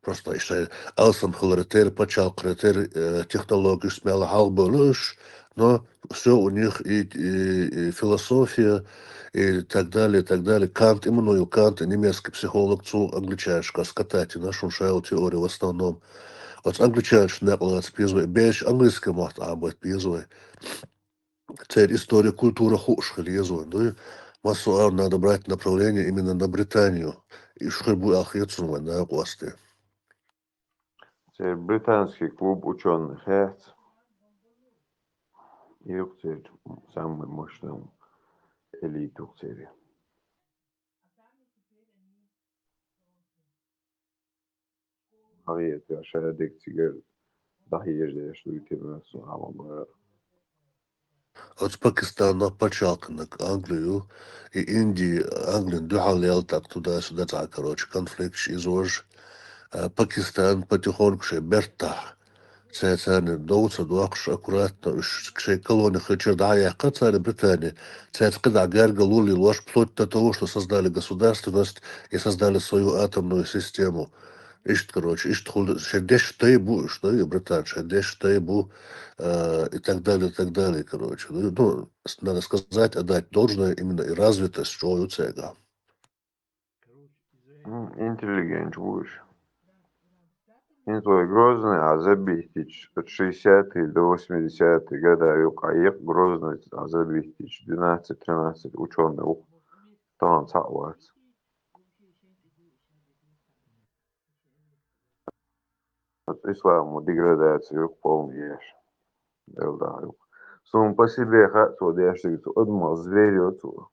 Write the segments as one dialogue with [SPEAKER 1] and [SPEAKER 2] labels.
[SPEAKER 1] Просто еще алсам хлоретер, почал кретер технологию смело халболыш, но все у них и философия, и так далее, и так далее. Кант, Иммануил Кант, немецкий психолог, цу англичаншка, скатати, нашу шайл теорию в основном. Вот англичанш наклад пизвай, беш английский мат абот пизвай. Цель история, культура хушхаль езуй. Ну, массу надо брать направление именно на Британию. И шхальбу ахьецунвай на власти.
[SPEAKER 2] Британский клуб ученых ХЭЦ и самый мощный элиту цели. Havia așa de țigar, da ești de uite să am
[SPEAKER 1] От Пакистана почалкана к Англию и Индии, Англию духалел так туда-сюда, так, короче, конфликт изож. Пакистан потихоньку ше берта. Цецаны доуца дуакш аккуратно, кшей колония хочу да я кацали Британии. Цец когда гарга лули ложь вплоть до того, что создали государственность и создали свою атомную систему. Ишт, короче, ишт хул, шедеш тейбу, что и британ, шедеш тейбу, и так далее, короче. Ну, надо сказать, отдать должное именно и развитость, что у цега.
[SPEAKER 2] Интеллигент будешь. Не твой Грозный, а Забихтич от 60-х до 80-х года юкаек Грозный, а Забихтич 12-13 ученый там сауац. От исламу деградацию полный ешь. Да, сам по себе хату дешевле, одма зверю ту.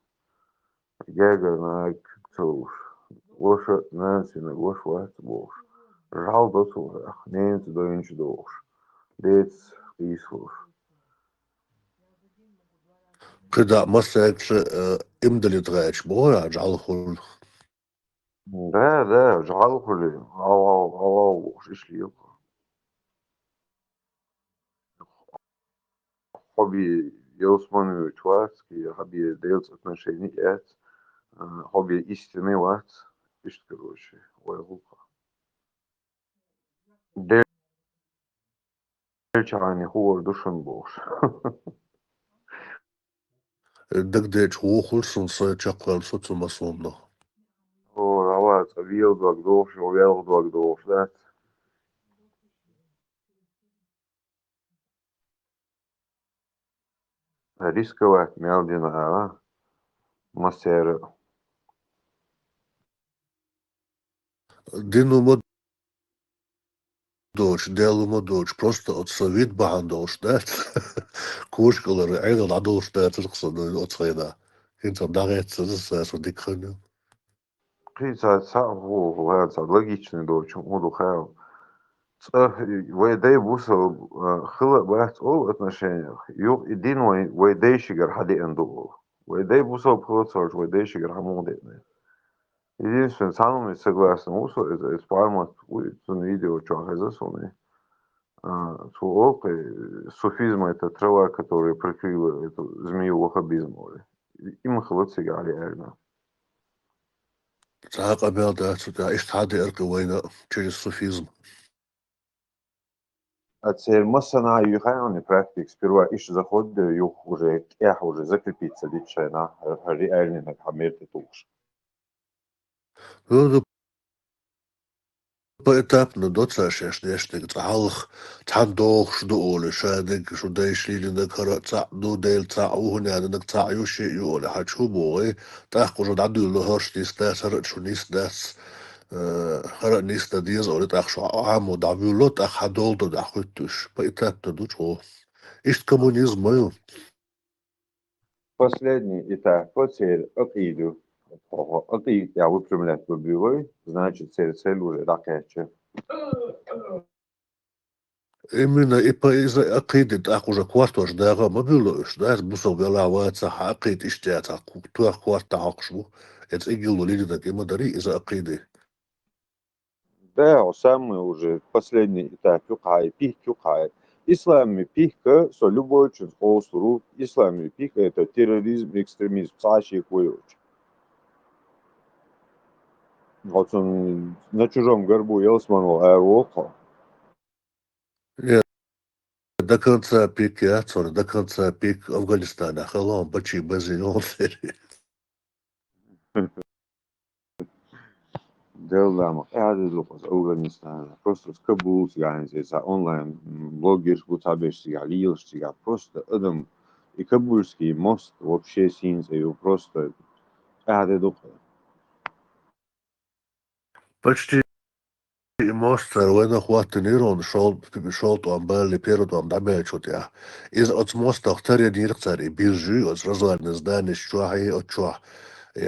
[SPEAKER 2] Гега на кцуш. Лошадь на сина, лошадь бош. Жал до ту, ненц до инч дош. Дец ислуш.
[SPEAKER 1] Когда массакш имдали трач, боя, джалхул.
[SPEAKER 2] Да, жал хули. Ау, шишли. Хобби Йосман Чувацкий, хобби делать отношения, хобби истинный ват. Пишет, короче, ой, глупо. Дельчане хуор душен бош.
[SPEAKER 1] Дагдеч ухул сунса чаквал соцумасомно.
[SPEAKER 2] О, рават, вил двак дош, овел двак дош, да. Рисковать мелдина, а? Мастер.
[SPEAKER 1] Дину дочь, делу дочь, просто от совет бахандош, да? Кошкалары, айда ладош, да, тырксаны от сайда. Интам дарец, это дикханы.
[SPEAKER 2] Прица цаву, ладно, логичный дочь, уду хайл. Вайдай бусал хыла бахт ол отношениях. Юг идин вайдай шигар хади эндул. Вайдай бусал пхлоцарж, вайдай шигар хамудетный. Единственное, самым согласен усу, это спармат, это видео, что хазасуны. Суфизм это трава, которая прикрыла эту змею ваххабизма. Им хлоци гали эрна.
[SPEAKER 1] Так, абел, да, иштхады эркавайна через суфизм.
[SPEAKER 2] А теперь массана юхайоны практик сперва ищ заход юх уже кях уже закрепиться личайна реальный на хамерте туш.
[SPEAKER 1] Ну, поэтапно доцашеш нештег цахалх тандох шдуоле шадег шудайшли линак хара цаду дейл цау хунянак цаю ши юоле хачу бой тах уже дадуло хошти стас хара чунис дас хара ниста диз оле тах шу аму давюло тах хадолдо дахуттуш поэтапно дучо ишт коммунизм мою.
[SPEAKER 2] Последний этап потерь акиду. Акид я выпрямлять побивой, значит цель уже дакаче.
[SPEAKER 1] Именно и по из акиды так уже квартош дага мобилуш, да, бусов велаваца акид иштяца туа кварта акшу. Это игилу лидина кемадари из акиды.
[SPEAKER 2] Да, самый уже последний этап юкай, пих юкай. Ислам пихка, со любой через остров, ислам пихка это терроризм, экстремизм, сачи куюч. Вот он на чужом горбу Елсману аэрофа.
[SPEAKER 1] до конца пик Яцор, до конца пик Афганистана. Халам, бачи, базион.
[SPEAKER 2] Делдам, قاعد لوقت أفغانستان просто с Кабул за онлайн блогер гутабешсига лилштига просто адам и Кабульский мост вообще синз его просто قاعد لوقت
[SPEAKER 1] Почти monster, وين اخوات نيرون شولت وام بالي بيرد وام دعمل شوت يا از اتس موست اختار يدير اختار بيرجي اتس رزوان نزدان شوحي اتشوح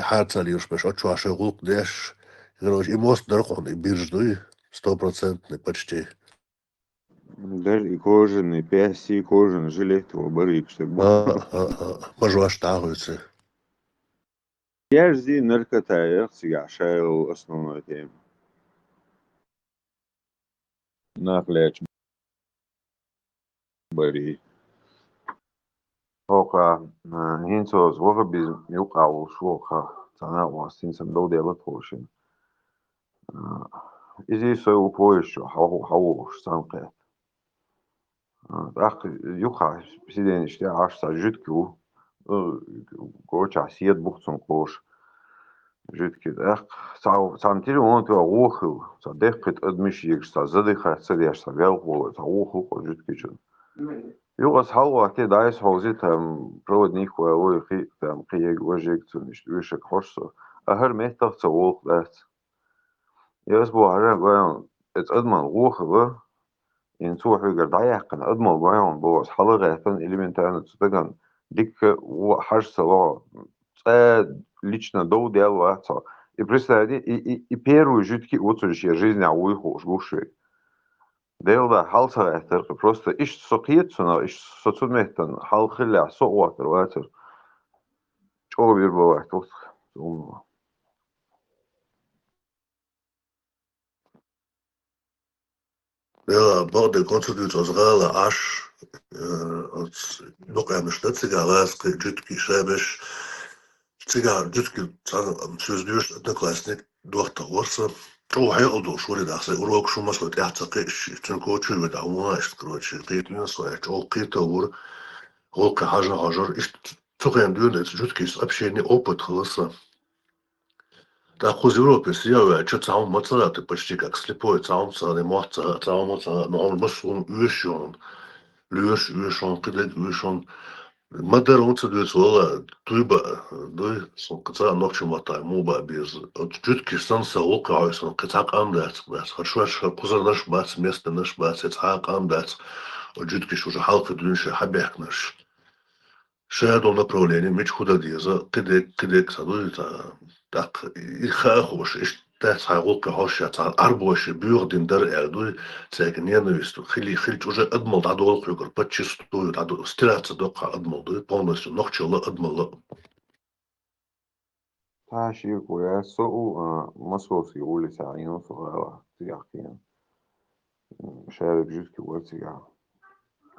[SPEAKER 1] حادثة ليش بش اتشوح شغل قديش غيروش موست درقون بيرجدوي 100% почти.
[SPEAKER 2] даже и кожаный пяси кожаный жилет его барик чтобы
[SPEAKER 1] Пожваш тагуется.
[SPEAKER 2] я жди наркотая сига шайл основной тем нахляч бари Oka, hinsos wogabis yuqaw shwoka tana wasin sam do de la portion. Izi so upoish how sanqe. Ach yuqa sideni işte aşsa jutku gocha siet buchtson kosh jutki ach santir on to wochu sa dekhet admishig sa zadikha sadiyas sa velho sa wochu jutki يوغس حلوة كده عايز حوزتها برود نيكو أوي خي تام قيق وجهك تنش وشك حرصة أهر مهتف تسوق ذات يسبو هرا قايون اتقدم الغوخ با إن سوح يقر دايقن أدم قايون بوس حلقة تن إليمنتان تستقن ديك وحرصة لا تاد лично до дела и представьте и первую жутки вот уже жизнь а вы хош гуши Deelda halsarechter просто иш соқиетсуна иш соцумехтан халхиля соуатер ватер човир бават вот умно
[SPEAKER 1] Ja, بعد contribute als Rale Asch, als nog een stutziger Raske, Jutki Schebisch, Zigar, Jutki, Süß Düst, der Klasnik, durch der Ursa. Oh, hey, also, schon die Achse, Urok schon mal so, der Zacke, ich bin Coach mit Auma, ich Coach, geht mir so, ich auch geht da, Roke Hajar, ich zuge ein Dürr, jetzt Jutki ist abschädlich, Opet, Da Европе сидел, что цаум мацара, ты почти как слепой, цаум цара, мацара, цаум мацара, но он мусул уешон, уешон, кидек уешон. Мадер он цедует свола, туйба, дуй, сон кацара ночью матай, муба без. От чутки сан саока, ой, сон кацак амдец, бес. Хочу аж кузар наш бац, место наш бац, цак амдец. От чутки уже халка дуньше хабек наш. Shadow направление, меч куда деза, кидек садуита, так, и хахош, иш тас хагулка хошата, арбош, бюрдин дар элдуй, цег ненависту, хили уже адмал дадол хюгер, подчистую, даду, стираться дока адмал, дуй, полностью, ногчела адмала.
[SPEAKER 2] تاشي ويا سوق مصوص يقول ساعين صغيرة تياكين شارك جوتكي واتيا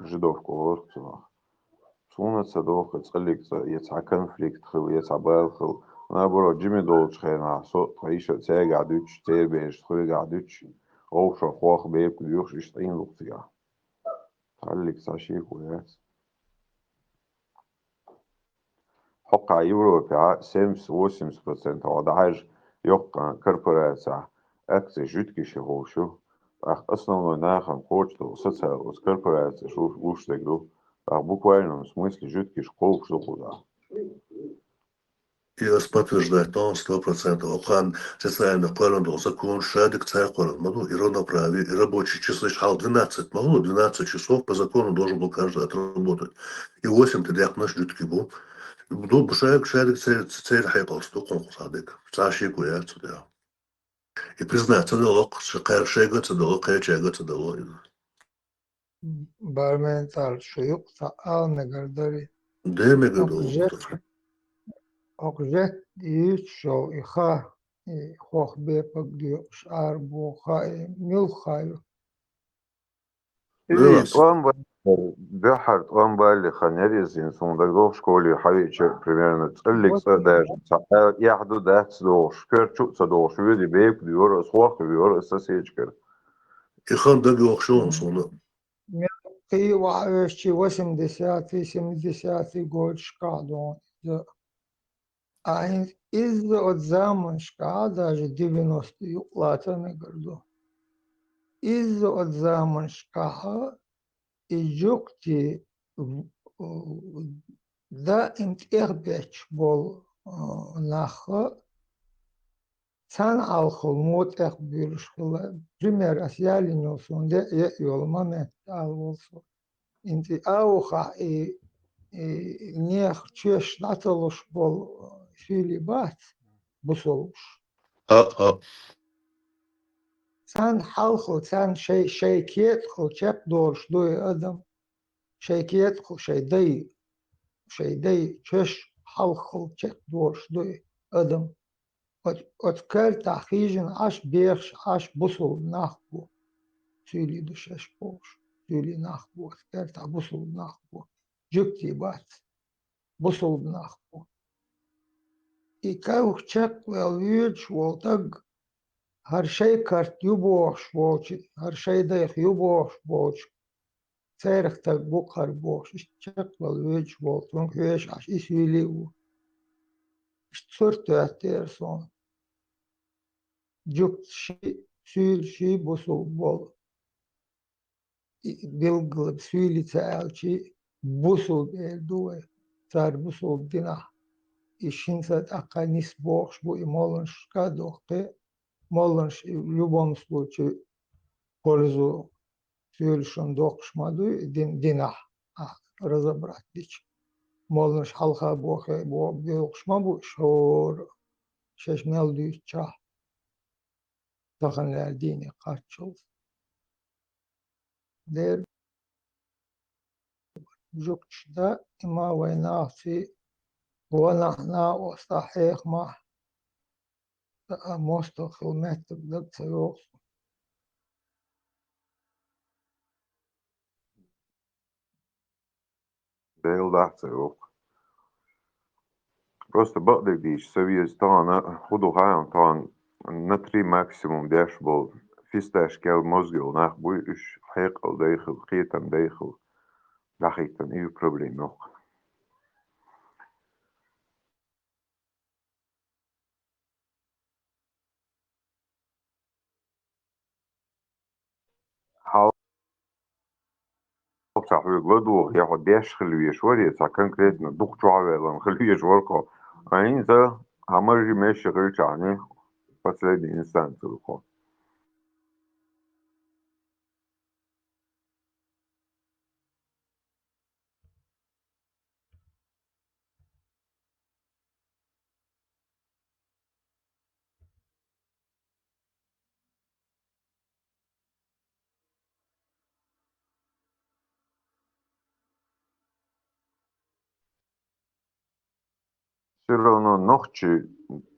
[SPEAKER 2] جدوف كورك صراحة سونا تصدوق تسألك يتسع كونفليكت خل يتسع بالخل أنا برو جيمي دولش خينا صوت تعيش تساق عدوش تير بيش تخرج عدوش أو شو خواخ بيب كديوش يشتين لقتيا تعلق ساشيك وياس حق يوروبا سيمس وسيمس بروسنت وضعج يق كربوراتسا أكس جوتكي شهوشو أخ أصلا ناخن قوتو سوسا وس كربوراتسا شو وش تقدو أخ буквально в смысле жуткий школ что куда
[SPEAKER 1] И вас подтверждает, он 100%. Охан социально колон был закон, шадик царь колон, могу, и равноправие, и рабочие часы, шал 12, могу, 12 часов по закону должен был каждый отработать. И 8 ты дяк наш жутки был. بدون بشايك شارك سير حيقل استوقن صادق ساشي كويا تدا يبرزنا تدلق شقير شيغا تدلق قيا شيغا تدلق
[SPEAKER 3] Barmental شيوخ تعال نقدري
[SPEAKER 1] ديما قدو
[SPEAKER 3] أقجت يتشو إخا خوخ بيبك ديو شعر بوخا ميل خايو
[SPEAKER 2] إذا
[SPEAKER 1] بس
[SPEAKER 2] طبعا Бяхарт он бали ханеризин сундагдов в школе хавича примерно целикс
[SPEAKER 3] Вот
[SPEAKER 2] даже яхду дац дош керчу цадош види бейк диор схох диор сосечкер.
[SPEAKER 1] إخان دقي وخشون صونا.
[SPEAKER 3] мелкие вещи 80-й, 70-й год шкаду. А из-за от zaman шкада же 90-й платаны горду. Из-за от zaman шкаха и жукти да имт эрбеч бол наха цан алхол мот эх биршхла. Пример асьялинил сонде йол маме алволсо. Инти ауха и нех чеш наталуш бол фили бат бусолуш.
[SPEAKER 1] آه.
[SPEAKER 3] Цан халхо, цан шейкетхо, чеп дорш дуй адам. Шейкетхо, шейдей чеш халхо, чеп дорш дуй адам. От кельта хижин аш бехш, аш бусол нахбу. Цюли душеш пош. Цюли нахбу. От кельта бусол нахбу. Джукти бат. Бусол нахбу. И каух чек вел вюч волтаг. Her şey kart yuboş boç, her şey de yuboş boç. Cerhta bukar boş, çekval üç voltun hüeş aş isvili u. Sürtü etter son. Juk sül şi busul bol. Bilgılıp süli çelçi busul el duve. Car busul dinah. İşin sat akanis boş bu imolun şkadohte. Молон в любом случае пользу сүйелшін доқшмаду динах разобрать дич. Молон халха бохе доқшма бу шор шешмел дүйча таханлер дини қачыл. Дер жукчда има война фи ونحنا وصحيح ما مستو خدمت ضد سيوف.
[SPEAKER 2] Deel dacht ook. Просто багдиш совиез тана худу хаям тан на 3 максимум дашбол фисташ кел мозгил нах буй үш хайқал дейхил қитам дейхил дахиктан ию проблем yok. Hauptsache wir gладу я вот деш хлюеш варит а конкретно дух чуавелан хлюеш ворко. Они за хамажи меши гречани последний инстанцию. Все равно ногчи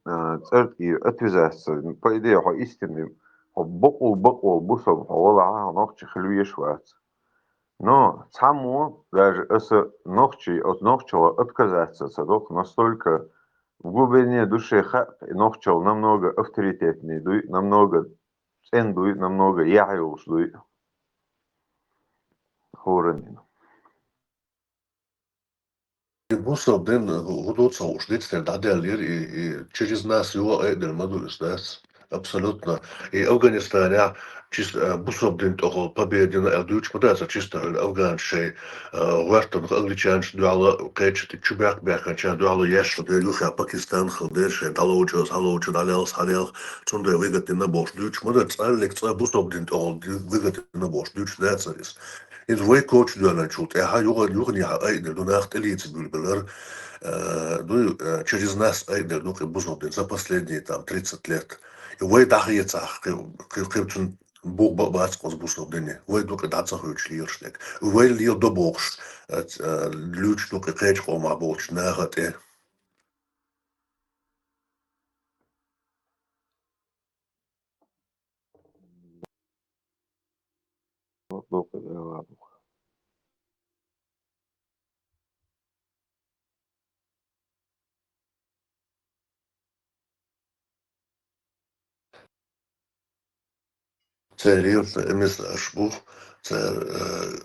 [SPEAKER 2] церкви отвязаться. По идее, хо истинный, хо бокол бусом, хо вала ногчи хлюеш вац. Но само даже если ногчи от ногчела отказаться, садок настолько в глубине души ногчел намного авторитетнее, намного цендует, намного яйус дует. Хоранин.
[SPEAKER 1] بص بين هدوء صوش ده и через нас его эдер маду истас абсолютно и Афганистан я чисто бусоб дин того победы на Элдуч подается чисто Афган шей вартон англичан дуала кэчти чубяк бяк чан дуала яш что юха Пакистан халдер шей далоучос халоуч далел халел цунде выгоды на бош дуч подается лекция бусоб дин того выгоды на бош дуч дацарис из вой коуч дуана чут я юган я эдер до нахт элит бульбелер через нас эйдер ну как бузобдин за последние там 30 лет и вы дахица кырчын бог бабацкос бузобдине вы дука дацах үчлиерштек вы лио до богш луч дука кэчко ма богш нахате
[SPEAKER 2] Вот,
[SPEAKER 1] تاريخ امس اشبوه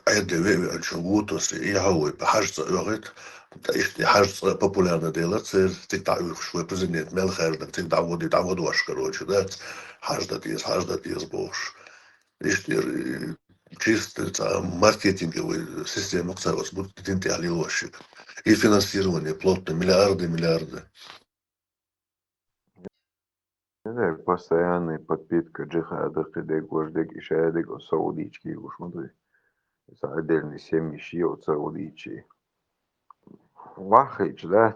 [SPEAKER 1] عدة ويبي انشوبوت وس يهوي بحاجة اغت اشتي حاجة بوبولارنا ديلت سير تقطع شوي بزنيت مال خير دك تقطع ودي تعود واشكر وشدات حاجة ديز بوش اشتي чисто маркетинговый система ксарос будут тинти алилошик. И финансирование плотно, миллиарды.
[SPEAKER 2] Это постоянная подпитка джихада, когда гвоздик и шаядик от саудички, уж смотри. Это отдельный семьи от саудичи. Вахич, да,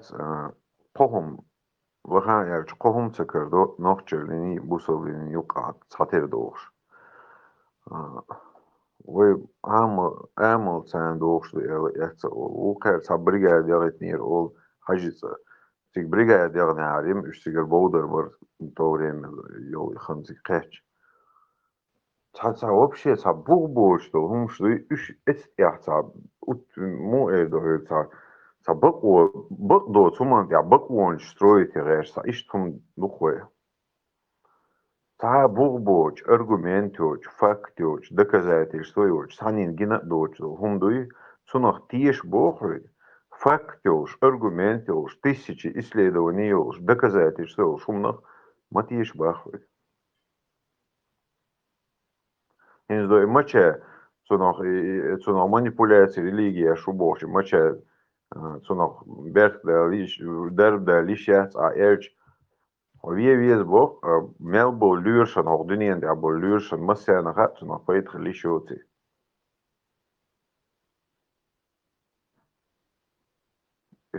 [SPEAKER 2] похом, вахаярч, похом цикардо, нохчерлини, бусовлини, юкат, цатирдош. Вы амал цандош, это укер бригад делает нир, ол хажица. Тик бригад делает нарим, уж тигр боудер бар то время, йол ханзик кэч. Ца вообще ца бугбо, что хум что уж это ца ут му это ца бакдо цуман я баквон строить реш, ца иштум духое. Ца бугбоч, аргументоч, факточ, доказательствоч, санин гинадоч, хум дуй цунах тиш бохры. Факточ, аргументоч, тысячи исследований, доказательств, шумнах матиш бахры. Eens door matje zo nog manipulatie religie шубоши matje zo nog derde lichtjes a erch wie bo melbo luursen nog dunien de abo luursen masja na gaat zo nog weet gelishoti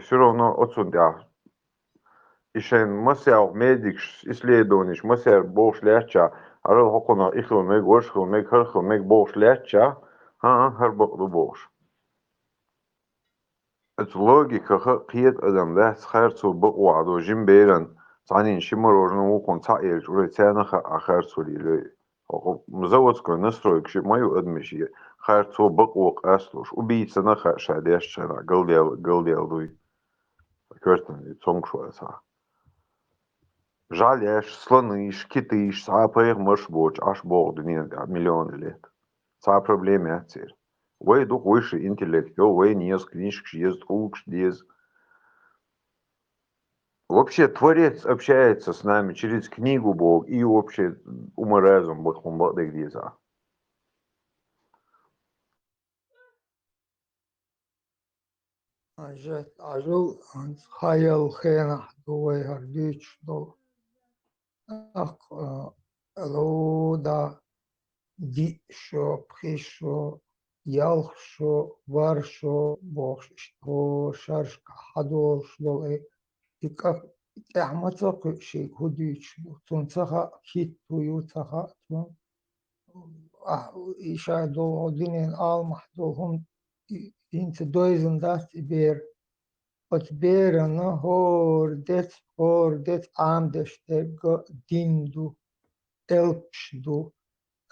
[SPEAKER 2] все равно отсюда да ишен масja medics исследований масja бош ляча Arıl hokona ikhlmek, worshilmek, herchilmek, boos letja, herbok boos. Het logica geqiet adam dat scherzo beqwado jim beren, zanin shimorojno wukon ta'el, uretsanakha akharzo lile. Mzawatsko nastroik shi mayu admishi, kharzo beqwok aslosh, ubiytsanakha shadeshchana, galdel dui. Kirsten, tsongshwasa. Жаляш, слоныш, китыш, сапаер маршбоч, аж бог дунин, миллионы лет. Са проблема отцер. Вей дух выше интеллектуал, вей нес книжек, ест улкш, дез. Вообще Творец общается с нами через книгу Бог и вообще уморазум бахум бадек деза.
[SPEAKER 3] Ажу хаял хена дуай хардич до ак лода ди шо пхишо ялшо варшо бохшо шаршка хадош доле икак ахмацак шей худич тунцаха хитту ютаха тун иша до одинен алмах долхум инт доизен дат бер от берен hor det amdeste dindu elpsdu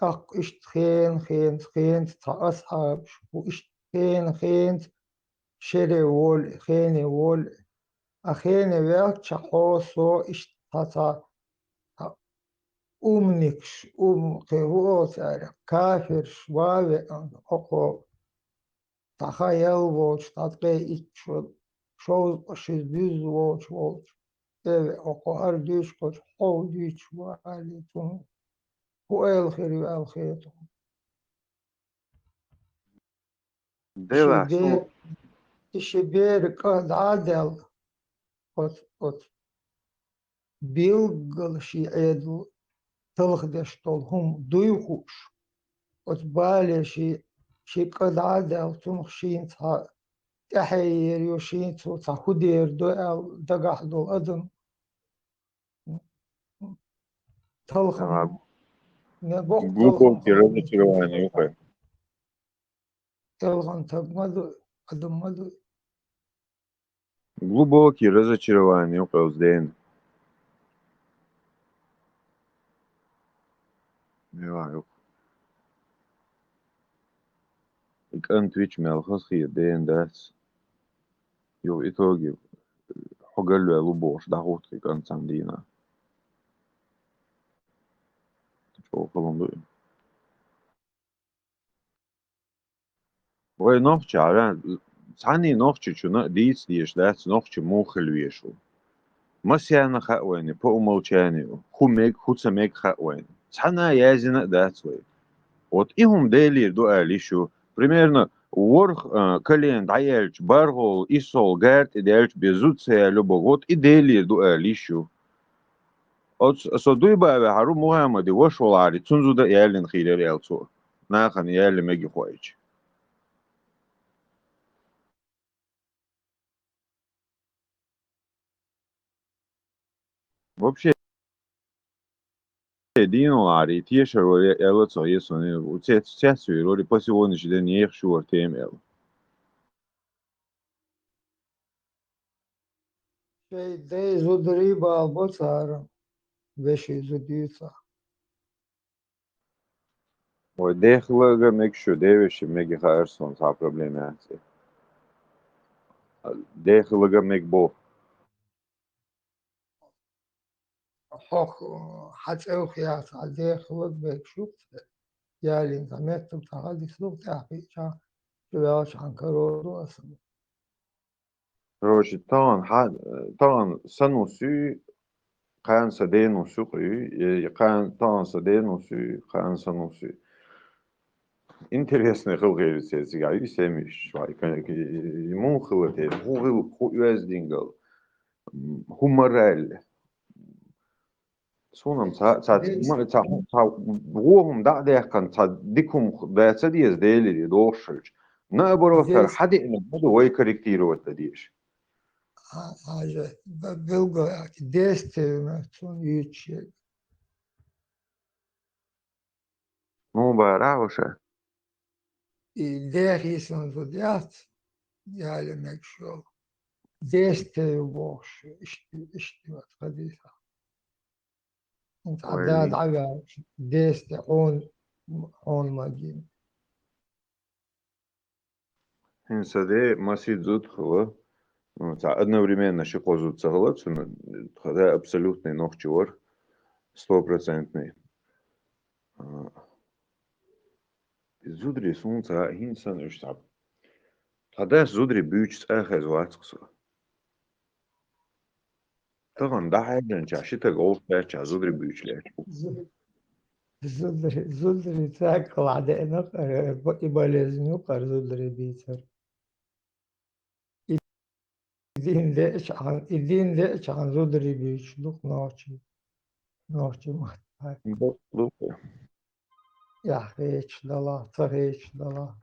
[SPEAKER 3] ак ist geen ta ashab و ist geen shere wol geen wol a geen werk chahoso ist tata umnix gehoor kafir schwabe oko تخيل watch tatge içiyor show düz watch evet o her düz koç o düz var tun bu el khir
[SPEAKER 2] Dela, so,
[SPEAKER 3] işi bir kadadel ot bilgıl şi edu tılgdeş tolhum duyhuş ot bale şi kadadel tun şin تحير يوشين صوتا خدير دقح دو أدن تلخم نبوك
[SPEAKER 2] глубокие разочарования, ухай.
[SPEAKER 3] تلخم تقمدو أدن مدو
[SPEAKER 2] Глубокие разочарования, ухай, узден. Yok. Ik antwitch melchas hier, den das. Jo, itogi. Hogalu lubosh, da hot ik ansandina. Çok kalındı. وي نوخچ عران ثاني نوخچ شنو ديس ديش دات نوخچ مو خلويشو مسيانا خاوين بو موچاني خوميك خوتسميك خاوين ثانا يازنا دات وي вот ihum delir do alishu примерно ворх колен даяльч баргол исол герт идельч безуция любо вот и delir do alishu от со дуйба хару мухаммади вошолари цунзуда ялин хилер ялцо нахан яли меги хоич вообще Dinolari tiešaro elaco iesuni cesu roli по сегодняшний день не их шуар темел.
[SPEAKER 3] شيء دي زودريبا بوتار بشي زوديتا
[SPEAKER 2] Ой, дехлага мег шу девиши меги харсон са проблемяци. Дехлага мег бо.
[SPEAKER 3] حق حتى خياط عليه خلق بيك شوف يالي انت مكتب تغادي سلوك تحقيق شباش عن كرورو أصلا
[SPEAKER 2] Короче, тан санусу кан садену сукри, кан тан садену су кан санусу. Интересный хылгырец я и семиш, швай, ему хылыте, ху юэздингл, ху мораль. Сонам ta ruhum da derkan ta dikum da dies deli doşuç. Ne boroftar
[SPEAKER 3] здесь
[SPEAKER 2] hadi ne bu way korrektirovать diş.
[SPEAKER 3] حاجة بلغة действие сон يتشي
[SPEAKER 2] Ну баравша.
[SPEAKER 3] и дехи сон зодят يالي مكشول действие بوش اشتي وتقديسة انت عداد
[SPEAKER 2] Вали.
[SPEAKER 3] عبا действие он مجين
[SPEAKER 2] Инсаде масид зут хва. Ну та одновременно шикозут цаглат, тогда абсолютный нохчур, стопроцентный. Зудри сунца хинсан штаб. Тогда зудри büyük ахез вацксо. Тоган да хайден чашита голф зудри büyükler.
[SPEAKER 3] زلدري تاكل عدائنا إباليزن يقر زلدري بيتر الدين ليش عن زلدري بيش لوك نوشي محتاج يا خيش دلا تخيش دلا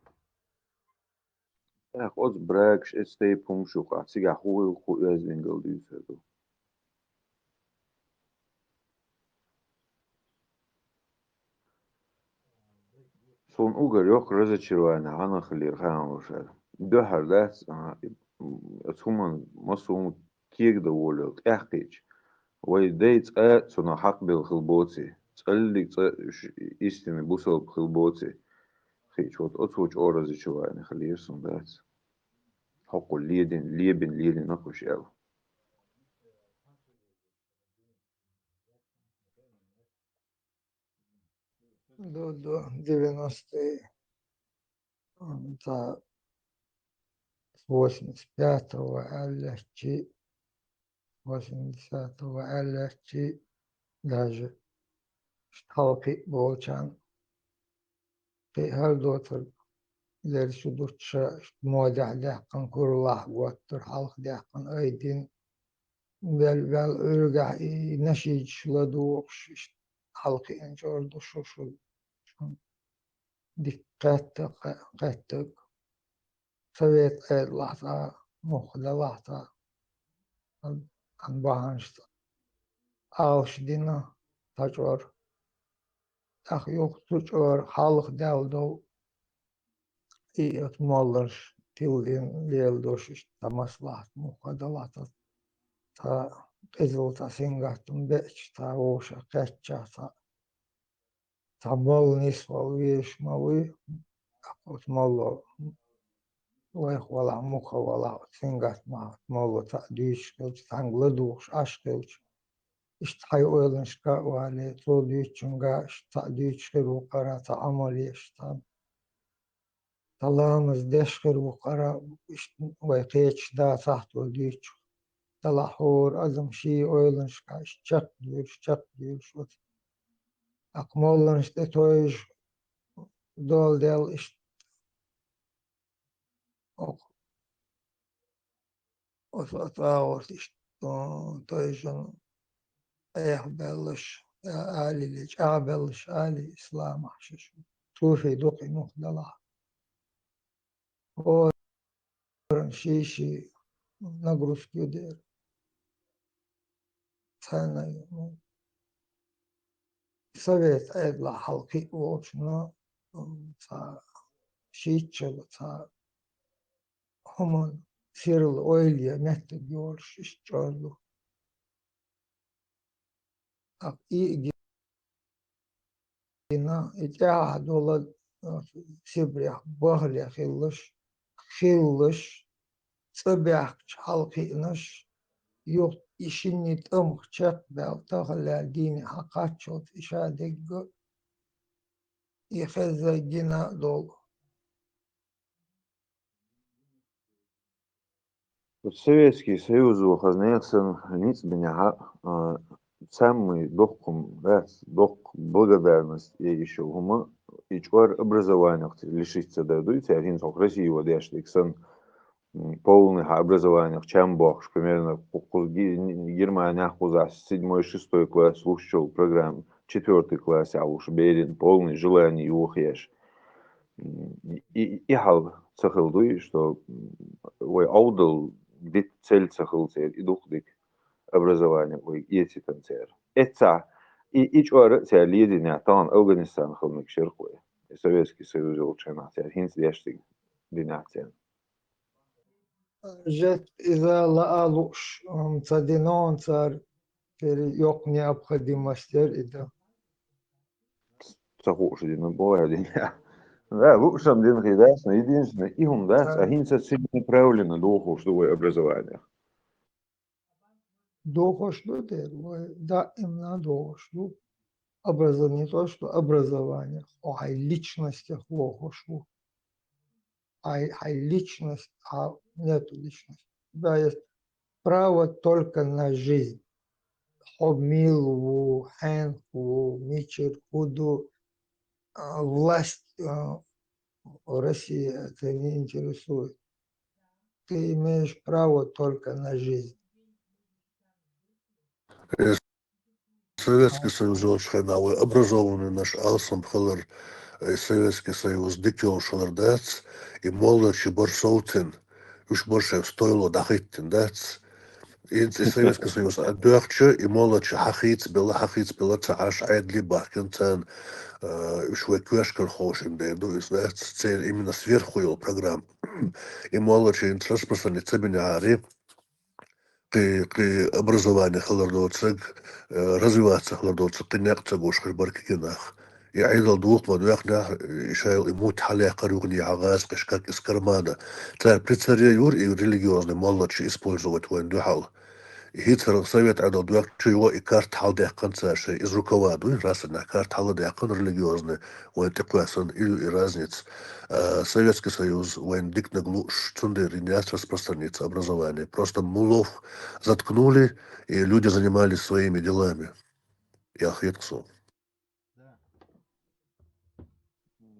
[SPEAKER 2] Ja, ots brēkš, es te pumšuka, cigā hu ezvingel dīsedu. Сон угар yok разочарование, ана хлир хан ушер. Дөхер дэс, цуман масум кир да волел, эхкич. Вай дейц цуна хак бил хилбоци. Цаллик истины бусал хилбоци. Хич, вот оцуч о разочарование хлир сон дэс. Хокку лебен нахуш ел.
[SPEAKER 3] до 90-е تا 85-го әлләчи 80-го әлләчи даже halkı bolçan her dotur ileri sudurça muadah dehkan kurullah guattır halk dehkan aydin vel ırgah neşi şuladı halkı ince ordu şu dikkatlik sovet lahta muhda lahta an bahanşta ağış dina taçor ах yok tuçor halk devdo и отмоллаш тилдин лелдош тамаслах мухадалата та эзолта сингатун беч та оша кэтча та молнис валвиш мави отмолло лэх вала муха вала сингат ма молло та диш кэлч тангладуш ашкэлч اشتحي اويلنشكا وعلي طول يتشنغا اشتا ديتشكرو قراتا عملي اشتا Talamız deşkir bu kara vayqeç da saht ödüç. Talahor azım şey oylanış kaç çak diyor şu. Akmollan işte toy dol del işte o ort işte toy bellish bellish ali İslam ahşiş. Tufi duqi muhdala. O şişi nagruski der. Sana Sovet edla halkı olçunu ta şiitçilı ta human Cyril Oilya mehte görüş işçiyordu. İyi gina itaha dola sibriyah bahliya xillış sıbiyah halkıymış yok işini tımık çek bel tahla dini hakat çot işade gö ihezze gina dolu.
[SPEAKER 2] Вот Советский Союз выходнеется ниц меня самый дох благодарность я еще гума и чвар образование лишиться дадут один сок России вот я сын полный образование чем бог примерно Германия хуза 7-6 класс слушал программу 4 класс а уж берин полный желание его ешь и хал цахалдуй что ой аудал где цель цахалцер и духдик образование ой ети танцер это и чуар ця лидиня тан Афганистан хылмык шерхуй Советский Союз улчана ця хинс яштик динацен
[SPEAKER 3] Jet إذا لقالوش صدينون صار yok необходимостер это.
[SPEAKER 2] цахуш дин боя диня да лучшим дин хидас на единственное и он да а хинс сильно правильно духу что образование
[SPEAKER 3] Дохошло der, да именно дошло. Образование не то, что образование, а личностях лохошло. А личность, а нету личности. У тебя есть право только на жизнь. Хобмилу, хэнку, мичер, худу, власть в России это не интересует. Ты имеешь право только на жизнь.
[SPEAKER 1] Советский Союз олшханавы образованный наш алсам халар Советский Союз дикел шалардац и молодший борсовцин уж больше стоило дахиттин дац и Советский Союз отдохче и молодший хахиц была цааш айдли бахкинцан уж веквешкар хошим дейду из дац цель именно сверху его программ и молодший интерес просто не цебиняри при образовании холодоцег развиваться холодоцег ты не цегуш барки кинах и айдал двух мадуяхна ишайл имут хале каругни агаз кашкак из кармана царь при царе юр и религиозный молодший использовать воин духал и Гитлер совет айдал двуяхчу его и карт халдех концерши из руководу расына карт халдехан религиозный воин текуясан и разниц Советский Союз воин дик на глуш цундер не распространится образование просто мулов заткнули, и люди занимались своими делами. Я хитсу.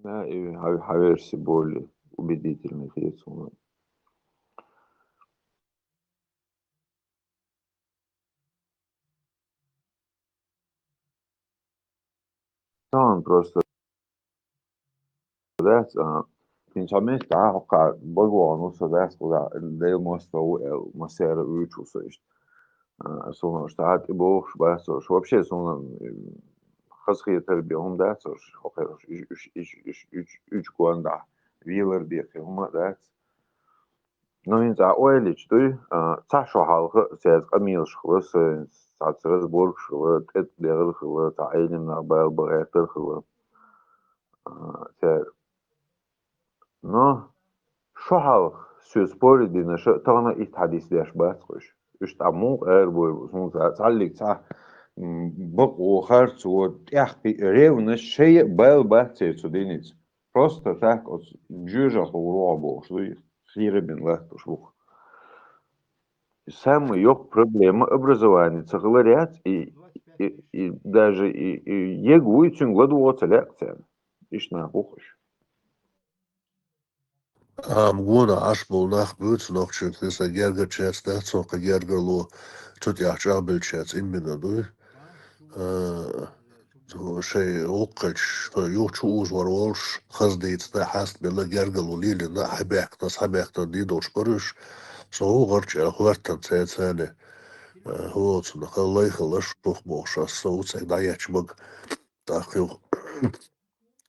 [SPEAKER 2] да и хаверси более убедительных есть он просто that's Principalmente tá, o cara, bogo no sudeste, lá, daí mostrou uma série útil, соны штат и бог басош вообще соны хасхи тербиум да сош хохерош үч гуанда вилер бек хума да но инца ойлич той цашо халхы сез камил шхлыс сацрасбург шхлы эт дер хлы та эйлем на бал бэгтер хлы сез но шохал сөз спори дина ш тана их хадис деш бас хош үш таму бой сун цаллик ца бок о харц о тях ревна шей бал бахте цудинец Просто так от жужжах урабов, что их хиребин лахтуш бух. Самая ее проблема образования цахларят и даже и егу и цюнгладу вот лекция. Ишна бухаш.
[SPEAKER 1] Gona asbol nach boots nog chut is a gerger chats dat so a gerger lo chut ja chabil chats in min do. So شيء وقش يوتشوز ورولش خزديت ده حاست بلا جرجل وليل نا حبيك ناس حبيك دي دوش برش so غرش أخوات تسات ثاني هو تصنع الله يخلص روح بوش so تسعد دايتش بق تأخيو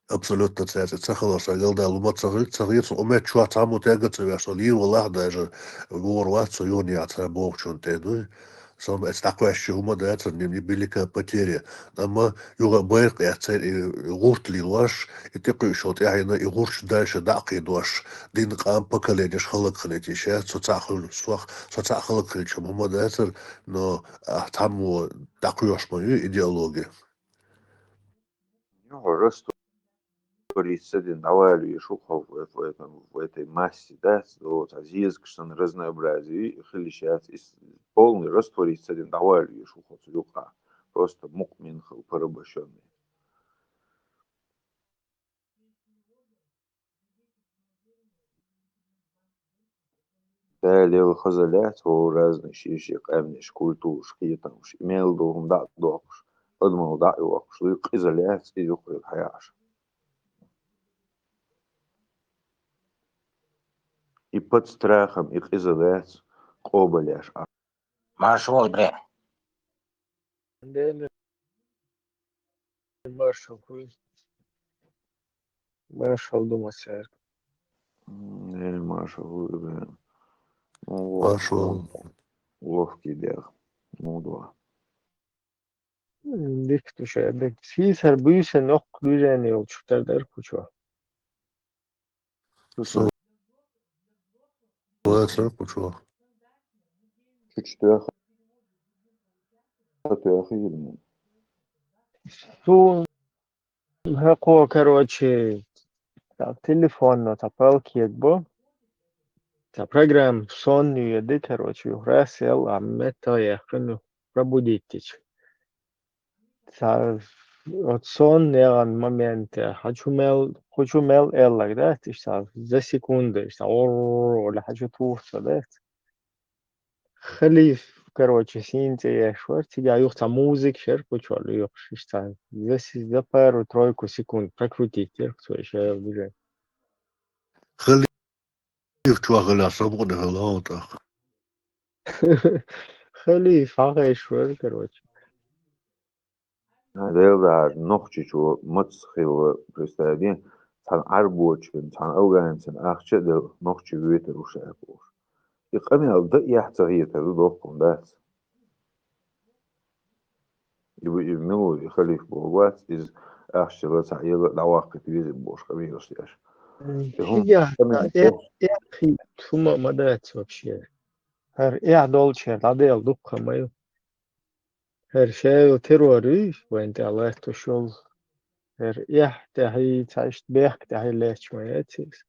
[SPEAKER 1] Absoluut, het zegt wel dat wat zeg je om met wat samen tegen te werken, hier wel dat je gewoon wat zo je niet aan boord kunt doen. Zo het is kwestie hoe dat het niet billijke papieren. Dan maar je gebruikt het roert was, het is ook zo dat je een roert Duitse dakje was, die kan pakken dus gelukkig niet is. Zo zag gelukkig niet, maar dat er no het hebben dakje maar je ideologie.
[SPEAKER 2] Расту один давали шухов в этой массе, да, вот азиескшн разнообразие, и хилищат, полный растворить один давали шухов цюха. Просто мукминхал порабощенный. Далее хазалят о разные шиши, камниш, культур, шкитамш, имел дом да докш, одмал да йокш, лик изолят и юхрит хаяш. И под страхом их изолят قوبلاش.
[SPEAKER 4] Marshall bre.
[SPEAKER 5] Then Marshall думаю,
[SPEAKER 2] Не, Маша, вы, ну вот,
[SPEAKER 1] Пошел.
[SPEAKER 2] ловкий бег, ну два.
[SPEAKER 5] Dik şey, Caesar büyüse nok düzeni yol çıkar der kuço.
[SPEAKER 1] So это почему?
[SPEAKER 2] Чуть-чуть ему.
[SPEAKER 5] Su hako короче, ta телефонно, ta палки бо, ta программ сонную еды, короче, расел, а мета яхну пробудитич. Та от сон неран моменте, хочу мел эллак, да, тишта за секунды, тишта или хочу туфта, да. خليف короче синте я шорти я юхта музык шер почал юх шишта за пару-тройку секунд прокрутить кто еще уже
[SPEAKER 1] خليه يفتوى صبغنا هلاوتا.
[SPEAKER 5] خليف هاي شوي короче
[SPEAKER 2] Делда нохчичу мацхил представление, цан арбочин, цан ауганцин, ахче дел нохчи витер ушакуш. И камил да яхтагиет это дохком дас. И мелодии халиф богат из ахче лацаила лавакет визит бош камил стяж. И хум
[SPEAKER 5] я
[SPEAKER 2] камил
[SPEAKER 5] я тума мадать вообще هر я долче ладел духха мою هر شيء террори وانت الله تشول هر я تهي تعيش بيح تهي ليش ما يتيس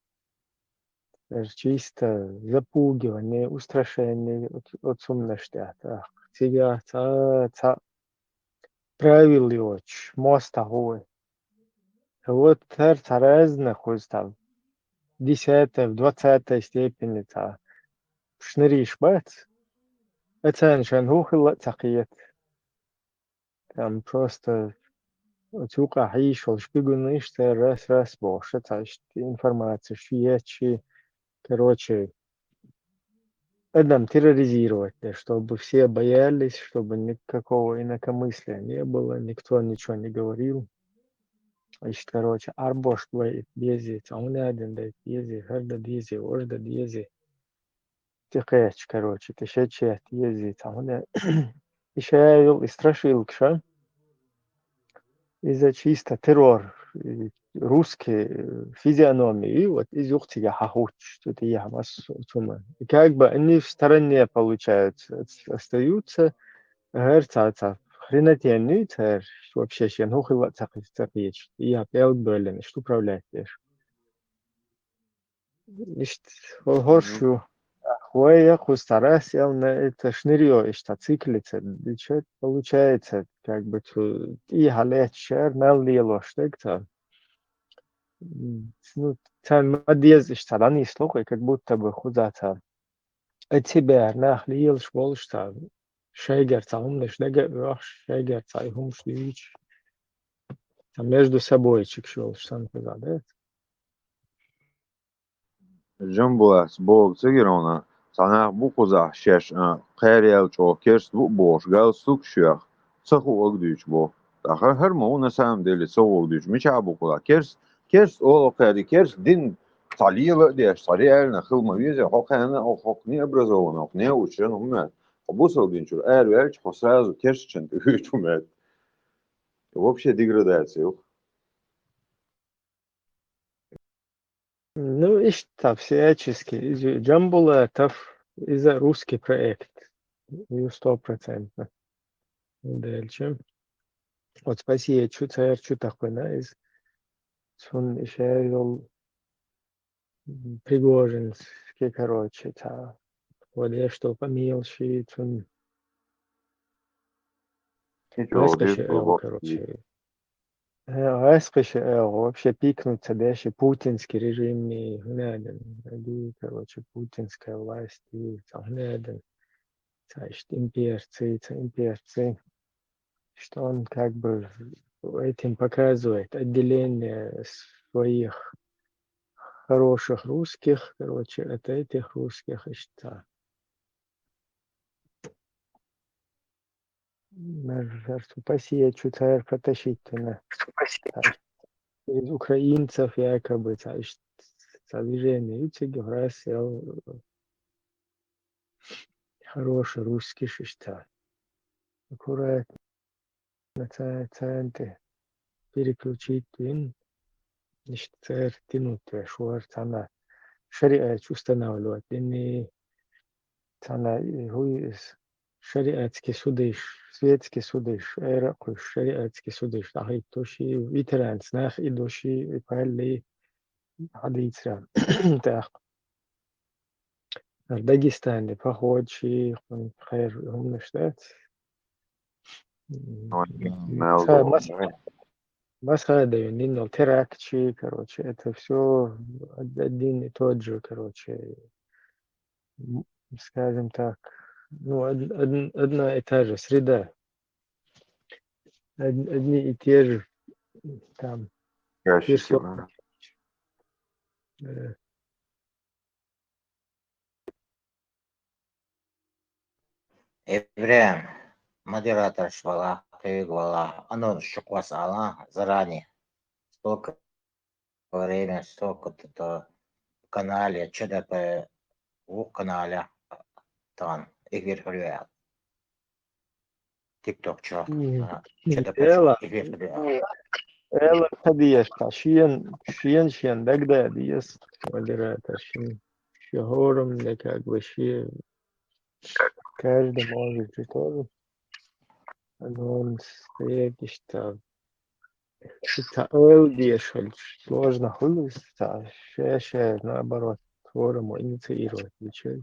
[SPEAKER 5] чисто запугивание, устрашение от сумнаште. Сега правил оч, моста хой. Вот разных там 10 в 20 степени та шныриш бац. Это шан хухла тақиет. Там просто тюка хишол шпигуниште раз бош. Это информация, шиечи. Короче, Адам терроризировать, чтобы все боялись, чтобы никакого инакомыслия не было, никто ничего не говорил. Значит, короче, арбош твои дези, один да дези, харда дези, ожда дези. Тихач, короче, ты шече дези, еще и страшил, кша. Из-за чисто террор, русские физиономии, и вот из Ухтига хахуч, что-то я вас сума. И как бы они в стороне, получается, остаются, герцаца, хренотень, вообще, щен хухила цахич, я пел блин, что управлять, Ишт хоршу ахвоя хустарас на это шнырьё ишта циклица. И что получается, как бы и халет шер меллиело штекта. Ну, там мадез ишта лани слухай, как будто бы худата. Эцибер нахлиел шволшта. Шейгер цаумнеш деге ох шейгер цайхум шлич. Там между собой чикшволштан казадет.
[SPEAKER 2] Jumbulas bog cigirona sanaq bu quzaq şeş qeryal çokers bu boş gal suk şuyak sıxu ogdüç bu. Daxar her mo nasam deli sıxu ogdüç mi bu quzaq kers ol qeri kers din taliyla diye sari elne xılma vize hoqana o hoqni образован ne uçun umma. Bu sılgınçur eğer ver sразу kers için üç umet. Вообще деградация.
[SPEAKER 5] Ну, ишта всячески. Джамбула это из-за русский проект. И 100%. Дальше. Вот спасибо, что такое, да, из сон еще Пригожинский, короче, та. Вот я что помилши, сон
[SPEAKER 2] Ничего, без
[SPEAKER 5] эскоши эл,
[SPEAKER 2] глубоких.
[SPEAKER 5] короче. Эскоши эл, вообще пикнуться, дальше путинский режим, и короче, путинская власть, и там, значит, имперцы, что он как бы этим показывает отделение своих хороших русских, короче, от этих русских, и что на жертву Россия чуть протащить на из украинцев якобы, значит, движение Ицеги в России хороший русский шишта. Аккуратно центы переключить ин, значит, тянуть шуар цана шариат устанавливать. И цана шариатский судыш, светский судыш, эракуш шариатский судыш. Ахи тоши ветеранс нах и доши палли хадицра. Так. В Дагестане походши خير هم штат. Масха даю, Нинел Теракчи, короче, это все один и тот же, короче, скажем так, ну, одна и та же среда, одни и те же там персоны.
[SPEAKER 4] Ибрahim, модератор швала, привела, оно шуквас ала заранее. Столько времени, столько-то в канале, что-то в канале, там, эфир хрюят. Тикток, что? Что-то
[SPEAKER 5] Эла,
[SPEAKER 4] эфир хрюят.
[SPEAKER 5] Эла Кадиеш, Шиен, тогда Диес, модератор, Шихором, да как бы каждый может же тоже. Он стоит, что это дешель, сложно хулить, ще наоборот, форуму инициировать ничего.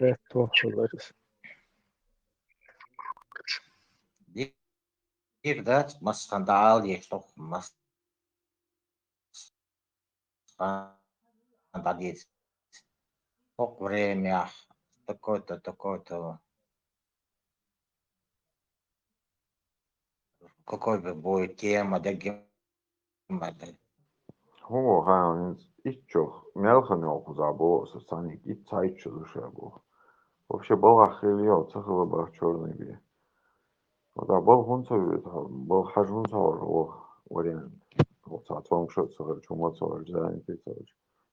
[SPEAKER 5] Это хулить.
[SPEAKER 4] И да, скандал есть, что скандал есть. Сколько время, такой-то. Какой бы будет тема, да
[SPEAKER 2] هو ها إيش ملخن يوقظ سانيك إتسايد شو شابو вообще был охрелел цеховый был черный бе да был хунцовый был хажун цаур вариант вот цатвам шо цаур чума цаур зайн цаур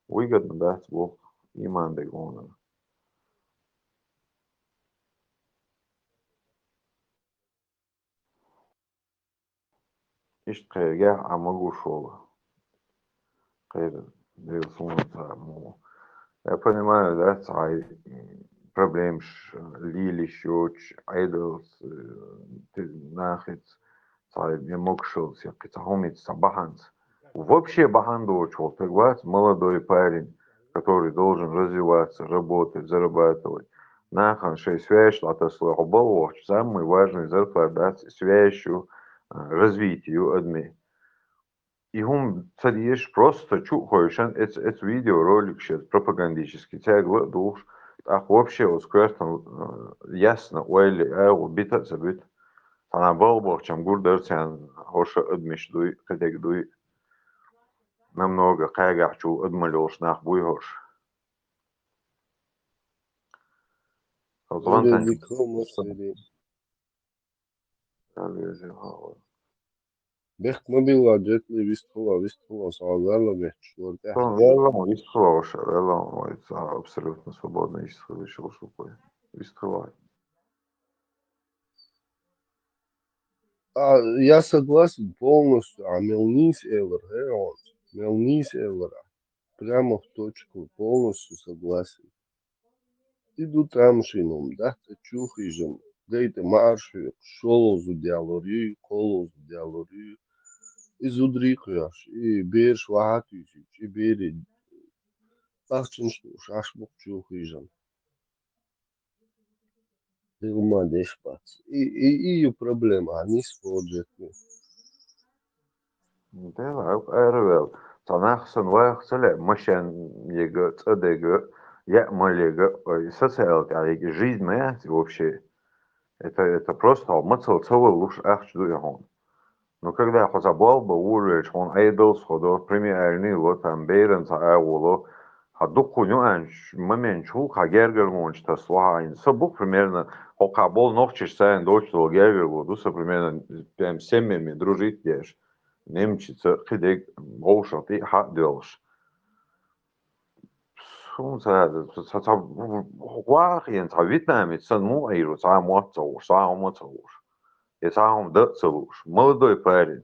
[SPEAKER 2] выгодно да был иман бегона ишь кайга амагу шола кайда дел сумма му я понимаю да цай problems lili shoch idols nachit صار يموكشلز يقي تهوميت صباحنز Вообще Бахандович, вот так вот, молодой парень, который должен развиваться, работать, зарабатывать. Нахан шей связь, лата слово было, самый важный зарплат, да, связью, развитию адми. И он цадишь просто чухаешь, это видеоролик сейчас пропагандический, тягло душ, так вообще вот сквертом ясно, уэли, бита забит. Она был, чем гурдерцен, хоша адмиш дуй, кадек дуй, намного кайгачу адмалёш нах буйгош.
[SPEAKER 6] Öyle
[SPEAKER 2] Албантан
[SPEAKER 6] bir olmasaydı. Бех мобила джетли вистхула сазала бех чурта.
[SPEAKER 2] Велам истхлош, велам это абсолютно свободно исходящего шупой. Истхлай.
[SPEAKER 6] Я согласен полностью, а Мелнис Эвер, он, Мелнис Эвер, прямо в точку, полностью согласен. Иду там шином, да, ты чухижем, дейте марши, шолозу диалорию, колозу диалорию, изудрихуяш, и берш вахатюсич, и бери, ахчиншту, шашмук чухижем. Dilma despats. E o problema, nisso pode.
[SPEAKER 2] Да, эрвел. Танахсан вахцеле, мошен его цадега, я малега, социал, жизнь моя вообще. Это просто мацал целый луж ахчду яхон. Но когда я забыл бы уже, он айдол сходу, премиальный вот там бейрен за ауло, а духу нюанш момент чул хагергер монч та слайн. Собук примерно хокабол ночиш сайн дочтол гергер вот, примерно прям семьями дружить ешь. Немчица хидек гоушат и хат делш. Сумса хуахин та Вьетнаме сан му айру са моцауш, са моцауш. И сам да целуш. Молодой парень.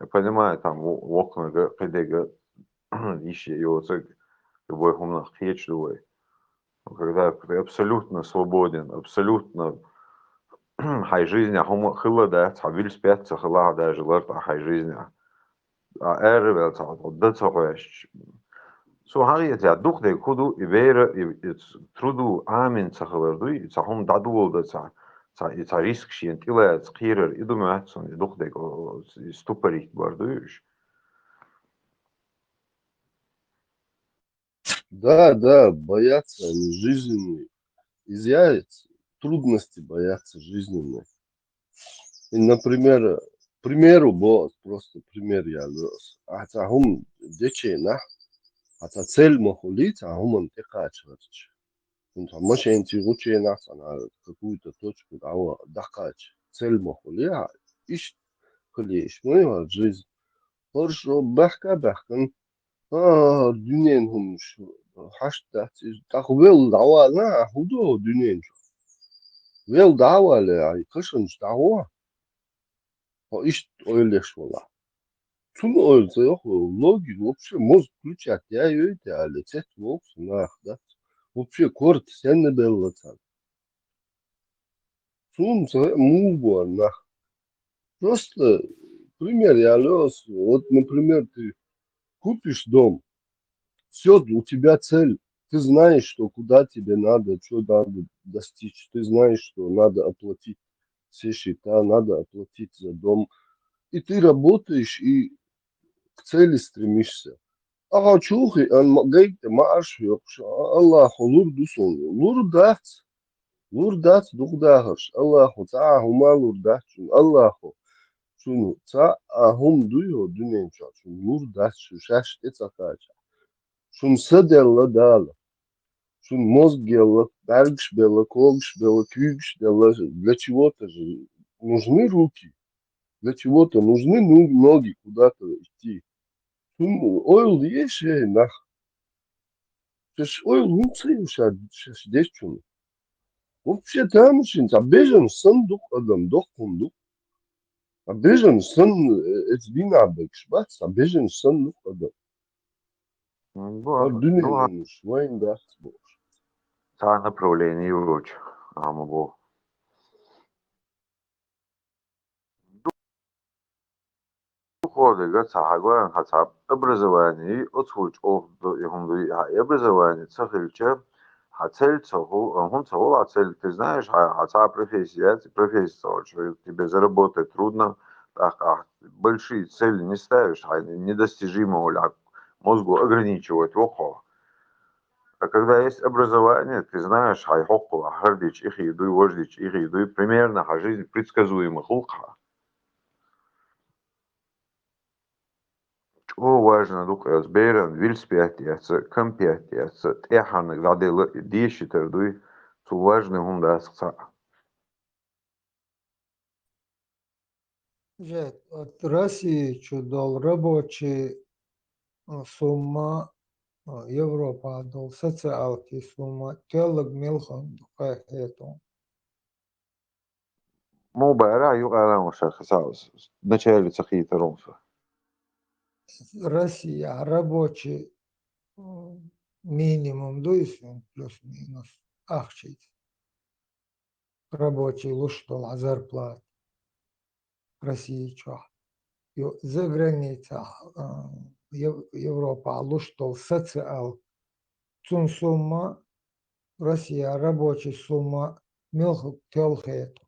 [SPEAKER 2] Я понимаю, там в окна кидега ищи его цик, любой хумнах хеч дуой. Но когда ты абсолютно свободен, абсолютно хай жизнь, а хума хыла да, цавиль спятся хыла да, желар та хай жизнь. А эрвел цал, да цахуяш. Су хаги я дух де худу и вера и труду амин цахаларду и цахум дадуол да ца. Ца риск шиен тила цхирер и думаю, что дух де ступарик бардуешь.
[SPEAKER 6] Да, боятся они жизненные. Изъявятся. Трудности боятся жизненные. И, например, к примеру, вот, просто пример я лез. А хум дечена, а цель махулит, а хум антекачварч. Машин тигучена, на какую-то точку дакач. Цель махуля, ищ клеишь, ну и жизнь. Хорошо, бахка, dünyen olmuş. Haşta. Tak vel dava na hudo dünyen. Vel dava le ay kışın dava. O iş öyle şola. Tüm öyle yok. Logik вообще мозг включать. Я ее это лететь волк нах, да. Вообще корт sen ne bellatsan. Тум муба нах. Просто пример я лез. Вот, например, ты купишь дом. Все, у тебя цель. Ты знаешь, что куда тебе надо, что надо достичь. Ты знаешь, что надо оплатить все счета, надо оплатить за дом. И ты работаешь и к цели стремишься. Ага, чухи, гейт марш, Аллаху лурдусон, лурдац духдахаш, Аллаху цаахума лурдац, Аллаху. Шуну, цаахум дуйо дуненча, шун лурдац, шушаш тецакача. Шун саделла дала. Шун мозг делала, дальше было, колш было, квикш делала. Для чего-то же нужны руки, для чего-то нужны ноги куда-то идти. Шун ойл есть, нах. Шеш ойл лучше, шеш здесь чун. Вообще там шин, а бежен сын дух адам, дух кундук. А бежен сын, это вина бэкш, бац, а бежен сын дух адам. А дунин, швайн да.
[SPEAKER 2] Та направление уроч. Амабо. ходы гацахагуан хацап образование отсвуч ов ихунду образование цахильче хацель цаху он цаху ацель ты знаешь хаца профессия профессия что тебе заработать трудно так большие цели не ставишь недостижимо уля мозгу ограничивать охо. А когда есть образование, ты знаешь, хай хоккула, хардич, их еду, вождич, их еду, примерно, а жизнь предсказуема хулха. О, важно, дух, сберен, вильспятица, компятица, теханы, градела, дещи, тердуй, цу важный хундасца.
[SPEAKER 3] Жет, от России чудол рабочий сумма Европа дол социалки сумма телок милхон духахету.
[SPEAKER 2] Мол, бара, юга, шахасаус, вначале цахита ромса.
[SPEAKER 3] Россия рабочий минимум дуйсун плюс-минус ахчить. Рабочий луштол, а зарплат России чё? За граница Европа луштол социал. Цун сумма Россия рабочий сумма милх телхету.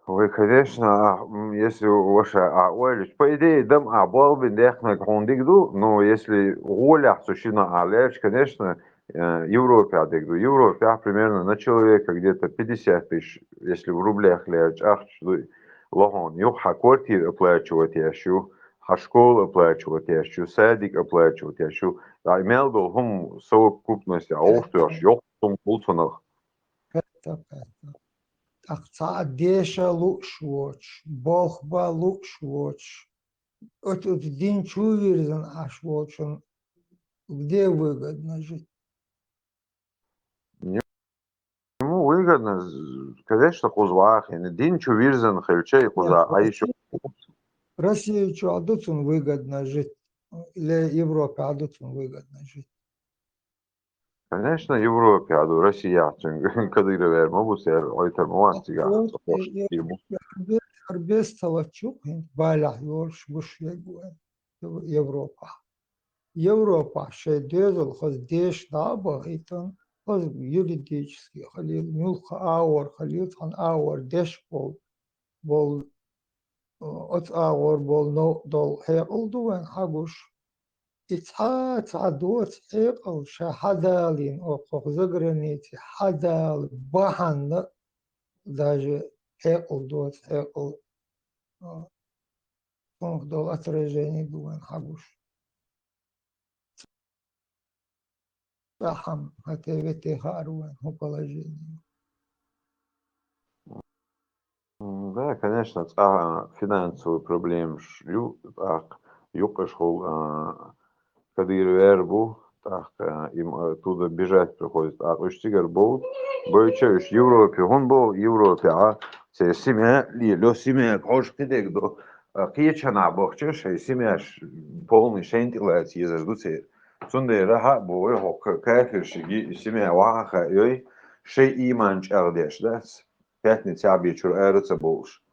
[SPEAKER 2] Вы, конечно, если ваша Уэльч, по идее, дам был бы дехна хондигду, но если воля сущина алеч, конечно, Европе адигду. Европе примерно на человека где-то 50 тысяч, если в рублях леч, лохон, юха квартир оплачивать ящу, школу оплачивать ящу, садик оплачивать ящу, а имел бы хум совокупность, а офтуаш, ёхтум култунах.
[SPEAKER 3] Это. Акца деша лукшвоч, бохба лукшвоч. Вот день чуверзен аж вочен. Где выгодно жить?
[SPEAKER 2] Ему выгодно, конечно, кузвах, и динчу вирзен, хельчей куза, а еще
[SPEAKER 3] Россию что, адуцун выгодно жить? Или Европе адуцун выгодно жить?
[SPEAKER 2] конечно, Европе, а до Россия, кадыра вер, могут ser, ойта муатига,
[SPEAKER 3] Арбез талачук, балях yorш вышегуэн Европа. Европа шедезл хоз деш даба итан хоз юридически халил мюлха аур халил хан аур деш бол от аур бол но дол хекл дуэн хагуш ицхат хекл шахадалин окох за границей хадал бахан даже хекл дуэт хекл дол отражений дуэн хагуш Сахам, хотя ветегару положение.
[SPEAKER 2] Да, конечно, финансовые проблемы шлю, так, юкашхул, кадыра вербу, так, им оттуда бежать приходится, а уж был, бойча, в Европе, он был в Европе, а все семья, лё семья, хош кидек до, киечана бахчеш, семья полный шентилец, езждутся. Sunday raha boy hok kafir shigi isime waha yoy şey iman çardeş das пятница обечер эрца болш.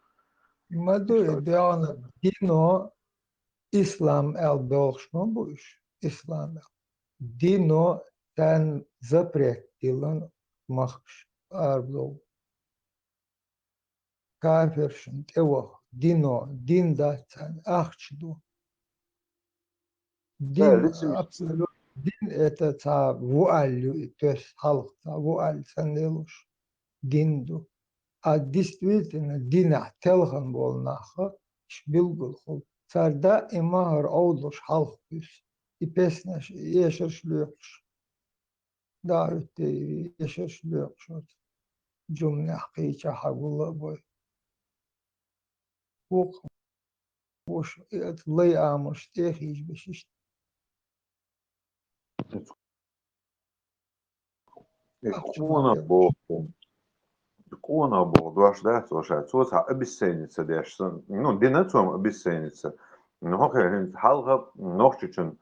[SPEAKER 3] Маду беана дино ислам эл белшно буш ислам дино тан запретилан махш арбло кафиршин тево дино дин датан ахчду
[SPEAKER 2] Да,
[SPEAKER 3] дин
[SPEAKER 2] лицемер.
[SPEAKER 3] абсолютно дин это та вуаль то есть халк та вуаль санделуш динду. А действительно, дина телхан бол наха, шбилгул хол. Царда и махар оудуш халхус. И песня ешер шлюхш. Да, это ешер шлюхш. Джумнях кича хагула бой. Ух, уж это лей амуш техиш бешиш.
[SPEAKER 2] Кона был, дуаш, да, слушай, соца обесценится, деш, ну, динацом обесценится. Но халга ногчичен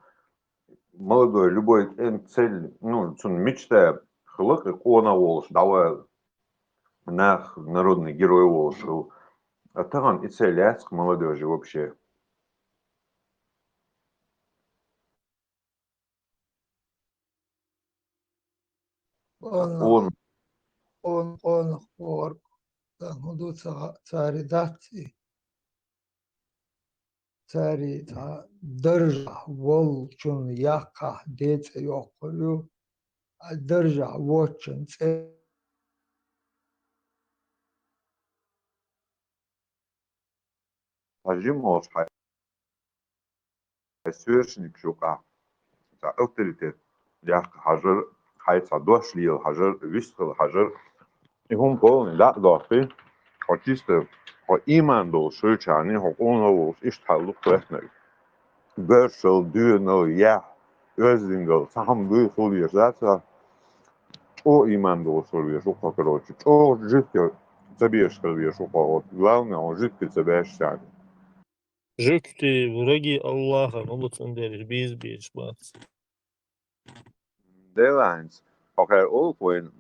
[SPEAKER 2] молодой, любой цель, ну, мечта, хлык, кона волш, давай, народный герой волш, А там и целяцк молодежи вообще. Он
[SPEAKER 3] он хор, ну, до царедации, цари держа волчун яка деца йоколю, а держа вочен
[SPEAKER 2] Ажимош хайсвершник шука. За авторитет. Як хажыр хайца дошлил, хажыр вистыл, хажыр. И он полный, да, дофи. О чисто, о иман дол шучани, о он овус ишталлық бәхнер. Бөршіл, дүйініл, я, өздіңгіл, сам дүй сулер, да, о иман дол сулер, шука, короче. О житке забьешь, шука, вот. Главное, он житке забьешь сядет.
[SPEAKER 7] Жители, враги Аллаха, молодцем дереш, biz bats.
[SPEAKER 2] Dēlēns, kaut kā ulkoin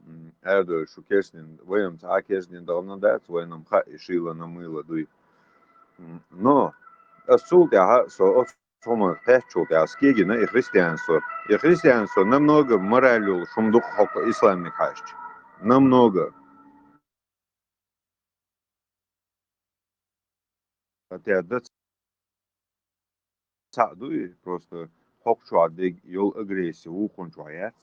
[SPEAKER 2] ēdošu kesnin, vajam tā kesnin davno dēts, vajam ha išīla na mīla dui. No, es sultя, so отцома печултя, скигина и христианство. И христианство намного моралю, шумдух хока ислам не кашч. Намного. Хотя да цадуй просто хокчуа дег йол агрессия ухончуаят.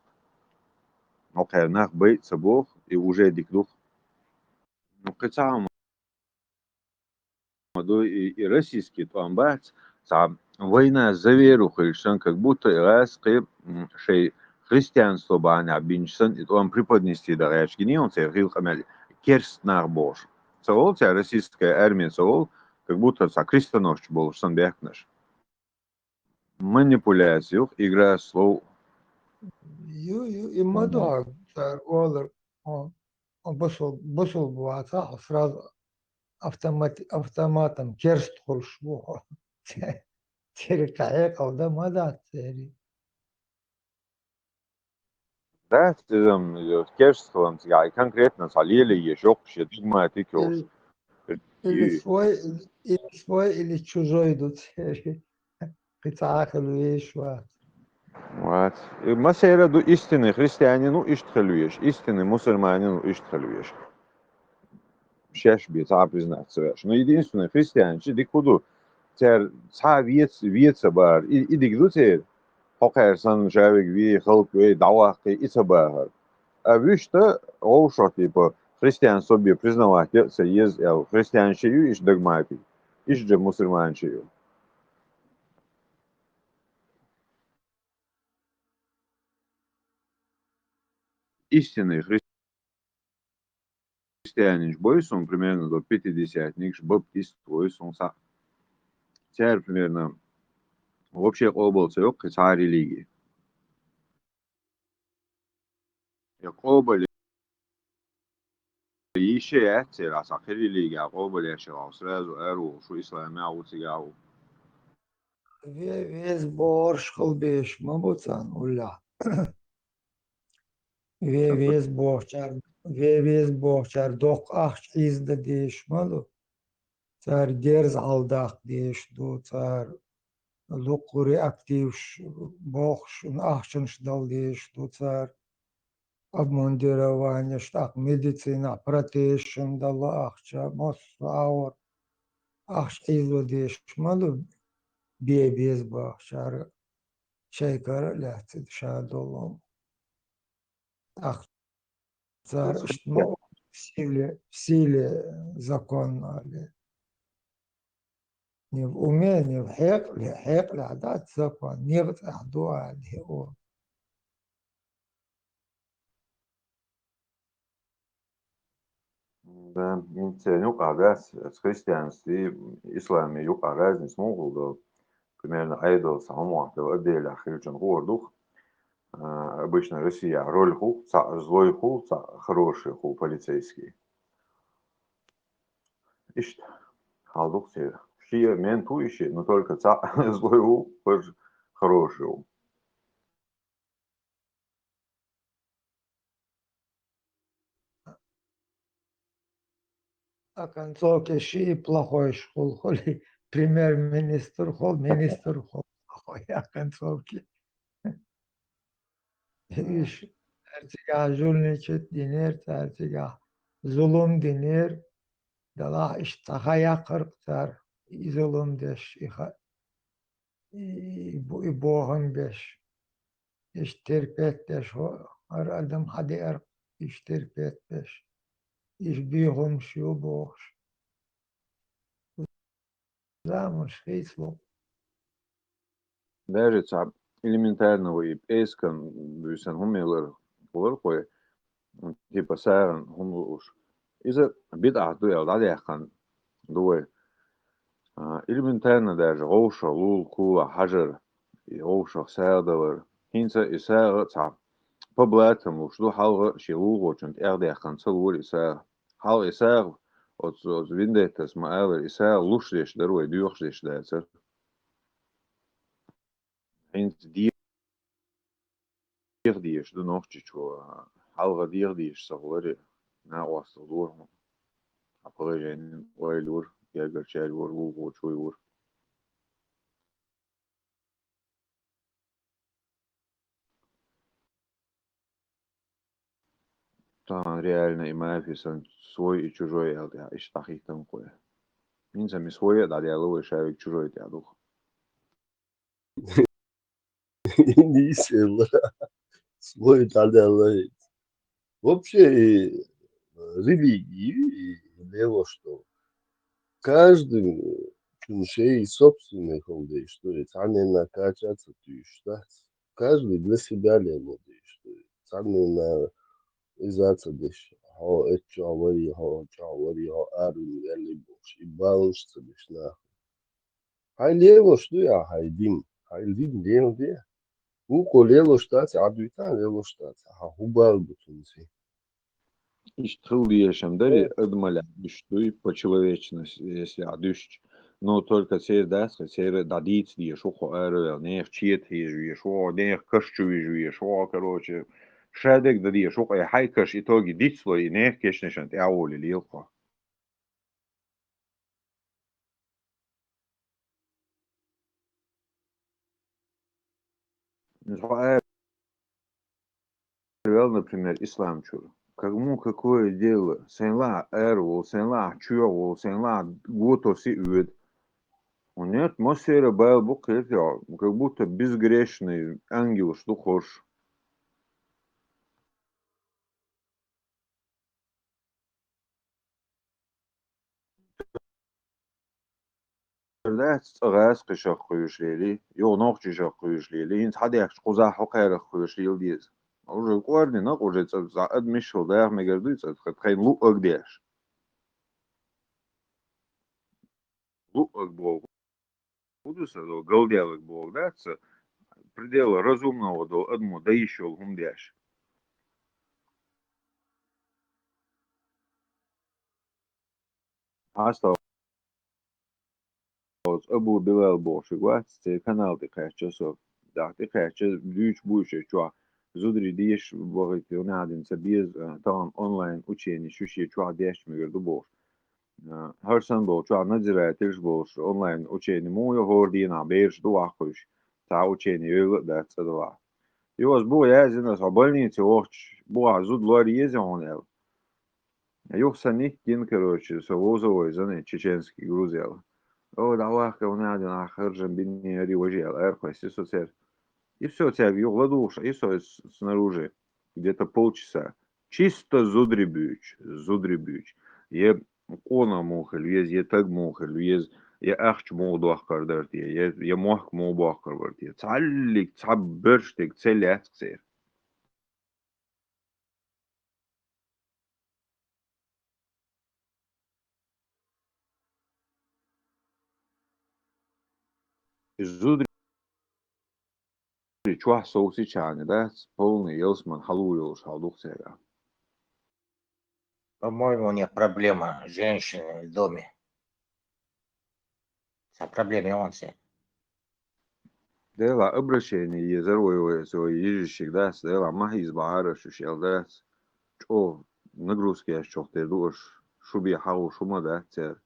[SPEAKER 2] Но кайнах бейт собох и уже дикдух. Ну, кацаам и российский твамбац, сам война за веру христиан, как будто раз шей христианство баня бинчсан, и он преподнести до речки, не он себе хамели керст на бож. Совол тебя российская армия совол, как будто са крестоносч был сан бехнаш. Манипуляцию, игра слов.
[SPEAKER 3] и мадак, олер, он бусул буата, сразу автоматом керст хуршву. Терекая калда мадат сери.
[SPEAKER 2] Да, там керством, я конкретно салили еще, что дигма тыкёс.
[SPEAKER 3] Или свой, или чужой идут сери. Пицахалу ешва.
[SPEAKER 2] Вот. И масера до истины христианину иштхалуеш, истинный мусульманину иштхалуеш. Шеш би та признаться веш. Но единственный христиан, чи дикуду, тер та вица бар, и дикду тер, хокер сан жавик ви, халк ви, давахи, ица бар. А вишта, оушо, типа, христиан собі признавати, це є христианшею, іш догмати, іш же мусульманшею. Истинный христианин бойсон примерно до 50-ник, баптист бойсон са. Тер примерно вообще область yok царь религии. Як обали еще царь асахи религия, обали еще сразу эру, что ислам аутигау.
[SPEAKER 3] Весь борш халбеш мабуцан уля. Весь борчар док ахч изда деш малу. Цар дерз алдах деш ду цар лукури активш бохш ахчанш дал деш ду цар обмундирование штак медицина протешн дала ахча мос аур ахч изда деш малу без борчар шейкар ляцид шадолом. Ах, царь, ну, в силе закона ли. Не в уме, не в хекле, а дать закон. Не в тахдуа ли он.
[SPEAKER 2] Да, ну раз с христианстве, исламе, юка разница могут, примерно айдол самому, отделя христиан гордух. Обычно Россия роль ху, злой ху, хороший ху, полицейский. Ишь, халдух все. Шия мен ту ищи, но только злой ху, хороший ху.
[SPEAKER 3] оконцовке ши плохой школ, холи премьер-министр, хол министр, хол плохой оконцовке. İş tertiga jülniçet dinir, tertiga zulüm dinir, dala iştahaya kırktar, zulüm deş, bu boğun beş, iş terpet deş, her adam hadi iş terpet beş, iş bihum şu boğuş. Замуж, хейсло.
[SPEAKER 2] Даже элементарного и эскан, дүйсен хумелар булар кой, типа саран хумлуш. Иза бит ахду ял да яхан дуэ. Элементарно даже гоуша лул кула хажар и гоуша сардалар. Хинца исара ца поблатам луш ду халга шилул гочунт эрде яхан цалур исар. Хал исар от виндетас маалар исар луш деш даруэ дюрш деш дайцер. Hint dierdíis du nochtú halga dierdíis sa bhfuire náhhaasta dúrma a chuir bhilúr gegur séúr bhúgó túúr. Tá реально и мафи сан свой и чужой ялда иштахих там кое. Минца ми свой да диалог шавик чужой тядух.
[SPEAKER 6] Не сильно. Свой итальян. Вообще, религии дело, что каждый чуншей собственный холдей, что это, а не накачаться тюшта. Каждый для себя лего, что это, а не на изаться деш. Хо эчавари, хо арун вели бош, и баланс деш на. Хай лего, что я хайдин лего де. У колело штат, а дуйтан лего штат, а хубал бутунси.
[SPEAKER 2] Иштхылдиешем дари адмаля душтуй по человечности, если адущ. Но только сей даска, сей дадиц диеш, ухо эрвел, нех чиет хижуеш, о, нех кашчуешуеш, о, короче. Шадек дадиеш, ухо и хайкаш итоги дицло и нех кешнешант, я оли лилко. Эрвел, например, ислам чур. Кому какое дело? Сенла эрвел, сенла чуевел, сенла гото си уед. У нее атмосфера была как будто безгрешный ангел, что хочешь. That's غاز قشة خويش ليلي يو نوخ جيشة خويش ليلي انت حد يحش قزا حقيرة خويش ليل ديز أوجه قوارني نقوجه زعد مشو دايخ مقردوي تخين لو أقديش لو أقبوغ Удуса до галдявых бог, да, предела разумного до одного да еще гумдяш. Asta od Abu Bilal boši glas, te kanal te kačasov, da te kačas düç bu işe çua. Zudri diyeş boğit yonadin sabiz tam online učeni şuşi çua diyeş mi gördü boş. Her sen boş çua nazire tiş boş online učeni muyo hordina beş du akış. Ta učeni öyle da tsadva. Jos bu jezinas o больнице охч, bu azud lori jezionel. Yoksa nikkin, короче, совозовой зоны чеченский грузил. О, давай, у меня один ахаржен бинни ривожел, эрхвест, и все, тебя вьюгла душа, и все снаружи, где-то полчаса. Чисто зудрибюч. Е кона мухель, е так мухель, е ахч мол дуахкар дерти, е мох мол дуахкар дерти. Цаллик, цабберштик, целяцксер. Зудри чуах соуси чане, да, полный елсман халуилуш халдухсера.
[SPEAKER 4] По-моему, у них проблема женщины в доме. О проблеме он все.
[SPEAKER 2] Дела обращение езеруевое свой ежищик, да, дела махиз баараш шел, да, о, нагрузки я чох ты душ, Шуби хау шума да цер.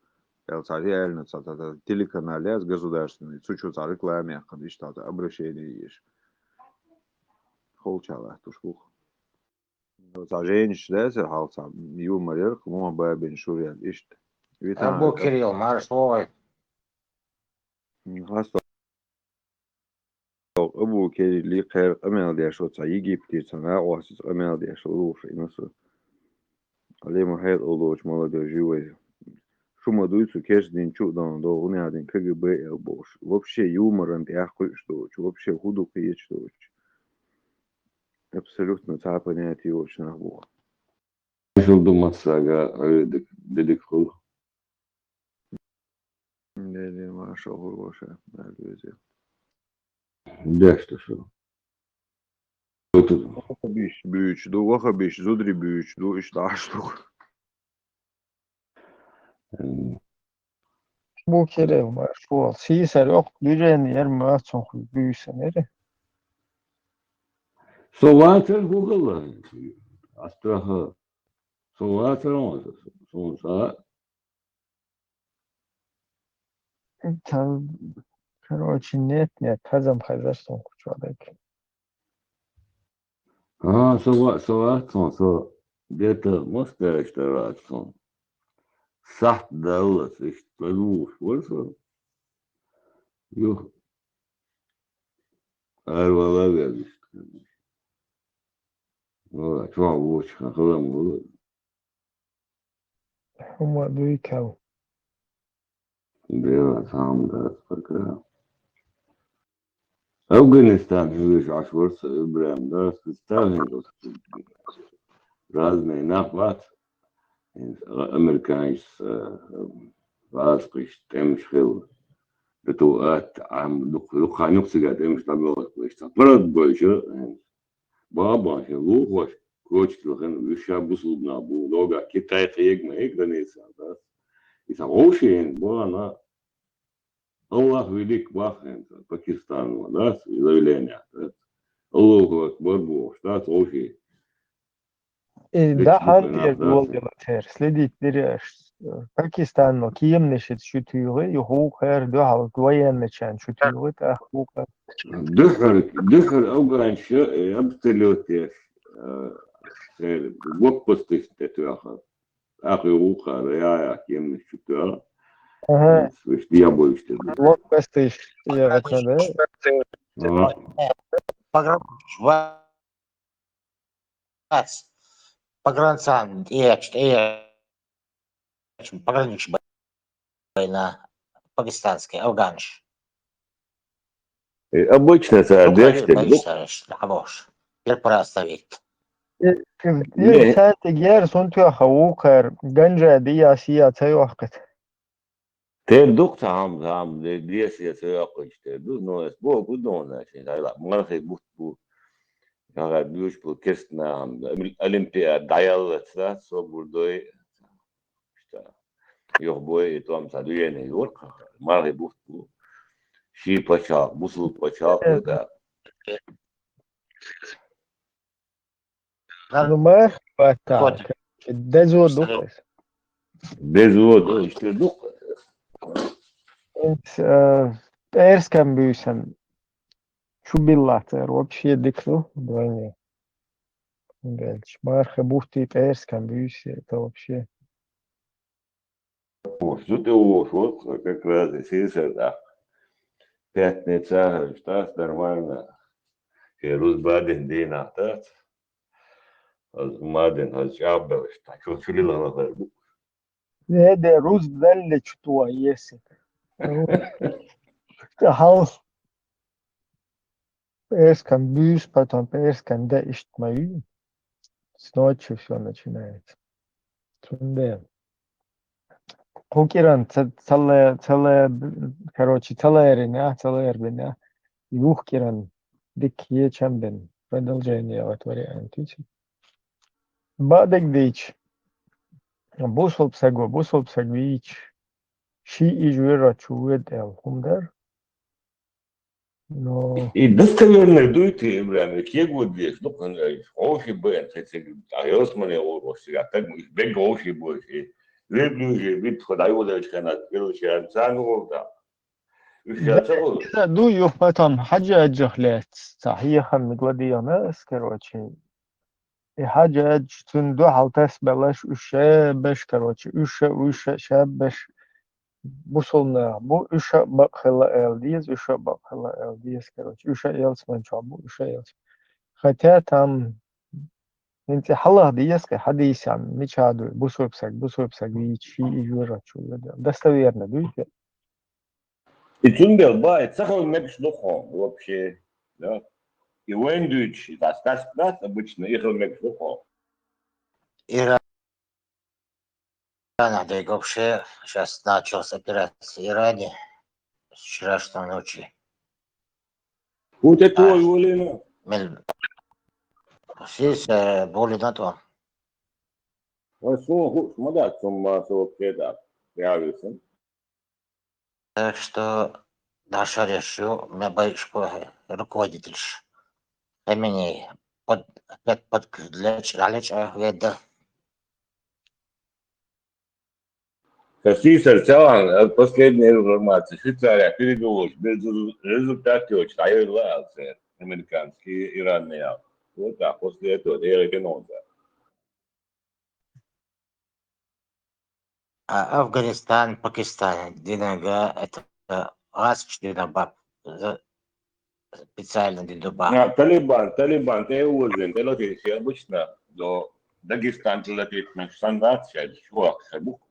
[SPEAKER 2] Это реально это телеканале государственный. Цучу за рекламе, конечно, это обращение есть. Холчала тушкух. За женщин, да, цер халца. Юмор, кому бабин шурят ишт.
[SPEAKER 4] Абу
[SPEAKER 2] Витам,
[SPEAKER 4] Кирилл, маршрут.
[SPEAKER 2] хасто. Абу Кирилл خير أمل دي شو تعيجي بتيجنا واسس أمل دي شو روش إنسو. عليه ما هيد أولوش مالا دي جوي. شو ما دويتو كاش دين شو دان دو غني عدين КГБ البوش. Вообще юмор انت أخوي что, вообще худу киет что. Абсолютно та понятие очень нахуй.
[SPEAKER 6] Жил дома сага, дедик хул.
[SPEAKER 2] Не, маша хорошая, да, люди.
[SPEAKER 6] Да, что шо.
[SPEAKER 2] Büyüç, du vaha biş, zudri büyüç, du işte açtık.
[SPEAKER 5] Bu Kirill marshruut. Siisar yok. Düzeni yer mi açın büyüsen eri.
[SPEAKER 6] Soğatır Google'la. Astraha. Soğatır olmaz. Soğatır.
[SPEAKER 5] Короче, нет, тазам хазарсон кучадак.
[SPEAKER 6] А, соğatır. Где-то Москва растон. Сахт далас, işte bu varsa. Yok. Ayvalar gelmiş. Valla çok boş kafalar olur.
[SPEAKER 5] Хума дуикав.
[SPEAKER 6] Biraz hamda bakıyorum. Афганистан, видишь, аж вырса, Ибраим, да, представим, разные нахват, американец, васприч, темшхил, это عم دخانوك سجاد مش طبيعي كويس فرد بوجه بابا شو هو كوتش لغن وشاب بوصل نابو لوجا كتاي خيج ما هيك دنيس هذا إذا غوشين بوانا الله велик бахнет Пакистан да заявление Allahu Akbar bu штат غوشي
[SPEAKER 5] Да, хантер волгелатер. Следить Пакистан, но кием нешет шутюры, и хухер, да, хал двоен нечен шутюры, та хухер.
[SPEAKER 6] دخل أوغان شو أبتلوتي وقفتش تتوخر أخي وخر يا كيم شتى
[SPEAKER 5] Ага,
[SPEAKER 6] وش دي أبو يشتغل
[SPEAKER 5] вот постыш, я ратна,
[SPEAKER 4] Погранцам, пограничная война пакистанский, афганш.
[SPEAKER 6] обычно это
[SPEAKER 4] Украина,
[SPEAKER 6] дешевле
[SPEAKER 4] знаешь, хорош. Теперь пора оставить.
[SPEAKER 5] يل سانت جير سنتو خوخر جنجا دي اسيا تيوخت.
[SPEAKER 6] ter duk tam diye siyasi işte du no es bu no şey la mara bu ya büyük bu kesna olimpiyat dayalı so burada işte yok bu tam sadece ne yok mara bu şi paça musul paça da
[SPEAKER 5] Ну мах пата. Дезо духес.
[SPEAKER 6] bezu işte duk
[SPEAKER 5] Перском бюсен. Чубиллатер вообще дикну двойне. Гельч. Марха бухти перском бюсе, это вообще.
[SPEAKER 6] что ты вот как раз и сидишь пятница что нормально Рус бадин дин атат Мадин Хаджабел, что чули на
[SPEAKER 5] هذا روز دل чтуа есик. Хал перском бюс, потом перском да иштмаю. С ночи все начинается. Трунде. Кукиран целая, короче, целая рина. Юхкиран. Дикие чамбен. Продолжение вот вариант. Бадек дич. Бусол псагвич. Ши ижуира чует эл хумдар. Но...
[SPEAKER 6] И достоверно дуйте, бля, какие годы, ну, конечно, оши бен, а я смотрел, а так бег оши больше.
[SPEAKER 8] Верблюжий вид ходайводочка на первую цангу.
[SPEAKER 5] Да,
[SPEAKER 8] Ущацагу.
[SPEAKER 5] إذا دويو потом حجاج خلات صحيح مقلدية ناس كروتشي حجاج تندو حالتاس بلاش وشابش كروتشي وشا شابش بوصلنا بو وشا بقخلا الديز وشا بقخلا الديز كروتشي وشا يلس من شعبو وشا يلس хотя там انت حلا ديز حديث عن مش هادو بوصل بسك ويشي يجورا شو достоверно дуйте.
[SPEAKER 8] И Цундел бает, сахар мекш духом вообще. Да. И Вендуч, это сказ обычно, их мекш духом.
[SPEAKER 4] Иран, да и вообще сейчас началась операция в Иране с вчерашней ночи.
[SPEAKER 8] Вот это твой волина.
[SPEAKER 4] Здесь более на то.
[SPEAKER 8] Он снова смотрит, что вообще да, реализм.
[SPEAKER 4] Так что наша решил, меня боишь руководитель имени опять подключать веда.
[SPEAKER 8] Соси сердца, последняя информация. Швейцария переговор, без результата очень, а я нравился, американский, иранный. Вот так, после этого, я рекомендую.
[SPEAKER 4] А Афганистан, Пакистан, Динага, это раз Динабаб, специально Динабаб.
[SPEAKER 8] Талибан, ты уверен, ты латишь обычно до Дагестан, ты латишь на стандарт, чувак, шабук.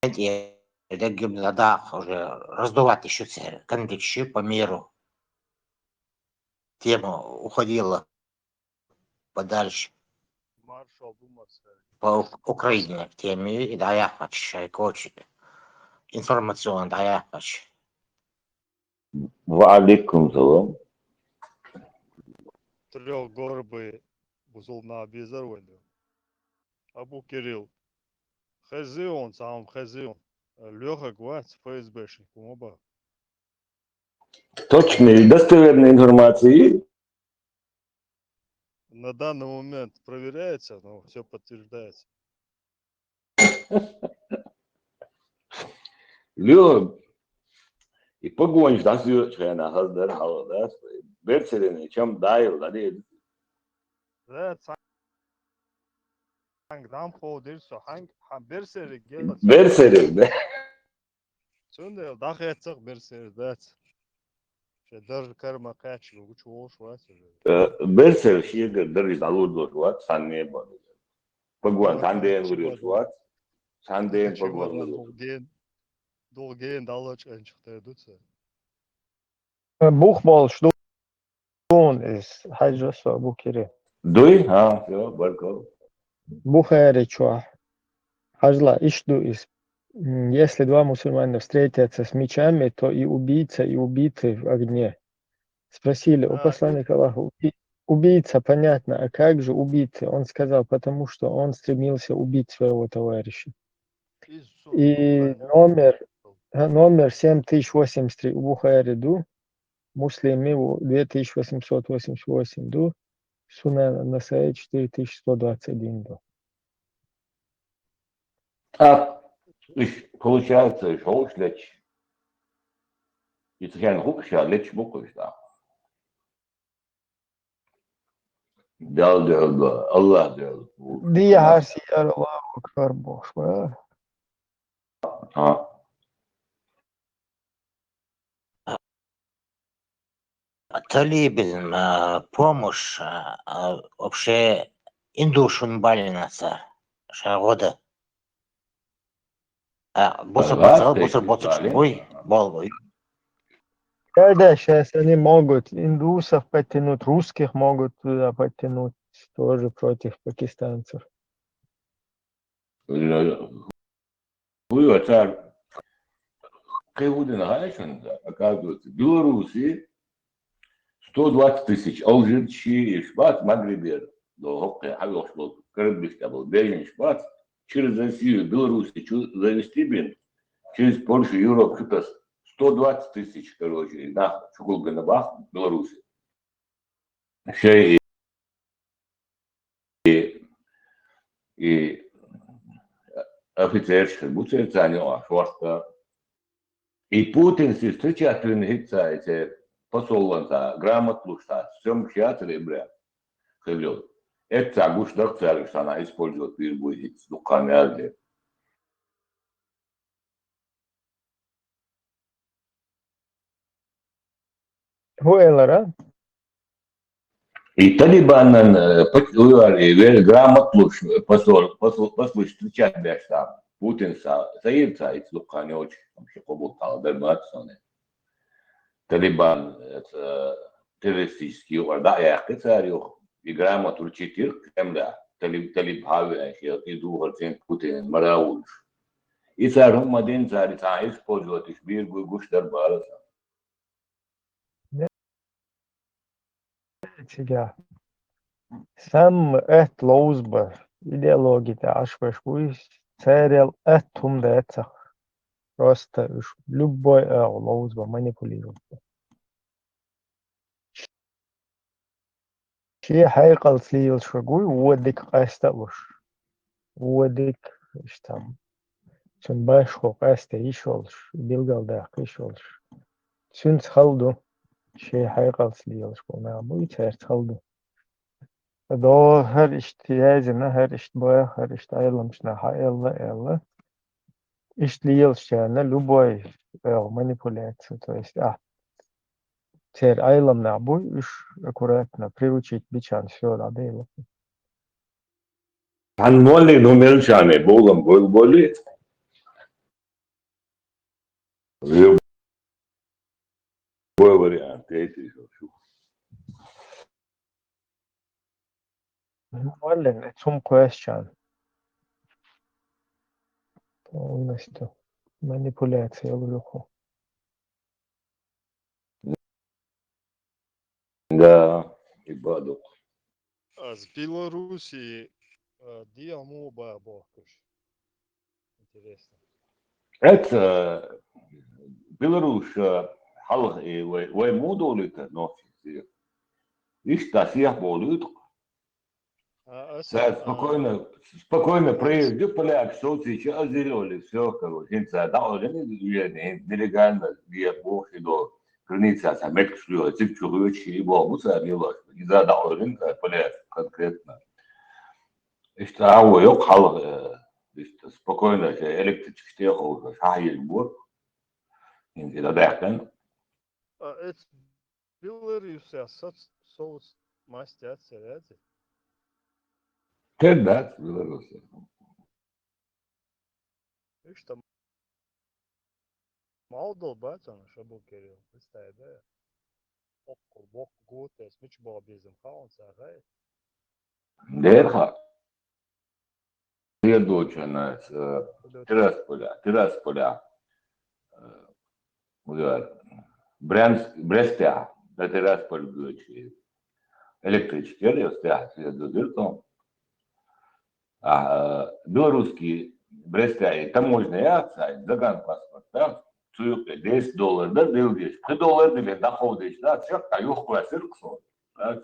[SPEAKER 4] Регион надо уже раздувать еще конфликт по миру. Тема уходила подальше по Украине в теме и да я хочу коучи информационно да я хочу.
[SPEAKER 8] Валикум салам.
[SPEAKER 9] Трехгорбый бузулна безорвойный. Абу Кирилл. Хазион, сам Хазион. Леха Гвац, ФСБшник, оба.
[SPEAKER 8] Точные, достоверные информации.
[SPEAKER 9] На данный момент проверяется, но все подтверждается.
[SPEAKER 8] Лё, и погонишь, да, на Хаздар, да, Берцелин, чем дайл, да,
[SPEAKER 9] Да, Сангдам ходишь, ханг берсерик гела.
[SPEAKER 8] Берцелин, да.
[SPEAKER 9] Сунде дахецах берсер, да. Даже карма качи, учу швать.
[SPEAKER 8] Берцел, шига, дырыш, да, лудо, шват, санне, погон, санден, вырил, шват, санден, погон, вырил.
[SPEAKER 9] Долгeen далач энчихтэй дүүцээ.
[SPEAKER 5] بوخبال شلون حاجة أبو كريم
[SPEAKER 8] Дуй, все, барко.
[SPEAKER 5] Бухари чё Хажла ишду из если два мусульманина встретятся с мечами, то и убийца, и убитый в огне. Спросили у посланника Аллаха, убийца, понятно, а как же убитый? Он сказал, потому что он стремился убить своего товарища. И номер 7083 у Бухари ду, Муслими 2888 ду, Сунан Насаи 4121 ду.
[SPEAKER 8] А, получается, шоу лечь. Если я хукша, лечь буквы, да. Дал, Аллах дал.
[SPEAKER 5] دي عارسي الله أكبر بوش
[SPEAKER 4] Талибин помощь вообще индушун балинаса шагода. Буср бой, болбой.
[SPEAKER 5] Да, сейчас они могут индусов подтянуть, русских могут туда подтянуть, тоже против пакистанцев.
[SPEAKER 8] Вы, отца, Кайвудин Гайшин, оказывается, Белоруссии 120 тысяч, Алжирчи, Шпат, Магрибер, Карабишка, Шпат, через Россию, Белоруссию, завести бин, через Польшу, Европу, 120 тысяч, короче, на Чукулганабах, Беларуси. Еще и офицерши, буцерцаню, шварта. И Путин си встречателен хитсайте посолланта, грамотлушта, всем шатере, бля, хелёт. Это гуш докцарь, что она использует пирбу хитс, дуканы арде.
[SPEAKER 5] هو إلرا
[SPEAKER 8] И Талибан грамотлуш посол встречать бля, что Путин саирца, и дуканы очень, там ще поболтал, дербатсоне. Талибан террористический орда, я кецарю, и грамоту читир, кемда, талиб хаве, и дугар цен Путин, мараулш. И царь мадин царь использовать биргу гуш дарбараса.
[SPEAKER 5] تيجا سم ات لوزبر ideologi te ашвеш вуис церел этум деца просто уж любой лоузба манипулирует. شي حيقل سليل شوي ودك قاستلوش ودك اشتم شن باشخو قاسته يشولش بيلقال داق يشولش شن تخلدو شي حيقل سليل شوي نعمو يتهر تخلدو دو هر اشتيازنا هر اشتباه هر اشتايلمشنا حيلا اشتليلش يعني любой манипуляцию, то есть теперь айлам набой уж аккуратно приучить бичан все надо.
[SPEAKER 8] Анмолли номер шане, болом боли. Любой вариант, эти
[SPEAKER 5] Вален, zum question. Полностью манипуляция в руку.
[SPEAKER 8] Да, и баду.
[SPEAKER 9] А с Белоруссией диамоба бахкаш. Интересно.
[SPEAKER 8] Это Беларусь, хал и вой модулита носит. Ишта всех болит. Спокойно проезжай, поляк, что сейчас сделали, все, короче, нелегально, где бог и до границы, а мек шлю, цик чугучи, и бог, муса, мило, и задал рынка, поляк, конкретно. И что, yok хал, işte спокойно, электрический ехал, шахи бур, инди да дехтен.
[SPEAKER 9] Это Беларусь, соус мастят, серьезно.
[SPEAKER 8] Кедат, Беларусь.
[SPEAKER 9] Видишь, там Молдова, там, шабу Кирилл, представь, да? Окко, бок, гуте, смич был безым хаун, сагай.
[SPEAKER 8] Дерха. Следующая, Тирасполя, Брестя, да Тирасполь, электрический рельс, следует, белорусский Брестя и таможенная акция, заган паспорт, да, $10, да, $10, $3 или доходишь, да, все, а юх классирксон, да,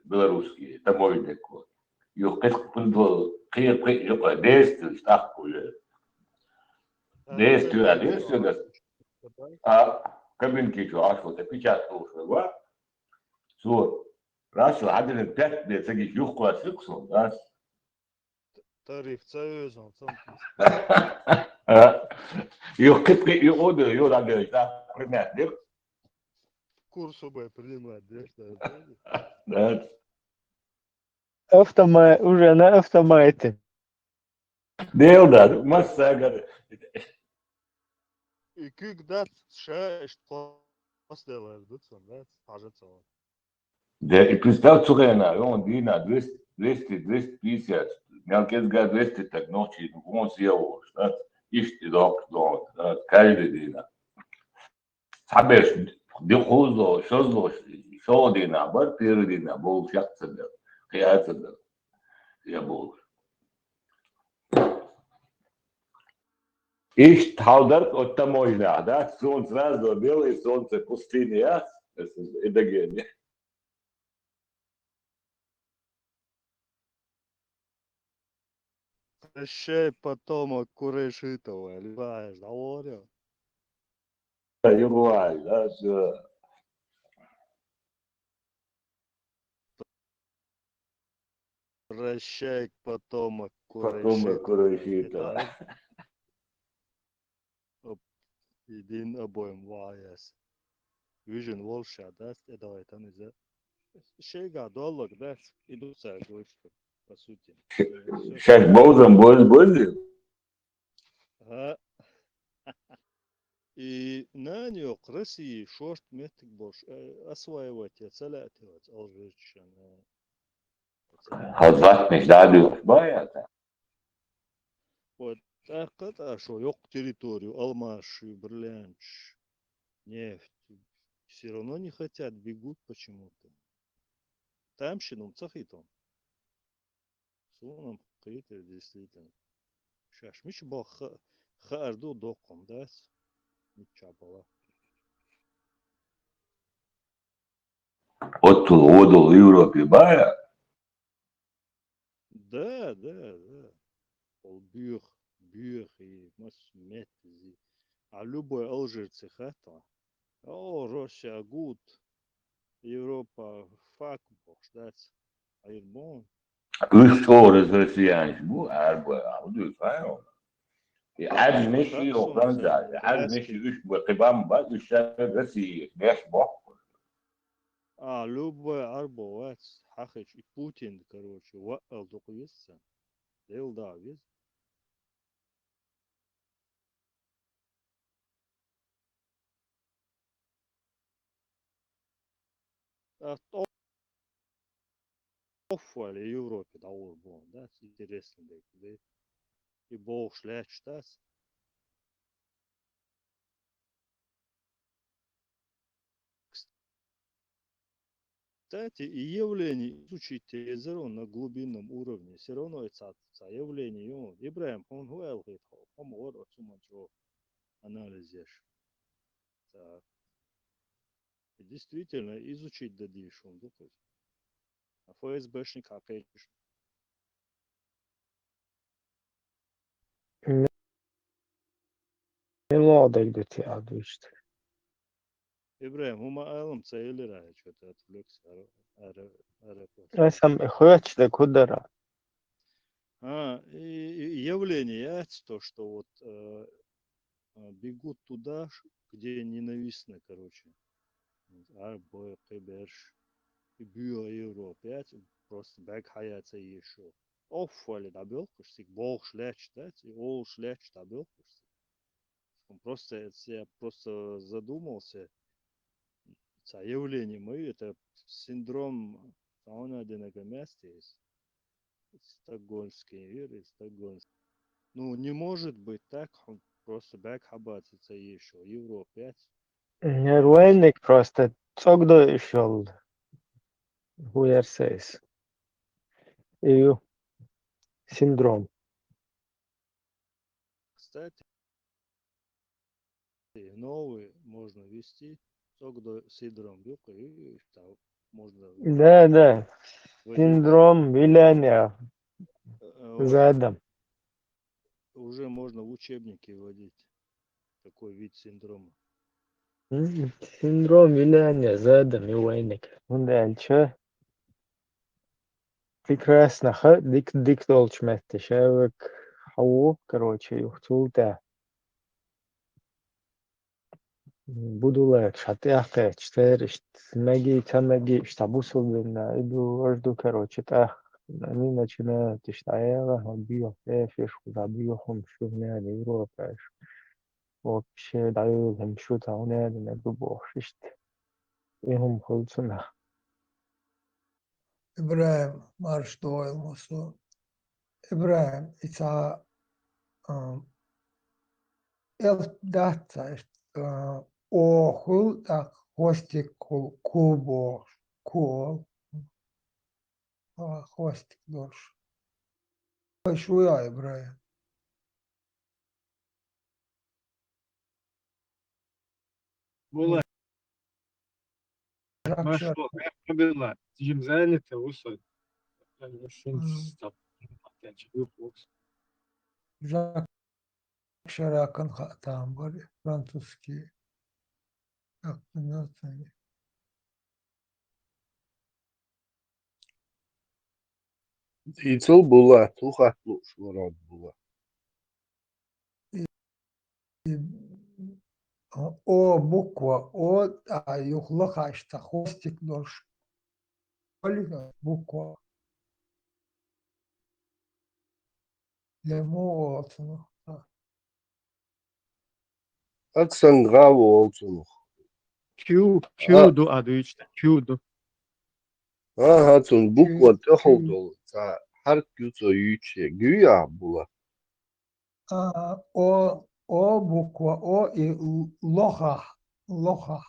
[SPEAKER 8] белорусский таможенный код. Юх кэскпунду, кэйр, 10, так, уже. 10, а 10, а кабинки, что, аж вот, опечатал, что, все, раз, один, 5, 10, юх классирксон, да,
[SPEAKER 9] Тариф союзом,
[SPEAKER 8] Yok kıtkı o da yok da da пример.
[SPEAKER 9] курсу бы принимать, да, что
[SPEAKER 8] Да.
[SPEAKER 5] Уже на автомате.
[SPEAKER 8] Değil da masa gar.
[SPEAKER 9] И когда шесть постелер, да, кажется.
[SPEAKER 8] Да и представь цугена, он дина 200-250. Мелкий гад 200 так ночи, он съел, да. Ишти док, да, каждый день. Сабеш, дихузо, шо дина, бар пир дина, бол шахца да. Кияца да. Я бол. Ich Taudark от таможня, да, солнце сразу белое, солнце пустыня, это гения.
[SPEAKER 9] Прощай, потомок Курешитова, понимаешь, говорю.
[SPEAKER 8] Юрвай, да, все.
[SPEAKER 9] Прощай, потомок
[SPEAKER 8] Потом и
[SPEAKER 9] Курешитова.
[SPEAKER 8] Курышитова.
[SPEAKER 9] Это един обоим ваяс. Vision Волша, да, это там из-за Шейга, доллар, да, идут сагочка, по сути. Все
[SPEAKER 8] Сейчас Бозом, Боз.
[SPEAKER 9] Ага. И на нее России шорт метик больше осваивать, целять, Алжирчина.
[SPEAKER 8] Hazvatmış daha diyor. Bayağı da.
[SPEAKER 9] Вот так это, что yok территорию, Алмаши, Бриллианч, нефть. Все равно не хотят, бегут почему-то. Там щенум цахитом. Суном какие-то действительно. Шаш, мич был харду доком, да? Ничего было.
[SPEAKER 8] Odul Европе bayağı.
[SPEAKER 9] Да, да, да. Полбюх, бюх и масмет. А любой алжирцы хата. О, Россия гуд. Европа фак бокс, да? Айрбон.
[SPEAKER 8] Üç doğrusu yani bu her bu. Bu diyor falan. عاد مشي
[SPEAKER 9] Хаксон
[SPEAKER 8] وفرنسا
[SPEAKER 9] цен,
[SPEAKER 8] عاد مشي
[SPEAKER 9] драски.
[SPEAKER 8] ايش بقبام بس ايش بس ليش بق
[SPEAKER 9] А, любой арбовец. Хахич и Путин, короче, ваал только весца. Дел да, вес. А тоффали Европе да урбон, да? Интересно, да? И бог шлять, да? Кстати, и явление изучите езеро на глубинном уровне. Все равно это явление. Ибраим, он говорит, он говорит, что анализишь. Так. И действительно, изучить дадишь он, а ФСБшник опять же.
[SPEAKER 5] Milodek do tijad işte.
[SPEAKER 9] Ибраим, хума алам цаилера, что-то отвлекся.
[SPEAKER 5] Ja sam hoć da kudara.
[SPEAKER 9] И явление, то, что вот бегут туда, где ненавистно, короче. Арбой, Киберш, и Бюро Европе, просто бэк хаяца еще. Оффали добелкуш, сик бог шлеч, да, и ол шлеч добелкуш. Он просто, я просто задумался, явление мы, это синдром он один месте есть. Стокгольмский мир и стокгольмский. Ну, не может быть так, он просто бэк хабатится еще. Евро 5.
[SPEAKER 5] Ruenik просто цогдо išol hujersēs. Iju синдром.
[SPEAKER 9] Кстати, новые можно ввести. Цогдо синдром бюка и там можно
[SPEAKER 5] Да.
[SPEAKER 9] вводить.
[SPEAKER 5] Синдром влияния
[SPEAKER 9] Вот,
[SPEAKER 5] задом.
[SPEAKER 9] уже можно в учебнике вводить такой вид синдрома.
[SPEAKER 5] Синдром влияния задом и уэйник. Un дальше. Прекрасно. Дик толчмете. Шевек хау, короче, юхтулта. Будулек, шатяхке, чтеришт, маги, тамаги, штабусулина, иду, жду, короче, так. Они начинают иштаева, био, фиш, забио, хум, шумня, Европа. Вообще даю им шута, он не дубошишт. И хум холцуна.
[SPEAKER 3] إبراهيم مارش دويل مصر إبراهيم إتا إل داتا أوخل دا خوستيك كوبوش كول خوستيك دوش شو يا إبراهيم
[SPEAKER 5] Була,
[SPEAKER 3] Ракша
[SPEAKER 5] машло, как была. Тим занято, усой. Шин
[SPEAKER 3] м,
[SPEAKER 5] стоп. Опять же, выпуск.
[SPEAKER 3] Жак Ширакан там были французские. Как называется они?
[SPEAKER 6] Ицел была, тухатлу шурат была.
[SPEAKER 3] И О буква О, а юхлахашта хвостик дольше. Буква Лему Олцину.
[SPEAKER 6] Аксанграву олцунух.
[SPEAKER 5] Кюду аdı işte. Кюду.
[SPEAKER 6] Hatun bukva
[SPEAKER 3] Кю,
[SPEAKER 6] tehol ta harf güzo yüçe güya bula.
[SPEAKER 3] О буква О и лоха. Лоха.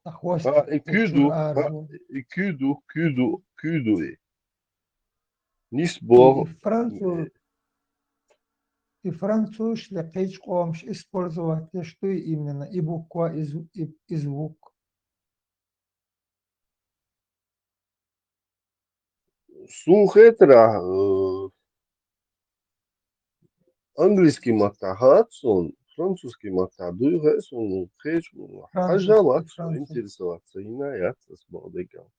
[SPEAKER 3] Хвостик. Учур
[SPEAKER 6] Küdu,
[SPEAKER 3] аржу.
[SPEAKER 6] küdu. Nis
[SPEAKER 3] И
[SPEAKER 6] bo
[SPEAKER 3] француз. И француз лепечь комш использовать, и что именно, и буква, и звук.
[SPEAKER 6] sunhetra английский мата хатсон, французский мата дуйгэсон, хэж
[SPEAKER 3] Французский,
[SPEAKER 6] хажават
[SPEAKER 3] француз.
[SPEAKER 6] интересоваться инаят с бодегал.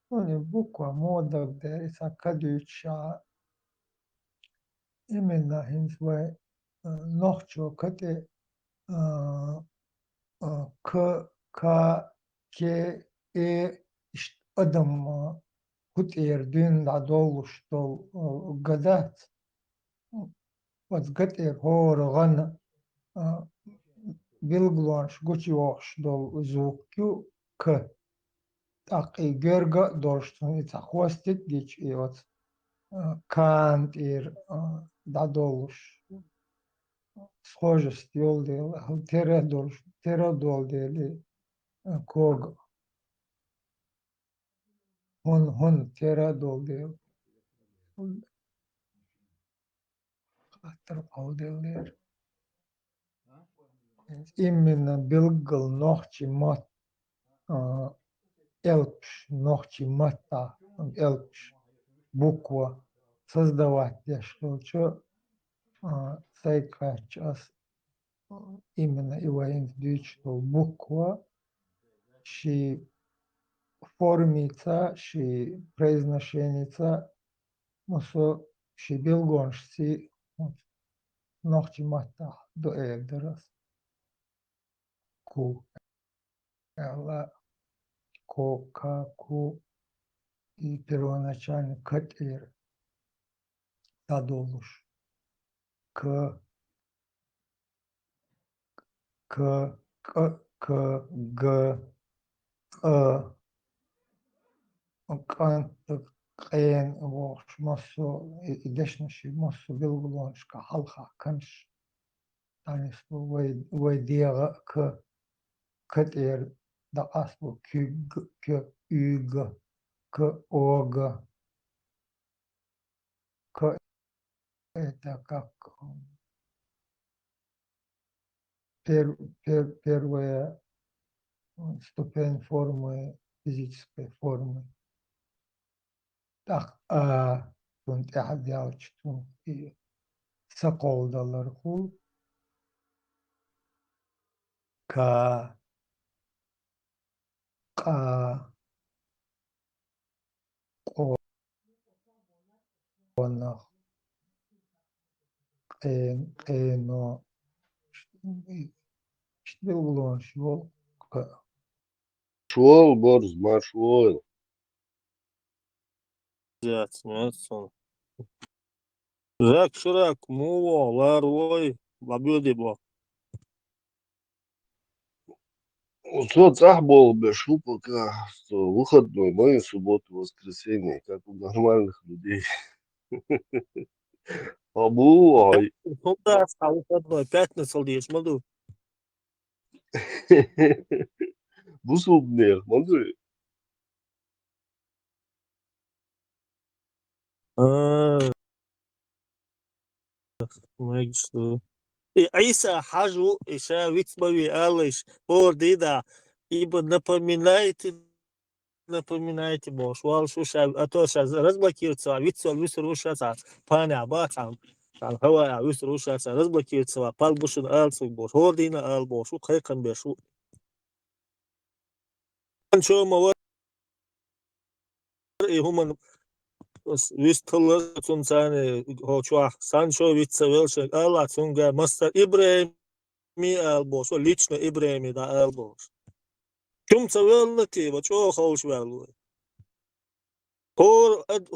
[SPEAKER 3] Ну, не буква, мода, да, сакадюча, именно хинсвай, нохчо, кате, к, ке, адам, хутер, дин, дадол, что, гадат, вот гатер, хор, ган, билглуанш, гучиош, дол, звукю, к, так, и герга, дольштун, и хвостик, дич, и вот, Кант ir dadoluş, схожесть yol değil, teradol değil, kog, hun teradol değil, hatır kol değil. Именно bilgıl nohçi mat, elpş, nohçi matta, elpş, буква, создавать, я что, сайкач, именно его индивидуал буква, și formița și произношеница, мусо și bilgonști, ногти мата до эдерас, ку, эла, ко, ка, ку, и первоначально катер, дадолуш, к, г, قين وش مصو يدشنا شي مصو بالغلونش كحلقة كنش يعني ويديغ كتير دا أصبو ك يغ كأوغ ك это как первая ступень формы, физической формы. Так, كنت أحد يعطيهم في سقول دولار خو ка, ка, кона, но, что было, что
[SPEAKER 6] Şuol borz ma şuol.
[SPEAKER 7] Son. Жак Ширак, Муво, Ларлой, Лабюди бо.
[SPEAKER 6] Вот так был бы шу пока, что выходной, мою субботу, воскресенье, как у нормальных людей. Абу, ай.
[SPEAKER 7] Sonda выходной, пятница лишь, молду.
[SPEAKER 6] Бусубнер, смотри.
[SPEAKER 7] Что? Иса хажу, Иса, Вицбави, Алыш, Ордида, ибо напоминает напоминайте, боже, вал шуша, а то сейчас разблокируется, вис рушится, паня батам, там хава, вис рушится, разблокируется, пал бушин алсу, боже, ордина ал, боже, хайкан бешу. Анчо мавар и хуман вис талла цунцане, хочуах, Санчо вицевелшек, алла цунга, мастер Ибрahim ми ал, боже, лично Ибрahim да ал, боже. Чум цевелнати, бачо хоуш велуй.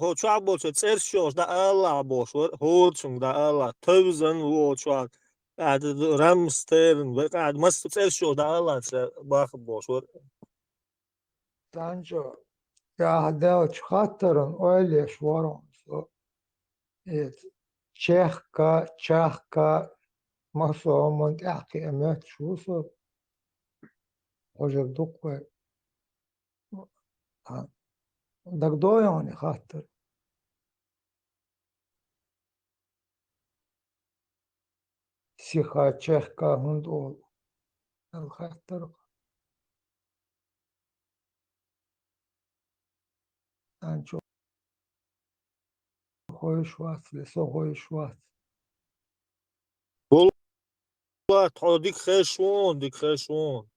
[SPEAKER 7] هو شعب بولش تسيرشوش دا الله بوشور هورشون دا الله توزن وشوار قاعد رامسترن قاعد مست تسيرشوش دا الله باخ بوشور
[SPEAKER 3] Sancho, ja deo chatteren öyle şvaron so. Et Çehka, maso mont ahki emet şuso. Hoca dukwe. Dagdo yani chatter. Siha Çehka hund ol. El chatter. Sancho, hoy şvat, leso hoy şvat.
[SPEAKER 7] والله تحوديك خشون ديك خشون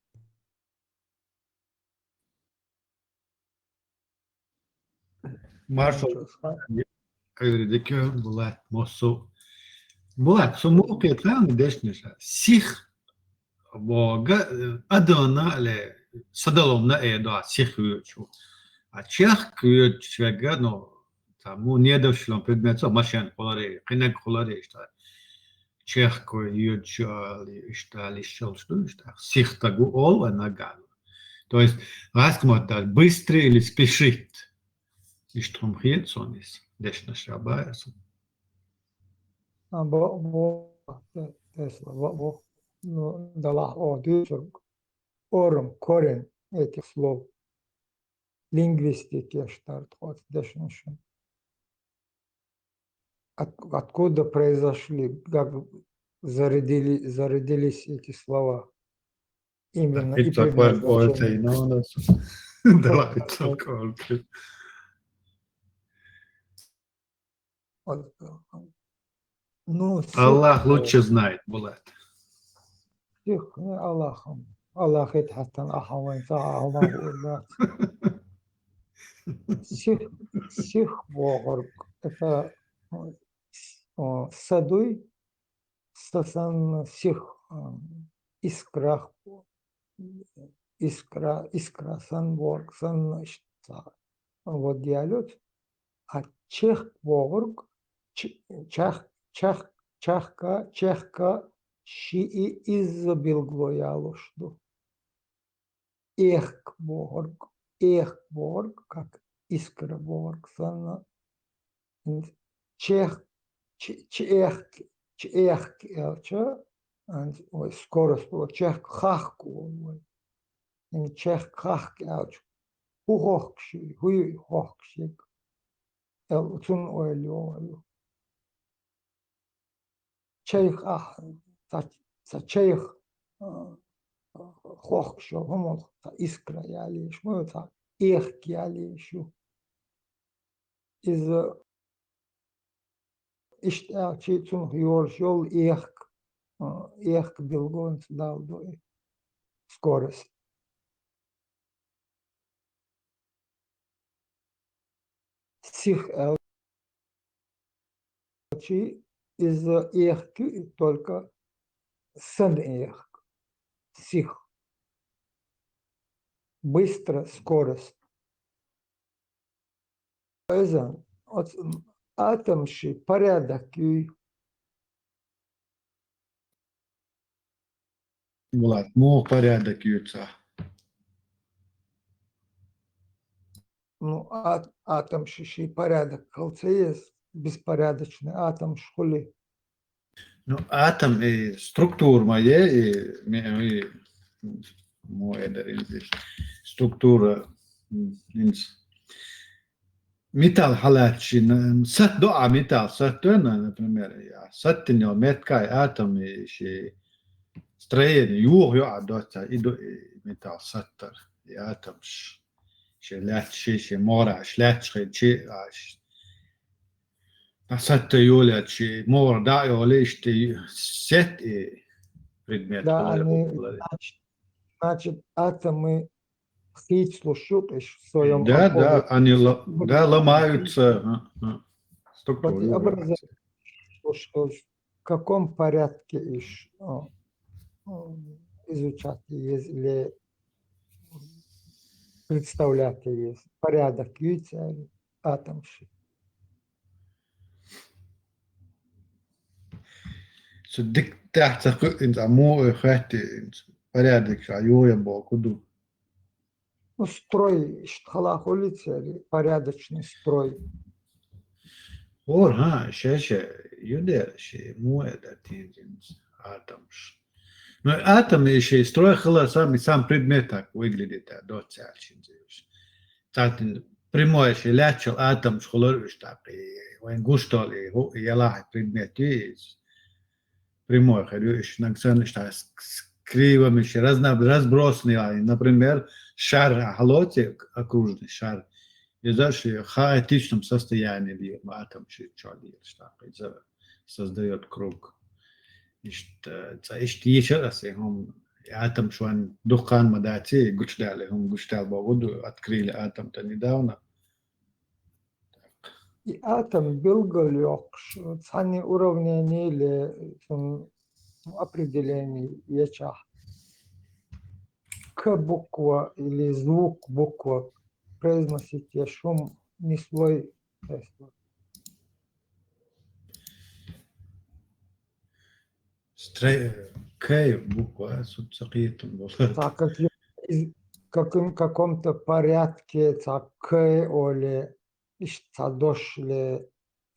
[SPEAKER 10] Marshall
[SPEAKER 3] Sancho,
[SPEAKER 10] öğredikiyor Bulat Mosu. Bulat sumu ketlan deşneşa. Sih boga adana le sadalomna edo sih şu. A çech kuyut çvega no tamu nie doszło przedmiotu maszyn kolary, rynek kolary işte. Çech kuyut işte лишёл işte. Sih tagu ol ve nagal. То есть рассмотреть быстро или спешит. И что он он есть. Дешна шабаяс.
[SPEAKER 3] bu Tesla, bu ну, дала о дюсер, ором, корень этих слов. Лингвистики штарт от дешношен. Откуда произошли, как зародились эти слова? Именно и
[SPEAKER 10] Это такое
[SPEAKER 3] предназначение.
[SPEAKER 10] но у нас. Да, это такое.
[SPEAKER 3] Ну,
[SPEAKER 10] Аллах лучше знает, Булат.
[SPEAKER 3] Сих, Аллахом. Аллах يتحسن أحوال ساعة ما بقول Сих Богорг. Это садуй сасан сих искрах искра санборг сан вот диалог а чех Богорг чехка ши и изобилглоялошду Эх Богорг, как искра Богорг сан чех ой, скорость была, чех хахку, чех хахки, хухохкши, хуйхохкшик, цун ойлю, чех чех хохкшо, хомол, искра ялиш, мы это эх ялишу, из işte çiğtun yol эх bilgon dal do скорость. Сих из эх только сэн эх. Сих. Быстро, скорость. От атомши порядок
[SPEAKER 10] Булат, му порядок юца.
[SPEAKER 3] ну атом шиши порядок есть беспорядочный атом шхули.
[SPEAKER 10] Ну, атом и структура моя, и мой здесь структура металл халатчин, сат доа металл, сатуна, например, я саттинё меткай атом и ши строение, юг юа дота, и металл саттер, и атом شي مورا شلاتشي شي حسيت يولا شي مور دا يوليش تي سет предмет
[SPEAKER 3] Да,
[SPEAKER 10] колоре
[SPEAKER 3] они,
[SPEAKER 10] около.
[SPEAKER 3] значит, атомы хит слушают в своем
[SPEAKER 10] Да,
[SPEAKER 3] образе.
[SPEAKER 10] они да, ломаются структуру
[SPEAKER 3] Образы,
[SPEAKER 10] являются.
[SPEAKER 3] что в каком порядке изучать, если представлять есть порядок, видите, атом.
[SPEAKER 10] Så تحت انت مو خاتي порядок عيويا بوكودو.
[SPEAKER 3] Ну, строй, штхалах улицы, порядочный строй.
[SPEAKER 10] اور ها شاشة يودر شيء مو это тинжинс атомш. Но атом еще строй خلاص сам предмет так выглядит до цельшинзевш. Татин прямой ще лячил атом шхолорш так и вен гуштали яла предмет из прямой ходишь на ксан что криво еще разбросанный, например, шар халоте окружный шар. И даже в хаотичном состоянии атом создает круг. Еще раз атом шван духан мадати гучдали богуду открыли атом-то недавно.
[SPEAKER 3] И атом был галек, цани уравнения или определений яча. К буква или звук буква произносите шум не свой тест.
[SPEAKER 10] Кей буква субсакитом.
[SPEAKER 3] Так как в каком-то порядке так к или дошли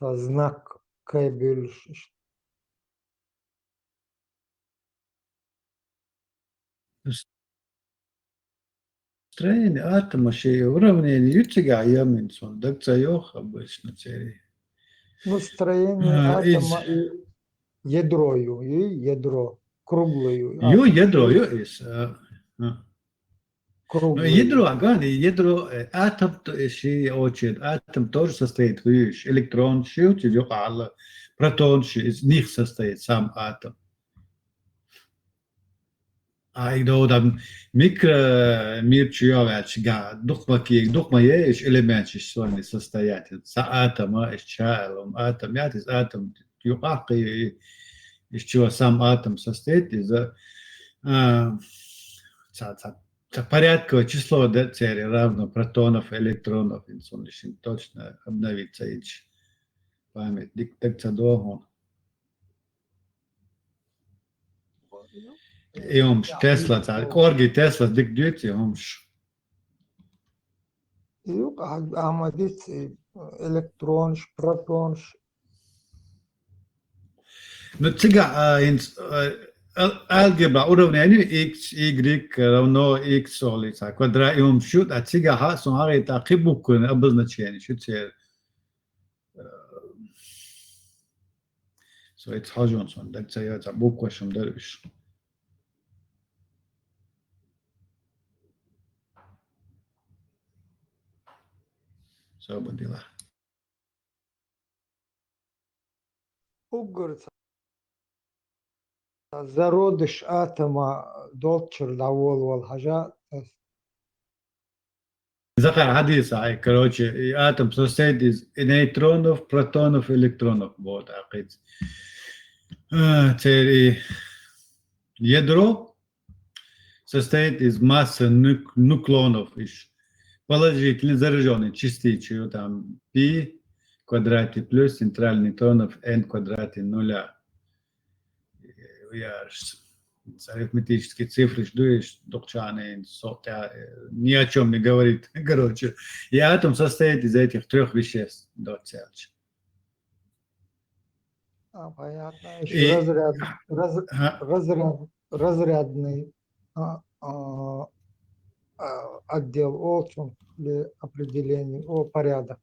[SPEAKER 3] знак к был.
[SPEAKER 10] Строение атома шея уравнение ютига яминсон, так цаёх обычно цери.
[SPEAKER 3] Ну, строение атома и ядро, круглую.
[SPEAKER 10] Ядро, из.
[SPEAKER 3] Круглую.
[SPEAKER 10] Ядро, ядро, атом шея очень, атом тоже состоит, видишь, электрон, шьют, протон, из них состоит сам атом. Айдо там микромир чьёвячга, духма есть элемент чьёвный состоит. С атома, из чайлом, атом, из атом, юпаки, из чего сам атом состоит, из-за порядковое число цели равно протонов, электронов, инсулишин точно обновится ич память. Диктация дохон. И он Тесла, корги Тесла дик дьюти, он
[SPEAKER 3] Амадит электрон, протон.
[SPEAKER 10] Ну цыга алгебра уравнение x, y равно x солица квадрат, и он шут, а цыга ха сон хари та кибуку обозначение, шут цер. So it's Hodgson, так ця ця буква шум дервиш. Свободила.
[SPEAKER 3] Угорца. Зародыш атома долчер давол хажа.
[SPEAKER 10] Захар حديث короче, атом состоит из нейтронов, протонов, электронов. Вот, акид. Теперь ядро состоит из массы нуклонов, положительно заряженные частицы, там π в квадрате плюс центральный нейтронов n в квадрате нуля. Арифметические цифры ждешь, докчаны, ни о чем не говорит. Короче, и атом состоит из этих трех веществ до целчи.
[SPEAKER 3] Понятно. Еще разрядный отдел очень для определения порядок.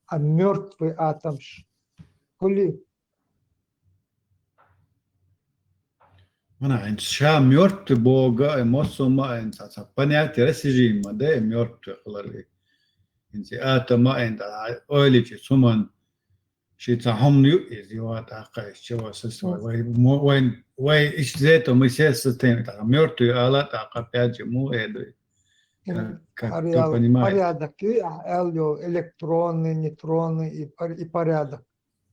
[SPEAKER 3] А мертвый атом хули?
[SPEAKER 10] Она ша мертв бога, эмоссума энца, понятие ресижима, да, мертв хлали. Инси атома энда, ойличи суман, шица хомню из его атака, из чего сосва, вай, из этого мы все состоим, мертвый алат, опять же, му эду, как ты понимаешь.
[SPEAKER 3] Порядок, электроны, нейтроны и порядок.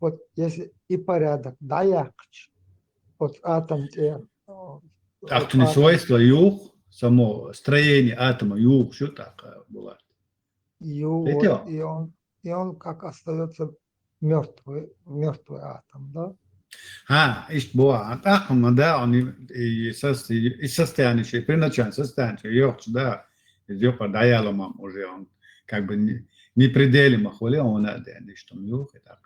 [SPEAKER 3] Вот если и порядок, да, вот атом те.
[SPEAKER 10] Так, не свойство юг, само строение атома юг, что так было?
[SPEAKER 3] И он как остается мертвый атом, да?
[SPEAKER 10] Ist boa, атом, да, он и состояние, при начале состояния, юг, да, идет по диалогам уже, он как бы непределимо, он надо, что юг, и так.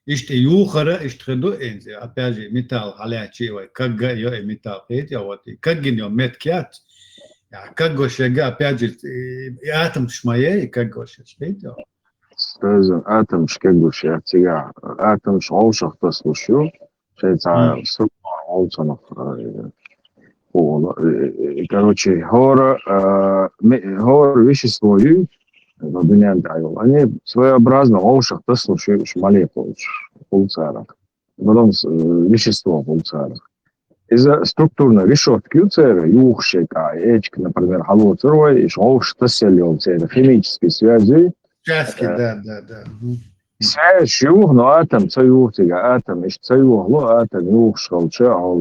[SPEAKER 10] Ist юхара, ist реду энзи, опять же, металл, халячивай, как гайо и металл, эти вот, как гинё меткят, как гошега, опять же, атом шмае, как гоше, видите?
[SPEAKER 2] Стазан атом шкегуш яцега атом шоушахта слушаю, шейца олцанов. Короче, гора вещество они своеобразно олшахта слушают молекулы пулцарах, потом вещество пулцарах. Из-за структурной решетки у церы, юхшека, эчка, например, холоцерой, и шоушахта селил церы, химические связи.
[SPEAKER 10] Часки, да.
[SPEAKER 2] Связь юг, но атом, цаюхтига, атом, иш цаюхло, атом, юхшал, чахал,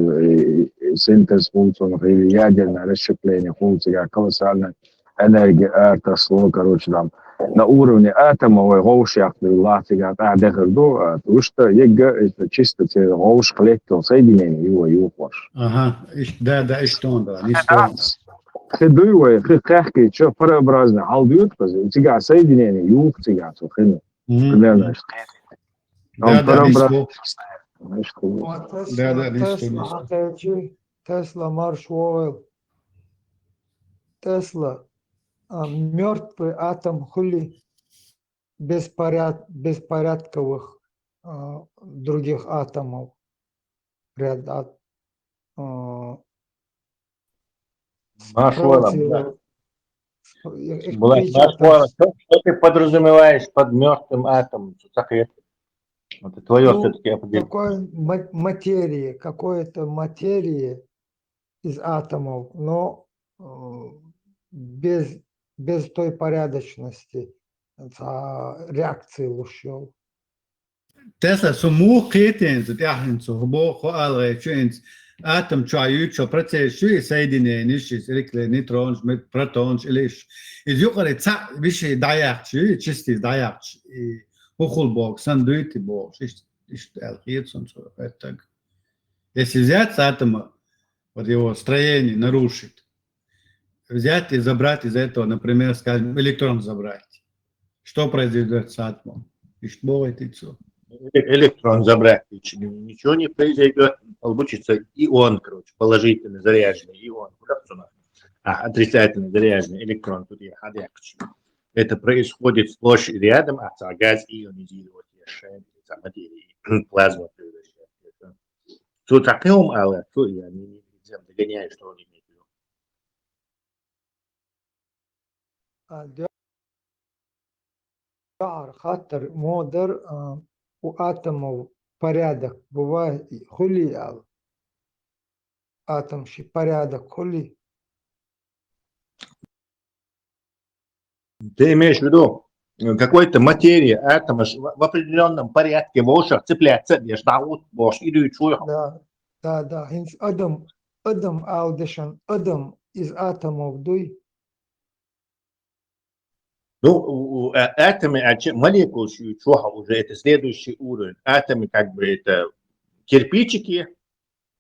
[SPEAKER 2] синтез функционов или ядерное расщепление функций, колоссальная энергия атосло, короче, там, на уровне атомовой гоушахты, латига, дехерду, потому что ега, это чисто гоуш коллектор соединение его юхваш.
[SPEAKER 10] Ага, да, и что он, да, не что.
[SPEAKER 2] Хедуевые, хехки, что парообразно, алдуют, тига соединение, юг, тига, сухими. Примерно.
[SPEAKER 3] Тесла маршрует. Тесла мертвый атом хули беспорядковых других атомов. Ряд
[SPEAKER 4] Что ты подразумеваешь под мертвым атомом? Вот это твое все-таки
[SPEAKER 3] определение. Какой-то материи из атомов, но без той порядочности реакции лучшего.
[SPEAKER 10] Тесла суму кетен, затяхнен сухбо, хоалре, чуенц, атом чаю, чо процесс, чуи соединение, из электрон, протон, илиш. Из юкаре ца, виши даяк, чуи, чистый даяк, и ухулбок, сандуити бок, ишь алхитсон, это. Если взять с атома, вот его строение нарушить, взять и забрать из этого, например, скажем, электрон забрать. Что произойдет с атомом? И что будет идти?
[SPEAKER 4] Электрон забрать, ничего не произойдет, получится ион, короче, положительно заряженный ион. Отрицательно заряженный электрон. Тут я это происходит сплошь и рядом, газ ионизировать, материи, плазма превращается. Тут таком, але тут я не догоняю, что он имеет в виду.
[SPEAKER 3] Хаттер модер у атомов порядок бывает хули атом порядок хули.
[SPEAKER 4] Ты имеешь в виду какой-то материи атома в определенном порядке в ушах цепляется,
[SPEAKER 3] Да. Адам аудишан, адам из атомов дуй.
[SPEAKER 4] Ну, атомы, молекулы уже это следующий уровень. Атомы как бы это кирпичики,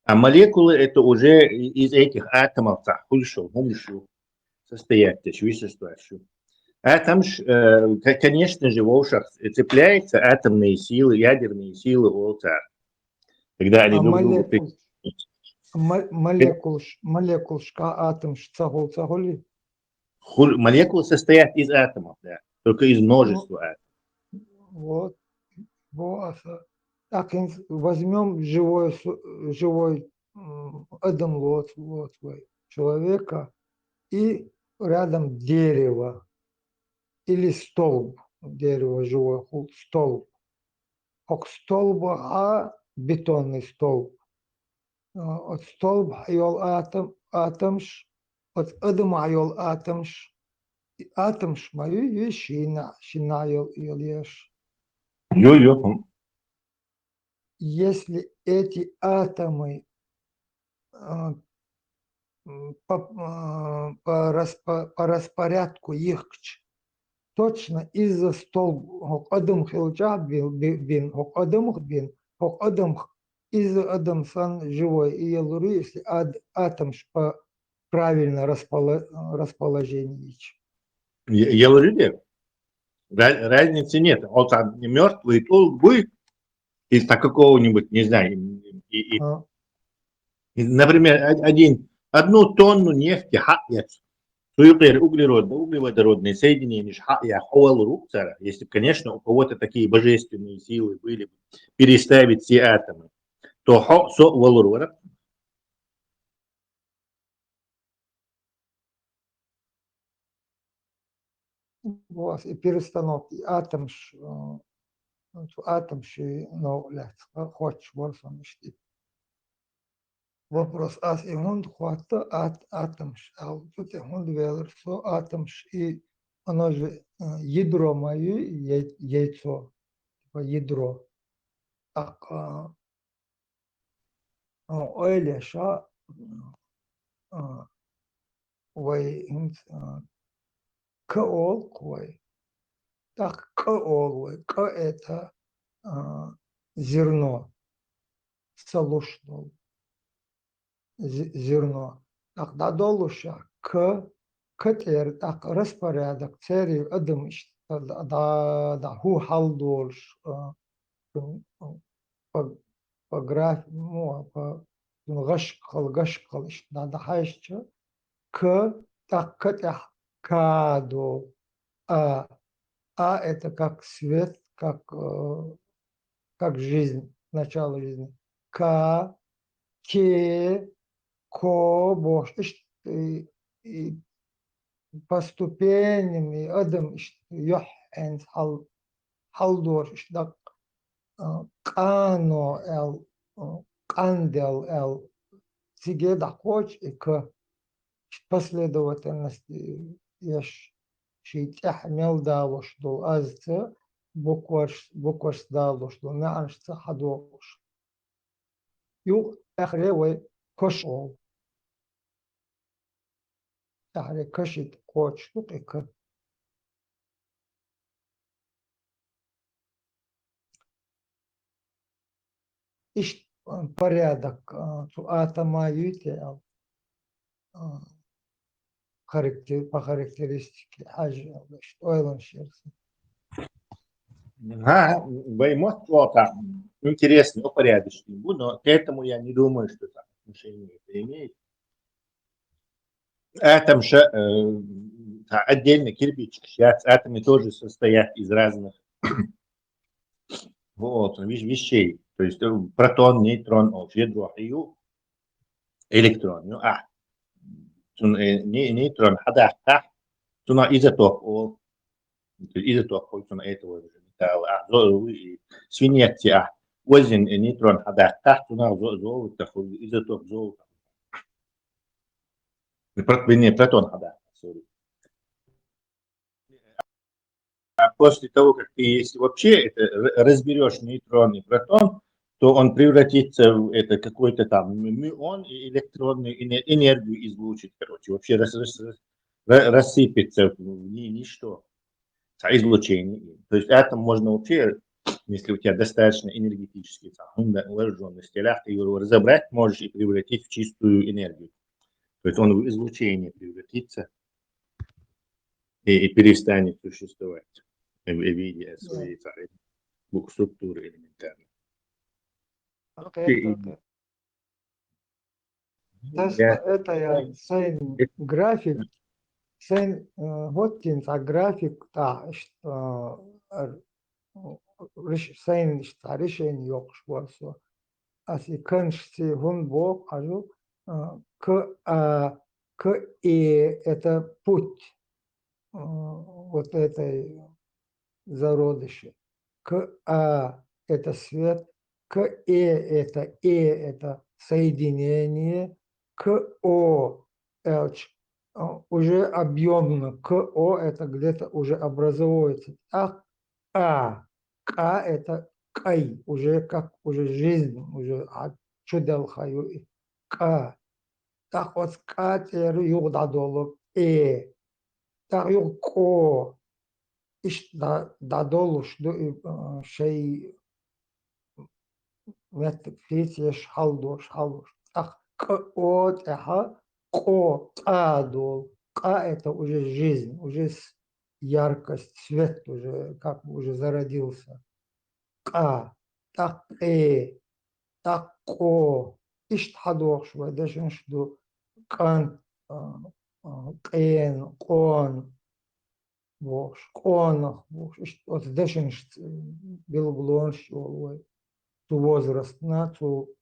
[SPEAKER 4] а молекулы это уже из этих атомов состоят, вещества. Атом, конечно же, в ушах цепляются атомные силы, ядерные силы волца. Когда они
[SPEAKER 3] молекулшка атом цагули.
[SPEAKER 4] Молекулы состоят из атомов, да, только из множества атомов.
[SPEAKER 3] Вот. Так, возьмем живой Адам Лот, человека, и рядом дерево или столб, дерево живое, столб. Ок столба, а бетонный столб. От столб айол атомш, от адам айол атомш, атомш мою вещина, шинайол еш.
[SPEAKER 4] Йо-йо.
[SPEAKER 3] Если эти атомы по распорядку их точно из-за столб адам хилджа бин адам из-за адам сан живой и елуру, если атом по правильно расположение.
[SPEAKER 4] Я говорю, нет, разницы нет. Вот мертвый толк будет из какого-нибудь, не знаю, например, одну тонну нефти хапнет. Углеводородные соединения, если, конечно, у кого-то такие божественные силы были, переставить все атомы, то
[SPEAKER 3] Вот, и перестановки атом хочешь ворфам. Вопрос аз и хунд хвата атом тут и хунд велер со атом и оно же ядро мое яйцо типа ядро так ойле ша вай кол кой так кол к это зерно солушно зерно. Так дадолуша катер так распорядок цери адам да ху халдолш по графику по гашкал да хайшча к так катя кадо а это как свет как жизнь начало жизни ке бош и по ступеням и адам йох энд халдор да кано кандел тебе да хоч и к последовательности яш шейтях мел давош до азца букваш давош до нааншца хадош ю ахревой кошол يعني كشت كوتش تقيك إيش порядок атома юте по характеристике حاجة ойлон шерсти.
[SPEAKER 4] Баймот флота интересный, упорядочный, но к этому я не думаю, что там отношение это имеет. Атом же отдельно кирпичик, сейчас атомы тоже состоят из разных вещей. То есть протон, нейтрон, ядро, электрон. Нейтрон, изотоп, этого же металла, свинец, возин нейтрон, золото, изотоп золота. Не, протон, sorry. После того, как ты, если вообще это разберешь нейтрон и протон, то он превратится в это какой-то там мюон и электронную энергию излучит, короче, вообще рассыпется в ничто, излучение. То есть атом можно вообще, если у тебя достаточно энергетический уложенность, ты его разобрать можешь и превратить в чистую энергию. То есть он в излучение превратится и перестанет существовать в виде своей структуры элементарной.
[SPEAKER 3] Это я сейн график, вот график, да, что сейн решение yok şu Аси кончится гун бог, ажу к и это путь вот этой зародыши. Это свет, это соединение, элч, уже объемно, это где-то уже образуется. К это кай, уже как уже жизнь, уже чудел хаю. Так вот скатер югдадолу так юг иш дадолу что шей мет фитиш халдош. Так от адол. Это уже жизнь, уже яркость, свет уже, как уже зародился. Так так иштхадош, даже что кан, кон, Богш, конах, вот дешен билблон, что ту возраст, на ту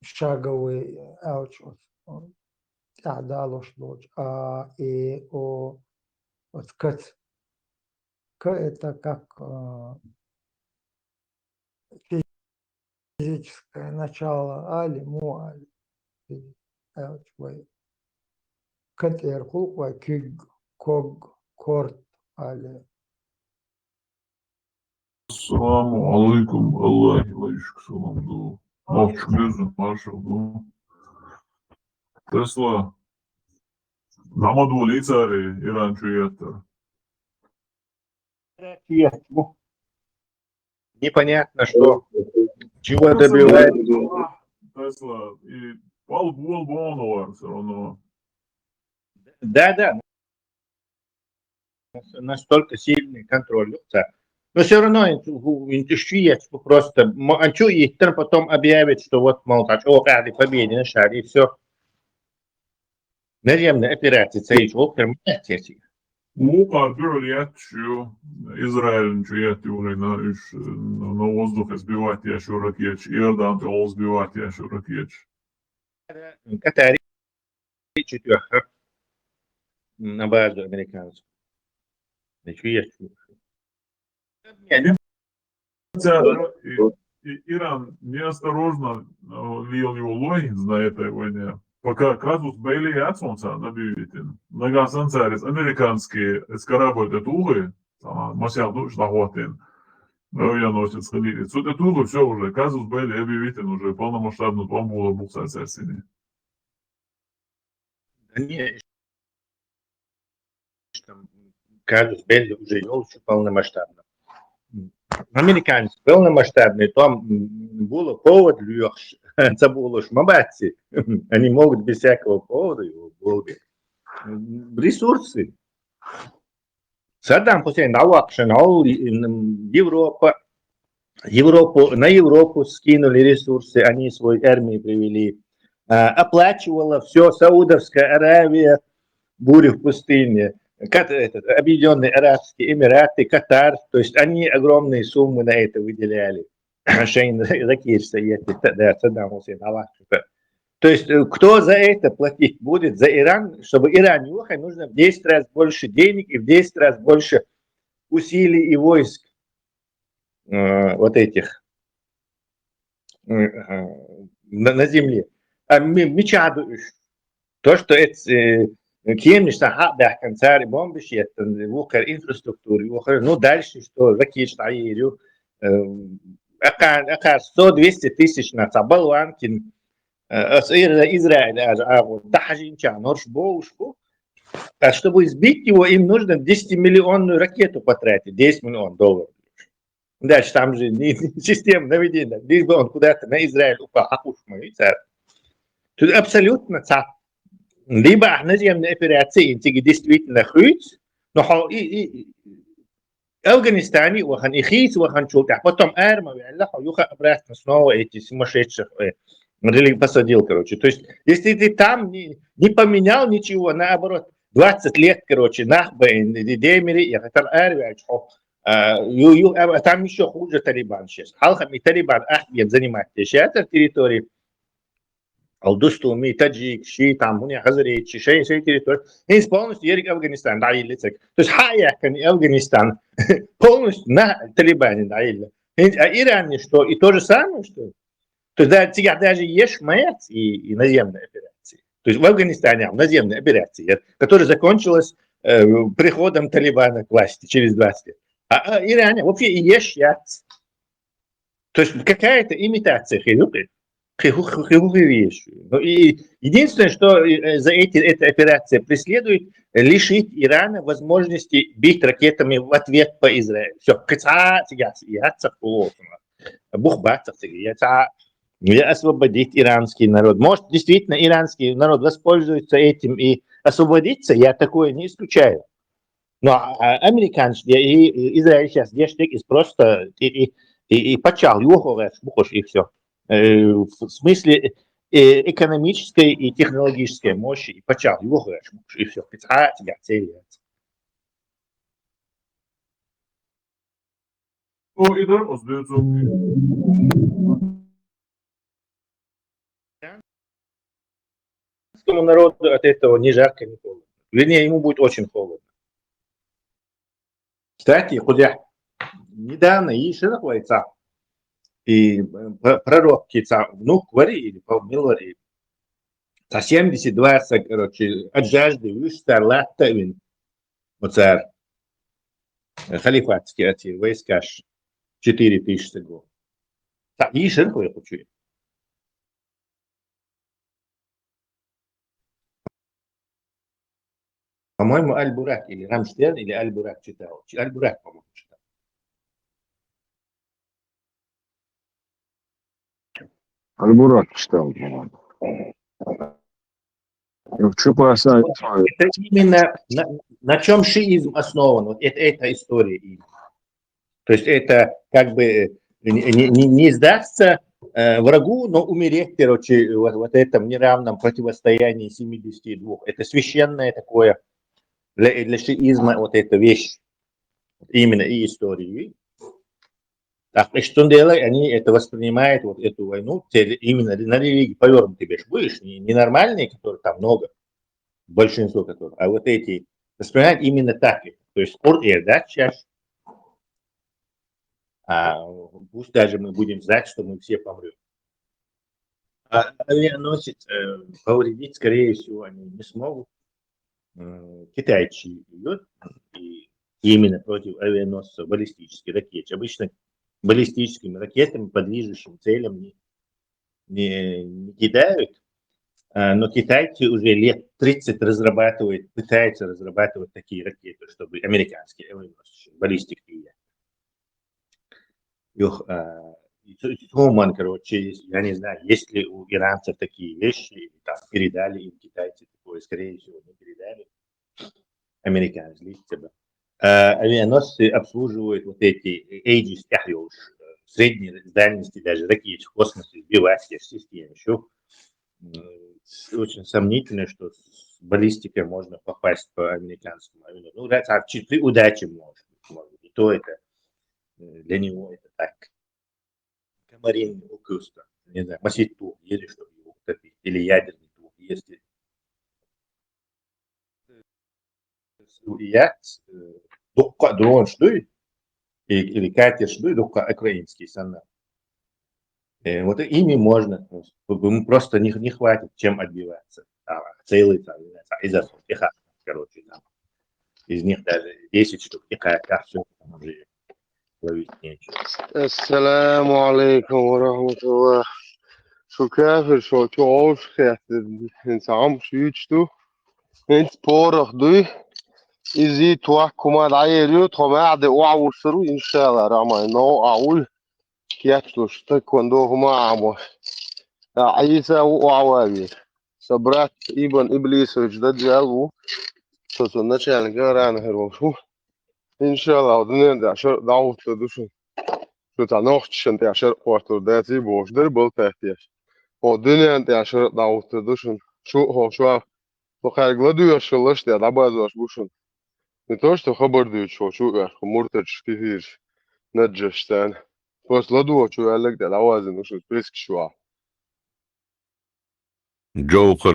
[SPEAKER 3] шаговый аучот, далош дочь, и вот это как физическое начало, али, муали, аучвай. Катер хулква кюг, ког, корт, али.
[SPEAKER 11] Assalamu alaikum, Allahi layık salamdu. Mavçuk gözüm, maşallah. Tesla, Намаду лицари, Иран чуятта.
[SPEAKER 4] Непонятно, что, чего добивает.
[SPEAKER 11] Тесла, и пал Боновар все равно.
[SPEAKER 4] Да, настолько сильный контроль. Но все равно просто Антю потом объявит, что вот, мол, о, победе на шаре, и все. Наземная операция, цейч,
[SPEAKER 11] Лука говорят, что Израиль чуят на воздух сбивать еще ракет, Иордан то сбивать еще ракет.
[SPEAKER 4] Катари четверка на базу американцев.
[SPEAKER 11] Иран неосторожно вел его лой на этой войне. Пока казус Бейли и Ацонца набивитин. Нога санцарис американские эскарабойты тулы, масял душ нахватин. Я носит сходили. Сюда тулы все уже. Казус Бейли объявитин уже полномасштабную бомбу букса царсини.
[SPEAKER 4] Казус Белли уже вел полномасштабно. Американцы полномасштабные, там было повод легче. Это было шмабати. Они могут без всякого повода его долго. Ресурсы. Саддам Хусейн навакшинал на Европу скинули ресурсы, они свою армию привели. Оплачивала все Саудовская Аравия, буря в пустыне. Объединенные Арабские Эмираты, Катар, то есть они огромные суммы на это выделяли. То есть кто за это платить будет? За Иран, чтобы Иран не ухай, нужно в 10 раз больше денег и в 10 раз больше усилий и войск вот этих на земле. А то, что это Кемиш сахабах концари бомбишь, вухар инфраструктуры, ну дальше что ракет аирю, акар 100-200 тысяч на Цабалванкин, Израиль, Дахажинча, Норшбоушку. А чтобы сбить его, им нужно 10-миллионную ракету потратить, $10 миллионов. Дальше там же система наведения, лишь бы он куда-то на Израиль упал, тут абсолютно цап. Либо наземные операции интиги действительно хуть, но и Афганистане ухан и хис ухан чултах, потом арма юха обратно снова эти сумасшедших посадил, короче. То есть, если ты там не поменял ничего, наоборот, 20 лет, короче, нахбэ, демери, я хотел армию, Там еще хуже Талибан сейчас. Халхами Талибан ахмед занимает этой территории. Алдустуми, Таджик, Ши, там, Хазарей, шей территории. И полностью Ерик Афганистан, да, или так. То есть Хаяк, Афганистан, полностью на Талибане, да, или. А Иран что? И то же самое, что? То есть даже есть МЭЦ и наземные операции. То есть в Афганистане наземные операции, которая закончилась приходом Талибана к власти через 20 лет. А Иране вообще и есть ЯЦ. То есть какая-то имитация хилюки вещи. И единственное, что за эта операция преследует, лишить Ирана возможности бить ракетами в ответ по Израилю. Все, освободить иранский народ. Может, действительно, иранский народ воспользуется этим и освободится, я такое не исключаю. Но американцы и Израиль сейчас здесь просто и почал его, и все. В смысле экономической и технологической мощи и почал его, и все.
[SPEAKER 11] Idar uz Bēdzu.
[SPEAKER 4] Иранскому народу от этого ни жарко, ни холодно. Вернее, ему будет очень холодно. Кстати, Худя, недавно Ишина Хвайца и пророк Кица, внук Вари или Милвари, за 72, короче, от жажды выстар латтавин, царь, халифатский отец, войска 4000 год. Так, Ишина Хвайца хочу. По-моему, Аль-Бурак или Рамштейн или Аль-Бурак читал. Аль-Бурак, по-моему, читал.
[SPEAKER 2] Аль-Бурак читал, по-моему.
[SPEAKER 4] Это именно на чем шиизм основан. Вот это история. То есть это как бы не сдастся врагу, но умереть, короче, вот этом неравном противостоянии 72. Это священное такое для шиизма вот эта вещь. Именно и истории. Так, и что делают? Они это воспринимают, вот эту войну, именно на религии повернутые вещи. Будешь не нормальные, которых там много, большинство которых, а вот эти воспринимают именно так. То есть да, чаще. Пусть даже мы будем знать, что мы все помрем. А авианосец повредить, скорее всего, они не смогут. Китайцы идут, и именно против авианосцев баллистические ракеты. Обычно баллистическими ракетами по движущим целям не кидают, но китайцы уже лет 30 пытаются разрабатывать такие ракеты, чтобы американские авианосцы, баллистики. Короче, я не знаю, есть ли у иранцев такие вещи, или там передали им китайцы такое, скорее всего, не передали. Американцы, авианосцы обслуживают вот эти Aegis, средней дальности даже ракеты в космосе, сбивать системы. Еще очень сомнительно, что с баллистикой можно попасть по американскому авианосцу. Ну, при удаче может быть. И то это для него это так. Комарин укуска, не знаю, масить тур, или чтобы его утопить, или ядерный тур, если я дрон штует, или катер штует, украинский санна. Вот ими можно, просто не хватит чем отбиваться. Целый там, из-за короче, там. Из них даже 10 штук, и как все уже ловить нечего.
[SPEAKER 6] Ассаламу алейкум ва рахматуллах. Шо кафир, шо чоуш хятир, инсам шуичту, инт порох дуй, изи туак кумад айрио, томад уаусру, иншалла, рамай, но аул, кятлуш, таквандо хумаамо. Аиса уававир. Собрат Ибн Иблисович Даджалу, что начальник рано хервошу. Иншалла, днен да шар даут душу. Что та ночь та шар квартур дати бош дер был тахтеш. О днен та шар даут душу. Шу хо шо бахар гладу шалаш та дабазош бушун. Не то, что خبر شو مرتج كثير نجشتان بس لدو شو قال لك ده العوازن وشو بريسك شو
[SPEAKER 12] Джоухар,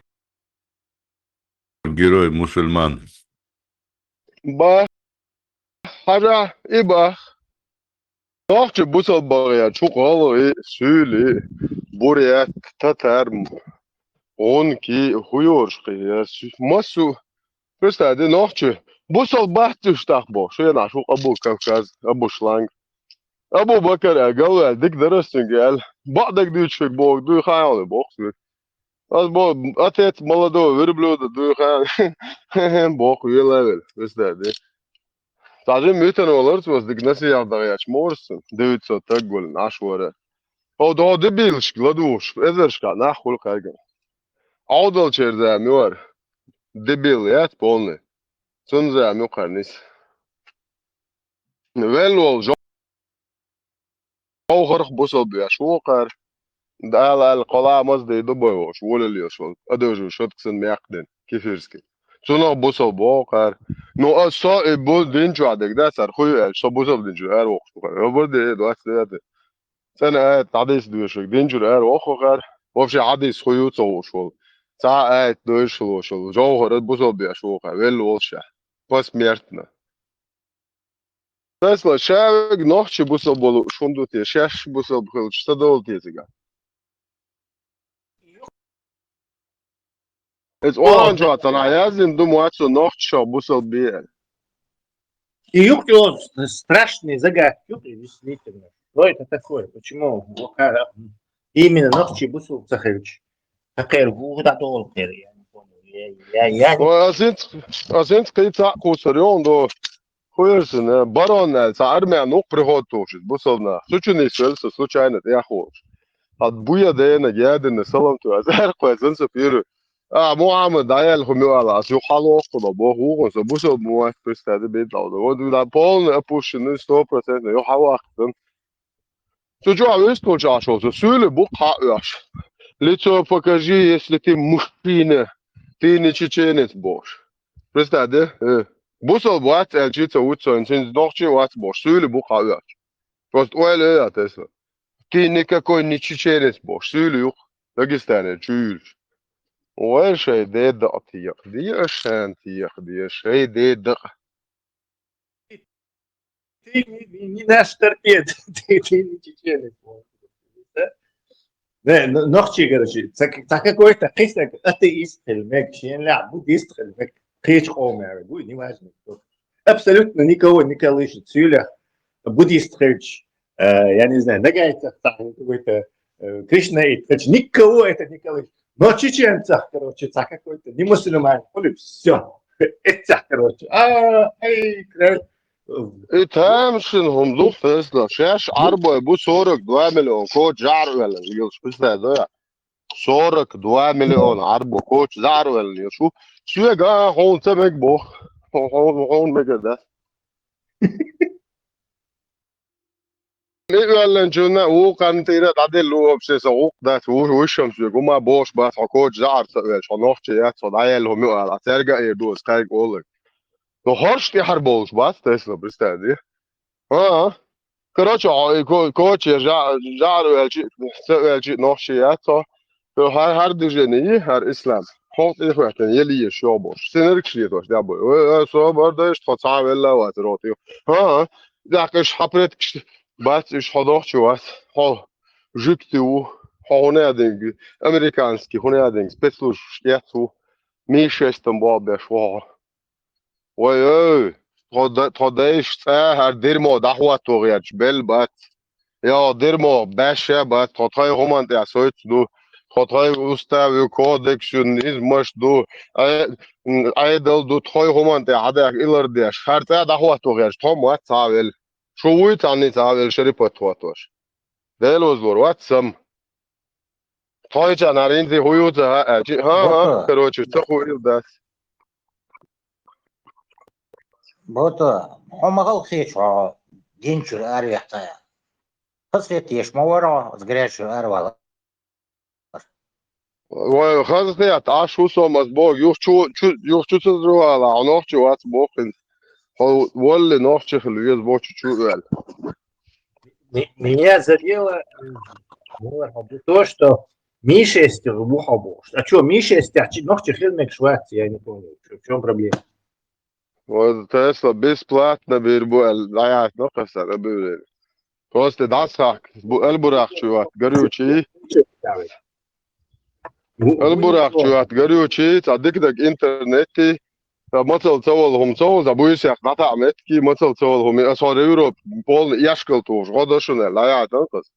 [SPEAKER 12] герой мусульман.
[SPEAKER 6] با حاجة إبا نوحش بوصل بغيا شو قالوا سولي بوريات تتر اونكي خويورش قيا مسو بس هذا نوحش بوصل بحتش تخبو شو يعني شو أبو كوكاز أبو شلانج أبو بكر قال ديك درستن قال بعدك ديش فيك بوك دو خيالي بوكس Als bo atlet молодого верблюда бог вилавел. Представляете? Даже мютен оларс was dik nasi yardagaç morsun. Devitso taggol nashwara. O da debilş gladuş. Ezerşka nahul kayga. Audal çerza miwar. Debiliyat polni. Sunza mi qarnis. Velol jawharx bosol biya şoqar. ده القلاع مصدي دبوش ولا اليوشول أدوجو شوتكسن ميقدن كيفيرسكي سونا بوصل بوقر نو أصا بو دينجو عدك ده سر خوي شو بوصل دينجو هر وقت بقر بدي دوات ده سنة تعديس دوشك دينجو هر وقت بقر وفش عديس خوي تصوشول ساعة دوشول وشول جوهر بوصل بيشوقه ويل وشة بس ميرتنا بس لا شاك نوحش بوصل بولو شوندو تي شاش بوصل بخل شتدول تيزيغا Het orange dan hij zijn doe maar zo nog zo busel bier.
[SPEAKER 4] И юг страшный загадки, действительно. Что это такое? Почему именно ночи бусул Цахевич? Какая вуда долгая, я не понял. Я не...
[SPEAKER 6] Als het kijk dat kooserion do goeie baron sa armea nog prihotosh busel na. Случайно свelse случайно я хош. Had boeia de na jade na salam to az er kwazan sa piru. مو عامل دايل هم على شو حلو خدا با هو så busel mo stede bit laud og du da poln push nu 100% jo hawa så jo avist på så sule bu ha örs лицо покажи если ты мужчина ты не чеченец бош представьте busel wat elчица утсо инсин дохчи wat бош sule bu ha örs просто ойле я тесла ты никакой не чеченец бош sule юх Дагестане чуешь وش دي دقتيق دي أشانتيق دي شي دي دق
[SPEAKER 4] Ты не наш торпед, ты не чеченец. نخشي короче, за какой-то хисак атеист хилмек, шен ля, буддист хилмек, хич хомер, будет неважно кто. Абсолютно никого не колышет, сюля, буддист хич, я не знаю, нагайцах там какой-то Кришнаит, короче, никого это не колышет. Но чеченцах, короче, за какой-то не мусульман, все, это, короче,
[SPEAKER 6] تامشن هم دو فيصلة شاش عربة بو صورك 2 مليون كوت جعر ولا يلش بس ده صورك 2 مليون عربة كوت جعر ولا يشوف شو يا جماعة هون تمك بو هون مجد ولا نجونا وكان تيرا تعدل لو بس وق ده وشمس جماعة بوش بس كوت جعر شو نوختي يا صدايل هم على ترجع يدوس كاي قولك تو هرش يحربوش بس تسلا بس ده Короче, коч جعر welci nog shiata to her dijeni her islam hot ihwatan yeli shobosh sinerik shiatosh dabo so bardash tata vela watroti ha dakish hapret bas ish hadach chuas ha jukti u honading amerikanski honading spetslush shiatu mi shestan babesh wa وي تودايش هر ديرمو دحوة توغيرش بل بات يا ديرمو باشا بات تطاي همان دي اسويت دو تطاي اوستا كودكشنيز مش دو ايدل دو تطاي همان دي عدا إلر دي شرطة دحوة توغيرش توم وات تاول شوي تاني تاول شريبة تواتوش ديلوز بور وات سم تاي جانارين دي هويوتا ها كروچ تخويل داس
[SPEAKER 13] بوتا حمغل خيشو دينشو أريحتا خسرت يشمورو زغريشو أروال
[SPEAKER 6] وخذت يا تعشو سو مزبوق يوخ شو تدرو على عنوخ شو وات بوخن هو ولا نوشخ اللي يزبوش شو قال.
[SPEAKER 4] Меня задело то, что Ми-6 бухабош. А что, Ми-6, ногти хилмек Швеции, я не понял, в чем проблема?
[SPEAKER 6] وتسلا بسبلاتنا بيربو لا نقص انا بيقول كوست داسك البراق شوات قريوشي البراق شوات قريوشي تصدق دك انترنتي مثل تولهم تول زبويس يا نتا متكي مثل تولهم اسور يوروب بول يشكلتوش غدشن لا نقص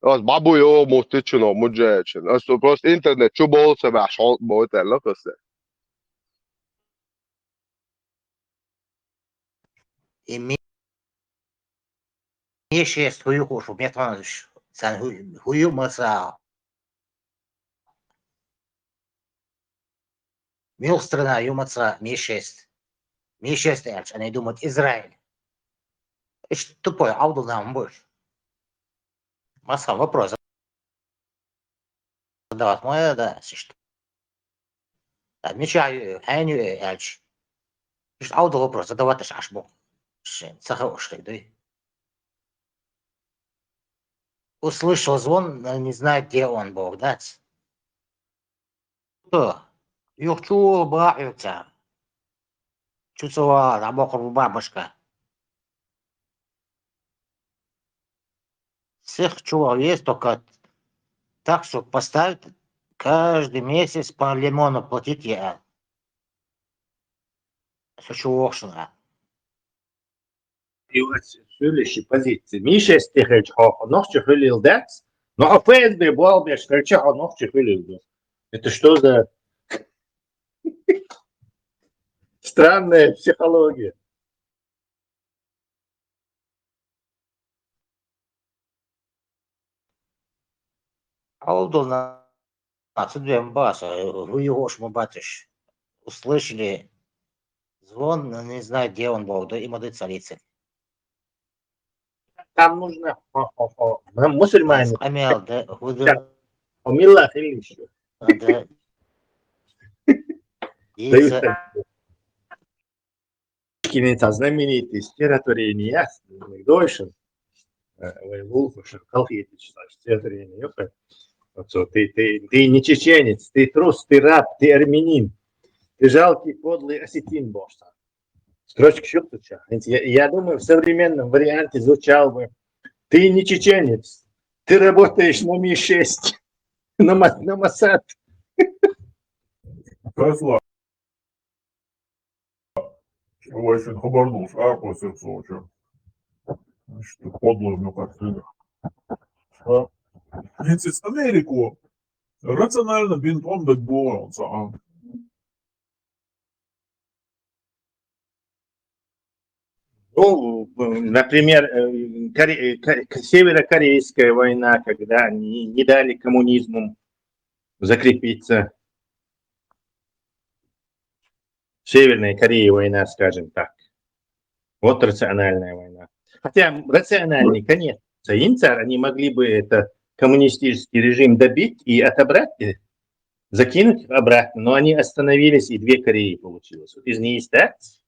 [SPEAKER 6] بس بابو يو موتيشنو مجاچن اس بروست انترنت شو بول سبع شو بوت نقص
[SPEAKER 13] И Ми-6 хую кошу, метаныш. Sen huyu masa. Мил страна юмаца Ми-6. Ми-6 эльч, они думают Израиль. Ишь тупой, аудал нам больше. Маса, вопрос задавать моя, да, что. Отмечаю, хэню эльч. Ишь аудал вопрос задавать аж ашбу. Цахаушкой, да. Услышал звон, но не знает, где он, Бог, да? Что? Юхчу бахаются. Чувствовала, работала бабушка. Всех чувал есть, только так, что поставить каждый месяц по лимону платить я. Все чего шла.
[SPEAKER 4] И вот следующей позиции. Ми-6 тихать ногти хилил декс, но а ФСБ был без крича ногти хилил. Это что за странная психология?
[SPEAKER 13] Аудол на отсюда баса, вы его шмубатыш. Услышали звон, но не знаю, где он был, да и моды царицы.
[SPEAKER 4] Там нужно мусульмане.
[SPEAKER 13] Амел, да, худо.
[SPEAKER 4] Умилла хилиш.
[SPEAKER 13] Да.
[SPEAKER 4] Кинета знаменитый стираторение, Дойшин, Вулфуш, Калхитич, стираторение. Ты не чеченец, ты трус, ты раб, ты армянин, ты жалкий, подлый осетин, боже. Строчка щуптуча. Я думаю, в современном варианте звучал бы: ты не чеченец, ты работаешь на Ми-6, на Моссад.
[SPEAKER 11] Тесла. Очень хабарнуш, после Сочи. Значит, подлую, ну как ты. Принцесс Америку рационально бинтом дать боялся.
[SPEAKER 4] Ну, например, северокорейская война, когда они не дали коммунизму закрепиться. В Северной Корее война, скажем так. Вот рациональная война. Хотя рациональный конец Инцар, они могли бы это коммунистический режим добить и отобрать, закинуть обратно, но они остановились, и две Кореи получилось. Вот из неистации.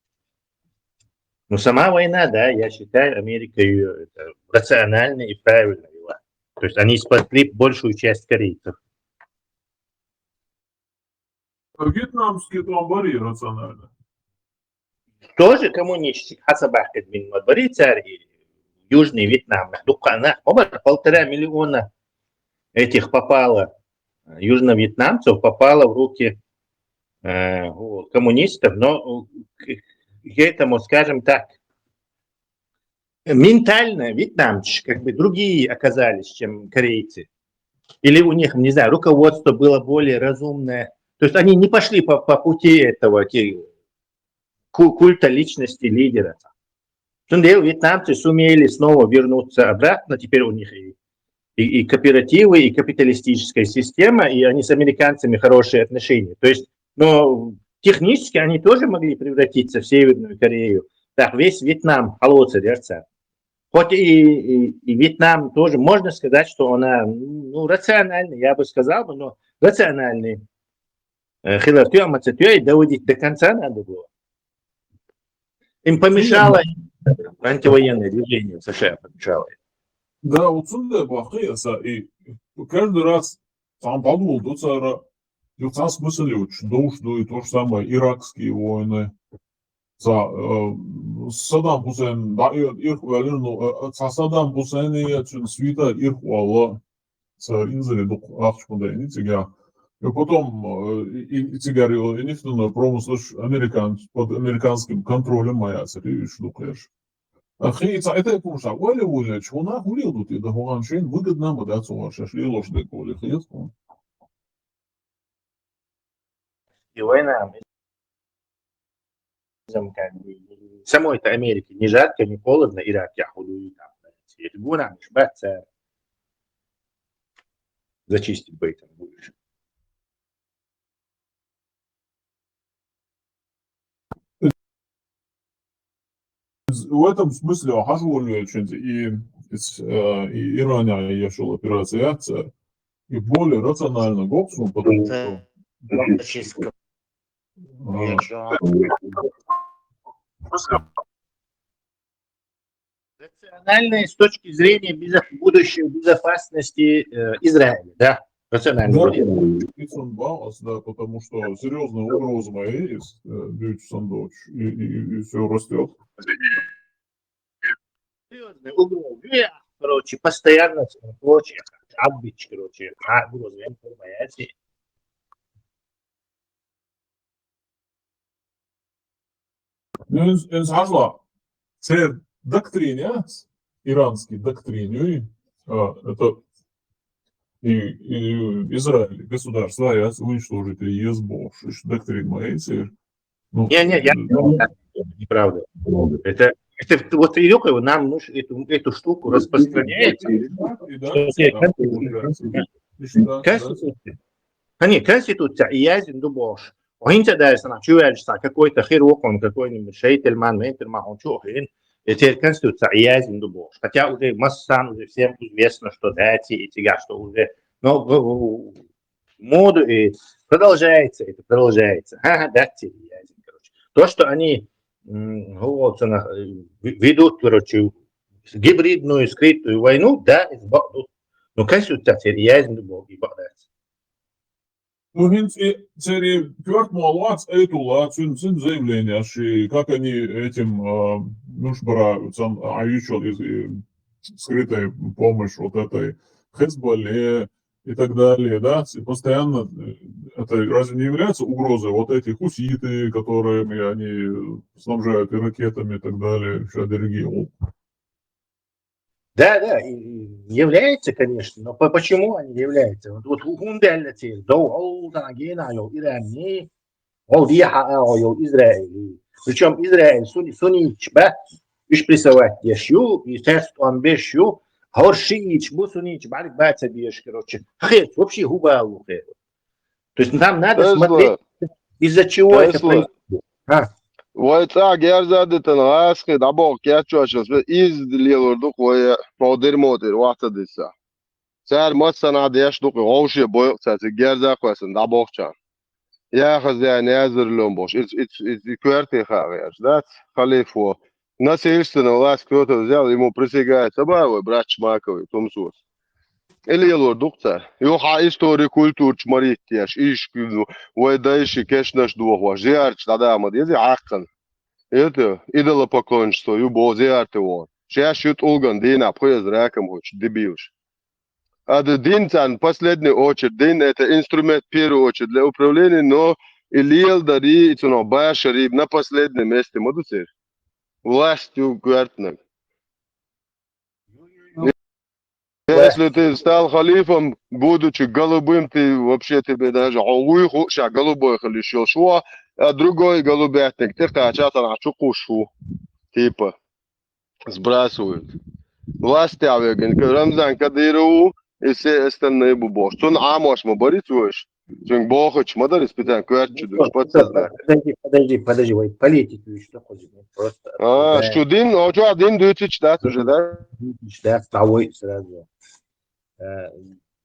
[SPEAKER 4] Но сама война, да, я считаю, Америка ее рационально и правильно вела. То есть они спасли большую часть корейцев.
[SPEAKER 11] Вьетнамские томбари рационально.
[SPEAKER 4] Тоже коммунисты. Хасабах Кадмин Мадбари, царь Южный Вьетнам. 1,5 миллиона этих попало, южно-вьетнамцев попало в руки коммунистов, но к этому, скажем так, ментально вьетнамцы как бы другие оказались, чем корейцы. Или у них, не знаю, руководство было более разумное. То есть они не пошли по пути этого культа личности лидера. Вьетнамцы сумели снова вернуться обратно, теперь у них и кооперативы, и капиталистическая система, и они с американцами хорошие отношения. То есть, но технически они тоже могли превратиться в Северную Корею. Так, весь Вьетнам холодца дерца. Хоть и Вьетнам тоже, можно сказать, что она, ну, рациональный, я бы сказал, но рациональный. Хилартю, Амацатю, и доводить до конца надо было. Им помешало антивоенное движение в США, помешало.
[SPEAKER 11] Да, вот сюда бахается, и каждый раз там подвол до цара, и в том смысле очень душно, и то же самое иракские войны. Саддам Хусейн, да, Саддам Хусейн и свита Ирхуала, царинзали дух ахчмада, и тига. И потом, и тигари, и нефтяной промысл под американским контролем моя царевич духлеш. Ахица, это курса, Оля Оля, чего нахуй тут, и да хуаншин выгодно, да, цуар, шашли лошадь, коли хиеску.
[SPEAKER 4] И война самой-то Америки не жарко, не холодно, Ирак я худу и там. Это гуна, шбаться. Зачистить бейтом будешь.
[SPEAKER 11] В этом смысле Хашволю и Иране я шел операция, и более рационально гопсу, потому что...
[SPEAKER 4] Рациональное с точки зрения будущей безопасности Израиля, да? Рационально.
[SPEAKER 11] Да, потому что серьезная угроза моей есть, и все растет.
[SPEAKER 4] Серьезная угроза. Короче, постоянно, короче, аббич, короче, угроза информации.
[SPEAKER 11] Ну, сразу, це доктриня, иранский доктрине, это и Израиль, государство, уничтожить ЕСБО, доктрин моей цель.
[SPEAKER 4] Неправда. Это вот Илюха нам эту штуку распространяет. Конституция ясен дубош. وانت دارسنا شو يجسا كوي تخير وقون كوي نمشي تلمان ما انت ما он чохин. Это конституция ясен дубош. Хотя уже массан уже всем известно, что дати и тига, что уже моду и продолжается. Дати ясен, короче. То, что они ведут, короче, гибридную скрытую войну, да, но конституция ясен дубош и багдается.
[SPEAKER 11] Ну, цари Пёртмуалац, Эйтула, цин заявления, как они этим нужбираются, еще скрытой помощь вот этой Хезболле и так далее, да, и постоянно это разве не является угрозой вот эти хуситы, которыми они снабжают и ракетами и так далее, Шадергил?
[SPEAKER 4] Да, является, конечно, но почему они являются? Вот Хундалити, Израиль. Причем Израиль сунич, иш прессовать ешью, и тест он бешью, горшич, бусунич, барик баца беш, короче. Хет, вообще губалу. То есть нам надо смотреть, из-за чего это происходит.
[SPEAKER 6] Vajadzā gerzēdētana āskai dabok jāčošas, bet izdilielur dukoja paudirmot ir vatadisā. Cēr matsanā dieši dukoja aušie bojokcēs ir gerzēkojas un dabokčā. Jāhazēni jāzirļom boš, it kvērtī hāgājās, dāc, halifo. Nas īstena lās kļūtas jāli, imu prisīgāja sabāvoja brač mākavi, tumsos. Ilielur dukcē, johā istorija kultūrč marītieši, iškļu, vai daiši kešnaš doho, žērč tādāma diezi ākan. Это идолопоклонничество, юбо зиарты вон. Сейчас ют улган дина, поезд раком хочет, дебилш. А дин цан, последний очередь, дин это инструмент первую очередь для управления, но Ильел дари, и цуно башари на последнем месте, модусер. Властью гвертнак. Если ты стал халифом, будучи голубым, ты вообще тебе даже ша голубой халишил шо, а другой голубятник, ты качаться на чукушу, типа, сбрасывают. Власти авиаген, Рамзан Кадырову и все остальные бубош. Тун амош мы боритвуешь, тун бохоч, модар испытаем, кверчу, душ, подсознание.
[SPEAKER 4] Подожди, политику что хочешь, просто.
[SPEAKER 6] Штудин, а что один дует читать уже, да?
[SPEAKER 4] Читать, второй сразу.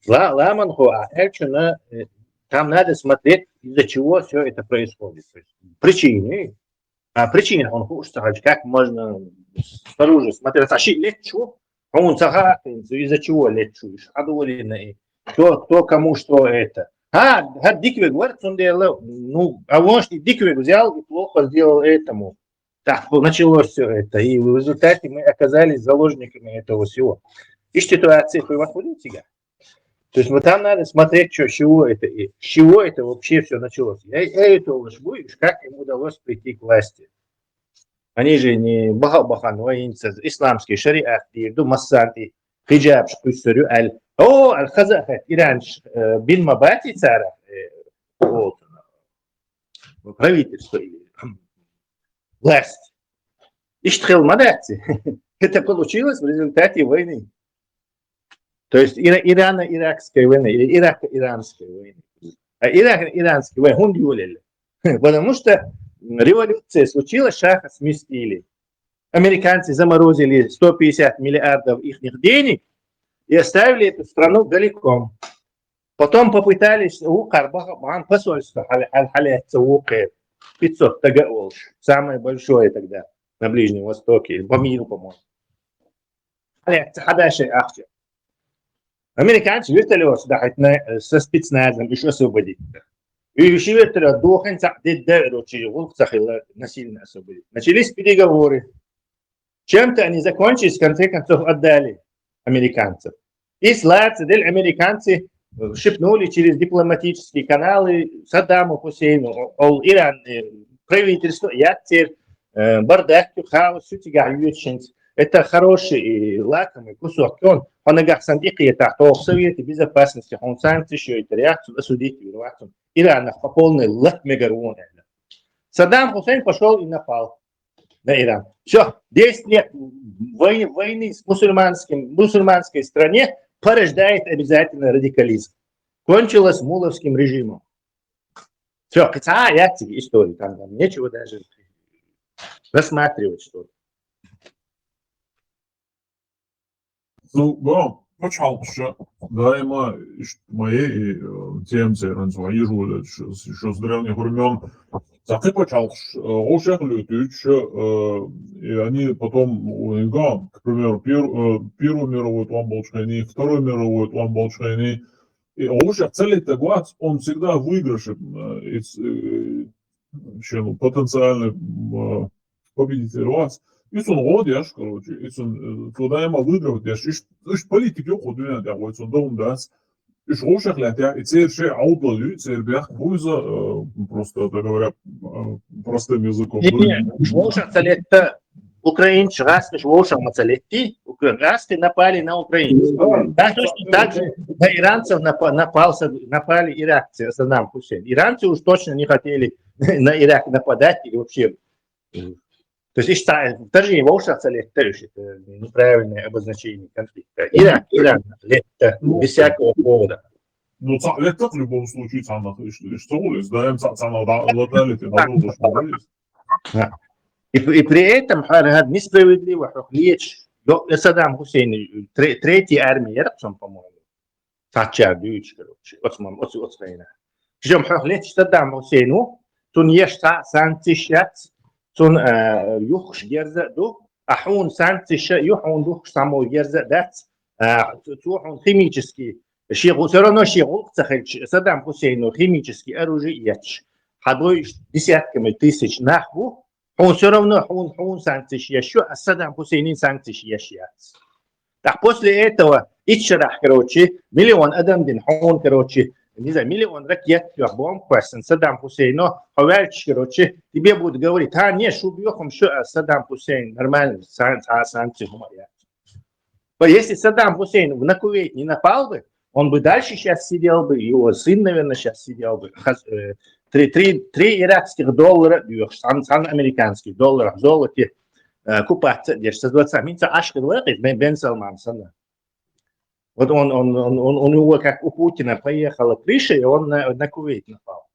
[SPEAKER 4] Ламанху, там надо смотреть, из-за чего все это происходит. Причины. Причина, он хочет, как можно снаружи смотреть, лечу, он загадывается, из-за чего лечу, кто кому что это. Диквик говорит, он делал, а он Диквик взял и плохо сделал этому. Так, началось все это, и в результате мы оказались заложниками этого всего. И ситуация превосходит себя. То есть вот там надо смотреть, с чего это вообще все началось. Это уж будешь, как им удалось прийти к власти. Они же не бахал-бахан, исламский шариат, массанти, хиджаб, шкусарю, аль-хазахат, иранш, бин мабати цара, правительство или власть. Иштхил мадати. Это получилось в результате войны. То есть Ирано-Иракской войны или Ирако-Иранской войны. А Ирано-Иранской войны он юлили. Потому что революция случилась, шаха сместили. Американцы заморозили 150 миллиардов их денег и оставили эту страну далеко. Потом попытались посольство 500 тагаолш, самое большое тогда на Ближнем Востоке, по миру, по-моему. Американцы вертолет со спецназом еще освободить. И еще вертолет до конца насильно освободить. Начались переговоры. Чем-то они закончились, в конце концов отдали американцев. И американцы шепнули через дипломатические каналы Саддаму Хусейну, Иран, правительство, я теперь бардак, хаос, это хороший и лакомый кусок. Он по ногах Сандики, это в Совете Безопасности, он санкции еще и реакцию осудить. Иран по полной латмегару. Саддам Хусейн пошел и напал на Иран. Все, 10 лет войны с мусульманской стране порождает обязательно радикализм. Кончилось муловским режимом. Все, я тебе историю, там нечего даже рассматривать что-то.
[SPEAKER 11] Почалшы daima моей темце раньше еще с древних времен. Заты почалшы, ошехлютыч, и они потом, к примеру, Первую мировую тламболчайни, Вторую мировую тламболчайни, и ошех целый год, он всегда в выигрыше, потенциальный победитель вас. И он одеш, короче, и он туда ему выигрывает, и политик yok odun ya, вот он дом даст, и ошех летя, и церше аудлалю, цербях польза, просто, так говоря, простым языком.
[SPEAKER 4] Ошех целетта украинцы, ошех мацалетти, украинцы напали на украинцев. Также на иранцев напали иракцы, Саддам Хусейн. Иранцы уж точно не хотели на Ирак нападать или вообще. То есть даже его это неправильное обозначение конфликта. Иран, лето, без всякого повода.
[SPEAKER 11] Ну, лето в любом случае, что
[SPEAKER 4] и при этом несправедливо лечь Саддам Хусейн, третьей армии, по-моему, Сачар Дюч, короче, от Украины. Причем лечь Саддам Хусейну, тун ешь санкции, تون يخش جرزة دو أحون سانتش يحون دوخ سامو جرزة دات توحون химический شيء все равно شيء Саддам Хусейну химический оружие ятч хадой десятками тысяч наху он все равно он санкций еще а Саддам Хусейн санкций еще так после этого ичрах короче миллион адамдин он короче не знаю, миллион ракет, бомб, Саддам Хусейн, хавальч, короче, тебе будут говорить, не, шубьехом, что Саддам Хусейн, нормально, санкции говорят. Если Саддам Хусейн на Кувейт не напал бы, он бы дальше сейчас сидел бы, его сын, наверное, сейчас сидел бы. 3 иракских доллара, сан американских долларов, золоте, купаться, держится с 20 минут, аж говорит, Бен Салман, сана. Вот он у него, как у Путина, поехала крыша, и он на Кувейт напал.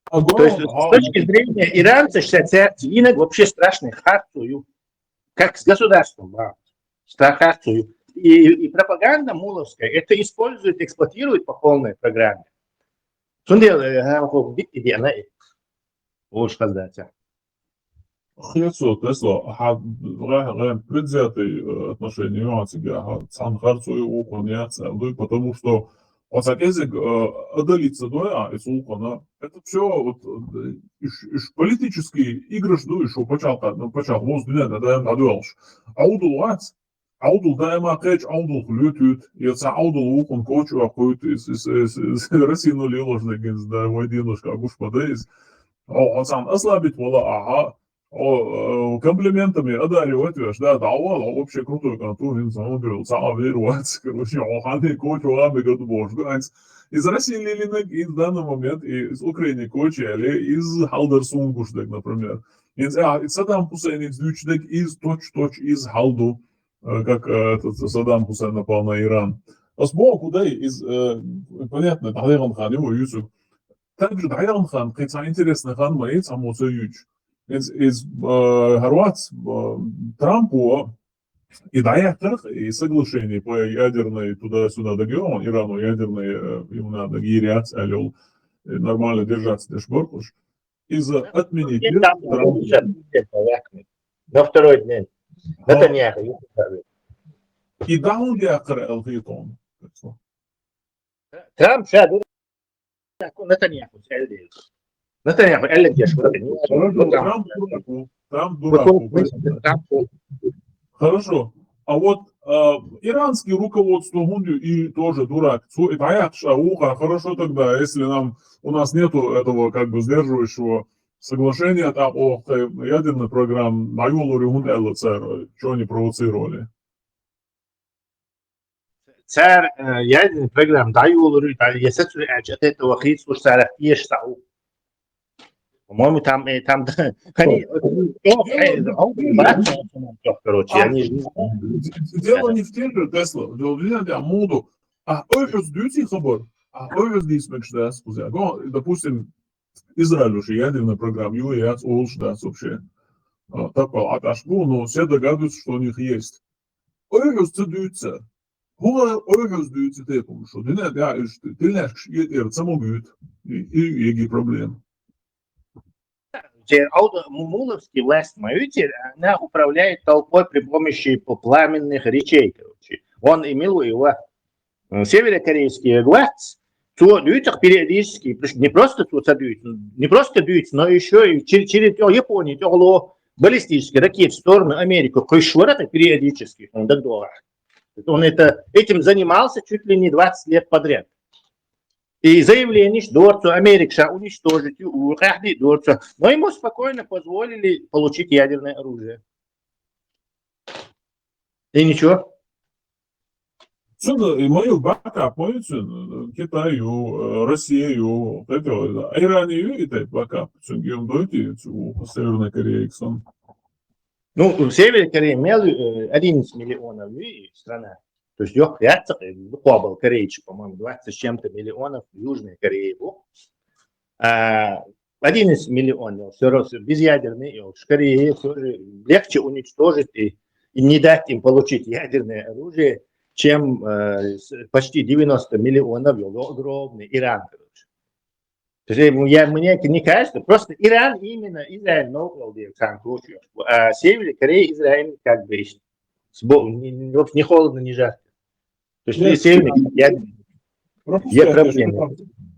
[SPEAKER 4] То есть, с точки зрения иранца, инок вообще страшный хартую, как с государством, хартую. И пропаганда муловская это использует, эксплуатирует по полной программе. Лучше сказать.
[SPEAKER 11] Хрецо, Тесла, рэм предвзятые отношения нюансы, сам харцу и ухо не оцениваю, потому что вот язык отдалиться это все вот политические игры, что еще почал воз dünyada daim adıyormuş. Audul daima keç audul lütüt, yatsa audul ukun koçu akuyut, Россину лиложный генз, да, войдинушка, гуш подейс. Он сам ослабить вола, комплиментами одаривать, да, давал, вообще крутой контур, он говорил, сам верует, короче, оханы коч, оханы боже, из России или в данный момент из Украины кочи, или из Халдерсунгуштег, например. И Саддам Хусейн из точь из Халду, как Саддам Хусейн напал на Иран. А сбоку, да, из, понятно, Тахиран Хан, его Юсуф. Также Тахиран Хан, какая интересная хан, моей самоцеюч. Из Хорват Трампу и доехать, и соглашение по ядерной туда-сюда договорам, Ирану ядерной, ему надо гирять, алло, нормально держаться, дешборкуш, из-за отменить
[SPEAKER 4] на второй день. Это не
[SPEAKER 11] и даун диакр элхитон.
[SPEAKER 4] Трамп шаду Нетаньяху сельдей. Нетаньяху эллендеш.
[SPEAKER 11] Трамп дураку. Хорошо. А вот иранское руководство и тоже дурак. Хорошо тогда, если у нас нету этого как бы сдерживающего соглашения там о ядерной программе, что они провоцировали.
[SPEAKER 4] Царь ядерной программы даю ясацу от этого хрицу царя ешсау. По-моему, там они короче, они
[SPEAKER 11] дело не в тех же Тесла, дело в моду, а ойхус дюти хабар, а ойхус дисмекшдас, допустим, Израиль уже ядерная программа, ЮЭЦ, ОЛШДАС вообще. Такое отошло, но все догадываются, что у них есть. Ойхус цедуется. Ойхус дюти тепом, что ты не самогут и проблем.
[SPEAKER 4] Муловский власть она управляет толпой при помощи пламенных речей, короче. Он имел его северокорейский глаз, то дюйтах периодически, не просто дюйт, но еще и через Японию, тягло баллистические ракеты в сторону Америки, крышвората периодически, он этим занимался чуть ли не 20 лет подряд. И заявление, что Америка уничтожить но ему спокойно позволили получить ядерное оружие. И ничего.
[SPEAKER 11] Сюда и мою бака, помните, Китаю, Россию, Иранию и так бака, он дойти у Северной Кореи.
[SPEAKER 4] Ну, Северная Корея имела 11 миллионов страна. То есть yok ряд, был корейчик, по-моему, 20 с чем-то миллионов в Южной Корее был. 11 миллионов, все равно безъядерный, в Корее все же легче уничтожить и не дать им получить ядерное оружие, чем почти 90 миллионов огромный Иран. То есть мне не кажется, просто Иран именно Израиль новый, а Северная Корея Израиль как бы не холодно, не жарко. То есть Северная Корея.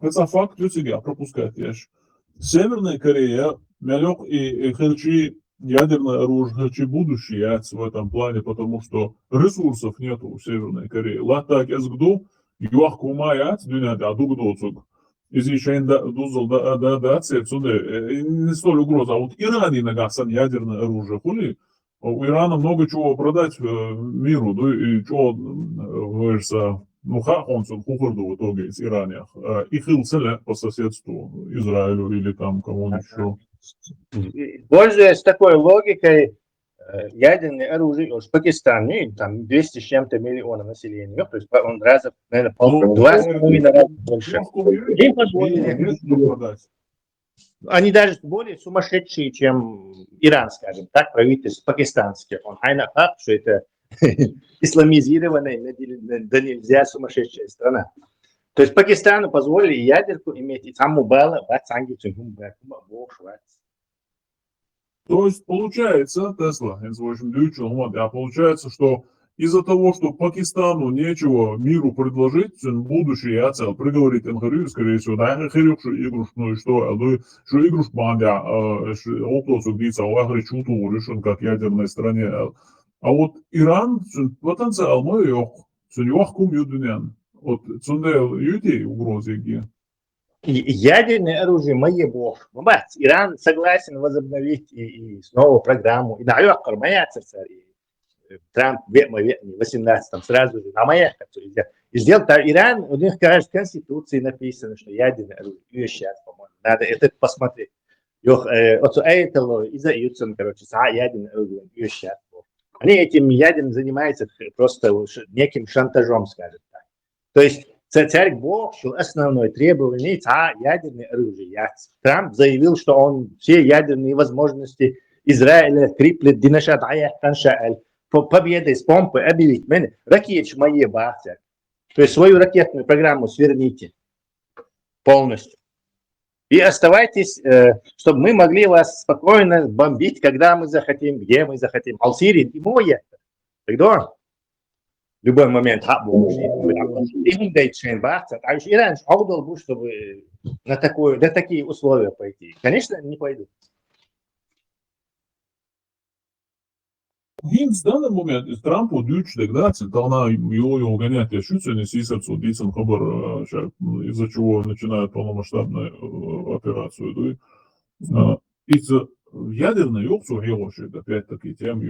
[SPEAKER 11] Это факт для тебя, пропускать яш. Северная Корея, мялек и херчи ядерное оружие, херчи будущее в этом плане, потому что ресурсов нету у Северной Кореи. Латак эсгду, юах кумаят, дюнята, адугдоцуг. Изучаем да не столь угроза. А вот Иран иногда ядерное оружие, хули? У Ирана много чего продать миру, да, и что, говорится, ну, он хухарду в итоге из Ирана. И хилцеля по соседству Израилю или там кому-нибудь еще.
[SPEAKER 4] Пользуясь такой логикой, ядерное оружие в Пакистане, там 200 с чем-то миллионов населения, то есть он раза, наверное, 2,5 раза больше. Им позволили. Они даже более сумасшедшие, чем Иран, скажем так, правительство пакистанское. Он факт, что это исламизированная, да нельзя сумасшедшая страна. То есть Пакистану позволили ядерку иметь, и там убало,
[SPEAKER 11] То есть получается, Тесла, получается, что из-за того, что Пакистану нечего миру предложить, будущее я цел приговорить НХР, скорее всего, да, НХР, что игрушку, что игрушку бандя, олтосу гдица, олагри чуту, решен как ядерной стране. А вот Иран, потенциал мой yok, yok kum юдунян. Вот цундел юти угрозы где.
[SPEAKER 4] Ядерное оружие мое бог. Иран согласен возобновить и снова программу. И даю моя царь. Трамп в 18-м сразу же на моя, и сделал Иран, у них, кажется, в Конституции написано, что ядерное оружие. И сейчас, по-моему, надо это посмотреть. Из-за Ютсон, короче, ядерное оружие. И сейчас. Они этим ядерным занимаются просто неким шантажом, скажем так. То есть царь Бог, что основное требование ядерное оружие. Трамп заявил, что он все ядерные возможности Израиля креплет динашат аятаншаэль. Победой с помпой объявить. Ракеты мои бахтят. То есть свою ракетную программу сверните полностью. И оставайтесь, чтобы мы могли вас спокойно бомбить, когда мы захотим, где мы захотим. Алсирин и мой. Тогда в любой момент им дать шейн бахтят. А уж Иран был, чтобы на такие условия пойти. Конечно, не пойдут.
[SPEAKER 11] Viņš данный момент из Трампа дючь деградация, она его гонять ощущение, не сисаться, дицем хабар, из-за чего начинают полномасштабную операцию. Из-за ядерной опцию геоши, опять-таки, тем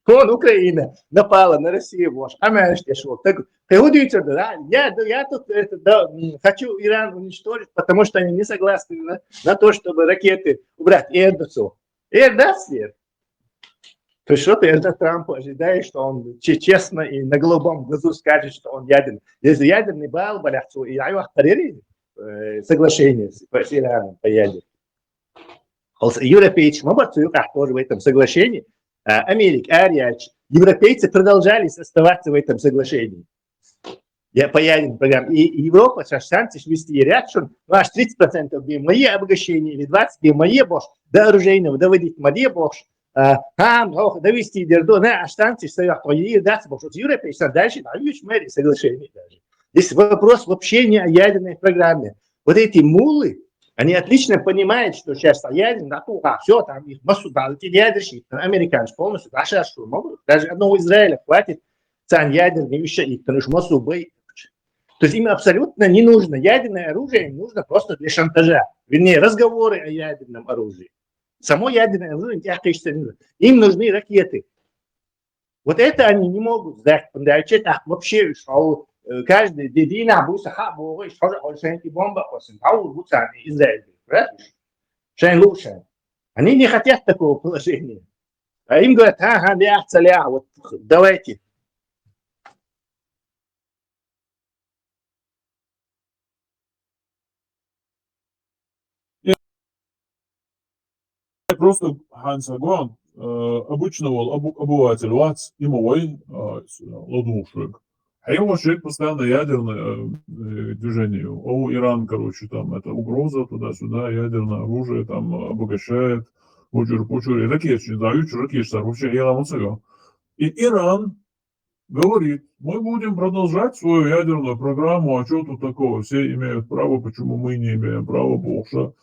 [SPEAKER 4] Вон Украина напала на Россию, а меньше шел. Так, да, я тут хочу Иран уничтожить, потому что они не согласны на то, чтобы ракеты убрать. Эрдоцу. Эрдац нет. То есть что ты от Трампа ожидаешь, что он честно и на голубом глазу скажет, что он ядерный. Если ядерный бал, баляхцу, и соглашение с Ираном по ядеру. Европейцы, мы тоже в этом соглашении. Америка, Ариач, европейцы продолжали оставаться в этом соглашении. По ядерной программе. И Европа сейчас шансы вести ряд, что аж 30% бы мои обогащения, или 20% мои бош, до оружейного доводить мои бош, довести до аж шансы стоят, и дать бош. Европейцы дальше дают мэри соглашение даже. Здесь вопрос вообще не о ядерной программе. Вот эти мулы, они отлично понимают, что сейчас ядерный, все, там их массу дали, ядерщик, американцы полностью, даже одного Израиля хватит, цан ядерный еще их, потому что массу боится. То есть им абсолютно не нужно ядерное оружие, им нужно просто для шантажа. Вернее, разговоры о ядерном оружии. Само ядерное оружие не нужно. Им нужны ракеты. Вот это они не могут сдать. Вообще, что каждый дедина будет хабовый, что же бомба после того будет Израиль. Шайн лучше. Они не хотят такого положения. А им говорят, вот давайте.
[SPEAKER 11] Просто Хансагон, обычного обывателя, вац и мой ладушек. А его шеет постоянно ядерное движение. Иран, короче, там это угроза туда-сюда, ядерное оружие там обогащает, почур, ракеты, дают ракеты, вообще Иран. И Иран говорит, мы будем продолжать свою ядерную программу, а что тут такого? Все имеют право, почему мы не имеем права, Богша.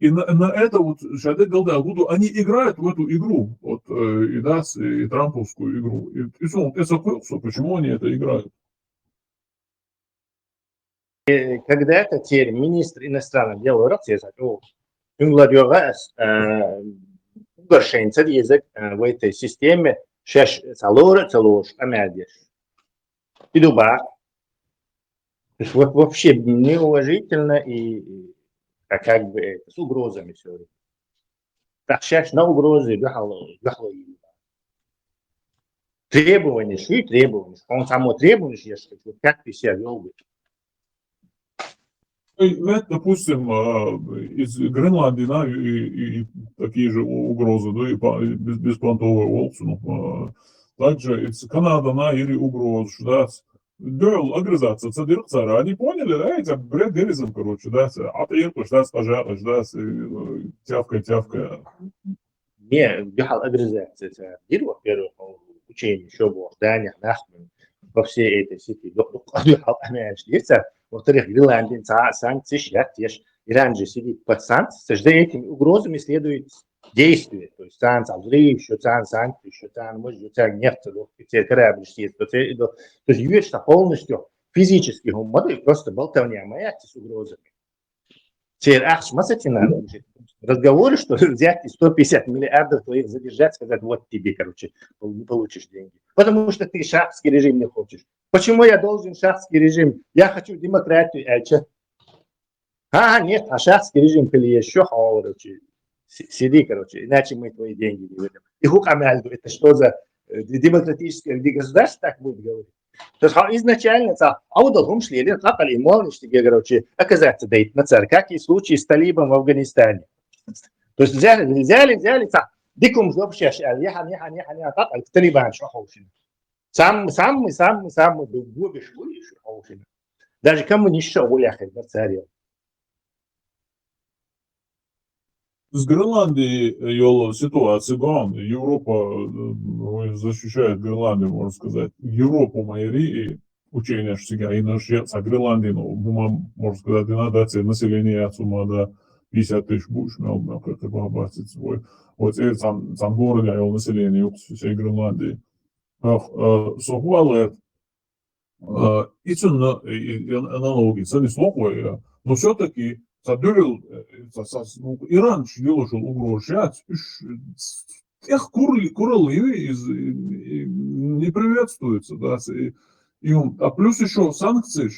[SPEAKER 11] И на это вот Шадек Галдагуду, они играют в эту игру, вот и ДАС, и трамповскую игру. И почему они это играют?
[SPEAKER 4] Когда-то теперь министр иностранных дел России Юнгладиогас угошенцев язык в этой системе шеш целуш амядеш. И дуба. Вообще неуважительно и как бы с угрозами все время. Так сейчас на угрозы требования, что и требования. Он само требования, как ты себя вел бы.
[SPEAKER 11] Допустим, из Гренландии, да, и такие же угрозы, да, и беспонтовые волцы, также из Канады, да, или угрозы, да, Дёл огрызаться, цадырк цара. Они поняли, да, эти бред дерезом, короче, да, а ты иркуш, да, стажаешь, да, тявка.
[SPEAKER 4] Не, бихал огрызается. Это дерево, во-первых, учение еще было, здание, нахуй, во всей этой сети. Бихал амяшливца. Во-вторых, Гренландия, санкции, шляхтеш. Иран же сидит под санкциями, за этими угрозами следует действие. То есть санкции, взрыв, еще санкции, еще может, нефть, корабль, то есть юридически полностью физически модель просто болтовня моя с угрозами. Теперь разговоры, что взять 150 миллиардов твоих задержать, сказать, вот тебе, короче, не получишь деньги. Потому что ты шахский режим не хочешь. Почему я должен шахский режим? Я хочу демократию. Нет, а шахский режим, коли еще, короче, сиди, короче, иначе мы твои деньги не выдам. И хукамяльду, это что за демократическое государство так будет говорить? То есть изначально, аудалгум шлили, хакали молничтиги, короче, оказаться дает на царь, как и в случае с талибом в Афганистане. То есть взяли, дикум вообще, как талибан, что хаушин. Самый был губишь, хаушин. Даже кому не шо уляхать на царе.
[SPEAKER 11] С Гренландией йола ситуация главная. Европа защищает Гренландию, можно сказать. Европу майори учение сега и наши с Гренландией, можно сказать, динадация населения отсюда до 50 тысяч буш, мел как это бабасить свой. Вот это сам города его население всей Гренландии. Сохвалет и аналогии, цены слуховые, но все-таки Иран шилошил угрожать, тех куралы не приветствуется, да, а плюс еще санкции,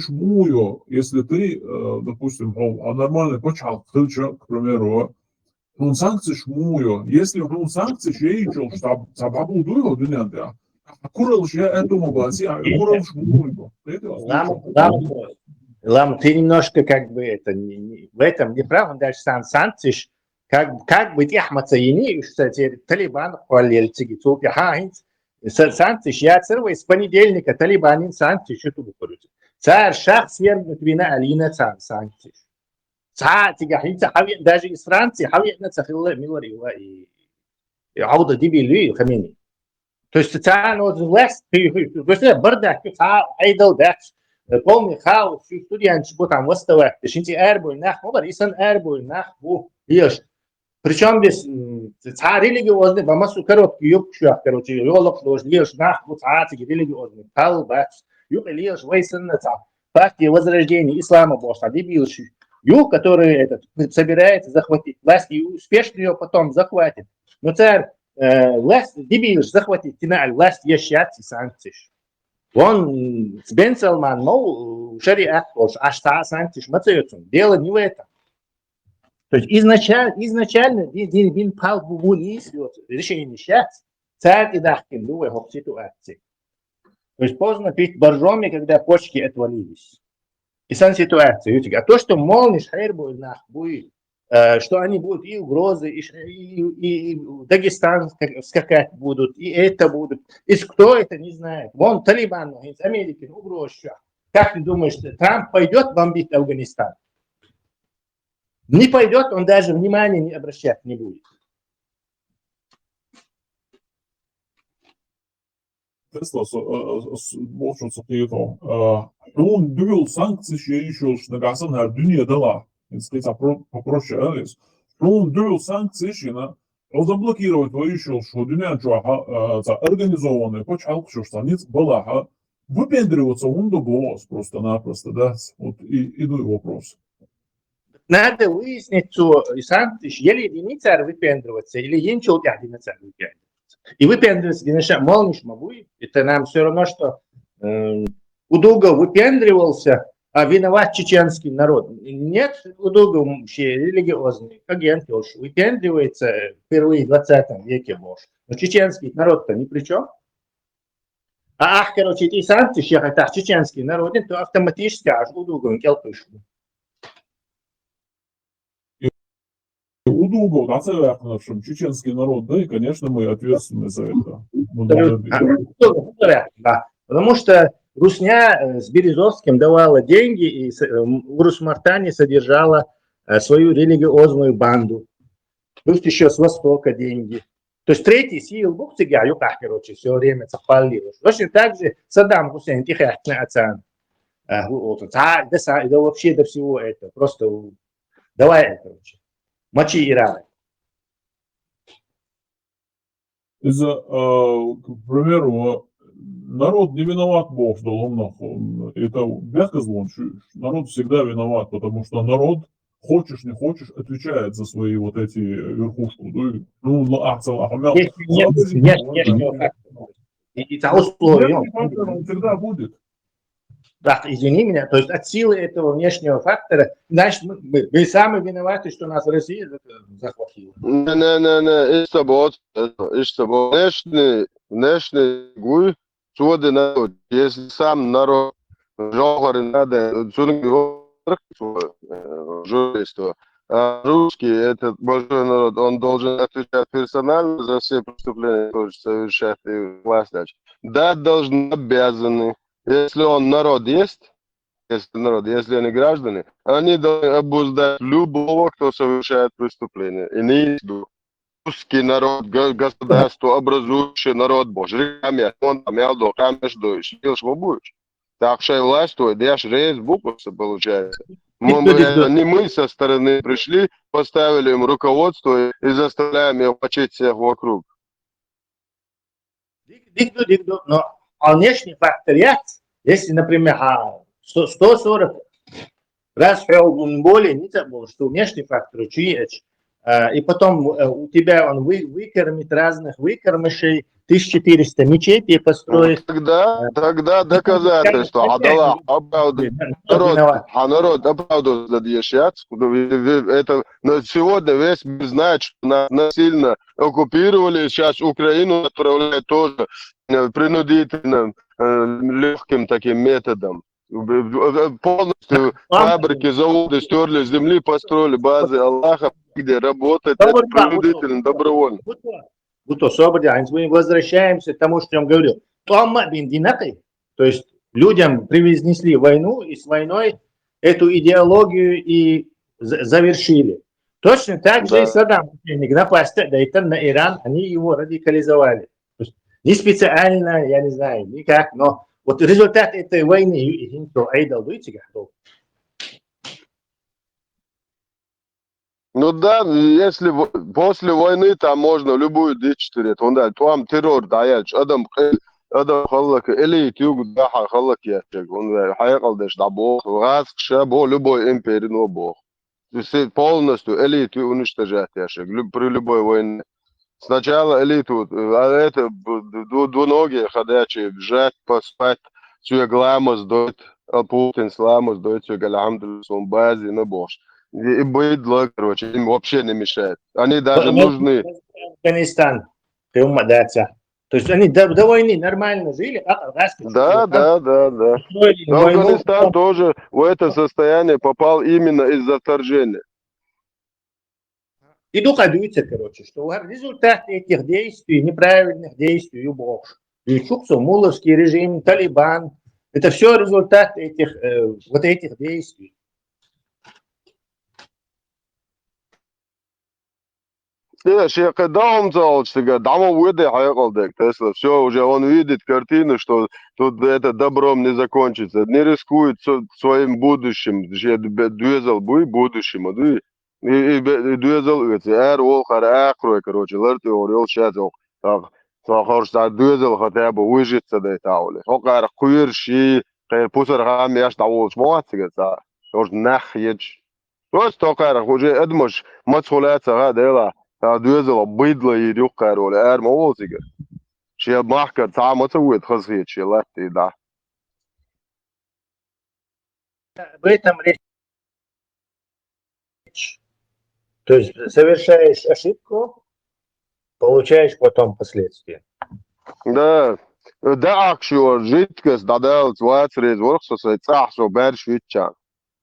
[SPEAKER 11] мую, если ты, допустим, нормальный почал, к примеру, санкции мую, если санкции шеичил, что бабу дуйо дунянда, а курал же этому баси, а курал мую.
[SPEAKER 4] Лам, ты немножко как бы это в этом не прав, он даже сам санкции, как быть Ахмад Саини, что Талибан хвалил цигицу, санкции, я цервай с понедельника Талибанин санкции, что тут будет. Царь шах свергнут вина Алина санкции. Царь даже из Франции, хавьетна цахилла миларила и ауда дибили хамини. То есть царь вот власть, то есть бардак, царь айдал дакс. Полный хаос, всю студент, что там выставить, решите эрбой нах, исан эрбой нах, ешь. Причем здесь царь религиозный, бамасу короткий юбчак, короче, ёлок должен ешь нах, царь религиозный, талбац, юб ешь, вейсан царь, партия возрождения ислама босса, дебилши, юб, который этот собирается захватить власть и успешно ее потом захватит. Но царь власть дебилш захватит, власть ешьят и санкции. Он с Бен Салман, мол, шариат, аж санкции шмацаются. Дело не в этом. То есть изначально бин пал бубуни, решение сейчас, царь и дахкин, думаю, в ситуации. То есть поздно пить боржоми, когда почки отвалились. И сан ситуация. А то, что молнишь, хайр будет нах, будет, что они будут и угрозы, и Дагестан скакать будут, и это будут. И кто это не знает. Вон Талибан из Америки угроза. Как ты думаешь, Трамп пойдет бомбить Афганистан? Не пойдет, он даже внимания не обращать не будет.
[SPEAKER 11] Tesla borçlusu diyetom. Он dual санкции еще нагасан her dünyada. Если попроще, он dual санкции он заблокировать еще что dünya за организованные почалку что станиц была выпендриваться он до босс просто-напросто, да? Вот иду вопрос.
[SPEAKER 4] Надо выяснить, что санкции еле единица выпендриваться или енчил единица выпендриваться. И выпендриваться, конечно, молниш могу. Это нам все равно, что Удугов выпендривался, а виноват чеченский народ. Нет, Удугов вообще религиозный агент, выпендривается впервые в 20 веке, может. Но чеченский народ-то ни при чем. Короче, эти санкции, это чеченский народ, то автоматически аж Удугов келпышу.
[SPEAKER 11] Удугов, да, чеченский народ, да, и, конечно, мы ответственны за это.
[SPEAKER 4] Да. Потому что Русня с Березовским давала деньги, и Урус-Мартане содержала свою религиозную банду. Плюс еще с Востока деньги. То есть третий сил бухтига, короче, все время цапалил. Точно так же Саддам Хусейн тихотно оцан. Да вообще до всего этого. Просто давай, короче, мочи Иран.
[SPEAKER 11] К примеру, народ не виноват Бог в долгом. Это бескозлон. Народ всегда виноват, потому что народ, хочешь не хочешь, отвечает за свои вот эти верхушку.
[SPEAKER 4] И того условия.
[SPEAKER 11] Он всегда будет.
[SPEAKER 4] Да, извини меня, то есть от силы этого внешнего фактора, значит, мы сами виноваты, что нас Россия захватила.
[SPEAKER 6] Не, внешний гуй, чуды народ, если сам народ, жогары надо, журналисту, а русский, этот большой народ, он должен отвечать персонально за все преступления, которые совершает власть. Да, должны, обязаны. Если он народ есть, если они граждане, они должны обуздать любого, кто совершает преступление. И не русский народ, государство, образующий народ Божий. Он там ялдо, камешдо, что будешь. Так что власть, то идешь рейс буквы, получается. Не мы со стороны пришли, поставили им руководство и заставляем их почить всех вокруг.
[SPEAKER 4] Но внешний фактор есть. Если, например, 140 раз более, не забыл, что внешний фактор чуешь, и потом у тебя он выкормит разных выкормышей, 1400 мечетей построит.
[SPEAKER 6] Тогда доказательство. Адаллах оправдывает. Народ оправдывает это сегодня весь мир знает, что нас насильно оккупировали. Сейчас Украину отправляют тоже принудительным легким таким методом. Полностью фабрики, заводы стерли с земли, построили базы Аллаха, где работать принудительно, добровольно.
[SPEAKER 4] Мы возвращаемся к тому, что я вам говорил. То есть людям привнесли войну, и с войной эту идеологию и завершили. Точно так же и Саддам Хусейн напасть на Иран, они его радикализовали. Не специально, я не знаю, никак, но вот результат этой войны,
[SPEAKER 6] ну да, если после войны там можно любую дичь творить, он да, там террор даяч, адам халлак, элит юг даха халлак яшек, он да, хайкалдеш да бог, газ шабо любой империи, но бог. Полностью элиту уничтожать яшек, при любой войне. Сначала элиту, а это двуногие ходячие, бежать, поспать, все гламус дойт, Путин сламус дойт, все галямдуль, сон бази, на бош. И быдло, короче, им вообще не мешает. Они даже нужны.
[SPEAKER 4] Афганистан, то есть они до войны нормально жили, а
[SPEAKER 6] Да. Афганистан тоже в это состояние попал именно из-за вторжения.
[SPEAKER 4] И докажется, короче, что результат этих действий, неправильных действий, мулловский режим, Талибан, это все результат этих вот этих действий.
[SPEAKER 6] Когда он все, уже он видит картину, что тут это добром не закончится, не рискует своим будущим, дуэзал будущим, и дуэзал короче, ларты орел сейчас хочется дуэзал хотя бы выжиться до этого. Хокар куирши, пусар хам яш давол смоатига, тоже нахьеч. Просто хокар уже эдмош мацхуляца гадела. دوزل بيض لا يروح كارول موزيك شيء محكر تعمل تويت خزيت شيء لا تدا
[SPEAKER 4] Об этом речь. То есть совершаешь ошибку, получаешь потом последствия.
[SPEAKER 6] Да акшо жидкость дадал тватрез ворксо цахсо бершвича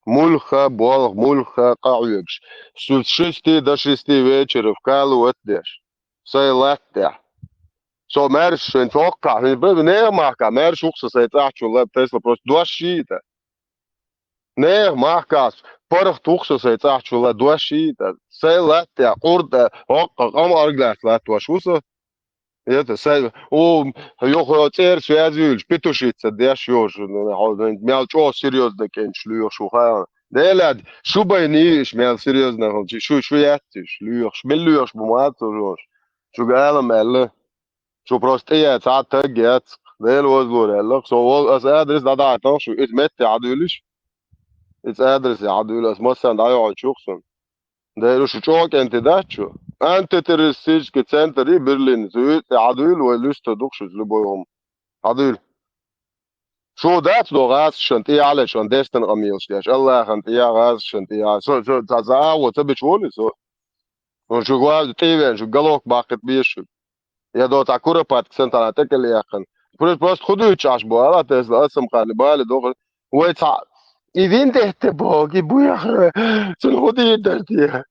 [SPEAKER 6] мульха болг мульха кауекш с 6 до 6 вечера в Калу отдешь. Сайлакта. So mērš šeit vokā, viņš neamākā, mērš uksas eit āču, lai Tesla prost došīta. Neamākās, parakt uksas eit āču, lai došīta. Se lähtee, kurda, okka, kamarglääs lähtuas usa. Это joku церкви азюль, петушица, деш ёж, мял чё серьезно кенч люёш уха. Делад, шубай ниш, мял серьезно, шу яттиш, люёш, мелюёш бумат уже. Шу гала мелле, шу просто я цат тагет, дел возло, so as adres da da, шу it met عدولش. It's adres عدول as مثلا da يقعد شخصا. ده شو شوك انت داتشو انت ترسيج كتسنتري برلين زوت عدول ولست دوكش لبوهم عدول شو دات دو غاز شنتي على شن دستن قميص ياش الله خنت يا غاز شنتي يا سو تزا وتبش ولي سو شو غاز تيفن شو قالوك باقت بيش يا دو تاكورا بات سنتنا تكل يا خن بروست خدو تشاش بو على تسلا اسم قال بالي دو ويتا إذن تهتبوك يبويا خر سنخدي درتي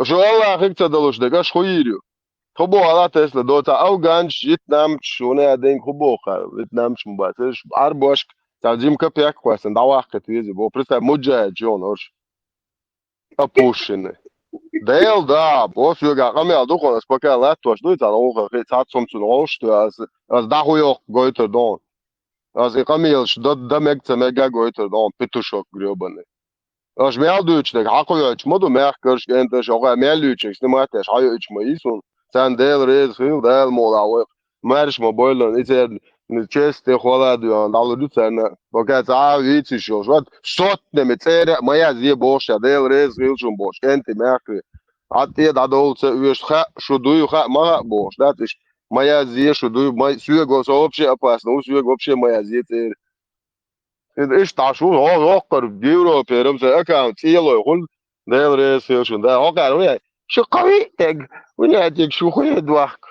[SPEAKER 6] شو الله خيك تدلوش دقاش خويريو خبو على تسلا دوتا او غانش يتنامش شونا دين خبو خار يتنامش مباتش عربوش تعزيم كبيك كويسن دواح كتويزي بو برسا مجاهد جون هرش ابوشن ديل دا بوس يوغا قمي ادوخو اسبكا لاتوش دويتا نوغا خيت سات سومسون روشتو از داخو يوغ goiter دون از اقاميلش دا مكتا ميجا goiter دون بيتوشوك грёбаный Aš mēldūčnek, hakojoč, modu mērkars, gentaš, okai mēldūčeks, nemētēš, hajoč ma isun, sen dēl reiz, hil dēl molā, mērš ma boilan, itēr, česte holēdujan, dalu ducēne, okais vīcišos, vat, sotnemi cēre, maja zie bošā, dēl reiz, hilšun boš, genti mērkri, attied adolce, uieš, šuduju, maha boš, datiš, maja zie šuduju, sūgos opšie apāsna, usūg opšie maja zie cēre. إيش تعشون هو وقر جيرو بيرمز أكاونت يلا يقول ده رئيس يوشن ده وقع ويا شو قويتك ويا تيك شو خيد وحك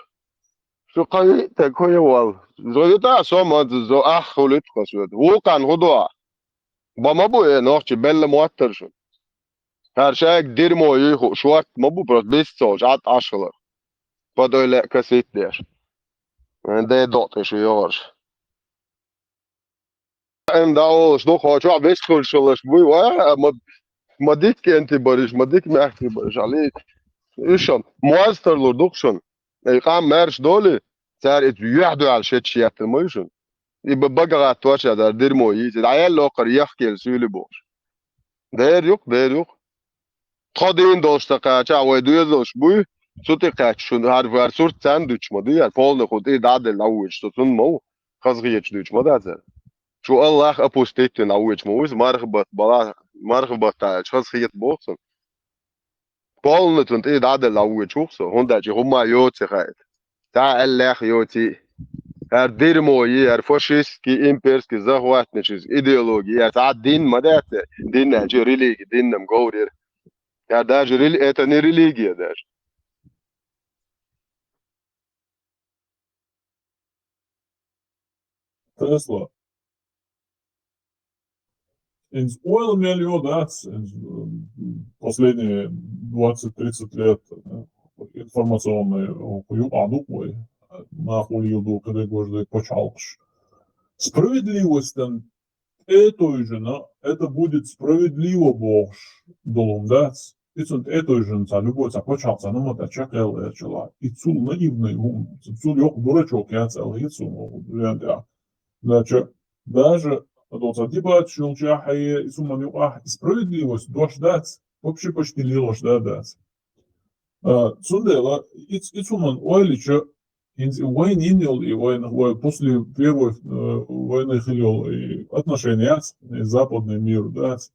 [SPEAKER 6] شو قويتك هو وال زو يتا سوما زو أخ ولد قصود هو كان هدوء بما بو نوخش بل موتر هر شيء دير مو يخو شو وقت ما بو بس بيستو جات عشرة بدو لا كسيت ديش ده دوت شو يورش En daar nog wat ja wisselschuldig boei maar dit kent ibaris maar dit merkt ibaris alleen is schon monsterlor doch schon ik ga mers dole صار يحدوا على شيء الموشن يبقى بقى توشا ده دير مويز العيال لو قر يحكي السولي بوش دير يوك خدين دوشتا چا ويدوش بوي سوتي قاچ شون هر سورت ساندويتش مودي يعني بول خدي داد لاوش تو مو خزغيش دوش مودازر شو الله أبوستيت نعوج موز مرغبط بلا مرغبط تاع شخص خيط بوخسن قالنا تنت إيه داد العوج وخسن هندا جي هما يوتي خايت تاع الله يوتي هر دير موي هر فاشيستكي إمبيرسكي زهوات نشيز إيديولوجي تاع دين مدات دين نجي ريليجي دين نمغورير هر داج ريلي إتني ريليجي داج
[SPEAKER 11] Tesla. Oil имели дать последние 20-30 лет информационные адуквой нахуй юду, когда гожды почалкш. Справедливость этой же, это будет справедливо бог долом дать. И sunt этой же, любой почался, но мы чакал чела. И цул наивный ум, цул ёк дурачок я целый, и цул, даже дебат шелча хае сумма юах справедливость дождать вообще почти не дождать сундела и сумма ойлича войны и войны после первой войны хилел и отношения с западный мир дать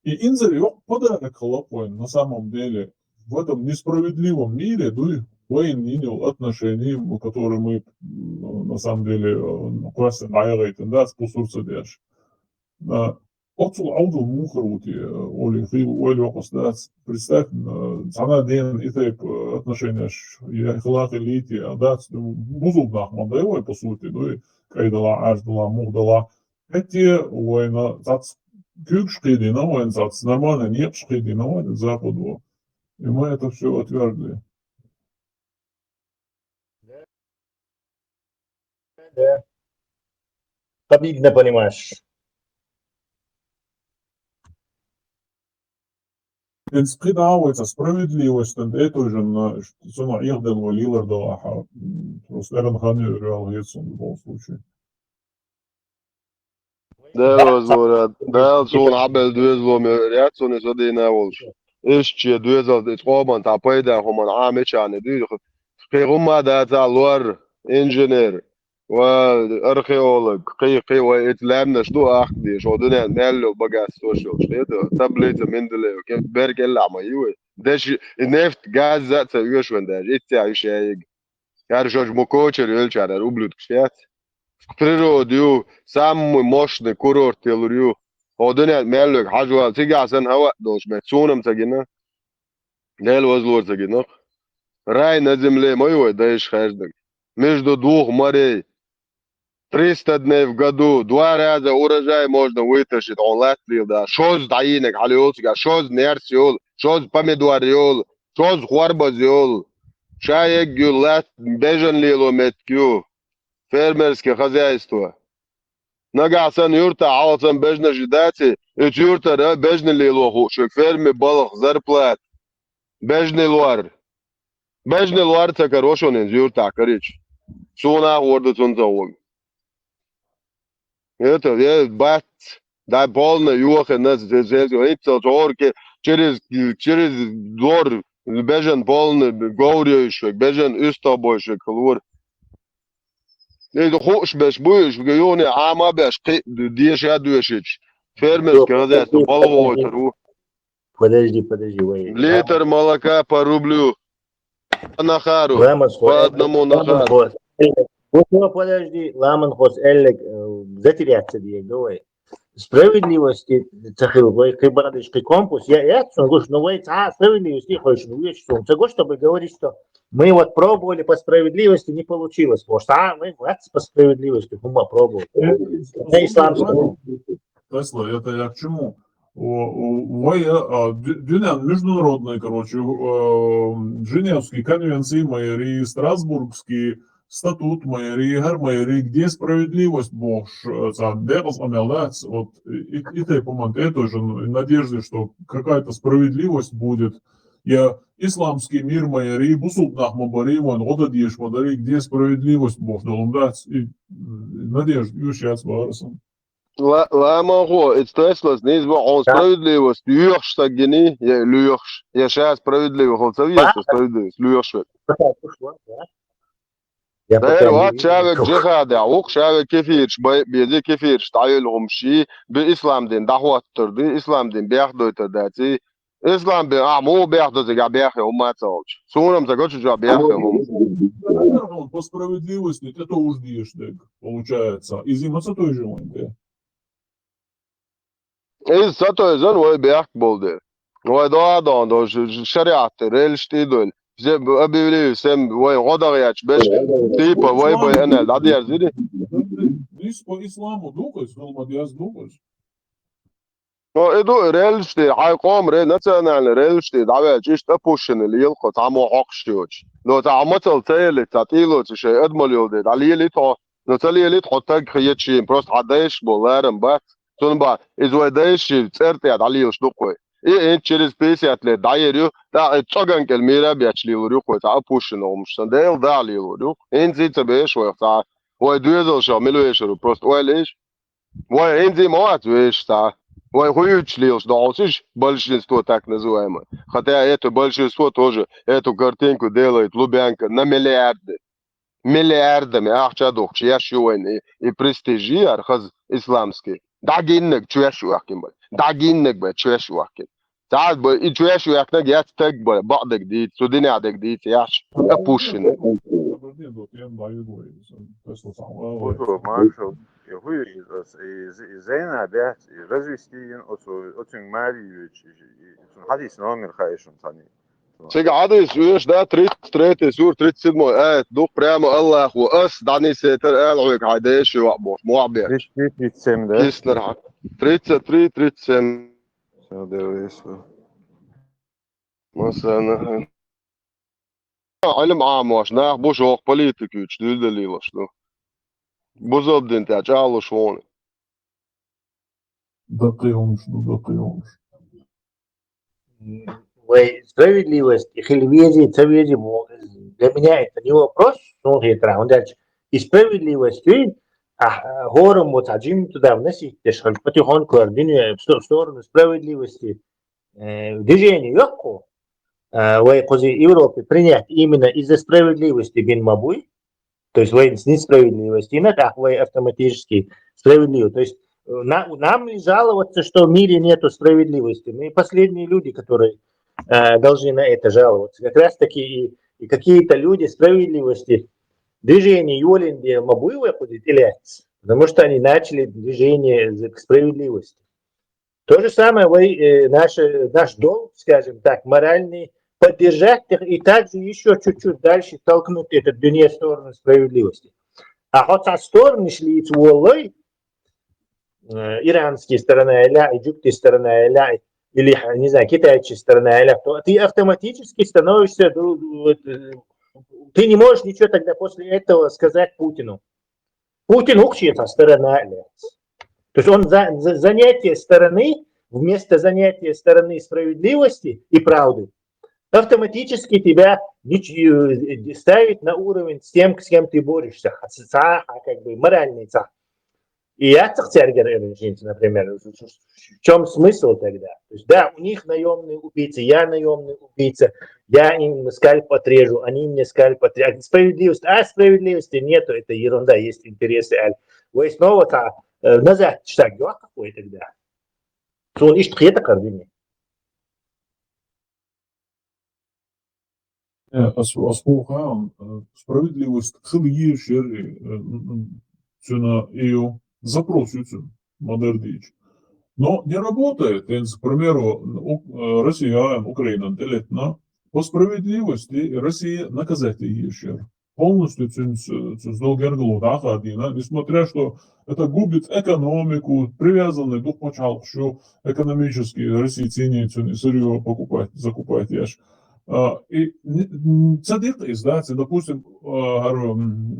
[SPEAKER 11] и инзер ёк подарок холопой на самом деле в этом несправедливом мире войны отношений, которые мы на самом деле классно наиграем, да, способствуют дальше. Отцу ауду мухрути, оли хил, оли окостац. Представь, цена день этой отношения, я хилат элити, да, бузулдах мандевой по сути, да, кайдала, аждала, мухдала. Эти война, зац кюкшкидина, война, зац нормально, нет шкидина, война, западу. И мы это все отвергли.
[SPEAKER 4] Да. Обидно, понимаешь.
[SPEAKER 11] Спридавається справедливість, той же на цена Ірден Лиларда, просто Эренханы Реал Гетсон в любом случае.
[SPEAKER 6] Dēls varētu, dēls un abel duezlom reats un es vadīju nevolš. Išķie duezls, es koman tā paidā, man āmečāni dīļu. Qīrumā dātā lor, inženēri, arheolog, qī, vai it lēmna štu ākdī, šo dunēt mēļu bagās sošo, šlieta, tablīca mindilē, berg ellāma jūi. Deši, neft gāz zāca jūšvendēži, it cā jūšējīgi. Kāri šož mukočeri ilčāri ar ubļūt kšķēts. Природу самый мощный курорт телурю. Одунят меллек хажуал тигасан хава долш мецунам тагина. Дел возлор тагина. Рай на земле мой даешь хаждак. Между двух морей. 300 дней в году. 2 раза урожай можно вытащить. Он латлил, да. Шоз даинек халиолсика. Шоз нерсиол. Шоз помидориол. Шоз хуарбазиол. Шаек гюллат. Бежен лило меткю. Фермерское хозяйство. Нагасан юрта, алсан бежна жидати, и юрта бежна лилоху, шек ферме балах зарплат. Бежный луар. Бежный луар це хороший юрта, короче. Суна гордо цунцовым. Это, я бат, да полная юха нас здесь, это зорки, через двор, бежен полный, говорящий, бежен истобойший, луар. Nee, de goos best boeis, we gaan niet aan best die is dus фермерское хозяйство, половой.
[SPEAKER 4] Подожди, вей.
[SPEAKER 6] Литр молока по рублю. На хару. По одному на хару.
[SPEAKER 4] Подожди, ламан хос эллек затеряться где, давай. Справедливости, цахиловой, кайбарадочкой компус, я говорю, ну вы, справедливости, хочешь, ну видишь, что, чтобы говорить, что мы вот пробовали по справедливости, не получилось, потому что, мы по справедливости, мы пробовали. Это исламское.
[SPEAKER 11] Тесла, это я к чему? Дюнян международные, короче, Женевские конвенции майори, Страсбургские статут майори, гар майори, где справедливость бог, дерз амелец, вот, и ты, по-моему, это тоже надежды, что какая-то справедливость будет. Я исламский мир майори, бусултнах мабари, вон, одадьеш мадари, где справедливость бог, долумдать, и надежды, ющац варсом.
[SPEAKER 6] Lama ho, het Teslas niet wel onsprawiedliwost. Luurs tak je niet, je luurs. Je schijnt справедливо, want zo is het справедливость, luurs. Да, вот человек джихад, а человек кефирш, беди кефирш, таилهم شيء بإسلام دين دعوة تردي إسلام دين بياخدوا تداتي إسلام دين مو بياخدوا زي بياخدوا ما تقولش سونم زكوش جو بياخدوا.
[SPEAKER 11] По справедливости ты тоже ждешь, получается. И зима за той же монте.
[SPEAKER 6] إيه ساتو إذن هو بياخد هو ده شريعة ريل شتيدول. زي أبي سام وين غدا ياتش باش تيبا وين أنا العادي أرزيني.
[SPEAKER 11] Лишь по исламу думаешь, Алмадиас думаешь.
[SPEAKER 6] إدو ريل شتي حيقوم ريل نتنا على ريل شتي دعوة جيش تبوشن اللي يلقى تعمو حقشتيوش. لو تعمتل تيلي تعطيله شيء أدمل يودي على اللي تا نتالي اللي تحطك خيط شيء بروست عدايش بولارم بات تنبا إذا دايش ترتي على يوش دقوي. إيه через 50 лет дайрю да цоган келмира бячлилурю кота апушино мштандел далилурю энзи табеш вахта ой дуэзел шо милуэшру просто ой лиш ой энзи моат вешта ой хуючлил далсиш большинство так называемое хотя это большинство тоже эту картинку делает Лубянка на миллиардами ахчадох чьяшуэн и престижиар хаз исламский дагиннек чьяшуахкин داعجينك بقى تشويش واحد ساعات بقى تشويش واحد جات تكبر بعض جديد سوداني عاد جديد ياش ابوشن
[SPEAKER 2] Маршал, زين بيت رزوستين أتون ماريوش حديث номер خايشون ثاني.
[SPEAKER 6] Сега адис веш да 33 сур 37 аят дух прямо Аллах вас дани сетер алвек хайдеш вабош муаббер
[SPEAKER 2] 37 да?
[SPEAKER 6] Киснер 33 37
[SPEAKER 2] Все делаешь.
[SPEAKER 6] مثلا علم عام واش ناخ بوش هو بوليتيك يش دليل واش Buzaldin tā čālu šoni.
[SPEAKER 11] Докажешь.
[SPEAKER 4] Справедливость и хельвези, цавези, для меня это не вопрос, но это он дальше. И справедливость, гором вот один туда вносить, потихоньку в сторону справедливости, движение легко, в Европе принять именно из-за справедливости бин мабуй, то есть с несправедливости, и так автоматически справедливо. То есть нам не жаловаться, что в мире нету справедливости. Мы последние люди, которые должны на это жаловаться. Как раз таки и какие-то люди справедливости, движение Йолинди Мабуева будет являться, потому что они начали движение к справедливости. То же самое наш долг, скажем так, моральный, поддержать их и также еще чуть-чуть дальше толкнуть этот движение в сторону справедливости. А хоть со стороны шли Уоллой, иранские сторона, или египетские сторона, или, не знаю, китайские сторона, то ты автоматически становишься, ты не можешь ничего тогда после этого сказать Путину. Путин учится сторона. То есть он занятие стороны, вместо занятия стороны справедливости и правды, автоматически тебя ставит на уровень с тем, с кем ты борешься, как бы моральный царь. И я например, в чем смысл тогда? То есть, да, у них наемные убийцы, я наемный убийца, я им скальп отрежу, они мне скальп отрежут. Справедливости нету, это ерунда, есть интересы. Вы снова назад шаг какой тогда? Он ищет это кардинально.
[SPEAKER 11] Асполхан, справедливость хилие шерри, цена ее запросится, модердич. Но не работает, к примеру, Россия, Украина, делетна, по справедливости Россия наказать ее шер. Полностью несмотря что это губит экономику, привязанный дух почал, что экономически Россия ценит сырье покупать, закупать яш. И цадик издаться, допустим,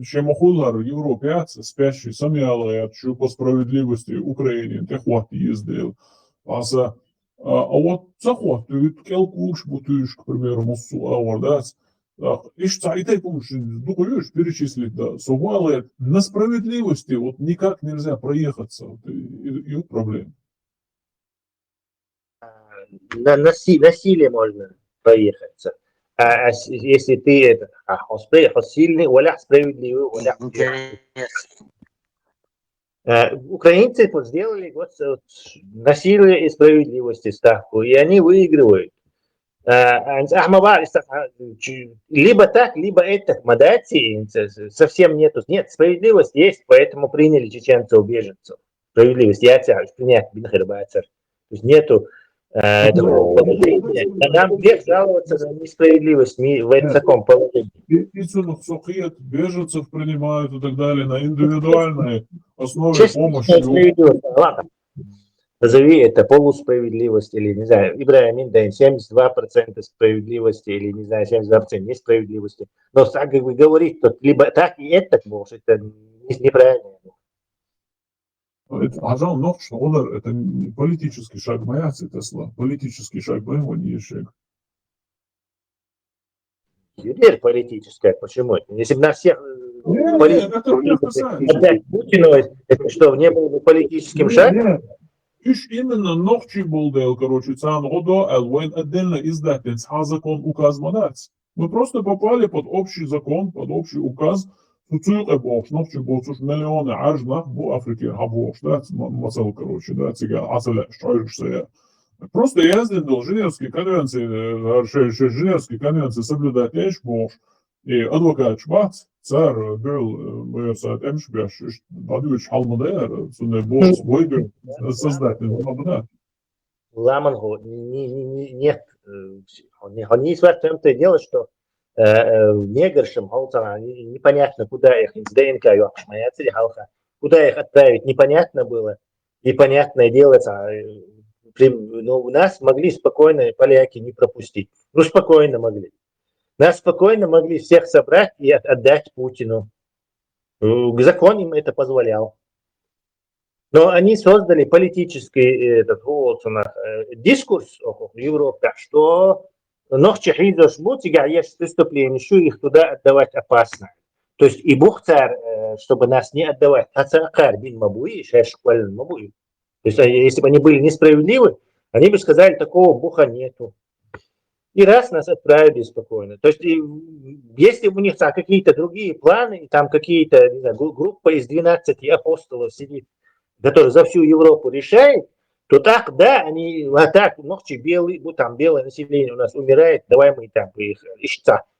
[SPEAKER 11] Шемохулар Европе, спящий самиалы, что по справедливости Украине, те хват ездил. А вот захватывают келкуш, бутыш, к примеру, муссу авардать. И что, и ты помнишь, думаешь, перечислить, да, сувалы, на справедливости вот никак нельзя проехаться, вот, и вот проблема.
[SPEAKER 4] На насилие можно проехаться. А если ты это сильный, оля справедливый, оля. Украинцы вот сделали вот насилие и справедливости ставку, и они выигрывают. Либо так, либо это. Мадати совсем нету. Нет, справедливость есть, поэтому приняли чеченцев-беженцев. Справедливость. Я тебя принять, то есть нету этого положения. Нам вверх жаловаться на несправедливость в таком положении.
[SPEAKER 11] И беженцев принимают и так далее на индивидуальной основе помощи.
[SPEAKER 4] Ладно. Назови это полусправедливость или, не знаю, Ибрахим Дайн, 72% справедливости или, не знаю, 72% несправедливости. Но так как вы говорите, то либо так и это может, это неправильно.
[SPEAKER 11] Ажал Новч, это политический шаг моя Тесла, политический шаг моего не шаг.
[SPEAKER 4] Теперь политическая, почему это? Если бы на всех отдать Путину, это что, не было бы политическим шагом?
[SPEAKER 11] Иш именно Новчи Булдел, короче, Цан Родо, Элвейн отдельно издательниц, закон указ мадать. Мы просто попали под общий закон, под общий указ, Суцуйка Бокш, Новчи Болцуш, миллионы ажнах в Африке, Хабош, да, Мацел, короче, да, Цига, Ацеля, Шойшая. Просто ездил Женевские конвенции, Женевские конвенции соблюдать Эшбош, и адвокат Шбац, царь был, мы сад Эмшбеш, Бадуич Халмадер, Суне Бош, Войгер, создатель Халмадер.
[SPEAKER 4] Ламангу нет, он не в том-то и дело, что негршам, непонятно, куда их, из ДНК, куда их отправить, непонятно было, непонятное дело, но у нас могли спокойно поляки не пропустить, ну спокойно могли. Нас спокойно могли всех собрать и отдать Путину. Закон им это позволял. Но они создали политический дискурс в Европе, что ночью хизош бутига есть преступление, что их туда отдавать опасно. То есть и Бог царь, чтобы нас не отдавать. То есть если бы они были несправедливы, они бы сказали, такого Бога нету. И раз нас отправили спокойно. То есть если у них там какие-то другие планы, там какие-то, не знаю, группа из 12 апостолов сидит, который за всю Европу решает, то так, да, они, а так, ночью белый, вот там белое население у нас умирает, давай мы там поехали.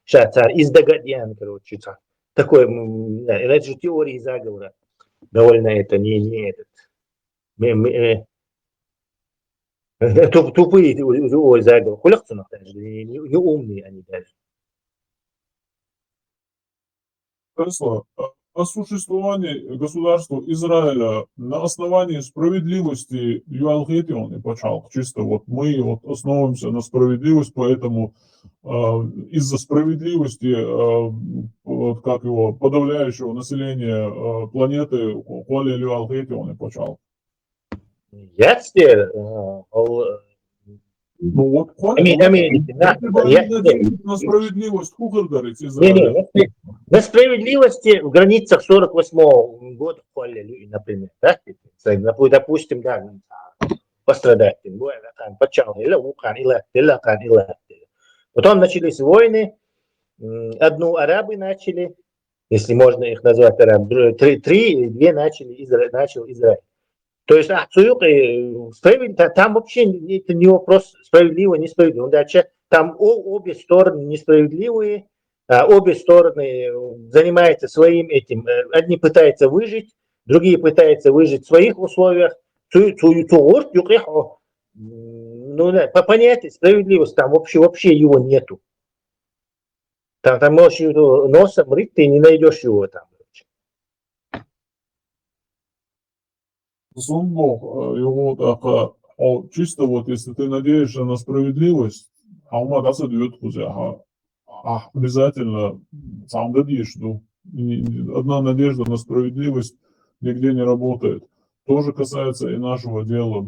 [SPEAKER 4] Царь из Дагадьян, короче, царь. Такой, это же теории заговора. Довольно это не этот. Тупые заговоры. Хуляхцунах даже, не умные они даже.
[SPEAKER 11] Тесла, о существовании государства Израиля на основании справедливости Юалхетион и почал. Чисто вот мы вот основываемся на справедливости, поэтому из-за справедливости как его подавляющего населения планеты Коли Юалхетион и почал. Ну вот, на справедливость кухар говорит Израиля.
[SPEAKER 4] На справедливости в границах 48-го года, например, да? Допустим, да, пострадать. Потом начались войны, одну арабы начали, если можно их назвать арабами, две начал Израиль. То есть там вообще это не вопрос справедливо, несправедливо. Дальше там обе стороны несправедливые, обе стороны занимаются своим этим. Одни пытаются выжить, другие пытаются выжить в своих условиях. Ну да, по понятию справедливости там вообще его нету. Там можешь носом рыть, ты не найдешь его там.
[SPEAKER 11] Бог, его так, чисто вот, если ты надеешься на справедливость, ума даст ответ обязательно сам дадишь. Одна надежда на справедливость нигде не работает. Тоже касается и нашего дела,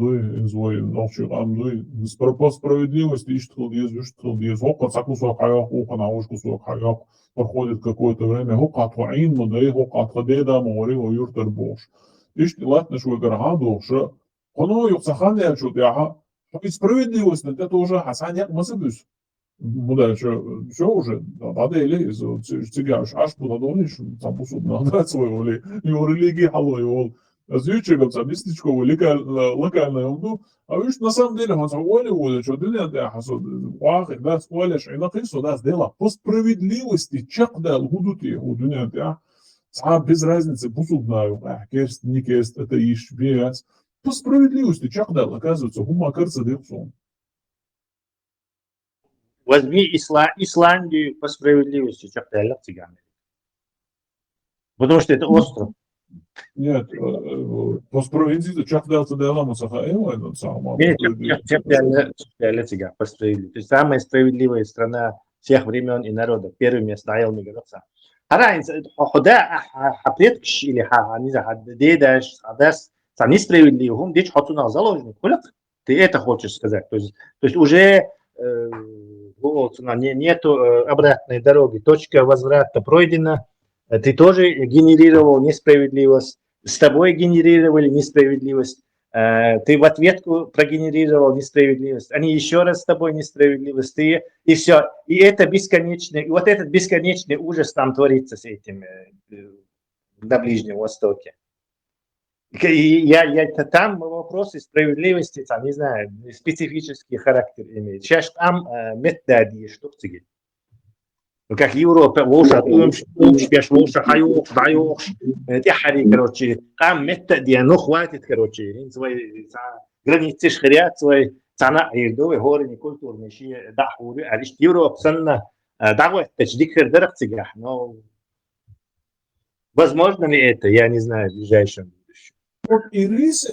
[SPEAKER 11] по справедливости ищет проходит какое-то время, ишти латнеш выгораду, что оно юхсахан я чуть я справедливость это уже хасан як масыбюс. Муда что уже надо или тигаш аж куда дониш там посуд надо своего ли его религии хало его зючегом там местечко локальное он а видишь на самом деле он заволи что для да хасод вахид да сколеш и на кису да сделал по справедливости чак да гудути у дуня да без разницы, бузугнаю, керст, не керст, это ищ, бец. По справедливости, чакдал, оказывается, гума карца дырцом.
[SPEAKER 4] Возьми Исландию по справедливости, чакдал, цыганы. Потому что это остров.
[SPEAKER 11] Нет, по справедливости, чакдал, цыгала, мусахаева, это самое.
[SPEAKER 4] Нет, чакдал, цыган, по справедливости. То есть самая справедливая страна всех времен и народов. Первое место стоял Мегароса. خدا حبيتكش اللي حنيزة حد ديداش حدث сам несправедливым, дичь хотуна заложник. Ты это хочешь сказать. То есть уже нету обратной дороги. Точка возврата пройдена. Ты тоже генерировал несправедливость. С тобой генерировали несправедливость. Ты в ответку прогенерировал несправедливость. Они еще раз с тобой несправедливость. И все. И это бесконечный. И вот этот бесконечный ужас там творится с этим на Ближнем Востоке. Там вопросы справедливости, там, не знаю, специфический характер имеют. Сейчас там методы, что цыган. Как Европа, волша, умшпеш, волша, хайох, дайох, тяхари, короче, там методы, ну хватит, короче, свои границы шхрят, свои цана, ирдовые горы, культурные, щи, дахуры, а лишь Европа, санна, давай, тачдик хердерах цыгах, но возможно ли это, я не знаю, в ближайшем будущем.
[SPEAKER 11] И рис,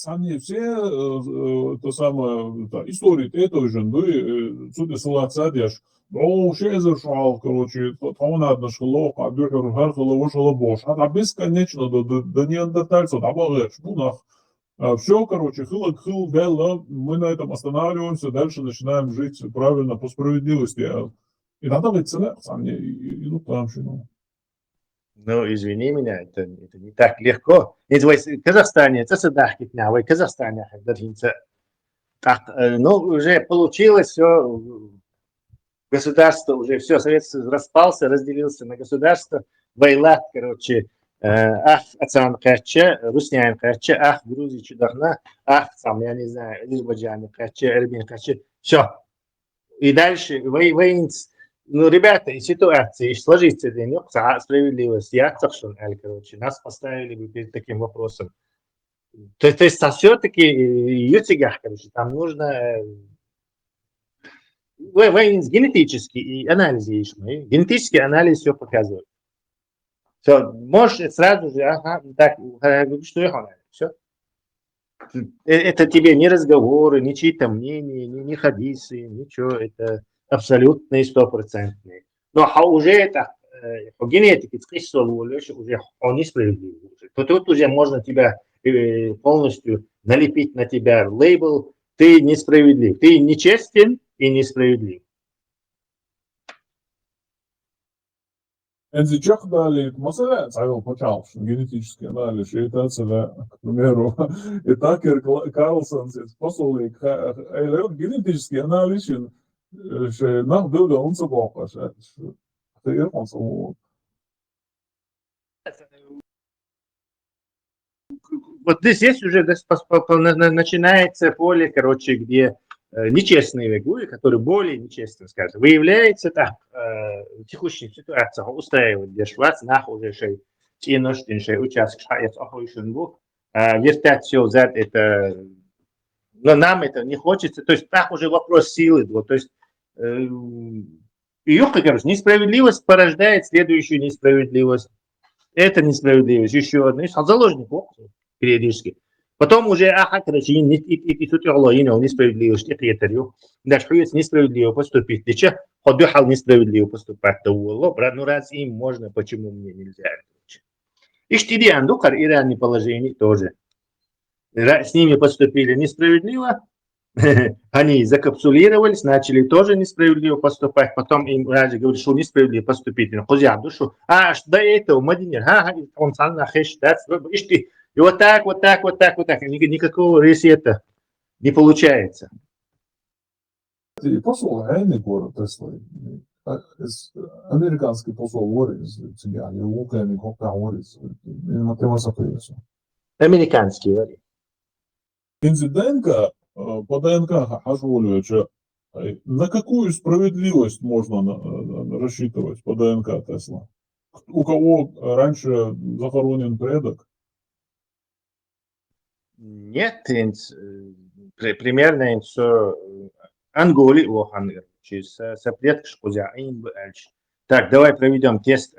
[SPEAKER 11] они все, то самое, истории этой же, судя силацадяш, او شيء шал, короче, понятно, что лох, а дюхер херхело вышел бош. А бесконечно до неандертальцев, а багаж, бунах. Все, короче, хыл, гелла, мы на этом останавливаемся, дальше начинаем жить правильно, по справедливости. И надо быть целых, сам не идут там, ну.
[SPEAKER 4] Ну, извини меня, это не так легко. Ведь в Казахстане, это всегда хитня, в Казахстане, так, ну, уже получилось все, государство уже, все, Советский Союз распался, разделился на государство, вайлат, короче, ах, Ацан Каче, Русняин Каче, ах, Грузия Чудахна, ах, сам, я не знаю, Азербайджан Каче, Армения Каче, все. И дальше, ну, ребята, и ситуация, и сложится денег, справедливость, я цахшун, короче, нас поставили бы перед таким вопросом. То есть, все-таки, ютигах, короче, там нужно генетический анализ, генетический анализ все показывает. Все, можешь сразу же, ага, так, что я хочу, все. Это тебе не разговоры, не чьи-то мнения, не хадисы, ничего, это абсолютные 100%. Но уже это по генетике, уже он несправедливый. То тут уже можно тебя полностью налепить на тебя лейбл, ты несправедлив, ты нечестен и несправедлив.
[SPEAKER 11] Энзичах дали масса царил почал, генетический анализ, и это к примеру, и Такер Карлсон послал генетический анализ, что нам был он собака, что это он собака.
[SPEAKER 4] Вот здесь уже начинается поле, короче, где нечестные вегуи, которые более нечестно, скажем, выявляется так, в текущей ситуации устраивать держать, нахуй же чиношнейший участок шаец охуишенбу, вертать все за это, но нам это не хочется, то есть так уже вопрос силы, то есть ее, короче, несправедливость порождает следующую несправедливость, это несправедливость, еще одна, заложник периодически. Потом уже, короче, и тут несправедливость, дальше несправедливо поступить. Лича ходухал несправедливо поступать. Ну раз им можно, почему мне нельзя? Иштиди андукар иранни положение тоже. С ними поступили несправедливо, они закапсулировались, начали тоже несправедливо поступать, потом им Раджи говорит, что несправедливо поступить. Хозяин душу, что до этого, Мадинер, он сам нахеш, ишти. И вот так. Никакого ресета не получается.
[SPEAKER 11] Посол Гайный город Тесла, американский посол Уоррис, цыгане, украинский Уоррис,
[SPEAKER 4] Американский вариант.
[SPEAKER 11] Инцидентка по ДНК хажволю, на какую справедливость можно рассчитывать по ДНК Тесла? У кого раньше захоронен предок?
[SPEAKER 4] Нет, примерно все Анголи предки шкузяин бэльч. Так, давай проведем тест.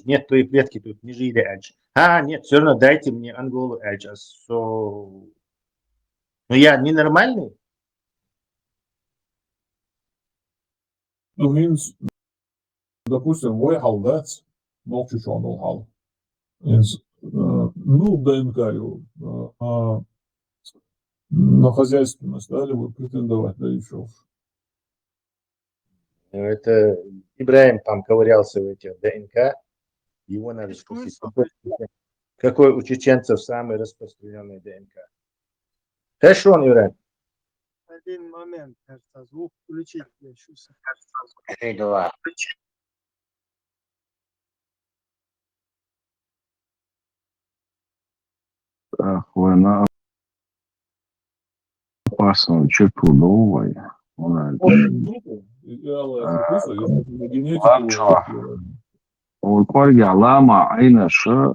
[SPEAKER 4] Нет, твои предки тут не жили эльч. Нет, все равно дайте мне Анголу эльч. Ну я ненормальный?
[SPEAKER 11] Ну, допустим, выехал, да, ночью он ухал. Ну, ДНК на хозяйственность стали вы претендовать, да еще.
[SPEAKER 4] Это Ибраим там ковырялся в этих ДНК. Его надо спросить, какой у чеченцев самый распространенный ДНК. Хорошо, Ибраим.
[SPEAKER 5] Один момент, кажется, звук включить.
[SPEAKER 14] Так, война опасную черту новая. والقرية علامة عينا شو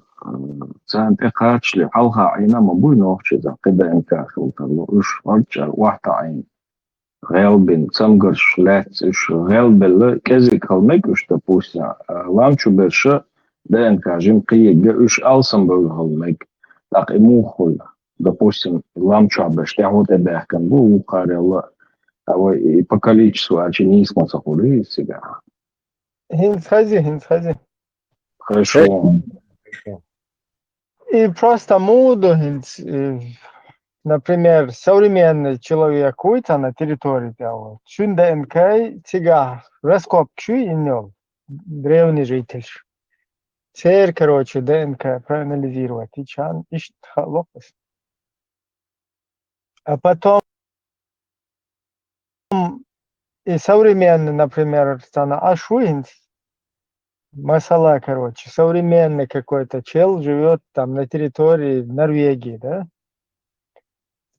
[SPEAKER 14] سانتي خارجلي حلها عينا مبوي نوخشي ذا قدا إنكا خلطلو إش ورجع واحدة عين غالبين سمقرش لاتس إش غالبين كذي كلمك إش تبوسيا لامشو برشا دا إنكا جيم قيق إش ألسن بلغلمك لاقي موخل допустим ламчу обещал вот это как был у Карела и по количеству ачинизма сахуры себя.
[SPEAKER 5] Хинцази.
[SPEAKER 14] Хорошо.
[SPEAKER 5] И просто моду, например, современный человек уйти на территории того, шун ДНК тига раскопку инел, древний житель. Теперь, короче, ДНК проанализировать, и чан ищет лопас. А потом и современный, например, стана Ашуинс, масала, короче, современный какой-то чел живет там на территории Норвегии, да?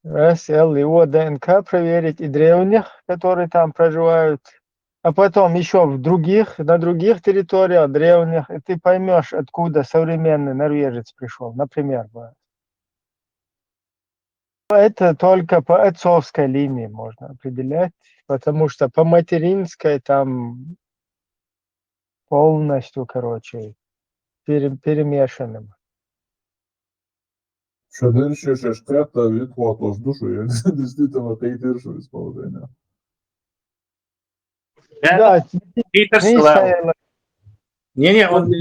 [SPEAKER 5] Раз, его ДНК проверить и древних, которые там проживают, а потом еще на других территориях древних, и ты поймешь, откуда современный норвежец пришел, например. Это только по отцовской линии можно определять, потому что по материнской там полностью, короче, перемешанным.
[SPEAKER 11] Шадыр шешешката вид хватош душу, я действительно тейтершу из положения.
[SPEAKER 5] Да,
[SPEAKER 4] Питер Слава. Не, он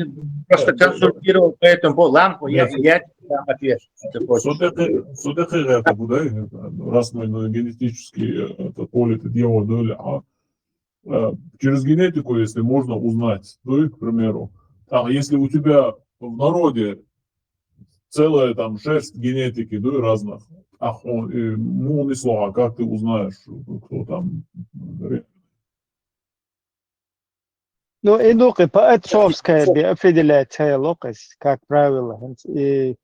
[SPEAKER 4] просто консультировал по этому поводу. Лампу, я там ответ.
[SPEAKER 11] Судя это будет, раз мы на генетические поле это дело дали, через генетику, если можно узнать, то, к примеру, если у тебя в народе целая там 6 генетики, да, разных, не слова, как ты узнаешь, кто там?
[SPEAKER 5] Ну, и по отцовской определяется локость, как правило. И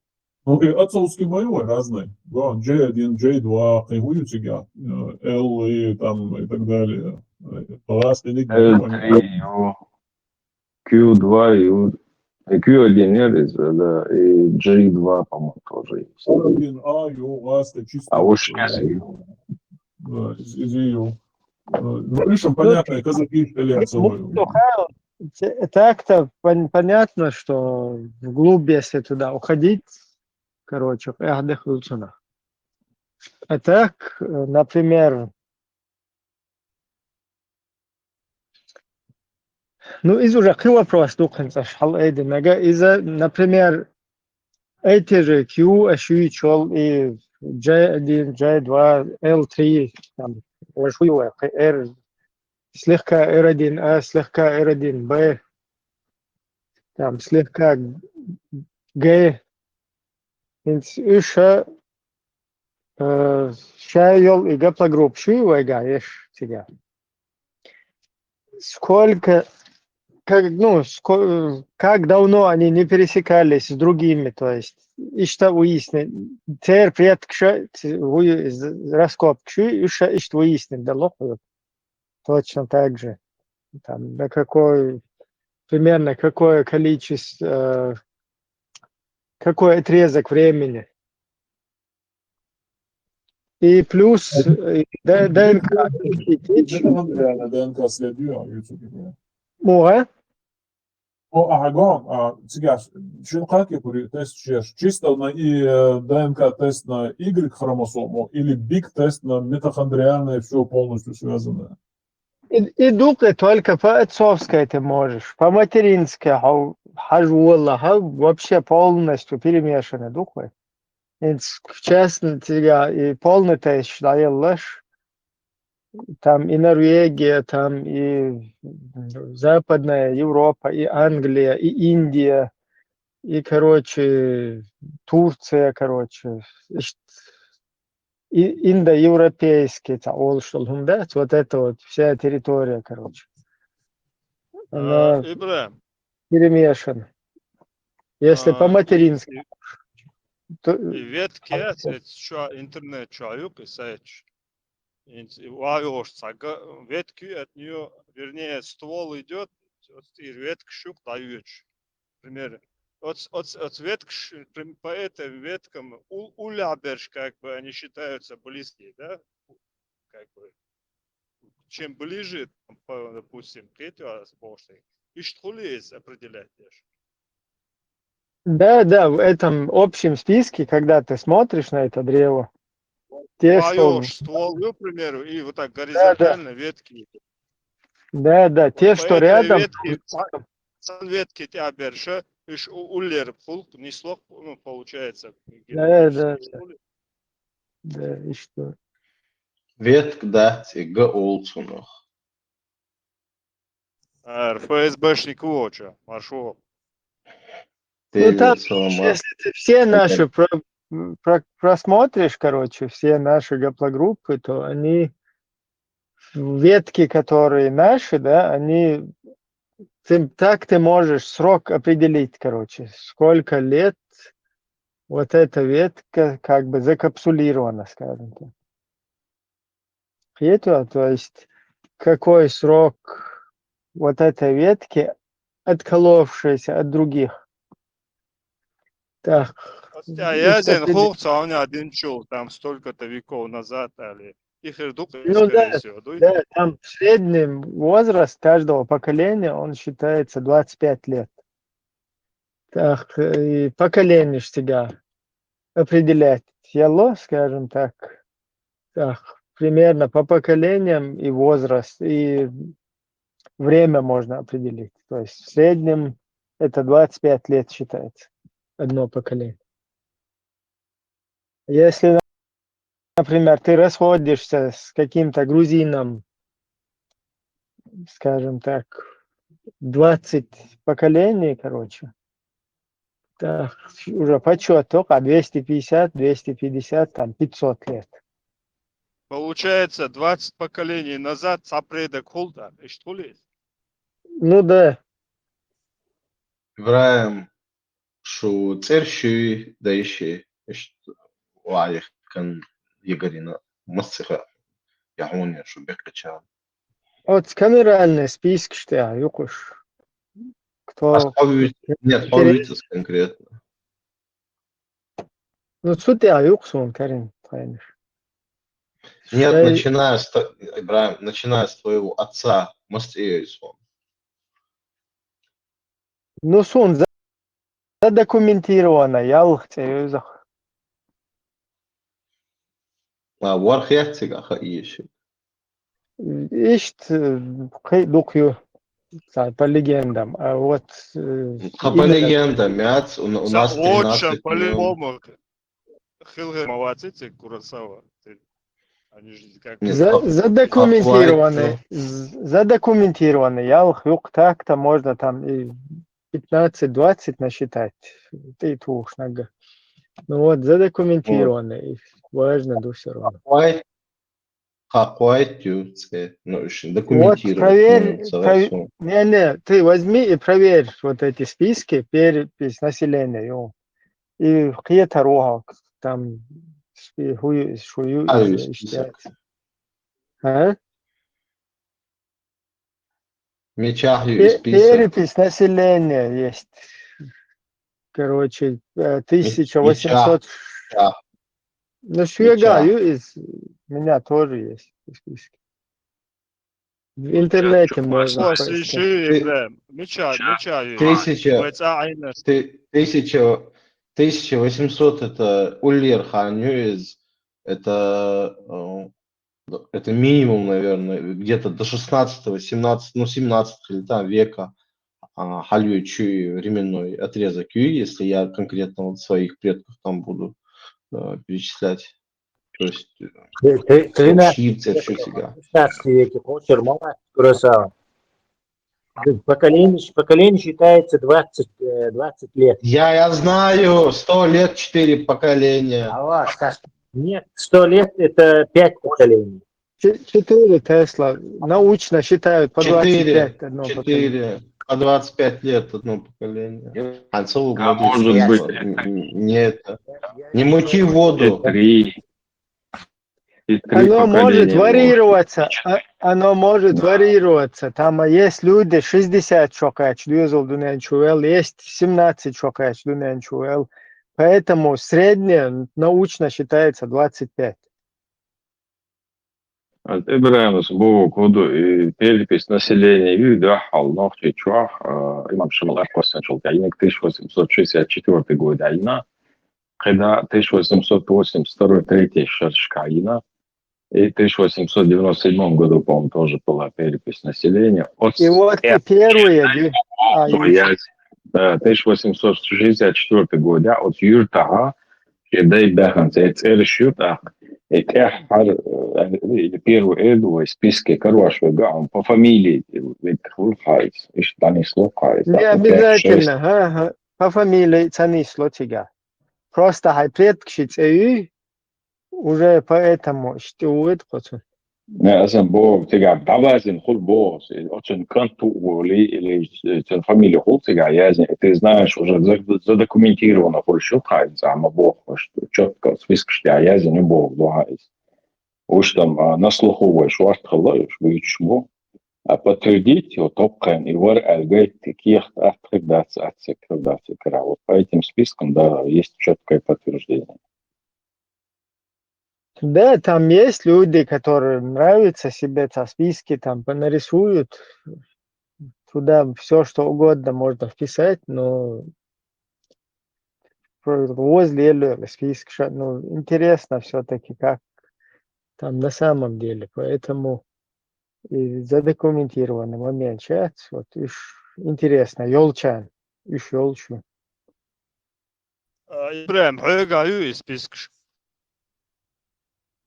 [SPEAKER 11] отцовские боевые разные. Да, J1, J2, у тебя, L и там и так далее.
[SPEAKER 14] L3, Q2, Q1 да, и J2, по-моему, тоже есть.
[SPEAKER 11] L1A, U, чисто.
[SPEAKER 14] А уж если...
[SPEAKER 11] Да, из EU. Ну, видишь, понятно, казаки
[SPEAKER 5] так-то понятно, что вглубь, если туда уходить, короче, отдыхаются. А так, например, из уже вопрос, из-за, например, эти же Q, HU, и J1, J2, L3, там, R, слегка R1A, слегка R1B, там, слегка G, еще шайол и гаплогрупп, гаешь тебя. Как давно они не пересекались с другими, то есть, и что выяснить, теперь предкша, раскопки, и что выяснить, да лопают. Точно так же. Там, примерно какое количество, какой отрезок времени. И плюс ДНК.
[SPEAKER 11] ДНК следует,
[SPEAKER 5] Море?
[SPEAKER 11] Сейчас, как я говорю, тест чисто на ДНК тест на Y хромосому или биг тест на митохондриальное, все полностью связанное?
[SPEAKER 5] И духе только по отцовской ты можешь, по материнской, вообще полностью перемешаны духи. Честно тебя, и полный тест считаешь, там и Норвегия, там и Западная Европа, и Англия, и Индия, и, короче, Турция, короче, и индоевропейский, вот это вот вся территория, короче. Она
[SPEAKER 9] Ибрахим,
[SPEAKER 5] перемешана. Если по матерински.
[SPEAKER 9] и ветки, интернет чаюк и сеч. Ветки от нее, вернее, ствол идет, и ветки щук дают. Например, от веток, по этим веткам уляберш, как бы они считаются близкие, да? Как бы, чем ближе, допустим, к этой сборной, и что есть определять.
[SPEAKER 5] Да, в этом общем списке, когда ты смотришь на это древо, те,
[SPEAKER 9] даешь
[SPEAKER 5] что...
[SPEAKER 9] ствол, к примеру, и вот так
[SPEAKER 5] Да,
[SPEAKER 9] горизонтально ветки.
[SPEAKER 5] да, те,
[SPEAKER 9] Вот по
[SPEAKER 5] что
[SPEAKER 9] этой
[SPEAKER 5] рядом,
[SPEAKER 9] ветке, с ветки тебя берешь, иш улер пулк, несло, ну, получается.
[SPEAKER 5] да, и что?
[SPEAKER 6] Ветк дати га олцунах.
[SPEAKER 9] ФСБшник Воча, маршрут.
[SPEAKER 5] Ну, там,
[SPEAKER 6] Тевер саламат.
[SPEAKER 5] если ты все наши просмотришь, короче, все наши гаплогруппы, то они, ветки, которые наши, да, они, так ты можешь срок определить, короче, сколько лет вот эта ветка как бы закапсулирована, скажем так. Это, то есть, какой срок вот этой ветки, отколовшейся от других. Так.
[SPEAKER 9] Я один хлопца, а у меня один чул, там столько-то веков назад, или их рдук,
[SPEAKER 5] Ну
[SPEAKER 9] скорее всего,
[SPEAKER 5] да, там средний возраст каждого поколения, он считается 25 лет. Так, и поколение себя определять яло, скажем так, примерно по поколениям и возраст, и время можно определить. То есть в среднем это 25 лет считается, одно поколение. Если, например, ты расходишься с каким-то грузином, скажем так, 20 поколений, короче, так, уже почет только 250, 250, там 500 лет.
[SPEAKER 9] Получается, 20 поколений назад сапредок хулда, и что ли?
[SPEAKER 5] Ну да.
[SPEAKER 6] Ибраем шу церщи дающий ваих кан Егорина масциха яхуня шу бекача.
[SPEAKER 5] Вот камеральный список, что я, юкуш. Кто...
[SPEAKER 6] Нет, повидец конкретно.
[SPEAKER 5] Ну, что ты, юксун, Карин, правильно.
[SPEAKER 6] Нет, Ибраим, начиная с твоего отца, Мастеюсон.
[SPEAKER 5] Ну, сон, задокументировано, я лхтеюзах.
[SPEAKER 6] А вархяхтига хаиши.
[SPEAKER 5] Ишт, духью, по легендам, а вот...
[SPEAKER 6] По легендам, у нас 13
[SPEAKER 9] по-любому. Хилгер Мавацити, Курасава. Они же как...
[SPEAKER 5] Задокументированы. Ялх, юг, так-то можно там и 15-20 насчитать. Ты тух нога. Ну вот, задокументированы. И важно, да, все равно. Вот проверь, не, ты возьми и проверь вот эти списки, перепись населения. И какие-то рога там шую считается. А? Перепись населения есть. Короче, 1800. Ну, швегаю из меня тоже есть списки. В интернете можно поискать.
[SPEAKER 6] 1800 это Ульер Ханюиз, это минимум, наверное, где-то до 17 века Халью Чуи временной отрезок Юи, если я конкретно вот своих предков там буду перечислять. То есть щипцы, все себя.
[SPEAKER 13] 16 веке, Курасава. Поколение считается 20 лет.
[SPEAKER 6] Я знаю, 100 лет 4 поколения.
[SPEAKER 13] Нет, 100 лет это 5 поколений.
[SPEAKER 5] 4 Тесла. Научно считают по 25 одно
[SPEAKER 6] 4 по 25 лет одно поколение.
[SPEAKER 14] Может быть,
[SPEAKER 6] не мути воду.
[SPEAKER 14] 3
[SPEAKER 5] Оно может варьироваться. Оно может варьироваться. Там есть люди 60 чокач, есть 17 чокач, поэтому среднее научно считается 25.
[SPEAKER 14] Ибраим с коду и перепись населения Юда Халнох Чичуах, имам Шамалах Костянчул, 1864 год, когда 1882-3 Шершкаина, и в 1897 году, по-моему, тоже была перепись населения.
[SPEAKER 5] И вот и первые,
[SPEAKER 14] в 1864 году от Юртага, Дай Беханс, или первую эду в списке Карвашвега, по фамилии Хайс, и Станислав Хайс.
[SPEAKER 5] Не обязательно, ага, по фамилии Станислав Тига. Просто хай предкшиц уже поэтому что это потом.
[SPEAKER 14] Sen bo tiga babazin хул bo, очень канту или фамилия хул tiga язни, ты знаешь уже задокументировано хул что хайз, а бог что четко список что язни не бог дуайз. Уж там на слуху что артхалаешь, вы чмо, а подтвердить его топкан и вар альгай таких отдаться от секретаря. Вот по этим спискам да есть четкое подтверждение.
[SPEAKER 5] Да, там есть люди, которые нравятся себе, там списки там нарисуют, туда все что угодно можно вписать, но возле список, ну, интересно все-таки, как там на самом деле, поэтому и задокументированный момент сейчас, вот интересно, Ёлчан, Ёлчу.
[SPEAKER 9] Ибраим, хойгаю спискш.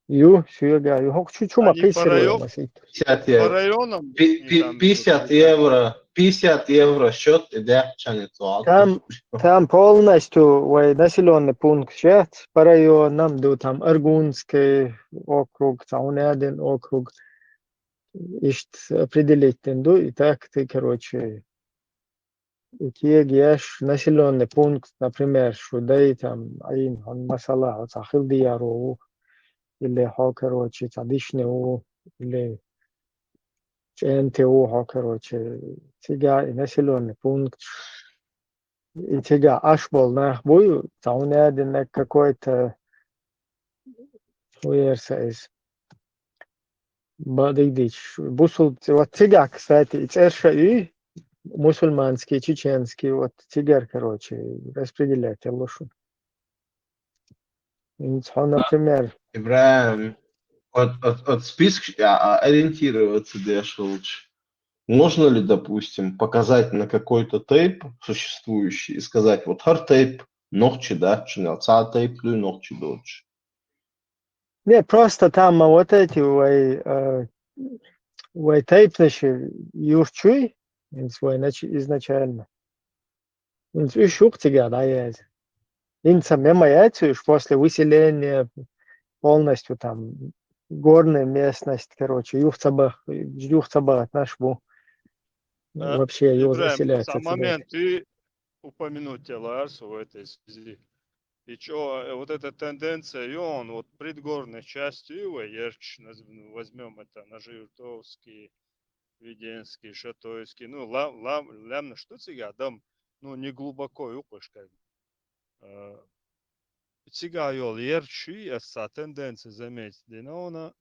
[SPEAKER 5] Сюргаю, чуть-чуть
[SPEAKER 9] Они по
[SPEAKER 5] описываем.
[SPEAKER 15] 50
[SPEAKER 9] по
[SPEAKER 15] евро.
[SPEAKER 9] районам и там
[SPEAKER 15] 50 евро. 50 евро счет и дяхчанецу.
[SPEAKER 5] Там полностью населенный пункт сейчас по районам, да, там Аргунский округ, Цаунядин округ, определить, да, и так ты, короче, есть населенный пункт, например, что да и там один масала, вот Ахилдияру, или короче, Цадишнеу, или НТО, короче, сега населенный пункт. И тебя аж был на бою, там на какой-то уерсайз. Бадыдич. Бусул, вот тебя, кстати, и мусульманский, чеченский, вот тигр, короче, распределять лучше. Например.
[SPEAKER 15] Ибраим, от списка ориентироваться дальше лучше. Можно ли, допустим, показать на какой-то тейп существующий и сказать, вот хар тейп, ногчи, да, чиналца тейп, лю ногчи дочь.
[SPEAKER 5] Не, просто там вот эти тейп наши юрчуй, изначально. И шук тебя, да, есть. Инца мемаяцию после выселения полностью там горная местность, короче, юхцабах наш был. Вообще его
[SPEAKER 9] Ибраим,
[SPEAKER 5] заселяется.
[SPEAKER 9] сам момент ты упомянуть Ларс в этой связи. И что, вот эта тенденция, и он вот предгорной частью его, Ерч, возьмем это Нажиртовский, Веденский, Шатойский, ну, лям, что тебя, дам, ну, не глубоко, упаш, как бы. Сега йол Ерчи, essa тенденция заметить, Динона,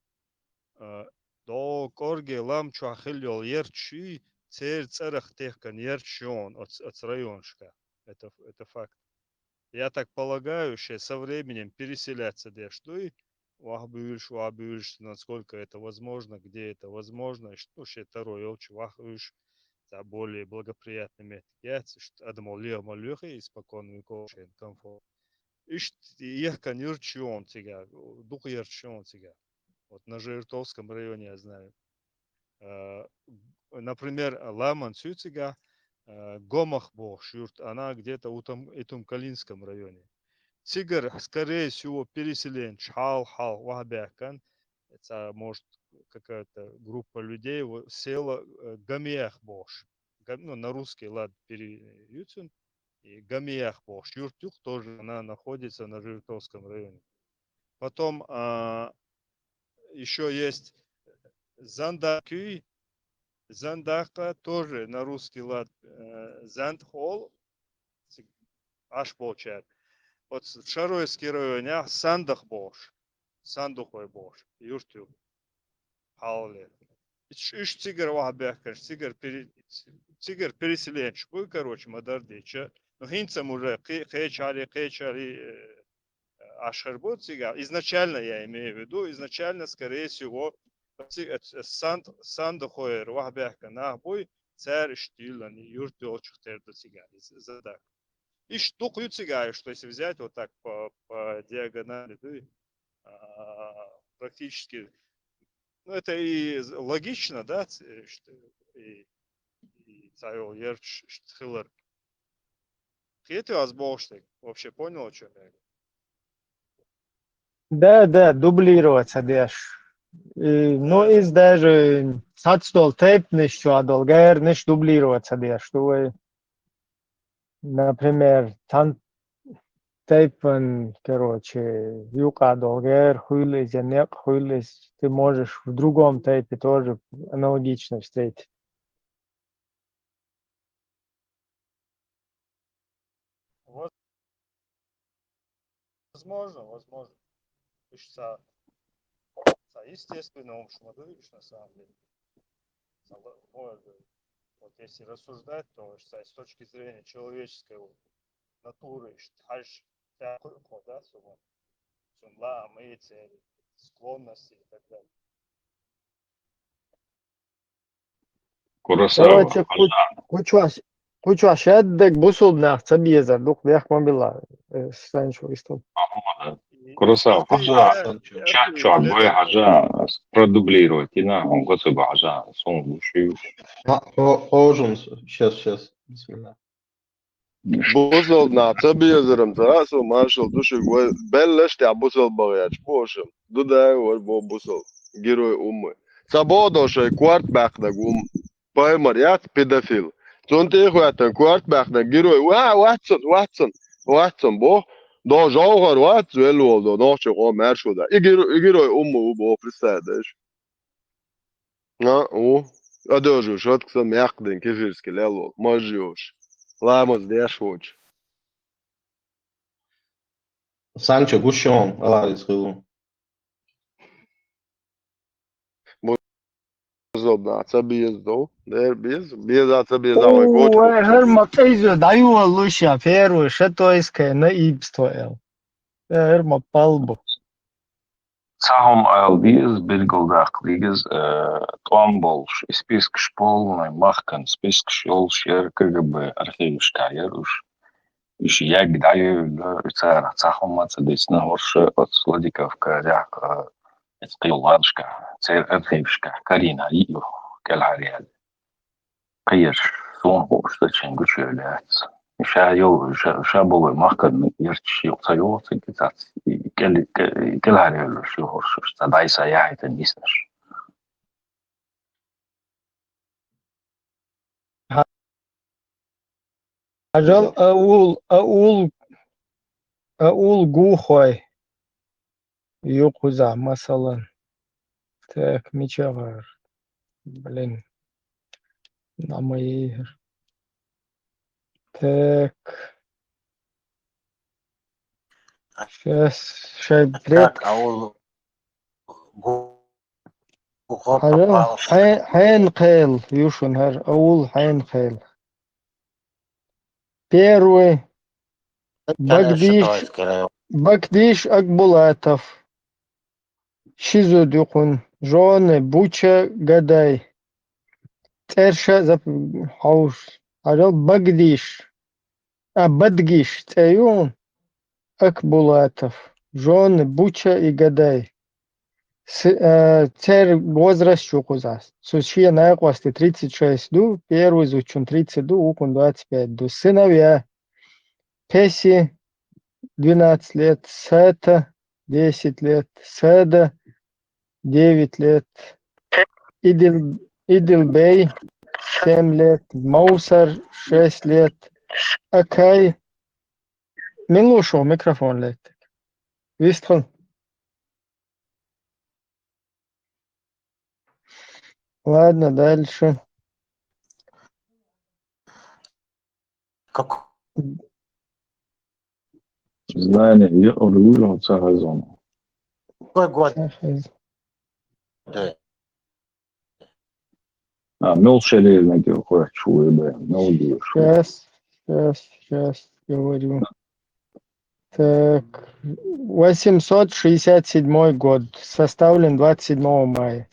[SPEAKER 9] до корге лам чуахил йол Ерчи, церах техкан Ерчон от районшка. Это факт. Я так полагаю, что со временем переселяться дештой, вахбюш, насколько это возможно, где это возможно, что ще второй елчу вахбюш, за более благоприятными яйца, что адмол лео малюхи, испокон веков, комфорт. Ехкан Ерчон тебя, дух Ерчон тебя. Вот на Жиртовском районе я знаю. Например, Ламан Цюцига, Гомах Бог, она где-то в Итумкалинском районе. Цигар, скорее всего, переселен Чхал, Вахбякан. Это может какая-то группа людей села Гамиях Бош. Ну, на русский лад переютен. И Гамиях Бош. Юртюх тоже она находится на Жиртовском районе. Потом еще есть Зандакюй. Зандака тоже на русский лад Зандхол. Аж получает. Вот в Шаройский районе Сандах Бош. Сандухой Бош. Юртюх. Халли. Иш цигар вахбяхкаш. Цигар переселенчик. Короче, мадардича. Но хинцам уже кечари Ашербу цигар. Изначально я имею в виду, изначально, скорее всего, сандохойр вахбяхка нахбой царь штиль, они юрты олчухтерда цигар. Задак. И штуку цигар, что если взять вот так по диагонали, практически, ну это и логично, да, и царь ерч штхилер. Хети вас богштик. Вообще понял, о чем я говорю?
[SPEAKER 5] Да, дублироваться деш. Ну, из даже садстол тейп ничего, долгер нич дублироваться деш. Что, например, там тейпен, короче, юка долгер, хуйлис, янек, хуйлис, ты можешь в другом тейпе тоже аналогично встретить.
[SPEAKER 9] Возможно. Естественно, шмадович на самом деле. Вот если рассуждать, то с точки зрения человеческой натуры, да, сумла, цели, склонности и так далее.
[SPEAKER 12] Курасава.
[SPEAKER 5] Короче, куча шеддек бусулнах цабьеза, дух вях мобила. Санчо истом.
[SPEAKER 12] Курасава. Чак боя хажа продублировать. И на он готов хажа сон буши.
[SPEAKER 15] Хожун, сейчас, бисмилlah.
[SPEAKER 6] بوصل نعتبي زرم تراسو مارشال دوشي بلش تاع بوصل بغياتش بوشم دودا ور بوصل جيروي امي سابودو شي كوارت باخدا قوم بايمر يات بيدافيل تونتي خواتن كوارت باخدا جيروي واتسون بو دو جوهر وات ويلو دو نوشي قو مارشو دا يجيروي امي وبو فرسادش نا او ادوجو شوت كسم يقدن كيفيرسكي لالو ماجيوش Lamos, deixa-os.
[SPEAKER 15] Санчо, гущон, аларис хилу.
[SPEAKER 6] Zodnāts abiezdou, biezāts abiezāvai goču.
[SPEAKER 5] Herma teizu, daju lušā pieru, šetoiskē neīpstoja. Herma palbu.
[SPEAKER 14] Сахом айлдиз биргалдақлигиз туамболш список полный махкан список шел шер КГБ архив штайер уж яг даю цара сахом мацадис на горше от Сладиковка ряк эцкиладшка цер архившка Карина Ию келариад кайер сон что ченгу шелец شايو شابو ماكن يرتشي وصيو تنكتات كل هاري شو هرش تداي سياحة النيسنش
[SPEAKER 5] أجل أقول جوخوي يقوزا مثلا تاك ميشاغر блин на мои так сейчас бред حين قيل يوشن هر أول حين قيل первый Багдиш Акбулатов Шизу Дюкун Жоне Буча Гадай Терша Хауш Арел Багдиш Бадгиш Таюн Акбулатов Жоне Буча и Гадай Цер возраст Чукузас Сучья наикласти 36 ду первый зучун 30 ду укун 25 ду сыновья Песи 12 лет, Сета 10 лет, Седа 9 лет, Идилбей 7 лет, Маусар 6 лет, Акай. Милушо, микрофон лет. Вистхол. Ладно, дальше.
[SPEAKER 14] Знание и оружие Цагазона.
[SPEAKER 13] Какой год?
[SPEAKER 14] Мелшери надел хочу бы, наудишь.
[SPEAKER 5] Сейчас говорю. Так, 867 год, составлен 27 мая.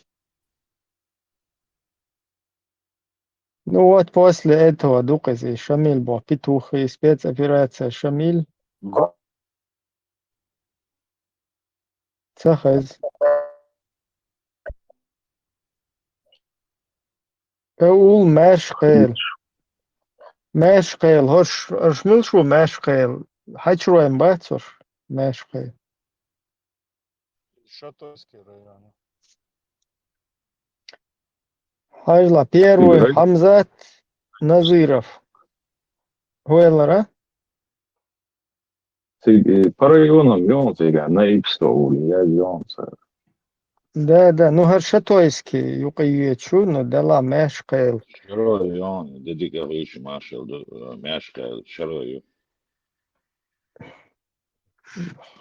[SPEAKER 5] Ну вот после этого доказы Шамиль был петух и спецоперация Шамиль. Цахаз. Ул Машкел. Машкел. Хош мил шо Машкел. Хачруем бацур. Машкел.
[SPEAKER 9] Шатойский район.
[SPEAKER 5] Хajla первый Хамзат Назиров. Хуэлара?
[SPEAKER 14] По районам Йонса, на Ипстол, я Йонса.
[SPEAKER 5] Да, ну Шатойский юкаючу, но дала Машкел.
[SPEAKER 12] Район, дедика выше Машел, Мяшка, Шарою.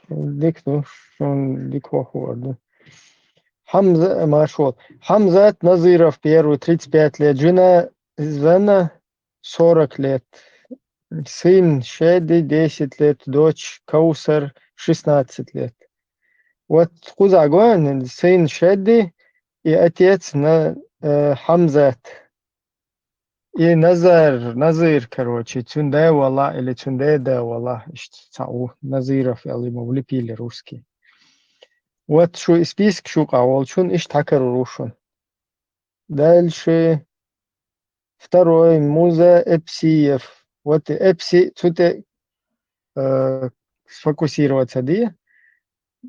[SPEAKER 5] Дик, ну, он дик вахуарду. Хамза, Машот. Хамзат Назиров первый, 35 лет. Жена Звена 40 лет. Сын Шеди 10 лет. Дочь Каусар 16 лет. Вот Хузагуан, сын Шеди и отец Хамзат. И Назир, короче, Цунде Вала или Цундеда Вала. Назиров, я ему влепили русский. Вот что список шука, волчун иш такару рушун. Дальше второй Муза Эпсиев. Вот Эпси, тут сфокусироваться, да?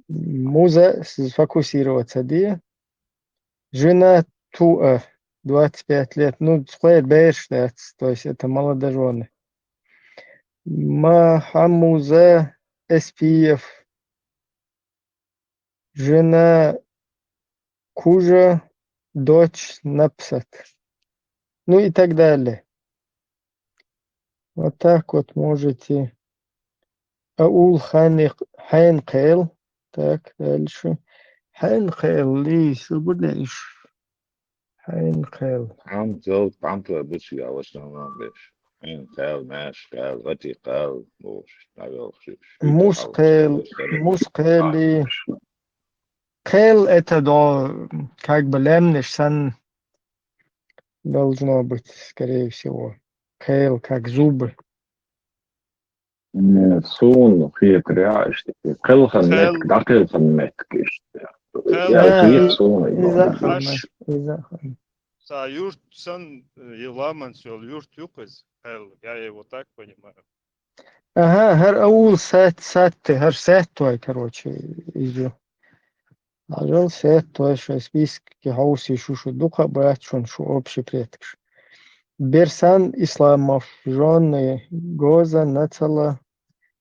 [SPEAKER 5] Муза сфокусироваться, да? Жена Туа, 25 лет. Ну, склеит бэшляц, то есть это молодожены. Махамуза Эспиев. Жена Кужа, дочь Напсат. Ну и так далее. Вот так вот можете. Аул Хайнкейл. Так, дальше. Хайнкейл, ли, свободнейш. Хайнкейл.
[SPEAKER 12] عم بس يا وشنا بيش إن قال ماش قال غتي قال بوش نقول شو
[SPEAKER 5] Мускели. Кейл это как бы лемниш сан должно быть, скорее всего. Кейл как зубы.
[SPEAKER 14] Suun fiecreaște. Călhănmet, dacă călhănmet ești. Я свет суну.
[SPEAKER 5] Изахан.
[SPEAKER 9] Са юрт сан еламан сел юрт юказ. Я его так понимаю.
[SPEAKER 5] Ага, хер аул хер сеттой, короче, идет. Ажал сеттой, что списки хауси шушу духа, брат, шо общий предкш. Берсан Исламов, жены Гоза Нацала,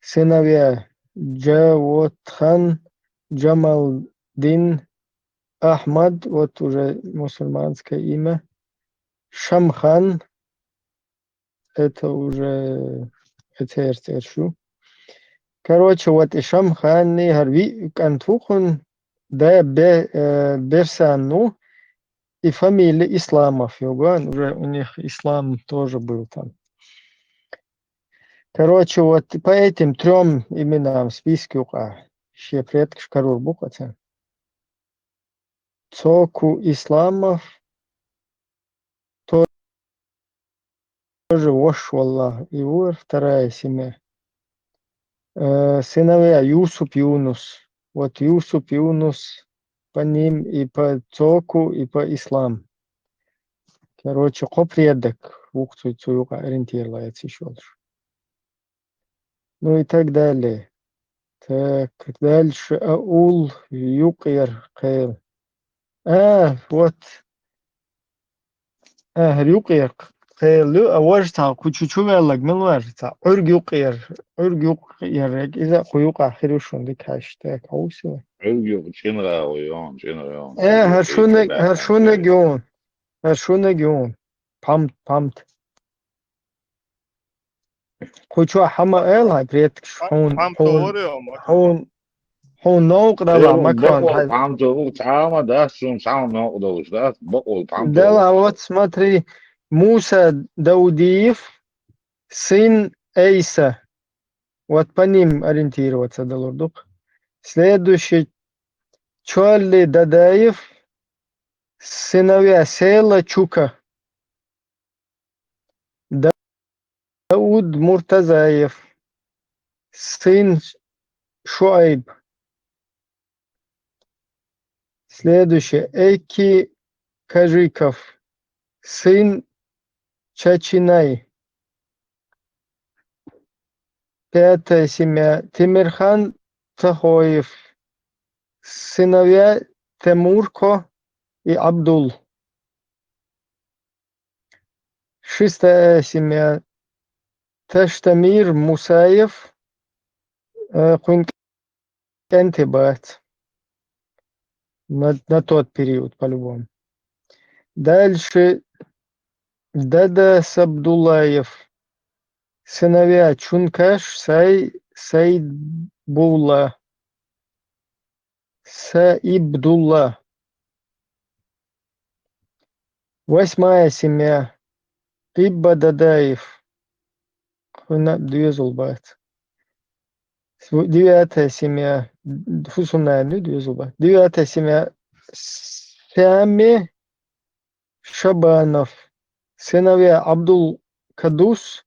[SPEAKER 5] сыновья Джавотхан, Джамалдин, Ахмад, вот уже мусульманское имя, Шамхан, это уже Этершу. Короче, вот и Шамхани, Харви, Кантухун, да Берсану, и фамилия Исламов, уже у них ислам тоже был там. Короче, вот по этим трем именам в списке еще предки Шкарур Бухаца. Цоку Исламов тоже Ошвалла, его вторая семья. Сыновья Юсуп Юнус. Вот Юсуп Юнус по ним и по Цоку, и по Ислам. Короче, предок Ухцуюка ориентировался еще лучше. Ну и так далее. Так, дальше Аул Юкер Кейл. Вот. Юкер Кейл. Аважта кучучувеллак милважта. Юкер. Юкер. Иза хуюка хирушун дик хаштаг аусила.
[SPEAKER 12] Чинра ойон.
[SPEAKER 5] Харшуна геон. Памт. Кучу хама элай предкш хун науqrala Макрон. Да, вот смотри, Муса Даудиев, сын Эйса. Вот по ним ориентироваться долурдук. Следующий. Чорли Дадаев, сыновья Села Чука. Дауд Муртазаев, сын Шуайб. Следующий. Эйки Кажиков, сын Чачинай. Пятая семья. Тимирхан Тахоев, сыновья Темурко и Абдул. Шестая семья. Таштамир Мусаев, Кентибат. На тот период, по-любому. Дальше Дада Сабдулаев, сыновья Чункаш, Саибулла. Восьмая семья. Ибба Дадаев. Дюзулбат. Девятая семья. Девятая семья. Сяме Шабанов. Сыновья Абдул Кадус,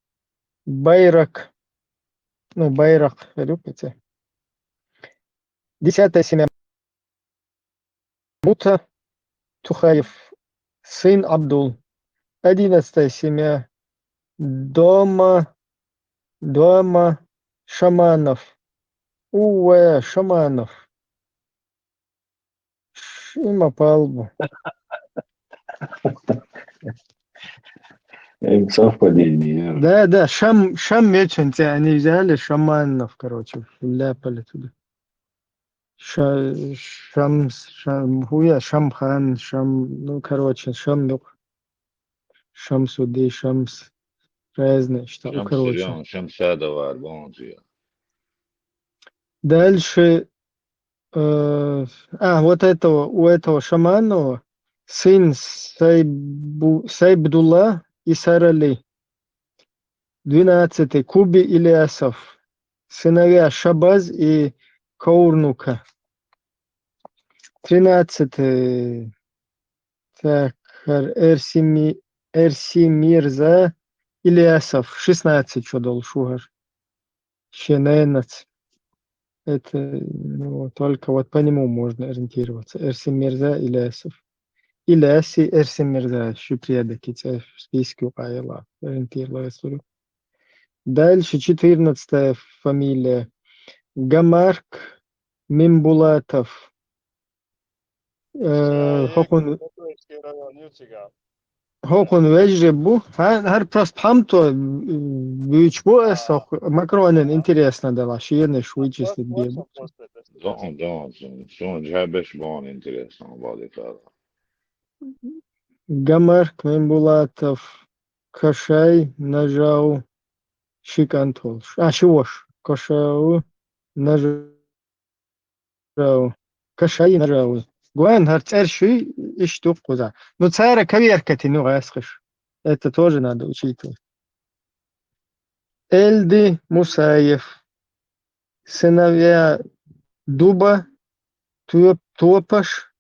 [SPEAKER 5] Байрак. Байрак. Десятая семья. Мута Тухаев, сын Абдул. 11 семья. Дома Шаманов. Шаманов. Има палбу.
[SPEAKER 14] Совпадение.
[SPEAKER 5] Да, Шам меченцы, они взяли Шаманов, короче, вляпали туда. Шамхан, Шамюк, Шамсуды, Шамс, разные, что, короче.
[SPEAKER 12] شمسادة والبونزيا.
[SPEAKER 5] Дальше, вот этого, у этого Шаманова сын Сайбдулла и Сарали. 12 Куби Ильясов, сыновья Шабаз и Каурнука. 13 так, Эрси Мирза Ильясов. 16 что дал Шугар. Шененец. Это только вот по нему можно ориентироваться. Эрси Мирза Ильясов. Ильяси Эрси Мирза. Шупреда кица в списке указала. Ориентировалась. Дальше 14 фамилия. Гамарк Мимбулатов. Хокон вежде бу. Har просто хамто büyük bu esok Макронен интересно дала. Шиене вычислить бегу.
[SPEAKER 12] شون جابش بون интересно بعد هذا.
[SPEAKER 5] Гамарк Мимбулатов. Кашай нажал Шикантол. Шивош. Кашау нажал. Кашай нажал. Гуан харцерши и штук куда. Но цара каверкати ну асхиш. Это тоже надо учитывать. Эльди Мусаев. Сыновья Дуба, Топаш,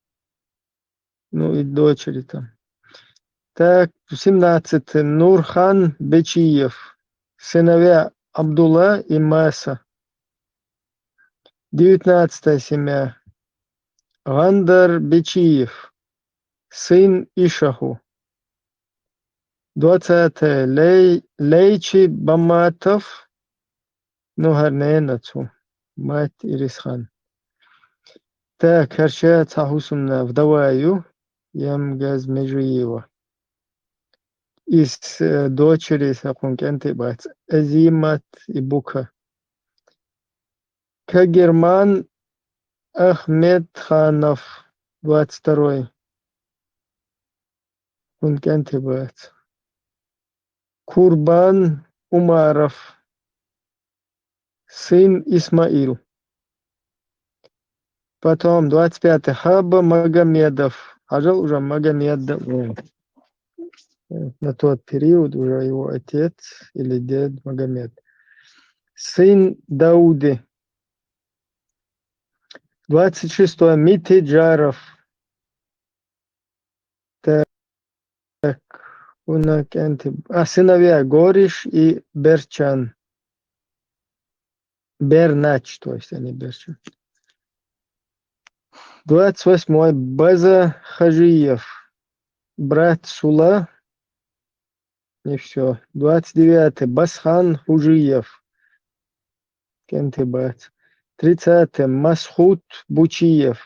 [SPEAKER 5] и дочери там. Так, 17 Нурхан Бечиев. Сыновья Абдулла и Маса. 19 семья. Гандар Бечиев, сын Ишаху. 20 Лейчи Баматов, Гарненацу, мать Ирисхан. Так, Харча Цахусумна вдоваю, Ямгаз Межиева. Из дочери Сакункенты Бац, Азимат и Бука. Кагерман Ахмед Ханов, 22-й. Кункенты Бац. Курбан Умаров, сын Исмаил. Потом 25-й Хаба Магомедов. Ажал уже Магомедов. На тот период уже его отец или дед Магомед. сын Дауды. 26. Митиджаров. Так, сыновья Гориш и Берчан. Бернач, то есть, а не Берчан. 28. База Хажиев. Брат Сула. И все. 29. Басхан Хужиев. Кенты брат. 30. Масхут Бучиев.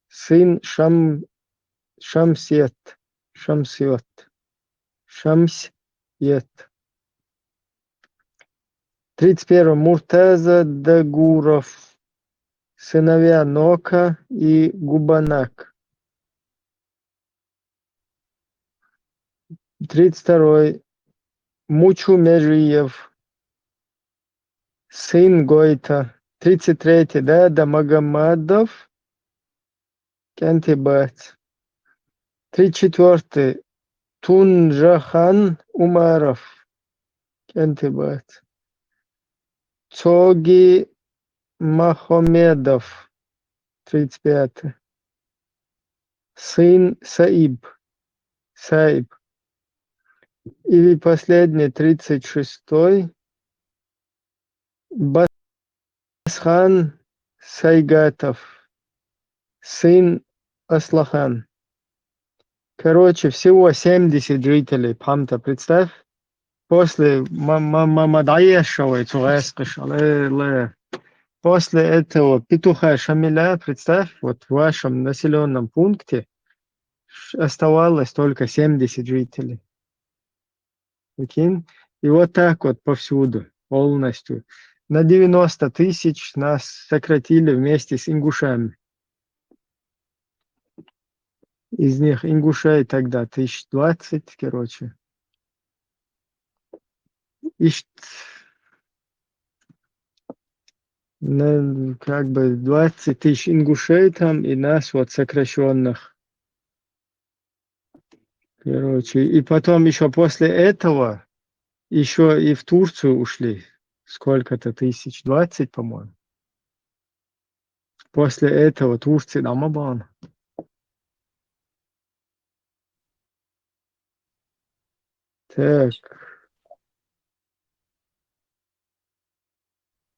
[SPEAKER 5] Сын Шамсет. 31. Муртаза Дагуров. Сыновья Нока и Губанак. 32. Мучу Межиев. Сын Гойта. 33. Дада Магомадов. Кентибат. 34. Тунжахан Умаров. Кентибат. Цоги Махомедов. 35. Сын Саиб. И последний, 36. Басхан Сайгатов. Сын Аслахан. Короче, всего 70 жителей Памта, представь. После Мамадаешева, после этого петуха Шамиля, представь, вот в вашем населенном пункте оставалось только 70 жителей. Прикинь? И вот так вот повсюду, полностью. На 90 тысяч нас сократили вместе с ингушами. Из них ингушей тогда 1020, короче. Как бы 20 тысяч ингушей там и нас вот сокращенных. Короче, и потом еще после этого еще и в Турцию ушли. Сколько-то тысяч, 20, по-моему. После этого Турция Дамабан. Так.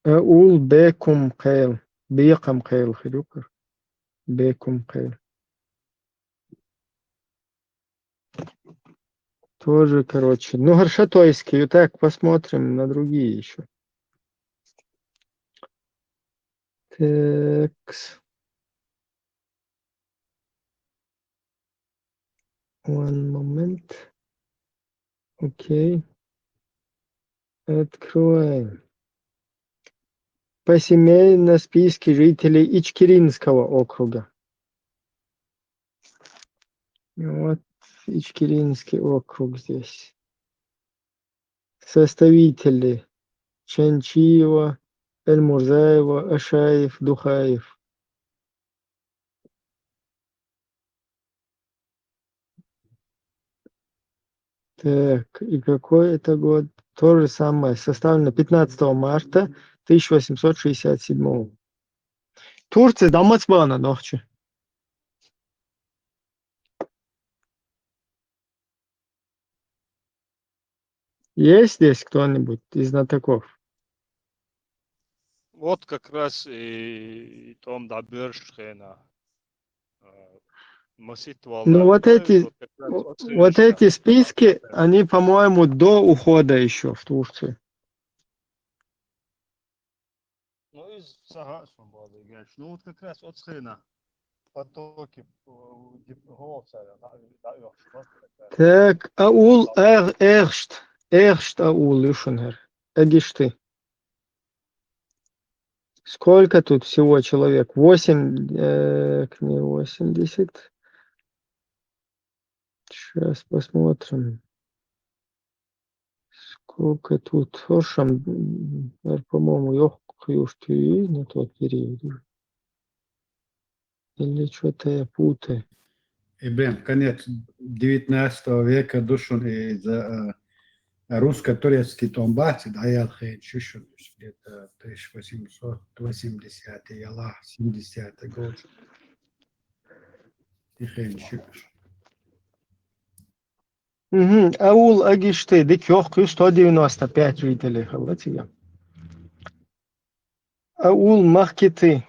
[SPEAKER 5] Ул Бекум Кейл. Бекам Кейл, хидукар. Бекум Кейл. Тоже, короче. Ну, Гаршатойский. Так, посмотрим на другие еще. Так. One moment. Окей. Откроем. Посемейно списке жителей Ичкеринского округа. Вот Ичкеринский округ здесь. Составители. Чанчиева, Эльмурзаева, Ашаев, Духаев. Так, и какой это год? То же самое. Составлено 15 марта 1867. Турция, Дамацбана, ночи. Есть здесь кто-нибудь из знатоков?
[SPEAKER 9] Вот как раз и Том Дабершхена.
[SPEAKER 5] Ну вот эти списки, они, по-моему, до ухода еще в Турцию.
[SPEAKER 9] Ну, из Сага свободы, говоришь. Ну, вот как раз от Схена. Потоки
[SPEAKER 5] Так, Аул Эршт Аул, Юшенер. Эгишты. Сколько тут всего человек? 80. Сейчас посмотрим. Сколько тут? Хоршам, по-моему, Йохкюшты на тот период. Или что-то я путаю.
[SPEAKER 10] И, блин, конец 19 века душен и русско-турецкий Донбасс, да, я еще где-то 1880-е, 70-й год.
[SPEAKER 5] Аул Агиште, Дикёхкю, 195 жителей, халатия. Аул Махкиты.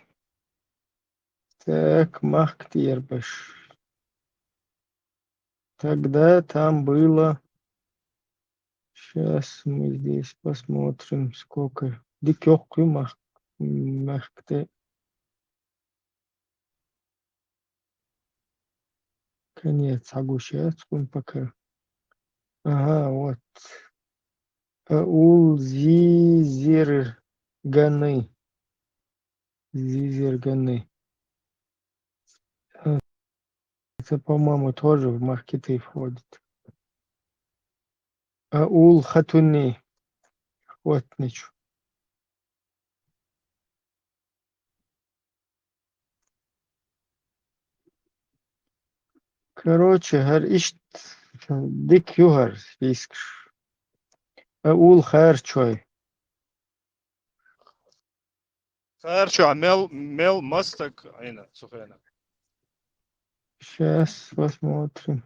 [SPEAKER 5] Так, Махктирбаш. Тогда там было... Сейчас мы здесь посмотрим, сколько. Дикёхкю Махкте. Конец, сейчас пока. Ага, вот. Аул Зизерганы. Зизерганы. Это, по-моему, тоже в Махкиты входит. Аул Хатуни. Вот ничего. Короче, дик югар список. Аул Харчой.
[SPEAKER 9] Хорошо, мел мастак, айна, сухена.
[SPEAKER 5] Сейчас посмотрим.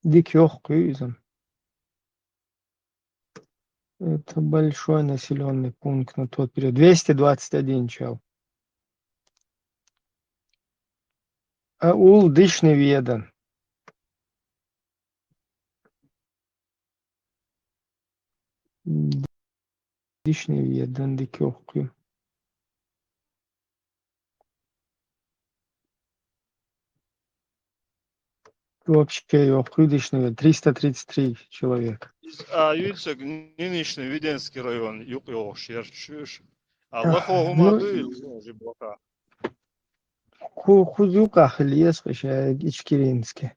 [SPEAKER 5] Дик Йохкюзен. Это большой населенный пункт на тот период. 221 чел. Аул Дышневедан. Дышневедан, Дик Йохкю. Вообще Йохкю Дышневедан. 333 человека.
[SPEAKER 9] Юльцек, нынешний Виденский район, юг Шерчуш. А Лоховума
[SPEAKER 5] Ну,
[SPEAKER 9] был, уже блока.
[SPEAKER 5] Худюках Ильес, вообще Ичкиринский.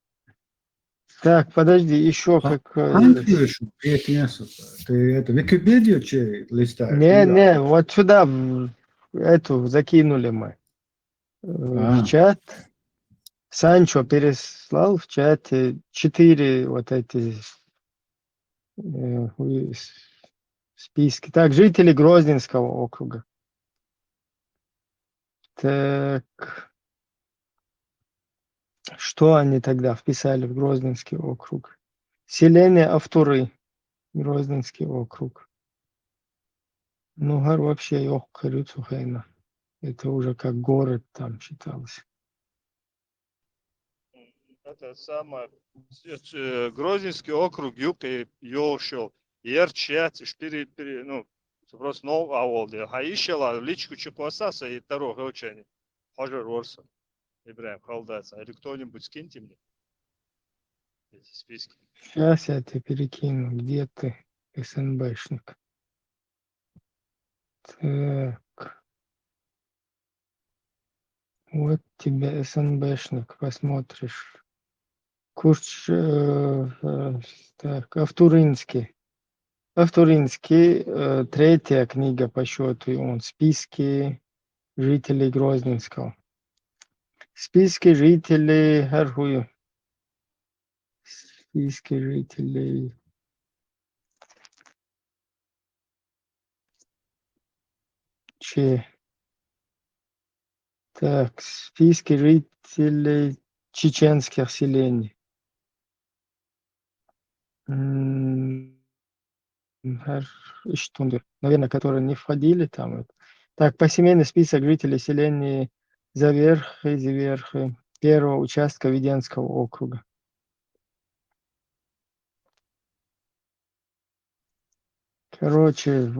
[SPEAKER 5] Так, подожди, еще как...
[SPEAKER 10] Англию ты это Википедию листаешь?
[SPEAKER 5] Не, вот сюда эту закинули мы в чат. Санчо переслал в чате 4 вот эти списки. Так, жители Грозненского округа. Так, что они тогда вписали в Грозненский округ? Селение Автуры, Грозненский округ. Ну, гор вообще Йохкарюцухайна. Это уже как город там считался.
[SPEAKER 9] Это самое, Грозненский округ, юг и Йошел. Ерчат, 4, ну, просто нов аволде. Хаишела, личку Чекуасаса и второго учения. Хожер Ворса. Ибраим, халдаться. Или кто-нибудь скиньте мне эти списки.
[SPEAKER 5] Сейчас я тебе перекину. Где ты, СНБшник? Так. Вот тебе СНБшник, посмотришь. Так, Автуринский. Автуринский, третья книга по счету, и он списки жителей Грозненского. Списки жителей Хархую. Списки жителей. Так, списки жителей чеченских селений. Наверное, которые не входили там. Так, посемейный список жителей селений Заверхи, первого участка Веденского округа. Короче,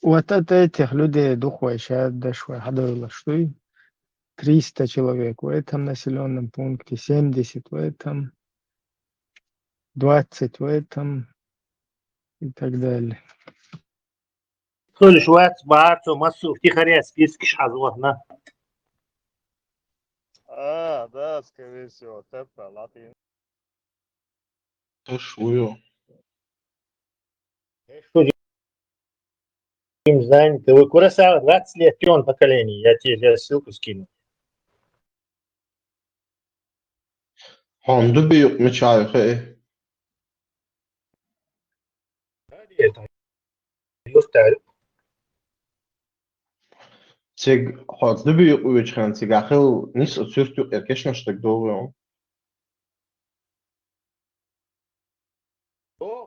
[SPEAKER 5] вот от этих людей духой сейчас дошло, 300 человек в этом населенном пункте, 70 в этом, 20 в этом и так далее.
[SPEAKER 4] كل شوية بعته مصر втихаря списки шазлохна.
[SPEAKER 9] Да, скорее всего, тепа, латин.
[SPEAKER 15] Ташую.
[SPEAKER 4] Им занят. Вы Курасава 20 лет, пион поколений. Я тебе ссылку скину.
[SPEAKER 15] Hondu büyük mü çay hey? Teg hat du büyük uçkan teg ahıl nis sürtük erkeş naştık doğru.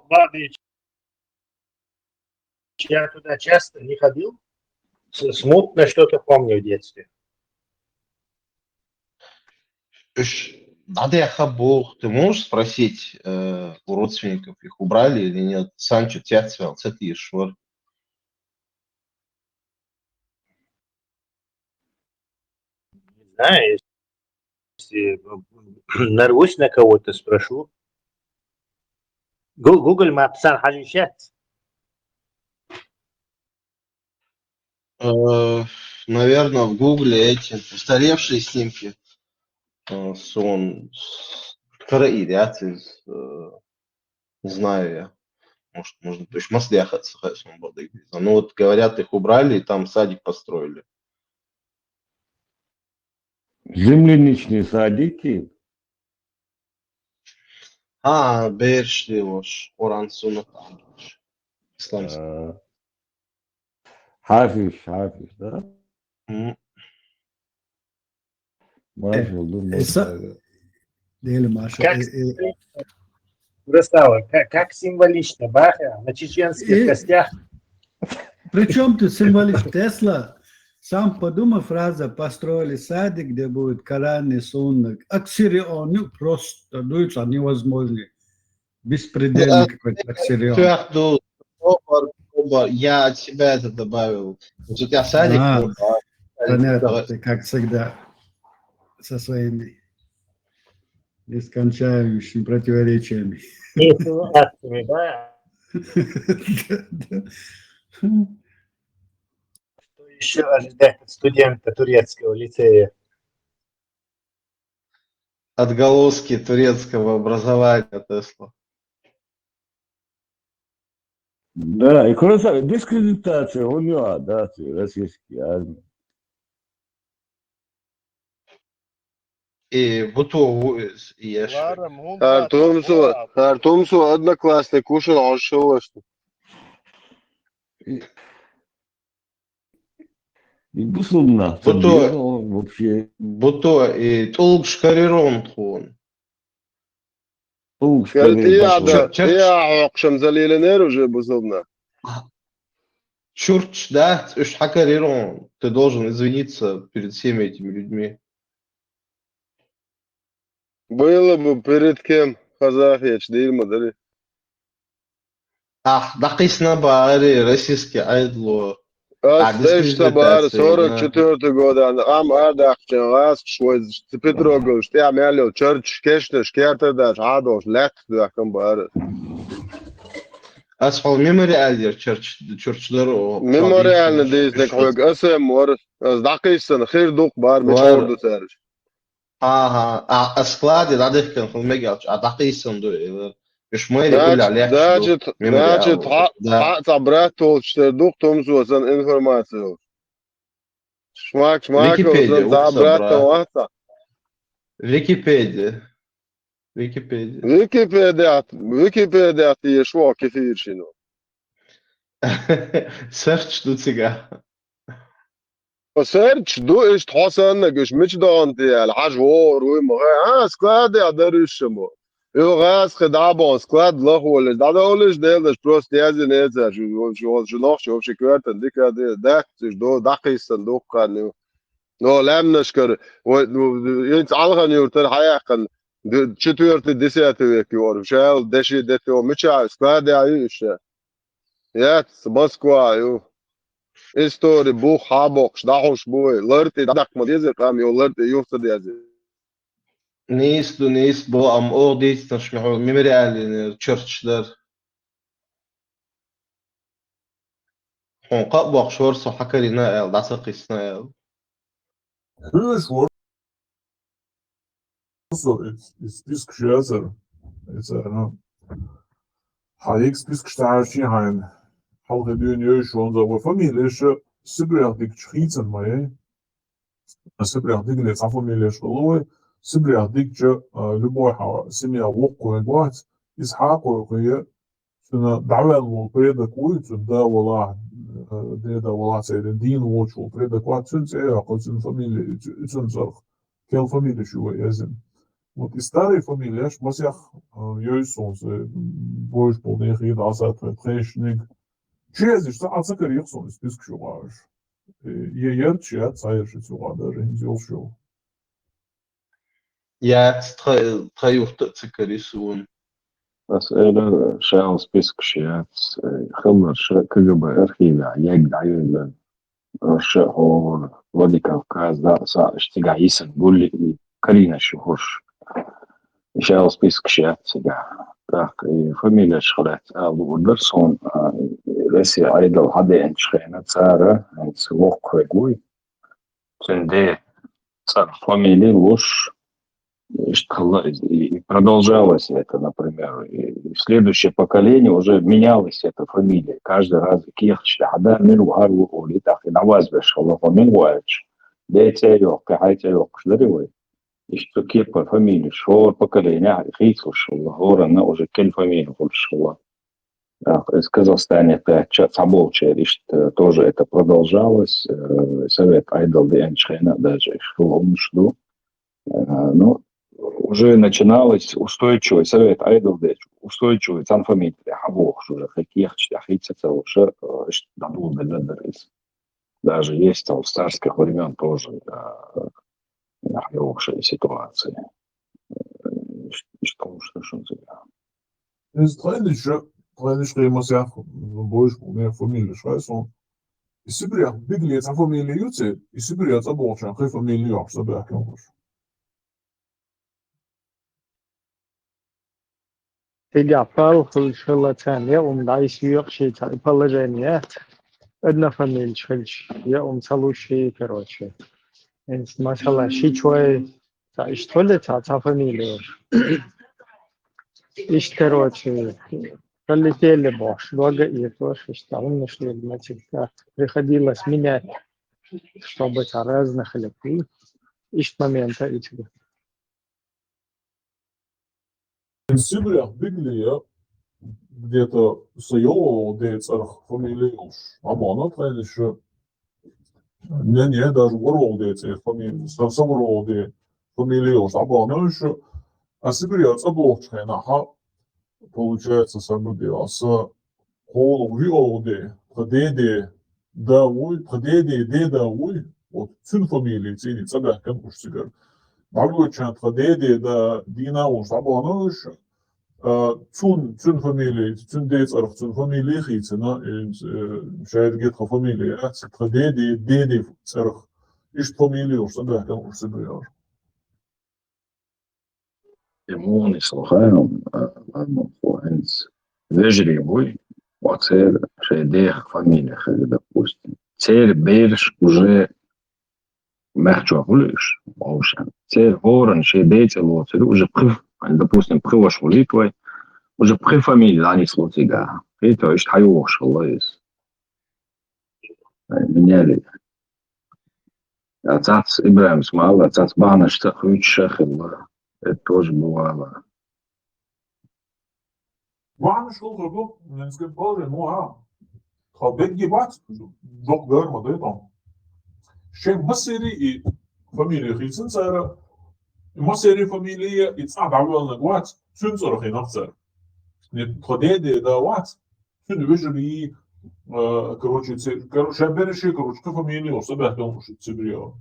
[SPEAKER 4] Бабич, я туда часто не ходил, смутно что-то помню в детстве.
[SPEAKER 15] Надо я хабух. Ты можешь спросить у родственников, их убрали или нет? Санчо Тяцвел, Цети Швар.
[SPEAKER 4] Не знаю, если нарвусь на кого-то, спрошу. Google Maps حاجات.
[SPEAKER 15] Наверное, в Гугле эти устаревшие снимки. Сон Караидят из не знаю я. Может, можно, то есть Маслеха свободы. Ну вот говорят, их убрали и там садик построили.
[SPEAKER 12] Земляничные садики.
[SPEAKER 15] Бершли уж Орансуна там. Исламский.
[SPEAKER 12] Хафиш, да?
[SPEAKER 10] Маршал, думаю, Дели Маша.
[SPEAKER 4] Красава, как символично, Баха на чеченских костях.
[SPEAKER 10] Причем тут символично? Тесла сам подумал фраза «построили садик, где будет Коран и Сунна». Аксирионы просто дуются невозможно. Беспредельный какой-то аксирион.
[SPEAKER 15] Я от себя это добавил. Вот у тебя садик.
[SPEAKER 10] Понятно, ты как всегда со своими нескончающими противоречиями.
[SPEAKER 4] Что еще ожидать от студента турецкого лицея?
[SPEAKER 15] Отголоски турецкого образования Тесла.
[SPEAKER 12] Да, и красава, дискредитация у него, да, российские армии.
[SPEAKER 15] И Буту ешь.
[SPEAKER 6] Артемсу одноклассник ушел, а что?
[SPEAKER 12] И Бусумна. Вообще.
[SPEAKER 15] Буто и Толк Шкарирон хон.
[SPEAKER 6] Я акшам залиленер уже Бусумна.
[SPEAKER 15] Чурч, да, Шкарирон. Ты должен извиниться перед всеми этими людьми.
[SPEAKER 6] Было бы перед кем Казахич, Дильма,
[SPEAKER 15] Дакисна Баари, российский айдло.
[SPEAKER 6] Что бар 44 года, Ардахчан, Швой, Петрогл, Штямялил, Черч, Кешна, Шкертадаш, Адош, Лет, Дахам бар.
[SPEAKER 15] Асфал мемориальдер, Черч дорог.
[SPEAKER 6] Мемориально дейсник, АСМ мор, Дакисан, Хирдук бар, Мичорду Сарж.
[SPEAKER 15] Склади, Дадихкан, Хулмегалч, Дакисан дуэлер. مش ما يقول عليك
[SPEAKER 6] значит حق брато что доктом зозан информацию шмак за брато
[SPEAKER 15] Википедия
[SPEAKER 6] ты шо كثير شنو
[SPEAKER 15] سيرش دو تيجا
[SPEAKER 6] سيرش دو ايش تحسن نقش مش دانتي الحجور وما سكاد يقدرش مو Eu rasco da bom, sklad lahole, da oliš delaš prost jezine, že nošče uopće kvrtan, dika dehtiš do dakisan dukkan, no lemnaškar, jens algan yurtar hayakan, четвертый, 10 век юр, шел, деши дето, меча, склад я еще. Нет, Москва, ю. История, бух, хабок, шдахуш буй, лърти, дакмад язык, ам ю лърти, юфтад язык.
[SPEAKER 15] Neist bu am o değil tanışmıyor memorial churchlar. Honqa bu akşor so hakarina el dasa qisna el.
[SPEAKER 11] So, список сейчас, Hayek список startje hein. Halge dünya şu anda bu familie süperdik çıkıysan mı? Süperdik ne familie şkolu, süperdik любой семья وقوة إسحاق وقوة دعوة وبريدة كويت دا ولا دا ولا سيد دين وش وبريدة كويت سن سيرا قد سن فاميلي سن صرخ كل فاميلي شو يزن вот и старые фамилии بس يخ يوسونس بوش بولنيخي داسات تريشنيك شيزش ساعات سكر يخصون سبيسك شو غاش يرتشي صاير شو غادر ينزل شو
[SPEAKER 15] يا تخيف تكريسون
[SPEAKER 14] أسئلة شاو سبيسك شيات خبر شا كجب أرخيبا يقدع يقدر رشا هو ودي كوكاز دا سا اشتقع يسن قول لي كرينا شهوش شاو سبيسك شيات سجع تاك فاميليا شخلات أبو درسون رسي عيدل حدا انشخينا تسارة سوق كوي تندي صار фамилии ложь, и продолжалось это, например, и в следующее поколение уже менялась эта фамилия. Каждый раз кехч, да, мин угару оли, так и наваз бешало, мин уач, дейтеёк, кахайтеёк, шдаривай. И что кепа фамилия, шо поколение, хитсуш, гора, на уже кель фамилию хульшила. Из Казахстана это Цаболча, тоже это продолжалось. Совет Айдал Денчхена даже шло. Но уже начиналось устойчивый совет Айдал Денч, устойчивый цанфамилия, хабох уже каких чтахица уже дадут даже есть в царских времен тоже хорошие ситуации. Что
[SPEAKER 11] Kleine schema zegt, een boys meer familie schrijven. Is super big leert aan familie jutze. Is super het abort aan geen familie op zo bij kampus.
[SPEAKER 5] تلعب في الشغلة الثانية ومدعيش يقشي تعرف جانيات أدنى فميل شلش يوم صلوا شيء كروتشي إنس ما شاء الله شيء شوي تعيش تولد تعرف إيش كروتشي خلي تيلي باش لوجا يتوش اشتغلنا شوي الماتيكا приходилось менять чтобы разные хлебы إيش момента إيش
[SPEAKER 11] Super big leer где-то соёл деец арх фамилии уж. А мана kleine еще не даже ворол деец фамилии. Совсем ворол де фамилии уж. А мана еще а super это аборт хена ха получается самое с холу виоде предеде да ой предеде деда ой вот цин фамилии цини цага как уж сигар Нагучан предеде да дина уж. А мана еще цун фамилии, цун деец арх цун фамилии хитсена, шайд гет ха фамилии, предеде деде царх иш фамилии уж да как уж сигар
[SPEAKER 14] Иммуны слухаем, инс вежри бой, оцер шейдех фамилия, допустим. Цер берш уже мягче гулиш, оушен. Цер ворон шейдеец лоцер уже прив, допустим, привош улитвой, уже при фамилии они слотига. Это ишь хайош, лоис. Меняли. Отец Ибраим Смал, отец Бана Штахуич Шахилла. Это тоже бывало.
[SPEAKER 11] Waarom schuld er ook? Mensen kunnen boos mooi aan. Ga big debat, dok daar maar dit dan. Geen masserie familie gietsen zijn. Masserie familie iets aan wel een wat. Sun zorg in afzer. Niet gedede da wat. Sun вижили короче береши короче фамилии у себя дома что цибрио.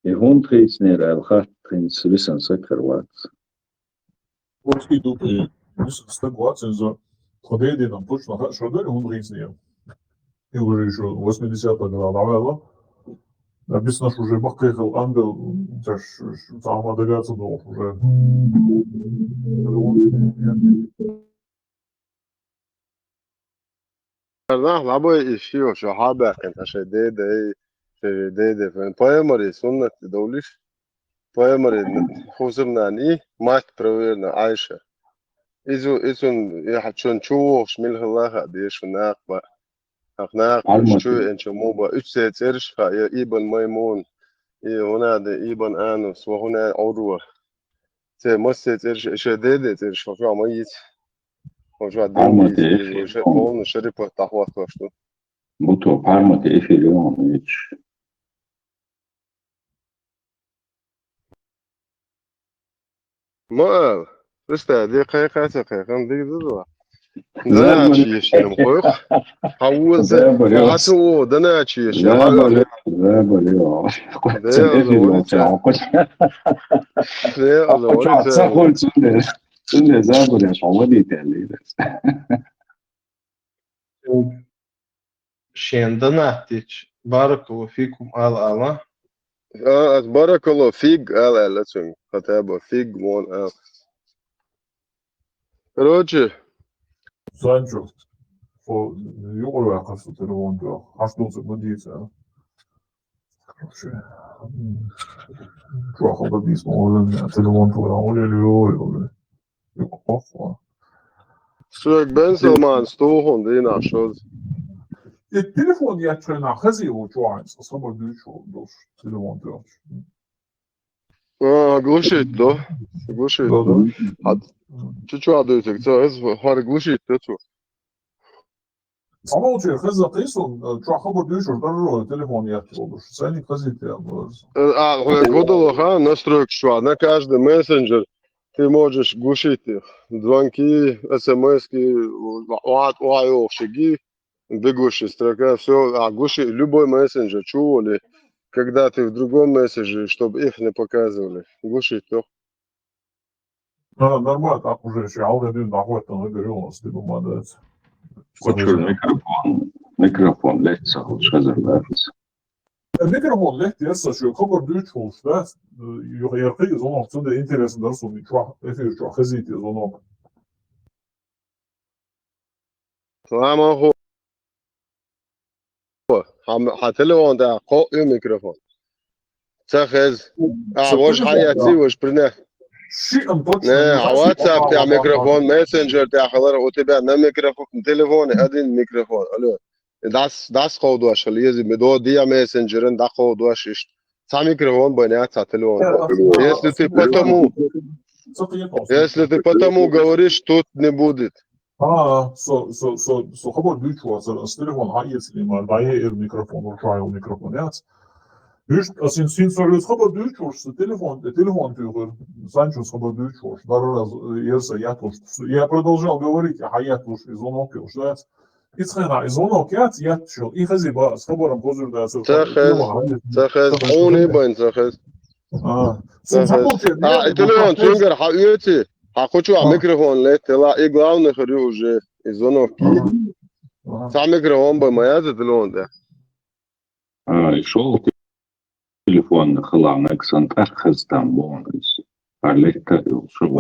[SPEAKER 14] И он трейснер, алхат трейнс лисан сакарват.
[SPEAKER 11] Вот и тут лисан сакарват за gedede dan точно что да он резнер. И уже еще 80-х годов написано, что уже бахкехал ангел, это ж сама догадаться был уже.
[SPEAKER 6] لعبوا يشيو شو حابة كانت شديدة فين بايمري سنة دوليش بايمري خوزرنا ني مات برويرنا عايشة إذن يحتشون شوش ملها الله ديش وناقبة
[SPEAKER 2] أقناع
[SPEAKER 14] Palmati.
[SPEAKER 2] شو إن شو موبا إرش يا إبن ميمون هنا ده إبن آنوس وهنا عروة مسيت إرش شديدة إرش فشو عميت فشو
[SPEAKER 14] Palmati
[SPEAKER 2] دينجيز وش
[SPEAKER 14] Efilion.
[SPEAKER 2] قون شركة تحوى كشتو
[SPEAKER 14] Buto Palmati Efilion. Hiç.
[SPEAKER 2] ما رستا دي قيقة دي دوا
[SPEAKER 14] Zabali.
[SPEAKER 2] دناتشي يشيم خوخ حوز
[SPEAKER 14] Zabali.
[SPEAKER 2] حتو دناتشي يشيم
[SPEAKER 14] Zabali. Zabali. Quanto
[SPEAKER 2] ده
[SPEAKER 14] Efilion.
[SPEAKER 2] أزوريتا ده
[SPEAKER 14] Quanto
[SPEAKER 2] أزوريتا
[SPEAKER 14] Sahol Tunde Zabali. Şomadi telli.
[SPEAKER 15] Шендонатич. Баракалу фикум ала.
[SPEAKER 2] بارك الله فيك لا تسمع كتابة فيك مون روجي
[SPEAKER 11] Sancho, for jordverk alltså till lån då. Han stod som på dit så. Tror jag har blivit smålen till lån på den och det är ju koffa.
[SPEAKER 2] سوق بن سلمان ستوهون دي ناشوز
[SPEAKER 11] التليفون ياتشنا خزي وجوعز اصلا بيشو دوش تليفون دوش.
[SPEAKER 2] глушить да чуть-чуть адуйтик це хар глушить тету
[SPEAKER 11] Ama o şey hızlı kıyson çok haber düşür darro telefon yatıyor olur. Seni kazit ya bu.
[SPEAKER 2] годало ха настройки что на каждый мессенджер ты можешь глушить их звонки смски шаги бегущая строка все глуши любой мессенджер чували когда ты в другом мессенджере чтобы их не показывали глушить то
[SPEAKER 11] Нормально так уже еще алгоритм находится на горелось ты молодец.
[SPEAKER 14] Koçur mikrofon lehçe hoş hazırlarız.
[SPEAKER 11] Mikrofon lehti yasa şu kabar düç olsa yarkıyız onun altında interesinde sonu çok efir çok hızlıyız onu.
[SPEAKER 2] Tamam هو حتلون ده قوي ميكروفون تاخذ واش حياتي واش برنا واتساب تاع ميكروفون ماسنجر تاع حضر وتبع ميكروفون تليفون ادين ميكروفون الو داس قود واش ليزي بدو دي ماسنجر دا قود واش تاع ميكروفون بنات تاع تليفون если ты потому говоришь тут не будет
[SPEAKER 11] Så kabar düç olsa telefon hayır var daye mikrofon or trial mikrofon yat. Just alltså sin service kabar düç olsa telefon diyor. Sancho kabar düç olsa раз ерса я то что я продолжал говорить хаят уж из звонок что исхена из звонок я чё и хазиба с хабаром позурдаться
[SPEAKER 2] تاخذ عوني بين تاخذ телефон تنقر حقيقتي хочу микрофон летела и главное хочу уже из звонок сам микрофон бы моя телефон да
[SPEAKER 14] شو телефон خلعنا كسنت أخذ تنبون عليك شو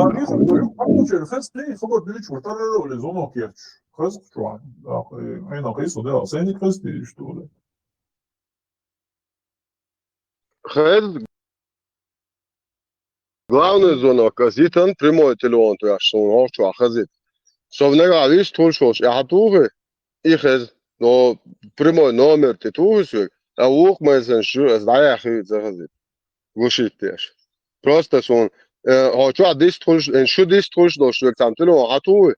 [SPEAKER 11] خلاص تاني خبر دليش وطلع له звонок я خلاص شو أنا قيسه ده سيني خلاص دي что ده
[SPEAKER 2] خلاص главный звонок зитан прямой телефон то я что он что хазит что в него видишь что я тугы и хаз но прямой номер ты тугы а ух мессенджер знаю что хазит глушить теж просто сон хочу десь что десь что там телефон тугы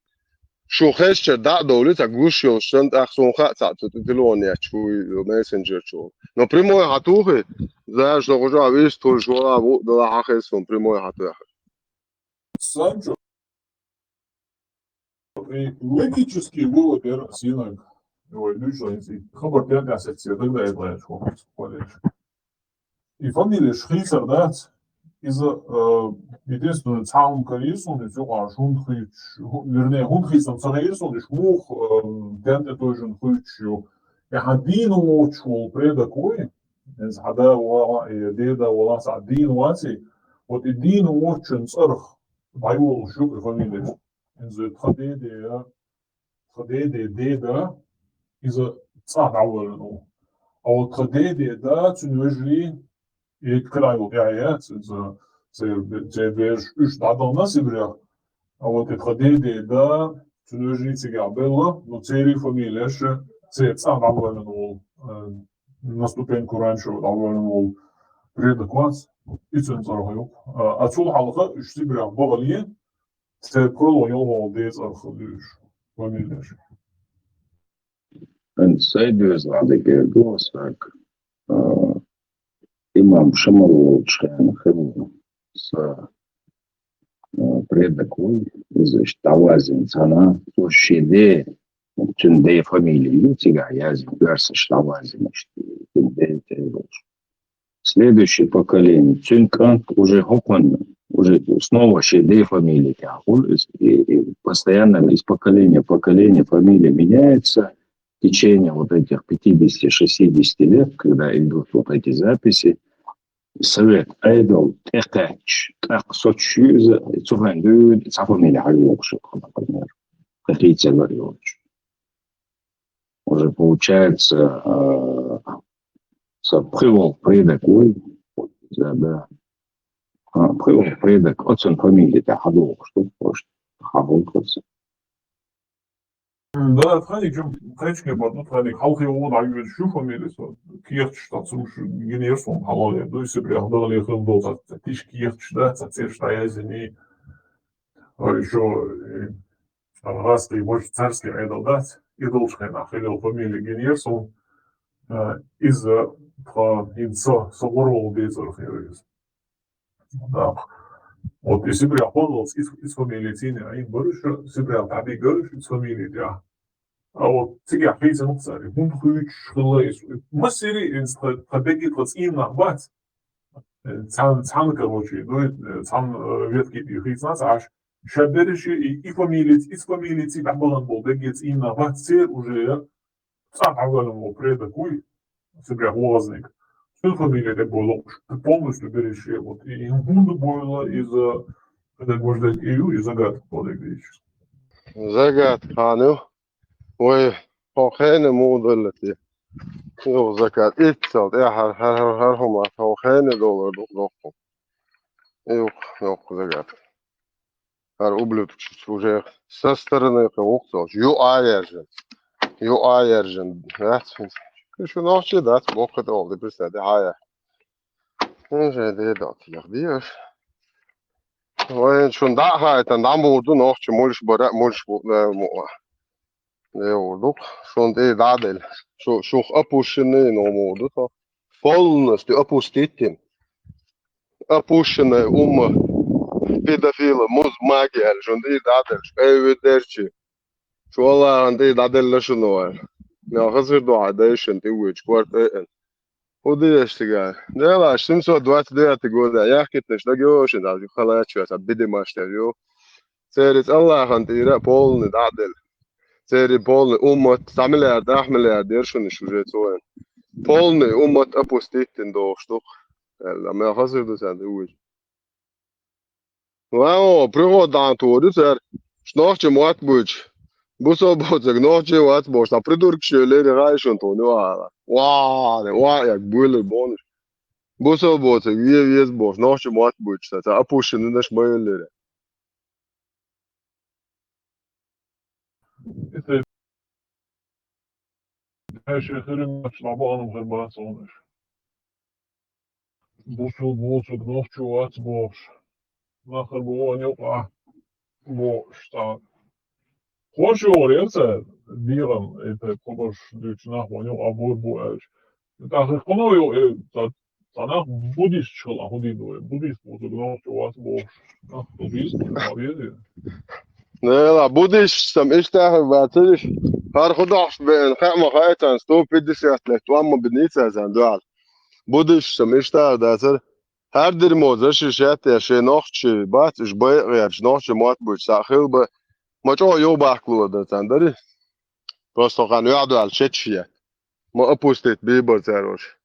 [SPEAKER 2] شو خش دا دولت گوشو شند اخسون خاطر تلون یا چوی مسنجر چو no primo hatuhe знаешь что уже весь то что до хахесом primo hatuhe
[SPEAKER 11] Санчо логический вывод синок личности хабар тянда секция тогда это что и фамилия Шхисер да из единственное цаун карьесу не все а шунхич вернее хунхисом сарьесу не шмух тянда тоже хучу я hadino учу предакой из хада ва деда вала садин вати вот едино очень царх байвол шук фамилия из خديدي деда из царавно а вот خديدي да тунвежли يتكلموا يعني c'est vers üç adam nasıl bırak ama te khadede da tünöjni sigabella no ceri familjesh сам довольно на ступеньку раньше довольно предоквас и централ. Отсюда халка 3 сибиря багалие це колониал дез архидиш фамилияш.
[SPEAKER 14] En Saidőzvádéke ország imam Шамаловичен хему с предокой из Тавазин цана сушиде тюнде фамилии ютига язик верса Тавазин следующее поколение тюнкант уже хокон уже снова шеде фамилии и постоянно из поколения в поколение фамилия меняется. В течение вот этих 50-60 лет, когда идут вот эти записи, совет айдол тэкач, так сочюза, цуфандуд, цафамили халюкшик, например, какие-то говорилось. Уже получается, привел предок, да, привел предок, отцон фамилии, да, халюк, что может, халюкаться.
[SPEAKER 11] Да, тханик жом тхачке бадно тханик халқи ол агвет шу фамилиясы киехчта цумш генерсон халале дуйсе прихдали хылдо тиш киехчта цершта язни еще раски больше царский айдол дать и должен нахилил фамилию генерсон из про инца соборол безерх ерез. Да. Вот если бы я понял из фамилии тени, а им больше себя таби говоришь из фамилии да. А вот тебе опять не царь, он хочет хлеешь. Масери из табеги тот им набать. Цан короче, ну цан ветки и хизнас аж. Шаберишь и фамилии из фамилии тебя балан был бегет им набать все уже. Цан авгалом предакуй себя возник. Что фамилия это было? Полностью берешь вот и гунду было из педагождек и загадок подойдешь.
[SPEAKER 6] Загадка, ну. Ой, خانه مودلتی یو زکات ایتسال هر هم خانه دولار دخم یو زکات هر اوبلت چوجه سسترنه کوکتاش یو آیرجن هات شو نوچه دات وقت اول بس ده هاي اینجا ده دات یخدیش وای چون ده های تندام بودو نوچه مولش بود Jo, schon det dadel. Så appushene no modu ta. Полностью опустите. Опущенная педофила, муз магия, schon det dadel. Эвидерчи. Шола анде dadel лашноа. Я хазыр дуа дайшен ты уч кварт эн. Удештига. Дела 729 года. Я хитнеш дагёшен да халачу аса бидемаштер ё. Церит Аллах антира полный dadel. Цери полный умот, самилярд, ахмилярд, дершуниш уже цоен. Полный умот опуститен до штук. Да, мы хазырду сад уж. Вау, пригод антуду сэр. Шнохче мот буч. Бусо боцек, нохче ват бош. А придурк шелери райшон то нюала. Ва, як буйлер бонус. Бусо боцек, вес бош. Нохче мот буч. Это опущенный наш бойлер.
[SPEAKER 11] Это еще хрен шлабаном хрбац онеш. Бусул боцек, нохче ват бош. Нахер боню бош. Хочу орется дирам это побож дючнах боню абор бош. Так хоною танах буддист чла ходидуе. Буддист боцек, нохче ват бош. Буддист аведе.
[SPEAKER 6] لا بودش سم اشتاق باتش هر خداش بين خام خايتان ستو 50 لك وام بنيت زان دوال بودش سم اشتاق داتر هر در موزش شات يا شي نوخش باتش باي غير نوخش موت بوش ساخيل ب ما جو يو باكلو داتان دري просто خان يعدو على شتشيا ما ابوستيت بيبر تاروش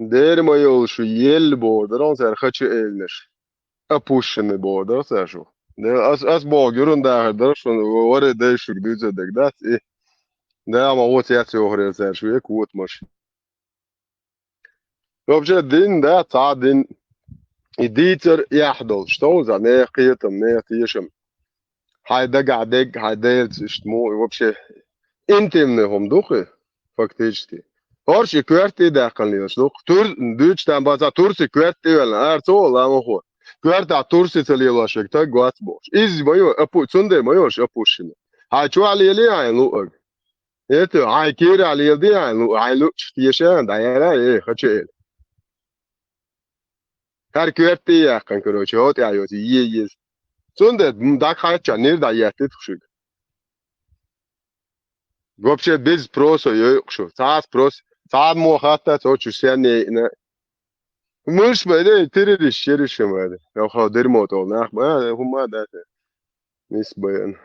[SPEAKER 6] دير ما يولشو يل بودر on ser خچ elnir опущенный бордер сашу. Да as богерун да даршон варе дэшук дюзе дегдат и да ама вот я цёгре сашу як вот маш. Вообще дин да та дин идитер яхдол что за не қиетам не тишем. Хайдеется, что вообще интимным духе, фактически. Horši kvērtī dēkalījos, nu, tur, dūčtām bāzā tursi kvērtī vēl, ar to lāmu. Kvērtā tursi celīlošek, tā gods būs. Izmajo, cundē majoši apušina. Hai ču alīli āin lūg. Ietu, hai kīri alīli āin lūg, hai lūg, tiešām, dājērā, hačēli. Har kvērtī jākan, karoči, hot jājot, ieies. Cundē, dak hačā, nir da jātit šig. Вообще без проса, ёкшу, цаас прос. Цаад муу хатаа цооч үсэний нэ. Мөш бэлээ тэрэр ширшэм байна. Яхаа дэрмот ол нах ба хумаа даа. Мис баян.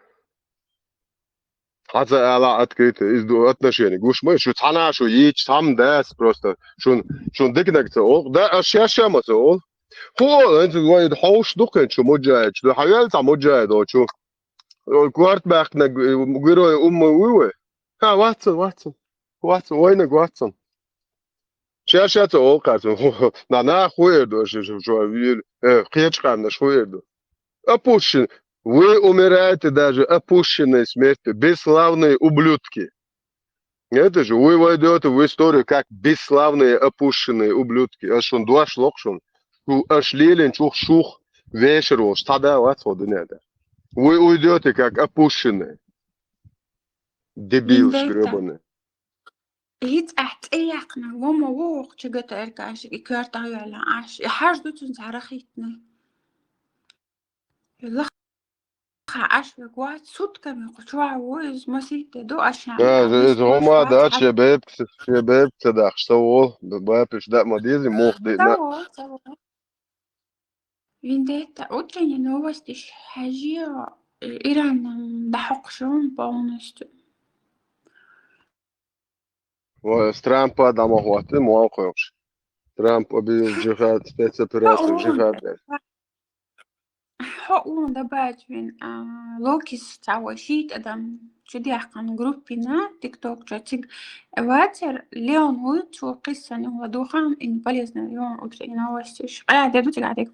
[SPEAKER 6] Хаза ала открыто из отношений. Гуш мы что цана что ич сам дас просто. Шун дикнагца ол да шашамаца ол. Хо энт гойд хош дукэн что можааж. Да хаялца можааж оо что. Кварт бахна гэрой уйвэ. Ha, Watson, wayna Watson. Шашаца ол казу. На хуйду, что вил, хечкан на хуйду. Опущен. Вы умираете даже опущенной смертью, бесславные ублюдки. Это же вы войдете в историю как бесславные опущенные ублюдки. Ашун дуаш локшун. Ашлилин шух вечер уж. Тогда вас вот надо. Вы уйдете как опущенные. Дебил шгребаный.
[SPEAKER 16] هيت احتياقنا وما ووق شجت اركاش إكرت على عاش حاجة تنزعرخيتنا يلا عاش بقوات صوت كم يقطع ويز مسيت دو عشان
[SPEAKER 6] هما ده شباب تدخ سووا ببابش ده مديزي موخدي
[SPEAKER 16] سوا виндета утренние новости حاجة إيران بحقشون полностью
[SPEAKER 6] Трамп Адама Хуаты موافقش. Трамп объявил джихад, спецоперацию джихад.
[SPEAKER 16] حقوق دبات من لوكيس تعوشيت أدم شدي حقن جروبنا تيك توك جاتيك واتر ليون هوت وقصة إنه دوخان إن بليزنا اليوم أترينا وستش قاعدة دوتي قاعدة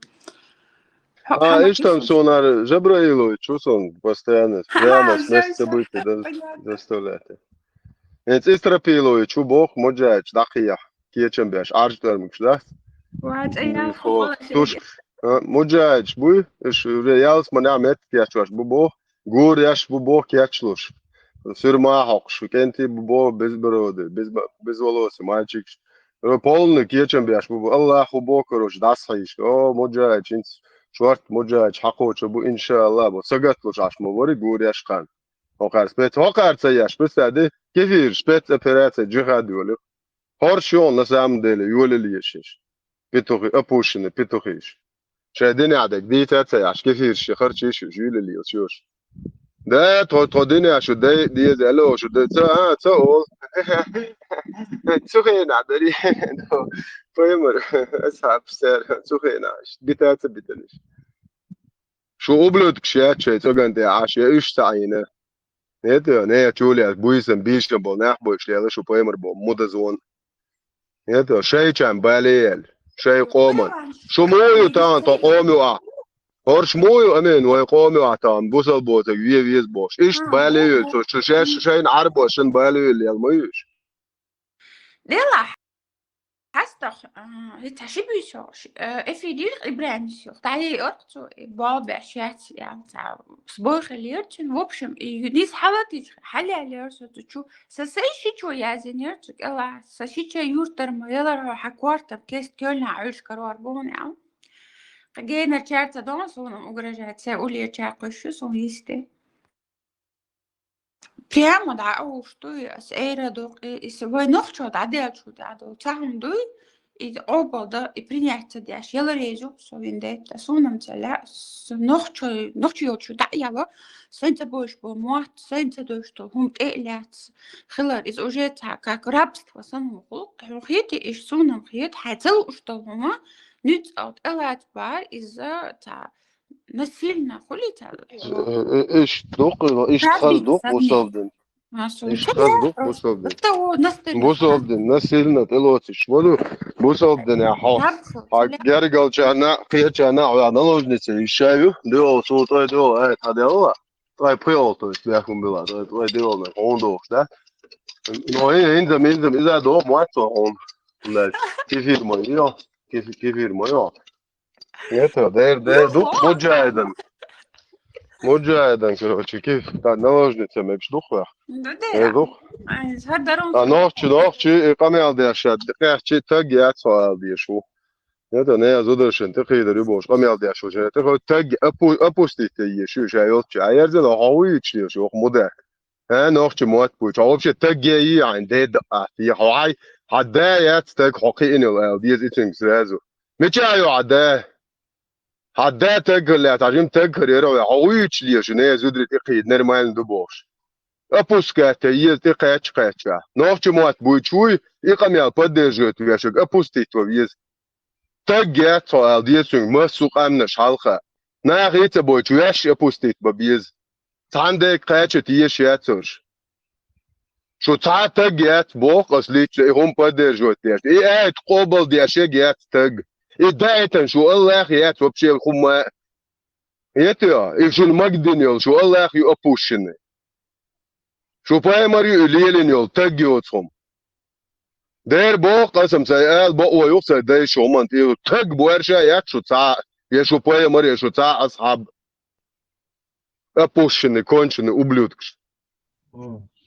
[SPEAKER 6] إيش там сонар Джабраилович, что он постоянно прямо с места событий доставляет. Эти Истрапилович, что Бог моджач, дахия, киечем беш, арждермикш, да?
[SPEAKER 16] وات أيام
[SPEAKER 6] Туш моджач, буй, إيش ريالس منع مت كياتشوش ببو, غور ياش ببو كياتشلوش. Сюрма хокш, кенти бубо без броды, без волос, мальчикш. Полный киечем беш, бубо Аллаху бокорош, дасхиш. О, моджач, شورت مجاج حقوش بو إن شاء الله بو سقطلوش عش موري غوري أشقان وقار سبيت وقار سياش بس هذا كثير سبيت أبيرات جهاد يولي هرشون نسام ديلي يولي ليشيش بيتوخي أبوشن بيتوخيش شاهديني عدك ديتا سياش كثير شخر شيش يولي ليشيش ده توديني عشو دي زالو شو ده تسأول تسخين عدري فيمر أصحاب سير تسخين عش بيتات بيتنش شو أبلد كشيات شيء تقول ده عاش إيش تعينه نيته نيا تقولي بويسن بيشن بناح بوش ليه شو فيمر بمدزون نيته شيء كان باليل شيء قومن شو مويو تان تقومي هرش مويو أمين ويقومي وعتان بوصل بوتك ويز بوش إيش باليل شو شيء عرب وشن باليل يالميش
[SPEAKER 16] ديلا هستخ هتحشبيشوش افيدير إبرانيشوش تعالي أرتو بابع شات يعني تاع صبوخ ليرتن وبشم يديس حالتي حالي ليرتو تشو سسيشي شو يازن يرتك إلا سسيشي يورتر ما يلا حكوارتا بكيست كلنا عيش كروار بون يعني قجينا تشارتا دون صونا مقرجات سأقولي تشاقشو صون يستي Прямо да, что эра до свой ночью да делчу да до цахм до и обода и принятие да шел резу совинде да сонам цела ночью да яла сенте бош по мот сенте до что хум элят хилар из уже так как рабство самого хит и сонам хит хотел что мама нит от элат бар из-за та насильно хулита
[SPEAKER 6] إيش دوق إيش تخل دوق وصابدن إيش تخل دوق وصابدن وصابدن نسيلنا تلوتش ولو وصابدن يا حا جرجل جانا قيا جانا على نلوجنتي الشايو دو صوت دو هذا هو طيب خيوط بيحكم بلا طيب ديول من عندو ده نوعين إنزم إذا دو مواتو عند لا كيف المياه كيف المياه يتا دير دوق مجاهدا كروتشي كيف تاع نواجد تسمى باش دوق دير
[SPEAKER 16] ديرا
[SPEAKER 6] دوق
[SPEAKER 16] هدرون
[SPEAKER 6] نوحشي قامي على دير شاد دقيقة تاجي سؤال ديشو يتا نيا زودرشن تقيدر يبوش قامي على دير شو جاي تقول تاج أبوستي تيشو جايوتشي عيرزل هاويتش شو مده ها نوخش موت بوش عوبش تجي عند ده في حواي عدا ياتك حقيقي إنه ديز إتشنج سرازو متشايو عدا تجر لا تعجم تجر يروي عويتش ليش نيا زودر تقيد نرمال دبوش أبوس كاتا يز تقاتش قاتشا نوخش موت بوش شوي يقام يا بدرجت ويشك أبوس تيتو يز تجي سؤال ديزنج مسوق أمنش حلقة ناغيت بوش ويش أبوس تيت ببيز عندك قاتش تيش ياتسوش شو تعال تجيت بوق أصلي هم بدر جوتيش إيه قبل دي أشياء جيت تج إيه شو الله خيات وبشي الخما يتيا إيه شو المقدن شو الله خي أبوشني شو بايمري إليلين تجيوتهم دير بوق قسم سيال بوق ويوصل دي شو من تيو تج بورشا يات شو تعال يشو بايمري شو تعال أصحاب أبوشني كونشني أبلودكش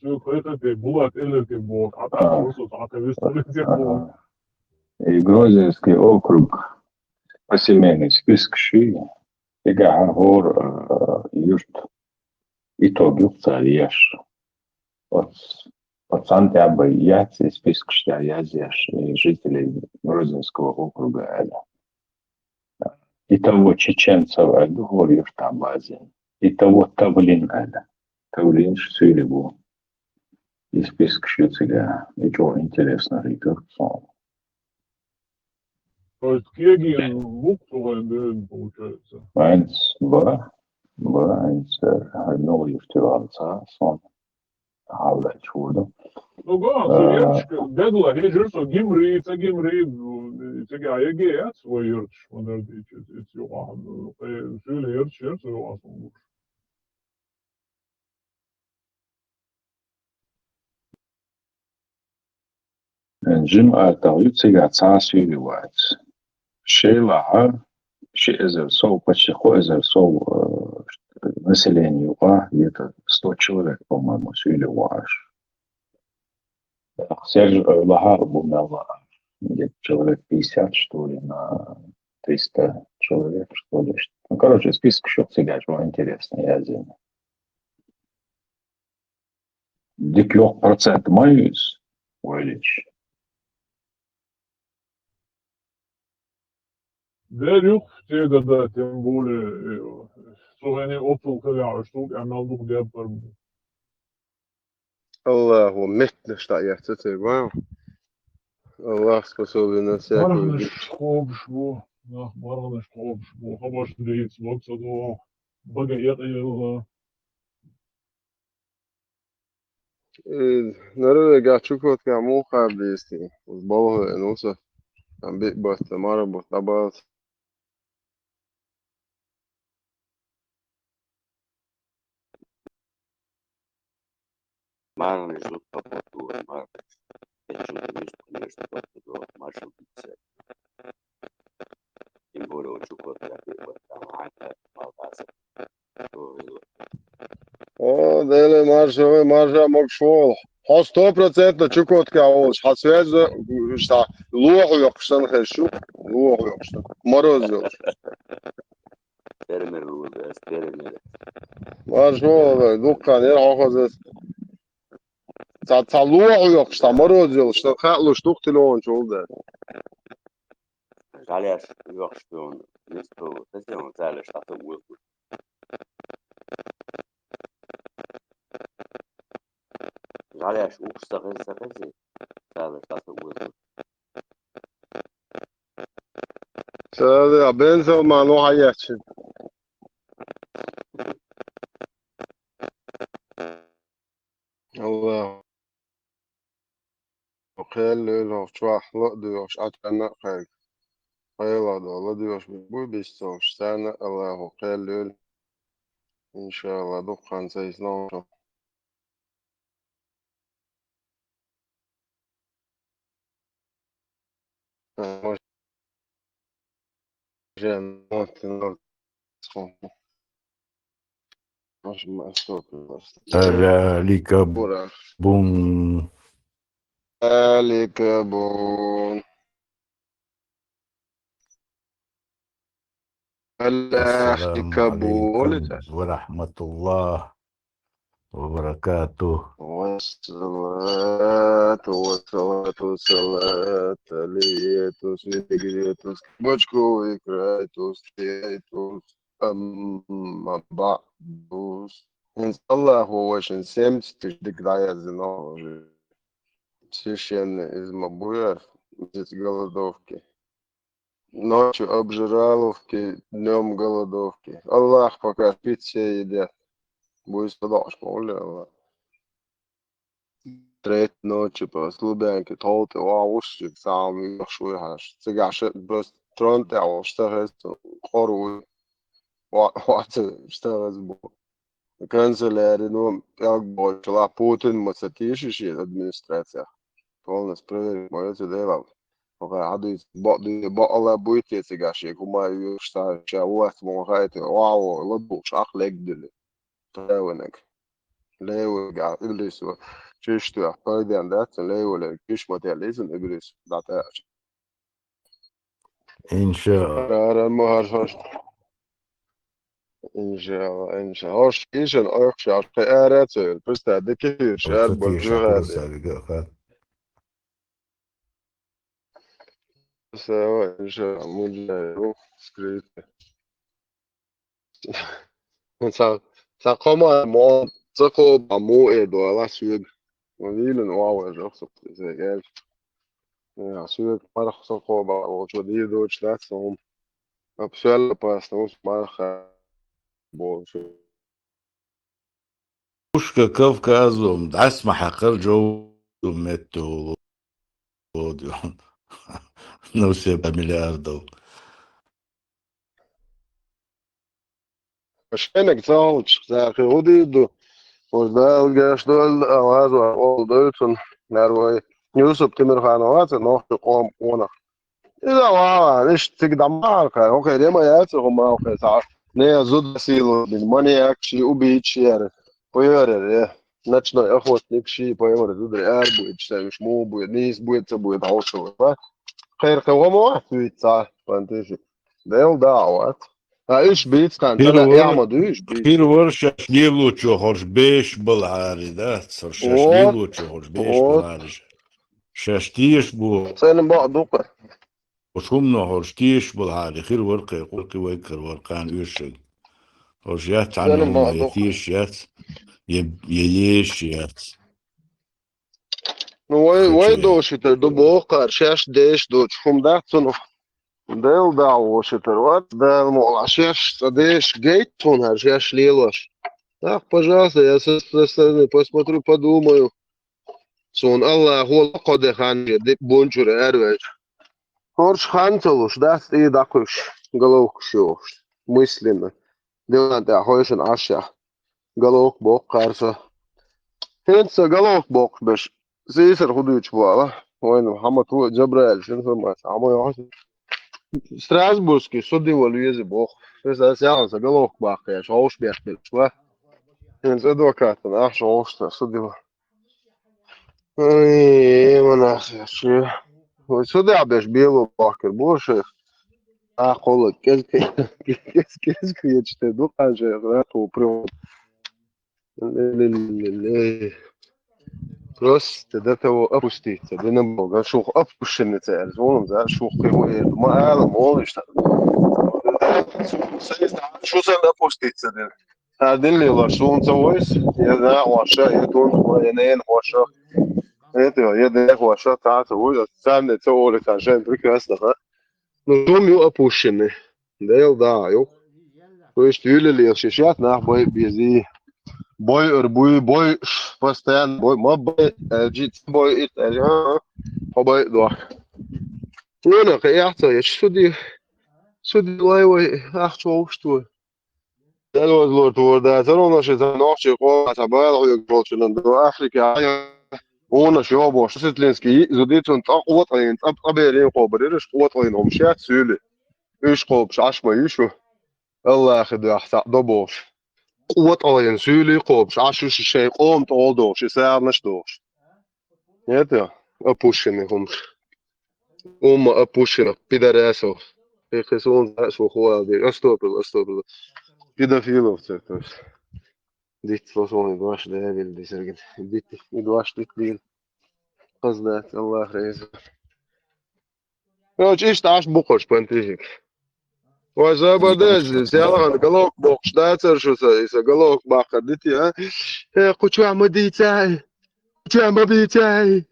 [SPEAKER 11] شو خيطة بوات إلا تبوك حتى عروسه عتبستولي تبوك
[SPEAKER 14] И Грозинский округ по семейной список ши, и Гагор южт итоги царьяш. От сантября яйца список штя язяш и жителей Грозинского округа это. И того чеченцев это говорю там базин. И того тавлин это. Тавлин шсюрибу. И список шюцеля. Ничего интересного рекордсон.
[SPEAKER 11] То есть Кегин лук твой, получается.
[SPEAKER 14] Eins war, eins одного юртиванца, сон халдач wurde.
[SPEAKER 11] Ну да, советчика, дедла, гежерсо, гимри, цега егеят свой юртш, он родичит, и Johan, шили юртш, Johan.
[SPEAKER 14] Jim Artaud цега цасюли вайц. Шейлаха, шеезер сов, почти хоезер сов населению, где-то 100 человек, по-моему, сюли ваш. Серж Лахар был на где-то человек 50, что ли, на 300 человек, что ли. Ну, короче, список еще цыгач, было интересно, я зиму. Дикёк процент маюсь, Уэлич.
[SPEAKER 11] Дерюк, тега, да, тем более, что они опфулкали, что я налог для парбу.
[SPEAKER 6] الله ومتنا شتايات تتبع الله способен на всякую
[SPEAKER 11] Барнеш хобшбу, nach барнеш хобшбу, хобаш дриц, вот сюда, багаета елда.
[SPEAKER 6] نروي قاعد كعمو خابيستي والبابا نوسة عم بيقبط مرة بطبط
[SPEAKER 17] Marlon jogo para o Marlon. É jogo neste para o Marshall Pizza. Embora o jogo para معاك مع بعض.
[SPEAKER 6] О, деле маржа макшвол. Ха 100% чукотка ош. Ха связь шта лух ёкштан хэшу. Лух ёкштан. Мороз ёш.
[SPEAKER 17] Фермер луда, фермер.
[SPEAKER 6] Маржвол дуккан ер хохоз. Та лух ёкштан мороз ёш. Та хатлу штук телефон чолда.
[SPEAKER 17] Жаляш ёкштан. Несто, тесем зале штата уйку. Жаляш укстагы сакази. Зале штата уйку.
[SPEAKER 6] Саде бензо ману хаячи. الله وقال له شواح لقدوش أتقنى خير خير الله ديوش بوي بيستوش سنة الله وقال له إن شاء الله دقان سيسنون مش مسؤول بس
[SPEAKER 12] ذلك
[SPEAKER 6] برا
[SPEAKER 12] بون
[SPEAKER 6] ذلك بون
[SPEAKER 12] السلام
[SPEAKER 6] ذلك بون
[SPEAKER 12] عليكم ورحمة الله وبركاته.
[SPEAKER 6] والصلاة والصلاة عليتوس ويجريتوس بوشكو ويكريتوس تيتوس أما بعدوس إن الله هو شن سمت تشدك دايا زنو تشين из мабуя здесь голодовки. Ночью обжираловки, днем голодовки. Аллах пока спит, все едят. Будет продолжить, моля. Tret notje pas Lubянки толте лавушек сам шуйхаш. Сега ше просто тронте а штахес хору штахес бо. Канцелярия ну як бочла Путин мацатиши администрация. Полностью проверить моё дела. Пока адис бо alla буйте сега ше кума шта чавас могайте вау лобу шах легдели. Травенек. Leeuwen gaat Iblis tjustja pöydän datsen leeuwille kysmaterialism Iblis data.
[SPEAKER 12] إن شاء
[SPEAKER 6] Rara mahar inshallah hoş işin akşam kıyaret söyle püste de kir şer
[SPEAKER 12] الله
[SPEAKER 6] bolcu
[SPEAKER 12] شكرا
[SPEAKER 6] hadi.
[SPEAKER 12] سالك
[SPEAKER 6] Sava inşallah mucize skrit. Sa koma mo zako bamu edo ala süg. وليل واو جوخ زي قال يا سوق مرخ صقوبة وجودي دوش لاتهم أبسل باستوس مرخ بوش
[SPEAKER 12] وشك كوكازوم اسمع حقر جو متو نو 7 مليار دو
[SPEAKER 6] عشانك تاوش زاخي ودي دو وزدال جاش دول أواز وأول دوتون نروي يوسف تمر خانوات نوح تقوم ونا إذا واو ليش تقدر معك أوكي لما يأتهم أوكي تعال نيا زود سيلو بالماني أكشي وبيتشي يعني ويرى Начно охотник ши поемор зудри ар будет штамиш му будет низ будет це будет аушо ба خير قوامه ويتسا فانتشي ديل دعوات ايش بيت كان انا يعمدو ايش بيت
[SPEAKER 12] خير ورشة شليلو تشوهرش بيش بالعاري ده صار شليلو تشوهرش بيش بالعاري شاشتيش بو
[SPEAKER 6] سين بعضوك
[SPEAKER 12] وشوم نهرش تيش بالعاري خير ورقي قولكي ويكر ورقان يوشي ورجعت
[SPEAKER 6] سين
[SPEAKER 12] عنهم
[SPEAKER 6] بعضوك
[SPEAKER 12] يتيش يات يليش يات
[SPEAKER 6] وي
[SPEAKER 12] خجي
[SPEAKER 6] دوشتر دو بوقر شاش ديش دوش هم داتسون ديل دعوشتر وات ديل مول شاش ديش гейтон а шаш лилош так пожалуйста я со стороны посмотрю подумаю сон Аллах хол коде ханже деп бончур эрвеч хорш хантелуш даст и дакуш головку шош мысленно делать а хойшен аша головок бок карса хенса головок бок беш زيسر خدوش بوالا وين محمد هو جبرائيل شنو ما عمو يوحش ستراسبورغский суды валюези бог это сеанс головок бах я шоуш бехтел шва инс адвокат на шоуш суды ой монах ши суды абеш бело бахер больше а холод кес я читаю ну аже рату прям просто до того опуститься, да на бога, шух опущенный звоном, за шух его и мало, молишь, шо се опуститься, да. Один ли лашун цавойс, я да лаша, я тон, я не лаша, это я не лаша, та цавой, сам не цавой, кажем прекрасно, ха. Ну том ю опущенный, да, ю. То есть юлили сейчас на бой бези. Бой, бой, постоянно бой, мобой, جيت бой, бой, да. Ну, я что, я судил, ой, ах, что. دلوز لورد وردا ترى نشيط نوحشي قوة تبال ويقولون دو أفريقيا هون شو باش ستلينسكي زوديتون تقوى طين طبيعي قبريرش قوة طينهم شات سولي إيش قوبش عشما يشو الله أخذ أحسن دبوش قوة طين سولي قوبش عشوش الشيء قوم تقولدوش يساعد نشدوش يتا أبوشني همش أبوشنا بيدراسو يخسون أسو خوالدي أستوبل بيدافيلو تكتوش ديت فصوني دواش دابل دي سرقت ديت دواش ديت قصدات الله خير روش إيش تعش بقش بنتيجك وإذا بدأت سيارة قلوك بقش داتر شو إذا قلوك باقر ديتي ها قشوا عمديتاي قشوا عمديتاي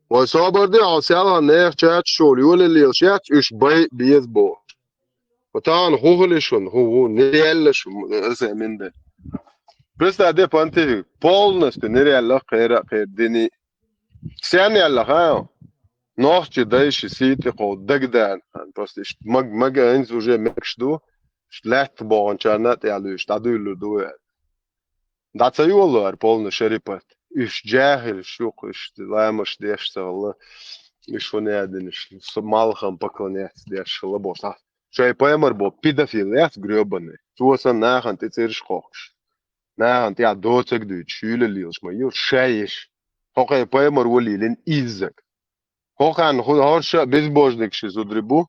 [SPEAKER 6] وإذا بدأت سيارة نير شات شول يولي اللي شات إيش بيز بو وطبعا هو اللي شون هو نيلش إذا من ده بس ده بنتيجك полностью нереально خير ديني سياني الله ها نوحتي دايش سيتي قو دقدان بس إيش مج إنزو جي مكشدو شلات بون شانات يالوش تدويلو دو دا تسيولو полно شريبات إيش جاهل شوق إيش لامش ديش الله إيش فنادن إيش مالخم بكونيات ديش الله بوسا شاي بايمر بو بيدافيليات غريبني توسن ناخن تيرش قوش ناخن تيا دوتك دو تشيل الليش ما يو شايش هوكاي بايمر ولي لين إيزك هوكان هورش بيزبوجنك شي زودريبو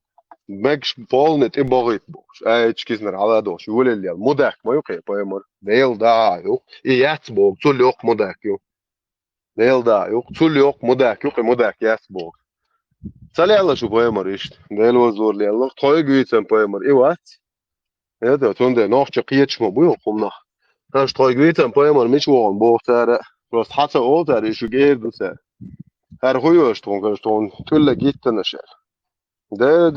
[SPEAKER 6] ماكش полnet и богит богш чкизнер على دوش يقول لي المداك ما يقي بايمر ديل دايو يات بوغ تول يوق مداك يو ديل دايو تول يوق مداك يقي مداك يات بوغ سالي الله شو بايمر ايش ديل وزور لي الله توي جويتن بايمر اي وات هذا تون ده نوخ تقيتش مو بيو قمنا هاش توي جويتن بايمر مش وون بوغ تار بس حتى او تار شو غير دوسه هر خويوش تون تول جيتن شال ده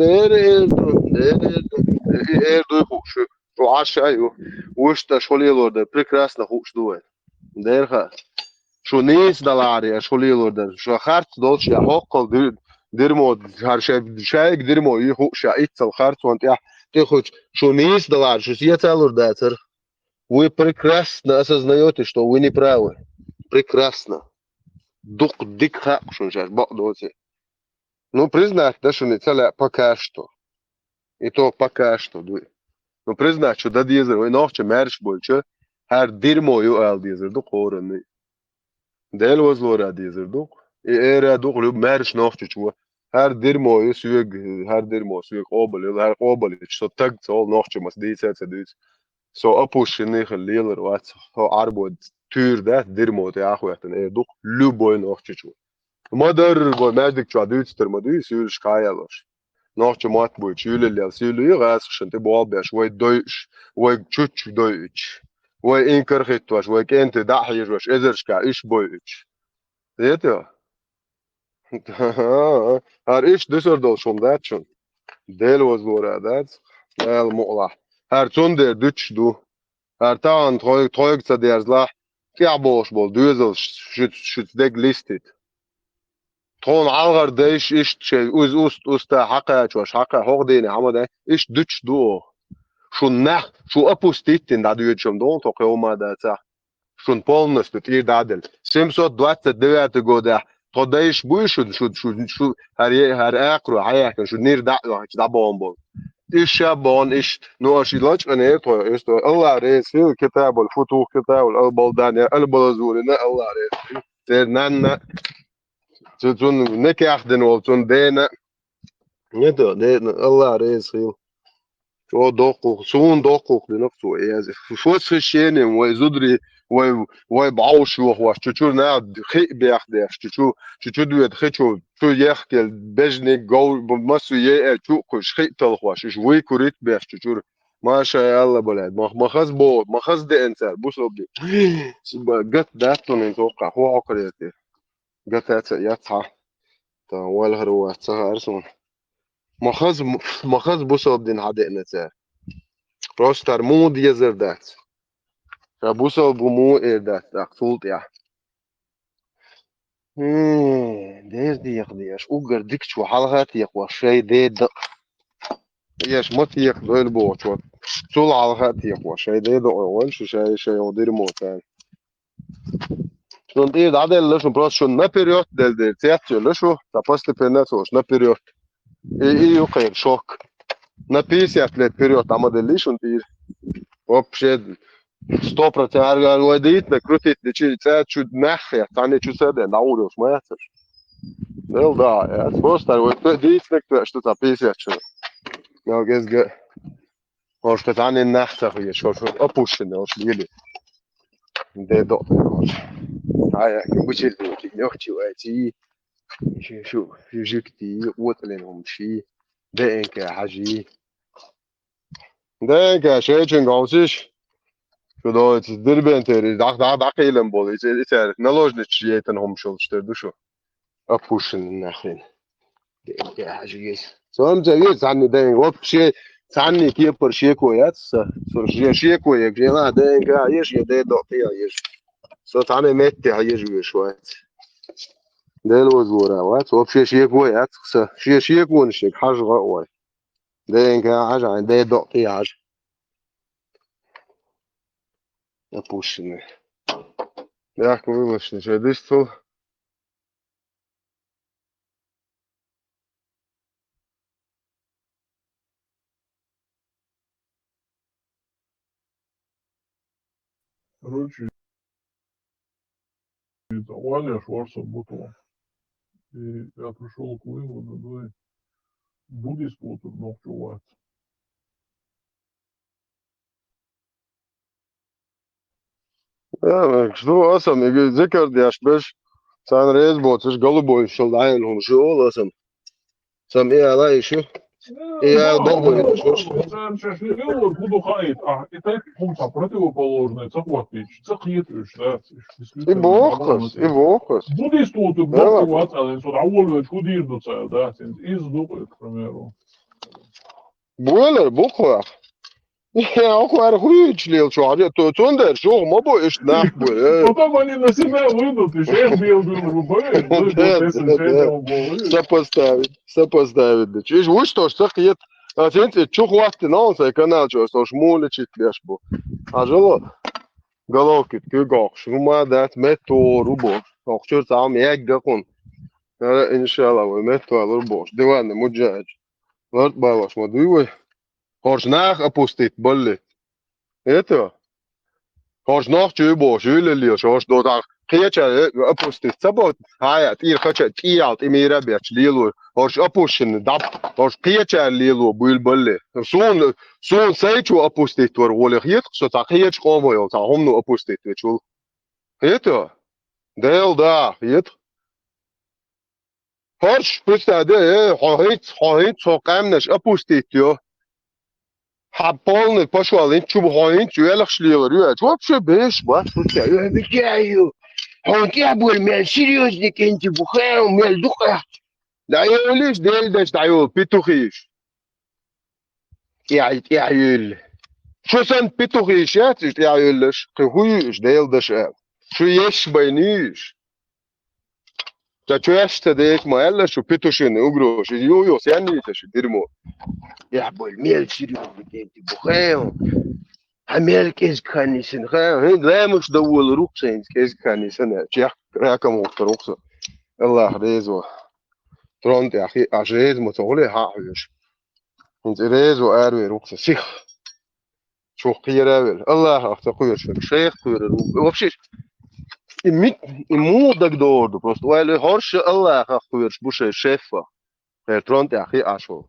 [SPEAKER 6] خوش شو عاش ايوه وش تشولي لورد прекрасно خوش دوه ده شو نيس دلاري شولي لورد شو خارت دولش يا حق ديرمو هر شايك ديرمو يخوش ايتل خارت وانت يا تخوش شو نيس دلار شو سيتا лордатер вы прекрасно осознаете что вы не правы прекрасно дух дик хак шо жаш бакдоте ну признать да что не целя пока что и то пока что ну признать что да дизер вы нахче мерш больше her dirmoyu al dizerdik qo'rini del o'zlora dizerdik era duqlu mersh nahche chu her dirmoyu suyeg her dirmo suyeg obel her obel so tag so nahche mas dizet dit so apushni khliler wat ho arbod tur da dirmo te akhweten duq luboy nahche chu madar bo magic chu adut ter madu sul shkayalos نوع مات بوي تشيل اللي سيلو يغاس عشان تبغى باش وي دويش وي تشوتش دويش وي انكر خيتواش وي كنت داحيج واش ازرش كا ايش بويش ديتو هر ايش دسر دول شون دات شون ديل وزورا دات المقلع هر تون در دوتش دو هر تان تويق تديرزلا كيع بوش بول دوزل شت ديك ليستيت تون عالغر دايش إيش شيء أوستا حقا شوش حقا هوق ديني عمدا إيش دوتش دو شو نح شو أبوستيتين دا دوتشم دون توقيو ما دا تا شون بولنس تطير دادل 729 года то دايش بوي شو هر أقرو حياك شو نير دا بومبول إيش شابون إيش نواشي لاش أنا يتو يستو الله رئيس في الكتاب والفتوح كتاب والبلدانية البلازورنا الله رئيس ترنان تون نكاحدن وتون دينا نيتو دينا الله رئيس شو دوقو سون دوقو لنفسه يعني فوس خشيني ويزدري ويبعوش وهوش تشو ناد خي بياخدش تشو دوت خيتو شو يحكي البجني جو بمسو يه شو كش خي تلخواش شوي كوريت بياش تشو ما شاء الله بلاد ما خز بو ما خز دي انسان بوس لبدي قط داتون نتوقع هو عقريتي قط ياتها تا والهرو تسها ارسون ما خز بوس لبدي نعدقنا تا روستر مو ديزر دات فبوسو بمو دات اقتولت يا ديز دي يقديش اوغر ديك شو حلغات يقوى شي دي يش مطيق دول بوشوت سول على هاتيق وشي ده أول شي ودير موتان شون دي عدل لشون بروس شون نابريوت del teatro لشو تابستي بيناتوش نابريوت إيه يقير شوك نابيسي أتلت بيريوت عما دلي شون دي وبشد 100% الوديت نكروتيت لشي تساعد شو نخي تعني شو سادة نعوري وش ما يحتر دل دا بوست الوديت نكتو اشتو تابيسي أتشو يا جزء هوش تعني النحتة هي شو أبوشن هوش ليلي ده دو هاي كمبوشي كي نختي واتي شو جيكتي وطلنهم شي ده إنك حاجي ده إنك شيء جنگاوسيش شو ده تدربين تري داق إلهم بولي تعرف نلوج نتشيتنهم شو اشتردو شو أبوشن النخين ده إنك حاجي سوام جايز عني ده إنك وقت شيء عني كي برشي كويات شيء كويك جينا ده إنك عايش يده دقتي عايش صوت عني متي عايش شوية ده الوزورة وات وبشي شيء كويات شيء كون شيء حاجة غوي ده إنك حاجة عن ده دقتي عايش أبوشن ده كوي مش نشديستو
[SPEAKER 11] Короче, Валя Шварц работала. И я пришел к выводу, да, буддист вот noch чувак.
[SPEAKER 6] شنو أصلا ذكر دي أشبش سان ريز بوتش قلبو يشل عينهم شو أصلا سام إيه على شو إيه ضربو يدشوش
[SPEAKER 11] Шашлык буду хаять, а это пункта противоположное, захватить, захитришь, да,
[SPEAKER 6] إيه بوخس
[SPEAKER 11] Буддист вот noch чувак, а so awol шкудир доца, да, из дупы, к примеру.
[SPEAKER 6] بويلر بوخوخ يا أخو أرخويش ليل شو عجب تندر شو ما بو إيش نحبو
[SPEAKER 11] Потом они на себя выйдут, и шех бил,
[SPEAKER 6] сопоставить да чиж вы что сахет а тенте чё хватит на он канал чё что шмуле читляш бу а жило головки кыгох шума дат мето рубо охчур сам як гакун иншалла вы мето рубо диван муджач вот балаш модуй хоржнах опустит болли это хоржнах чубо жюлели шош додах خيچا اپوستي سبوت هاي تير خچا تيالت اميرا بيچ ليلو هوش اپوشن داب هوش خيچا ليلو بول بول سون سايچو اپوستي تور ول خيت سو تا خيچ قومو يو تا هم نو اپوستي تشول هيتو ديل دا هيت هوش بستا ده هويت سو قامنش اپوستي تيو حبولن پاشوالين چوب هاين جوالخ ليلو يو چوب شو بيش باس بستا يو بيجايو هون كابول مال سيريوزلي كنت بخير ومال دقة دايوليش ديلدش دايول بيتوخيش يعيل شو سن بيتوخيشات يعيلش قهويش ديلدش شو يش بينيش تشوش تديك ما يلا شو بيتوشين اوغروش يو سياني تش ديرمو يحبول مال سيريوزلي كنت بخير عمال كيز كانيسن لا مش دول روكسين كيز كانيسن تشيخ راكم وتروكس الله ريزو ترونت يا اخي اجيز متولي هاعيش انت ريزو اروي روكس سيخ شو قيراول الله افتقير شو شيخ قير وبشيش مودك دور بروست ولا هرش الله افتقير بوش شيفا ترونت يا اخي اشو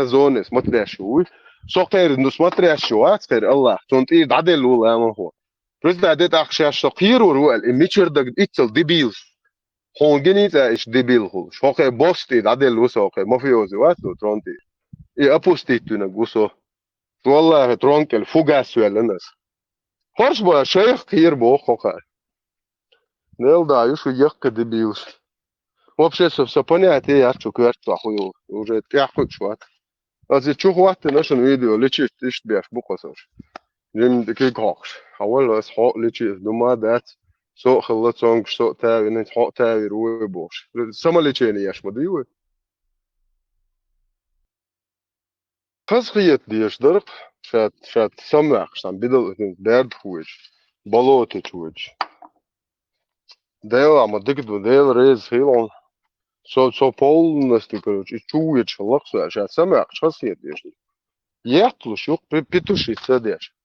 [SPEAKER 6] زونس ما تريشوي سو خير انه ما تريشوات خير الله تونت ايه عدل ولا ما هو برز عدت اخشاش تقير وروال اميتشر دك اتل ديبيل هون جنيت ايش ديبيل هو شو خير بوستي عدل وسو خير ما في وزي واتو ترونتي ايه ابوستي تنا غوسو والله ترونكل فوغاس ولا الناس هرش بقى شيخ خير بو خير نيل دا يشو يق ديبيل вообще все понятие я что кверцу ахую уже тяху чват also чух ват нашен видео лечи тиш бяш букосош جيم دقيق هاكش حاول بس حق ليشي دوما دات سو خلص سونج سو تاوي نت حق تاوي روي بوش سما ليشي نياش مديوه قصخيت ديش درق شات سمعك شان بدل درد خوش بلوت خوش ديل عم دكت وديل ريز هيلون سو بول نستيكروش يشويش لقص شات سمعك قصخيت ديش يحطلو شو بيتوشي تسديش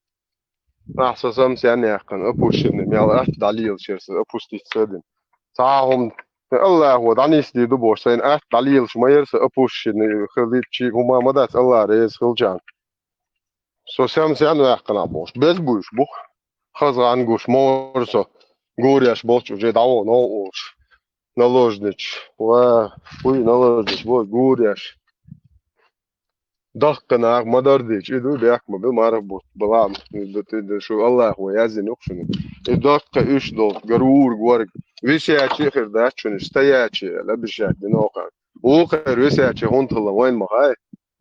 [SPEAKER 6] أحسن سمس يعني أكن أبوش ميال أحد دليل شيرس أبوش تسدين تعهم الله هو دعني سدي دبوش سين أحد دليل شميرس أبوش خذيت شيء هما مدات الله ريز خلجان سو سمس يعني أكن أبوش بس بوش بوخ خذ عن جوش مورسو جورياش بوش وجي دعوة نوش نلوجنش وي نلوجنش بوش جورياش دقنا مدردش إدو بيك ما بالمعرف بوش بلام شو الله هو يزن يقشن الدق إيش دول جرور جورج ويسياتي خير داتشون استياتي لا بشاك دنوقع وخير ويسياتي هون طلع وين ما هاي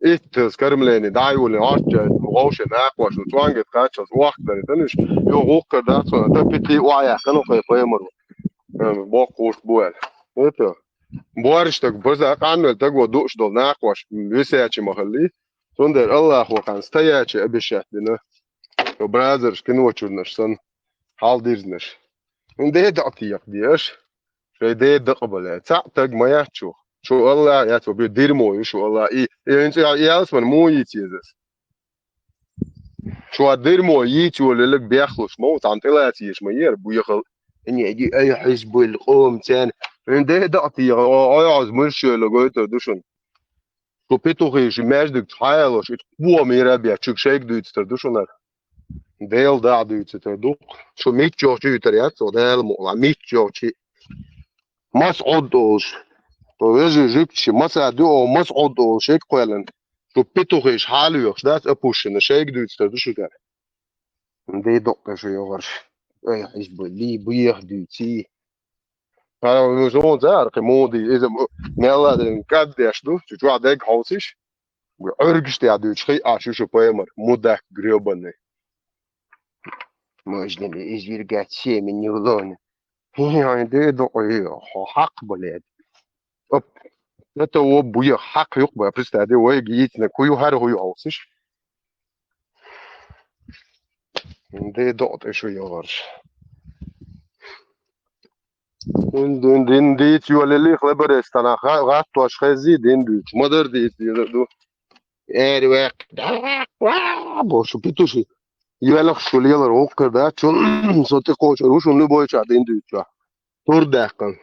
[SPEAKER 6] إتس كرمليني داي ولا عرجة وغوش ناقوش وتوانجت كاتشز وقت ده تنش يو غوكر داتشون تبتي وعيا كانوا في يمرو بوقوش بوال إتو بوارشتك بزا قانو تقوى دوش دول ناقوش ويسياتي مخلي تندر الله هو كان استياتي أبشاك دنو وبرازرش كنو وشورنش سن حال ديرزنش من ده دقتيق ديش شيء ده دقبله تعتق ما يحشو شو الله ياتو بيدير مو شو الله انت يالس من مو يتيزس شو دير مو يتو اللي لك بيخلص مو عم طلعتيش ما ير بيخل اني اجي اي حزب القوم تاني من ده دقتيق عايز مرشي لقيته دوشن شو بيتو خيش ماجدك تحايلوش بو ميرا بيتشك شيك دوت دوشن ديل دا دوت دوق شو ميت جوجي تريات وديل مو ميت جوجي مسعود ويجي جيبتشي مسعدو مسعود شيك قيلن شو بيتوخيش حالو يوش دات ابوشن شيك دوت شو كان دي دق شو يغرش اي حزب لي بيخ دوتي انا زون زار مودي اذا نيلا دن كاد يشدو شو عدك حوسش وعرقش تاع دوت خي شو بايمر مودك غريبن مجنن يجي رجعت شي من يولون يعني دي دق حق بلاد أب نتا هو بويا حق يقبل بس هذا هو يجيتنا كويو هذا هو يعوسش دي دقت شو يغرش دين دي تيول اللي خبر استنا غات واش خزي دين دي مدر دي دو اي وقت بوش بيتوشي يلا شو اللي يلا روكر ده شو صوتي كوش روش اللي بوي دين دي تور دقن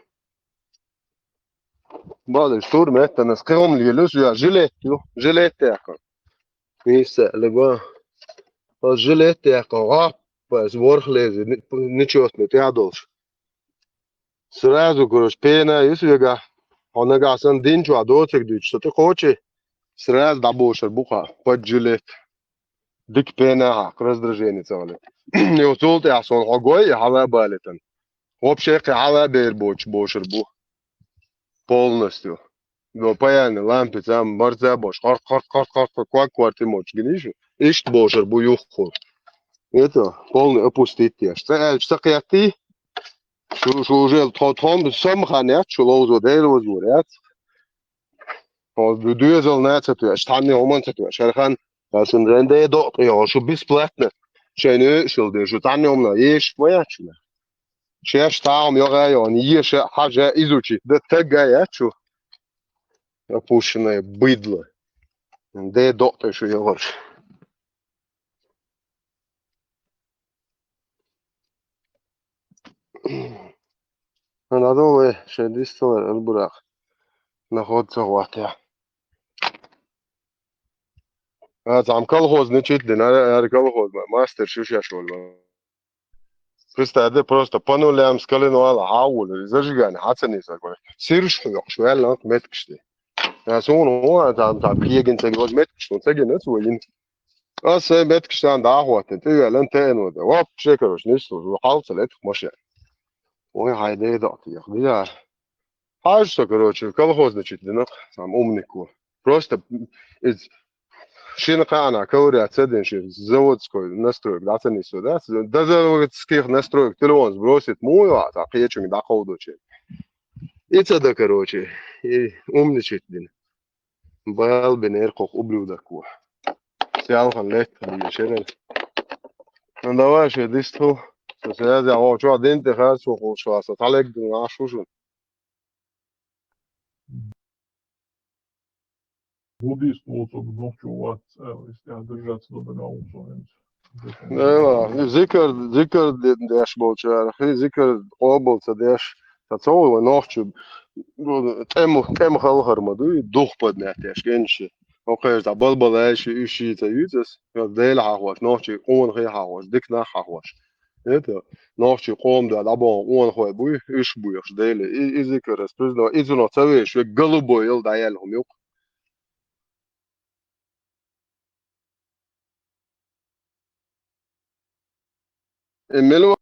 [SPEAKER 6] بعد الشهور مات نسقيهم ليلوس يا جيليت تاعكم ميسا لبا الجيليت تاعكم بس ورخليز نيتشوت نتاعدوش سرازو كروش بينا يسويغا هونغا سن دينجو ادوتك دوش تقوچي سراز دابوش البوخا под جيليت ديك بينا раздражение целое يوصلت يحصل عقوي على بالتن вообще على بيربوش بوشربو полностью но паяны лампы там борза бош как кварты моч гниш ишт бошер буюху это полный опустить я что каяти что уже том сам ханят что лозо дейл возурят он дюзел нацет штаны оманцет шархан عشان رنده دقت يا شو بيسبلاتنا شنو شو ده شو تاني يومنا ايش وياتشنا شيش تاعهم يا يعني يش حاجه ايزوتشي ده تجا شو опущенное быдло. Да и доктор еще говоришь. أنا دولة شديد صور البراق ناخد صواتها. هذا عم كالغوز نشيد لنا هذا كالغوز ماستر شو شو Представь, просто понулям скалинуала хаул, зажигание, хацани сагвай. Сирш хуйок, шо я ланг меткшти. Я сон там приеген цагоз меткшти, цаги нет своин. А се меткшти ан дахватен, ты я лан тен вот. Вообще, короче, не что, халца лет машин. Ой, хайде дати, я. А что, короче, колхоз значит, ну, там умнику. Просто из Шинкана, Каурия, Цеденши, заводской настроек, да, ценный сюда. Да, заводских настроек телефон сбросит мою, а так я что-нибудь доходу. И это, короче, и умничать, блин. Был бы неркох ублюдок. سيالخن ليت بيشيرن давай ще дисту се я о чо денте хас о шо аса талек на шушун
[SPEAKER 11] Буддийский лоток ногчу если держаться до догаумсовенц.
[SPEAKER 6] да зикр деш болчар хи зикр обол цадеш тацол ногчу тем халхармаду дух поднятеш генши اوكي دا بلبل ايش يشي تيوتس ديل حواش نوشي قون غي حواش ديكنا حواش это ночи قوم да лабо он хой буй иш буйш дели и зикр спрездо изуно цавеш голубой ел даял хумюк эмело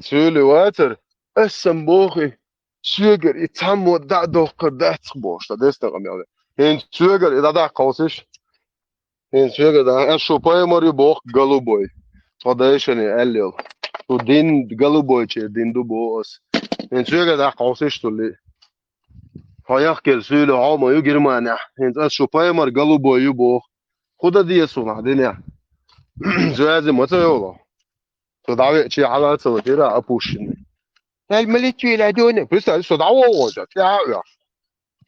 [SPEAKER 6] تشولي واتر السمبوخي سوغر يتامو دا دوكر دا تخبوش دا دستغم يعني هين سوغر دا قوسش هين سوغر دا اشو باي ماري بوخ голубой تودايشني اليل تو دين голубой че دين دو بوس هين سوغر دا قوسش تولي هايخ كل سولي عاما يجرمانا هين اشو باي مار голубой يبوخ خدا دي سونا دينيا زوازي متى صداوي شي على صوتيرا ابوشن الملكي لا دون بس صداوي وجا يا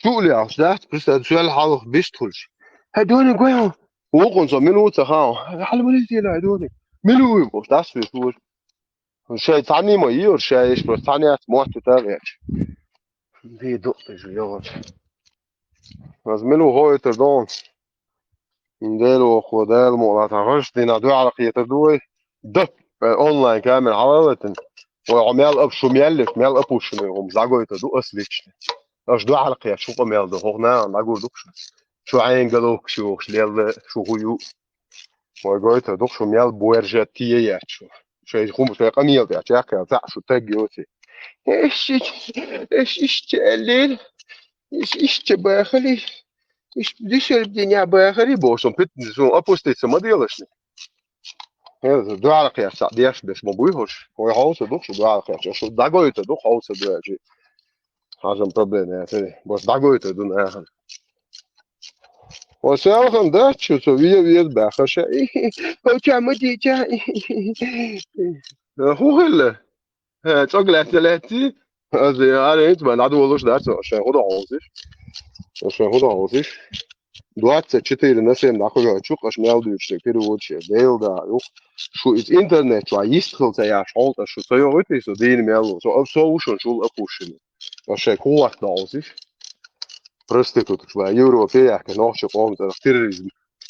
[SPEAKER 6] شو لي عشت بس سؤال حاضر بيشتغلش هدوني قوي وقن منو تخاو حل ملكي لا دون منو يبوش داس في شو شيء ثاني ما يور شيء ايش بس ثاني موت تتابعش دي دقت جو بس منو هو تردون نديرو خدال مو تعرفش دي نادو على قيته دوي ده اونلاين كامل حلوة وعمال اب شو ميلف ميل ابوش هم زاغو يتدو اسليش اش دو على قيا شو ميل دو هنا ناغو دوكش شو عين قالوك شو ليل شو هيو وغو يتدو شو ميل بويرجاتي يا شو يخوم شو قميل يا تاع شو تاجيوتي ايش الليل ايش تباخلي ايش بديش الدنيا باخلي بوشون بيت زون ابوستيت ما ديالش دو على قياس دياش بس ما بيهوش هو هاوس دوخ دو على قياس شو داغو يتدوخ هاوس دو اجي حاجه بروبلم يعني بس داغو يتدو ناخن وسيالخن ده شو سويه بيد باخش هو تعمدي جا هو هلا تقلع ثلاثي زي عارف ما نعدو والله ده عشان هو عاوزش عشان هو عاوزش 24 на 7 нахуй чук аш мелдуючте переводче делда шу из интернет ва истхилта я шолта шу соёвыты со дин мелу со абсолютно шул апушин аше кулак даузиш проститут ва европея ка нохче помт терроризм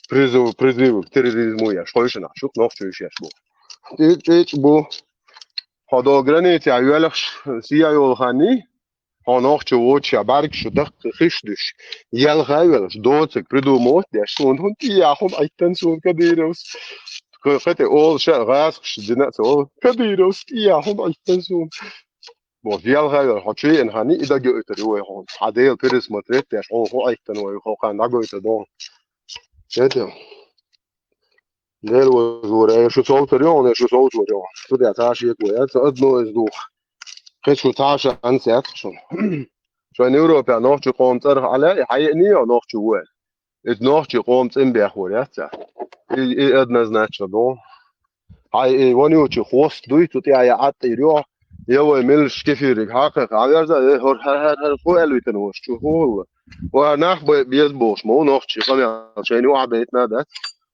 [SPEAKER 6] призыв к терроризму я шойшна шук нохче иш бу теч бу хадо границ я юлах сия юлхани هناخته وچه برگ شده خشدش یل خیلی دوتک پردوموت دیشون هون تیاهم ایتن سون کدیروس خیلی اول شر غاز شدنه تو کدیروس تیاهم ایتن سون با یل خیلی هچی انهانی ایدا گویتری وی هون حدیل پرس مترت دیشون هون ایتن وی خوکن نگویت دون شدیم لیل و زوره شو صوت ریون شو صوت ریون تو دیاتاش یک ویات ادنو از دوخ خشوا تعشى أنسات شو أوروبا نوحش قوم ترى على حقيقني أو نوحش وين نوحش قوم تنبه خورياتا إيه أدنى زناتش دون هاي ونيوتش خوست دوي تطيع يا عطي ريو يو ملش كفيرك حقق عيارزا هر خو ألويتن وش شو هو وناخ بيزبوش مو نوحش قام عشان يوعى بيتنا ده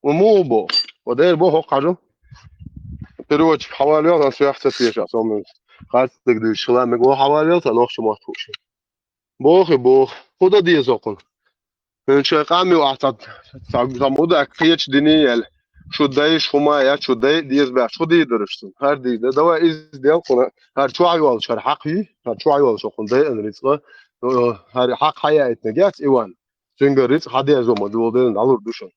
[SPEAKER 6] ومو بو ودير بو هو قاجو تروج حوالي أنا سيحت فيش أصلا خاص تقدر شغلة مقول حوالي تناقش ما توش بوخ خدا دي زاقن من شيء قامي وعطت تعمد كيش دنيا شو دايش هما يا شو داي ديز بع شو دي درشتن هر دي دواء إز ديال قنا هر شو عيال شر حقي هر شو عيال شو قن داي الرزق هر حق حياة نجات إيوان سنجريت هذا يزوم دول دين على الدوشن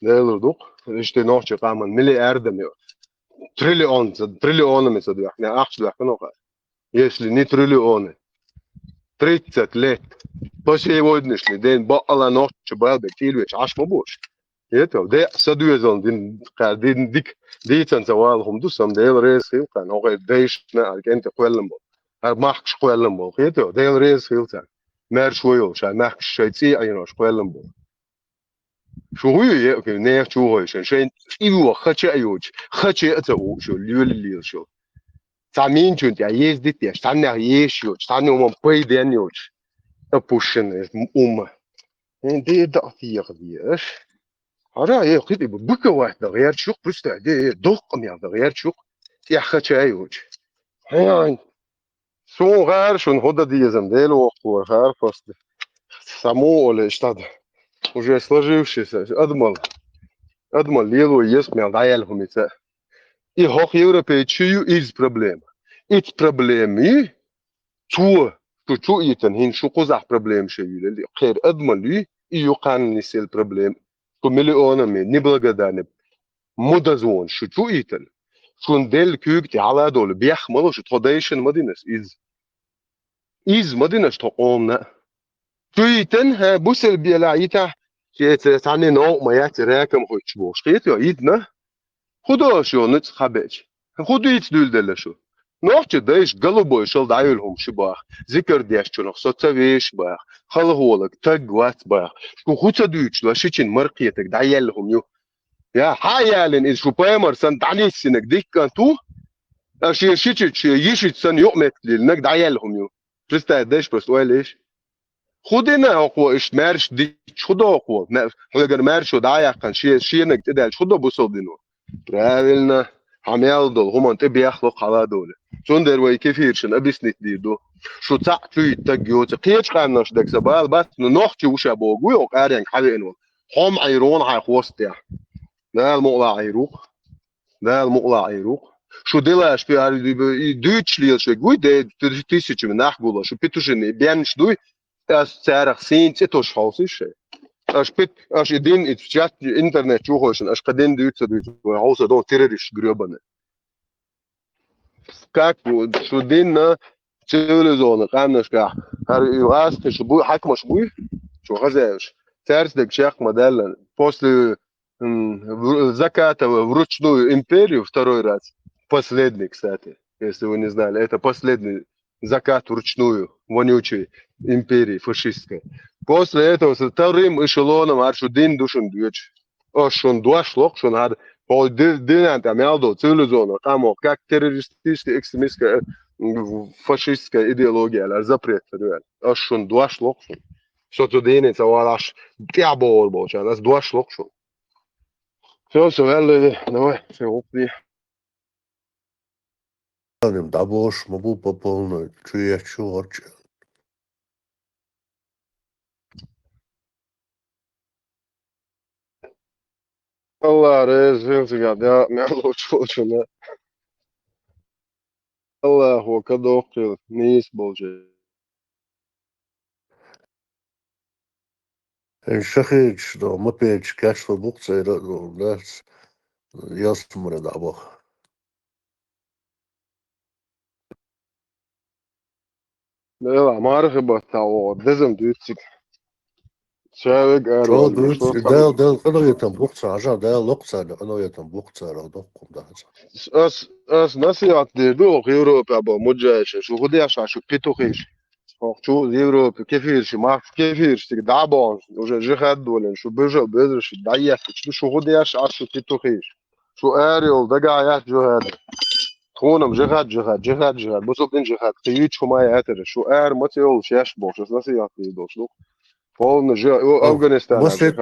[SPEAKER 6] ديال دوق اشتناقش قامن ملي أردم تريليون مثلا احنا احسن كانوا يسلي ني تريليون 30 ليت باش يودنش لي دين بقى نوت شباب كتير ويش عاش مبوش يتو ده سدويزون دين قاعدين دي تنسوالهم دوسم ديل ريس كان هو ديش نا انت قولن بو هر ماخش قولن بو يتو ديل ريس كان مار شويو شا ماخش شيتي اينوش قولن بو شو هو يأكل نير شو هو شن إيوه خشة أيوج خشة أتوه شو ليل شو تعمين شو تيا يزدي تيا شتانع يشيو شتانع وما بيدين يوج أبوشن دي ضعفية قديش هذا هي قدي ببكة واحدة غير شو بس تعدي دق ميا غير شو تيا خشة أيوج هاي سو غير شو هذا دي زمدل وقت غير فاست سامو ولا اشتاد уже сложившийся أضمن ليلو يسمع ضايلهم يسا и хох европейчию из проблем. Its проблемы чу итен хин шу кузах проблем шевили. Хер أضمن لي يقان نسيل проблем. كمليونами неблагодарны. مدزون شو итен. شون دل كوك تي على دول بيحملوا شو توديشن مدينس из مدينس تقومنا. شو итен ها بوسل بيلاعيتا تعني نوع ما يتراكم خوش بوش قيت يا إيدنا خدا شو نت خبج خدا يتدل دل شو نوعش دايش قلبه يشل دايلهم شباه ذكر ديش شو نخصت ويش باه خله هولك تج وات باه شو خدا دوش لا شيء مرقيتك دايلهم يو يا حيالن إذا شو بيمر سن تعني سنك ديك كنتو أشي يشيت سن يومك لنك دايلهم يو جست دايش بس ويلش خودنا أقوى إيش مارش دي خدا أقوى هذا مارش ودايا كان شيء إنك تدل خدا بصدينه правильно عميال دول هم أنت بيخلق على دول شون دروي كيفيرشن أبيس نتديدو شو تعطي تجيوت قيش قانش دك زبال بس نوحتي وش أبوغو وقارن حبينو هم عيرون على خوستيا ده المقلع عيروق ده المقلع عيروق شو دلاش في دوتش ليش جوي ده تيسيش من نحقوله شو بيتوشني بيانش دوي سعر خسين تتوش حاسيش أش إدين إتشات إنترنت شو هوشن أش قدين دوت هوسا دون تيرش جروبنا كاك شو ديننا تلفزيون قامناش كا هر يواس شو بو حكم شو بو شو غزاش تارس دك شيخ مدلن после заката вручную империю второй раз последний, кстати, если вы не знали, это последний закат вручную вонючей империи фашистской. После этого со вторым эшелоном аршудин душен дюч. Шон дуашлок, шон had пол дин там ялдо цивилизованно, там как террористическая, экстремистская, фашистская идеология, ла запрет, реально. Шон дуашлок, что-то денется, валаш тябор больше, нас дуашлок шон. Все, väl, давай, все, опли.
[SPEAKER 1] أنا دابوش مبو بابولنا شو شو هرج
[SPEAKER 6] Allah rezil ya da melo çocuğuna. Allah o kadar neyiz bolca.
[SPEAKER 1] الشخيج دو ما بيج كشف بوقت دو ناس يصمر دابو
[SPEAKER 6] Ne marge batav, dezem dütsik. Çevik
[SPEAKER 1] شو
[SPEAKER 6] erol,
[SPEAKER 1] دوت
[SPEAKER 6] şu
[SPEAKER 1] ده قدر يتنبوقت عشان ده لقطة قدر يتنبوقت رضوكم ده
[SPEAKER 6] as nasihat derdi o Avrupa bu mucaşe şu hudi aşağı şu pitokiş. Şu Avrupa kefir ma kefir stik dabon уже jihad dolen şu beje bezer şu dayyak şu hudi aşağı şu pitokiş. Şu erol da gayet jihad. تونم جهاد بس بدين جهاد قيود شو ما يعتر شو متيول شاش بوش نصيحة يدوشلو فولنا أفغانستان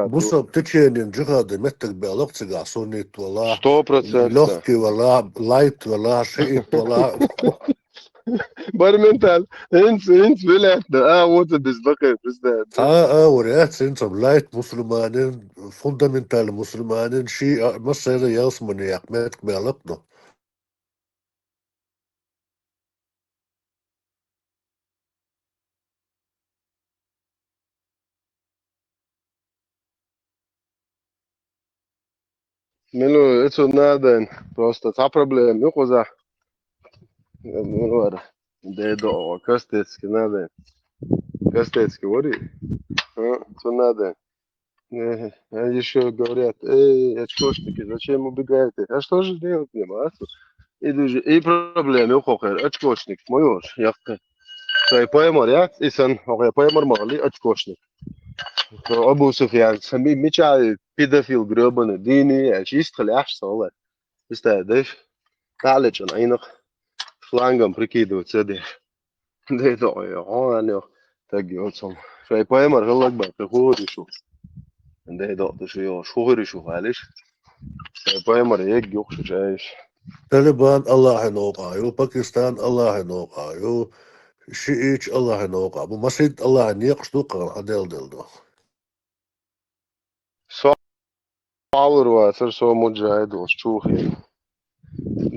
[SPEAKER 1] بص بتتشين جهاد متك بلقت قاصونيت ولا
[SPEAKER 6] 100%
[SPEAKER 1] لوحكي ولا لايت ولا شيء ولا
[SPEAKER 6] برمنتال انت بلعت وانت دزبقي بس ده
[SPEAKER 1] وريات انت لايت مسلمانين فوندامنتال مسلمانين شيء مصير يصمن يقمتك بلقنا
[SPEAKER 6] Milo, это надо просто та проблема, ну коза, ну ладно, дедо, костецкий надо, костецкий вори, это надо. Еще говорят, очкошники, зачем убегаете? А что же делать мне, и проблемы у хохер, очкошник, мой уж, я поймал, и сан, я поймал мали, очкошник. أبو سفيان سمي ميشا بيدافيل جروبنا ديني عشيست خلاش صالة استعدش تعالج أنا عينك فلانجم بريكيدو تصدق ده يا أنا تجي أصلا شايف باي مرة لك بقى تقول شو ده ده شو شو شو معلش شايف باي مرة يجي يخش شايش
[SPEAKER 1] طالبان الله نوقعيو باكستان الله نوقعيو شيء الله نوقع بمسجد الله نيقشتو قرن حديل دلدو
[SPEAKER 6] صعور واسر سو مجاهد وشوفي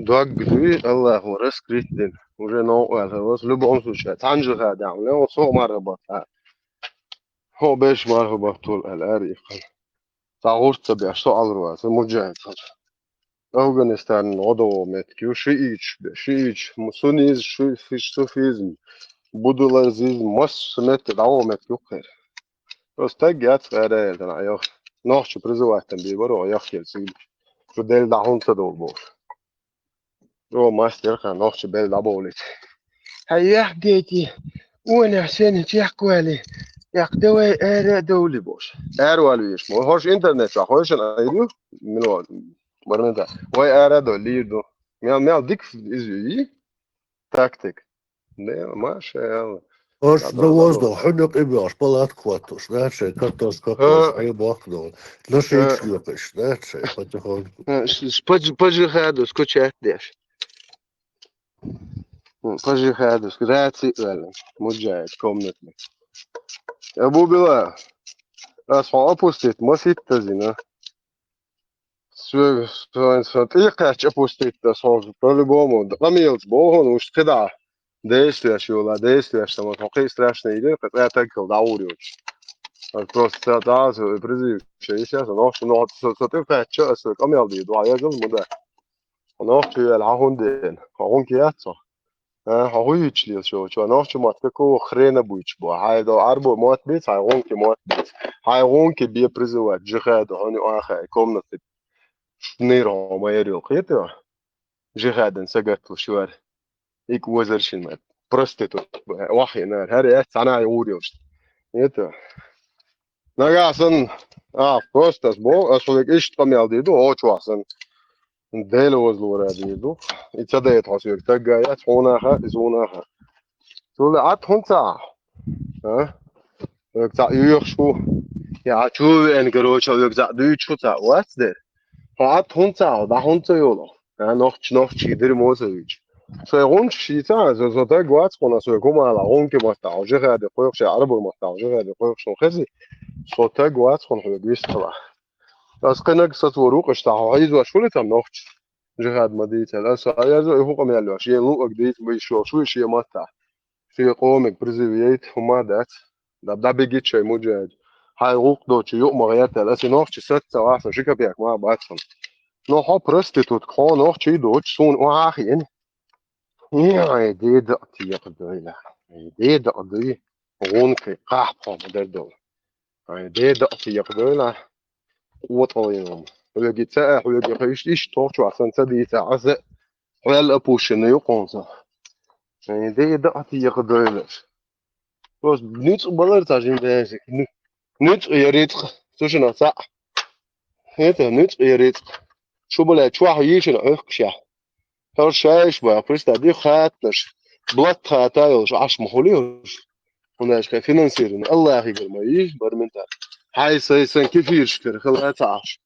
[SPEAKER 6] دوك دوي الله هو رسكريت دين وجه نوقع بس لبعون سوشا تانجل هذا عمله وصو مرة بطا هو بيش مرة بطول الأريق تعور تبع صعور واسر مجاهد أفغانستان وضعه متكيو شيء مسونيز شو فيش سوفيزم بودولازيزم مس سمت دعوه متكيو خير بس تجات فعلا أنا يا نوش برزوات تنبيبر يا أخي السيد شو دل دعون تدور بور رو ماستر كان نوش بل دعبولت هيا ديتي وانا عشان تحكوا يقدوي أرى دولي بوش أرواليش مو هوش إنترنت شاخوش أنا أيدو منو برندا واي أرى دولي دو ميال ديك إزوي تاكتيك ده ما شاء الله
[SPEAKER 1] اوش
[SPEAKER 6] لا
[SPEAKER 1] دوزدو حنق إبياش بلات كواتوش ناتشي كتوش كتوش أي باقدو نشيك شلوكش ناتشي فتحون
[SPEAKER 6] Pode errado, escute ديش pode errado, escute velho مجاهد كومنتلي أبو بلا أصلا أبوستيت ما سيت تزينه سو تيقاش أبوستيت صار طالبهم قميلت بوهون وش خدعة ديستلاش ولا ديستلاش تما توقي ستلاش نيجي قطع تكل دعوريوش البروسيس تاعز بريزي شيء شيء نوش نوع تيقاش أس قميل دي دعاية جل مده نوش العهون دين عهون كياتso هويتش لي شو نوش ما تكو خرينا بويتش بو هاي دو أربو موت بيت هاي هون كي موت بيت هاي هون كي بيه بريزوات جهاد هوني آخر كومنت نيرو ما يريو قيتو جهاد انسقط وشوار إيك وزرشين مات بروستيتو وحي نار هاري أنا يوريوش يتو نجا أصلا بروستاس بو أصلك إيش تقمي على هو شو أصلا ديلو وزلورا ديدو يتصدق حسير تجايات هوناها إزوناها تقول عاد هون ساعة يقطع يخشوا يا شو إن قروش أو يقطع دوي شو ساعة واتس ده عاد هون ساعة ده هون سيولا noch شيدر موسويج سيغون شي ساعة زو تاج واتس قنا سيكون على هون كي مستعجل هذا قيوش عرب المستعجل هذا قيوش خزي صو تاج واتس قنا يقيس طبعا بس قنا قصة وروق اشتاعوا عايز وشو تم noch جهاد مديت الأسا يزو يفوق من الوش يلو أقديت بيشو شو شيء متى في قومك برزيفيت وما دات ده بيجيت شيء مجهد هاي روق دوتش يوم مغيرت الأسا نوح ست سواعس شيكا بيك ما بعدهم نوح برستيتوت كون نوح شيء دوتش سون واحين يا دي دقتي يقدر لا دي دقدي غونك قاح مدر دول دي دقتي يقدر لا وطوينهم ويجي تساح ويجي قيش إيش توش عشان تدي تعزق ولا أبوشن يقونسا يعني دي دقتي يقدرلش بس نيت بلر تاجين بيزك نيت يريد توشنا صح هيدا نيت يريد شو بلا تشوح يشن أخشى هر شايش بقى بريستا دي خاتش بلط خاتايلش عش محوليش هناش كفينانسيرن الله يغير ما يجي برمنتا هاي سيسن كيف يشكر خلات عش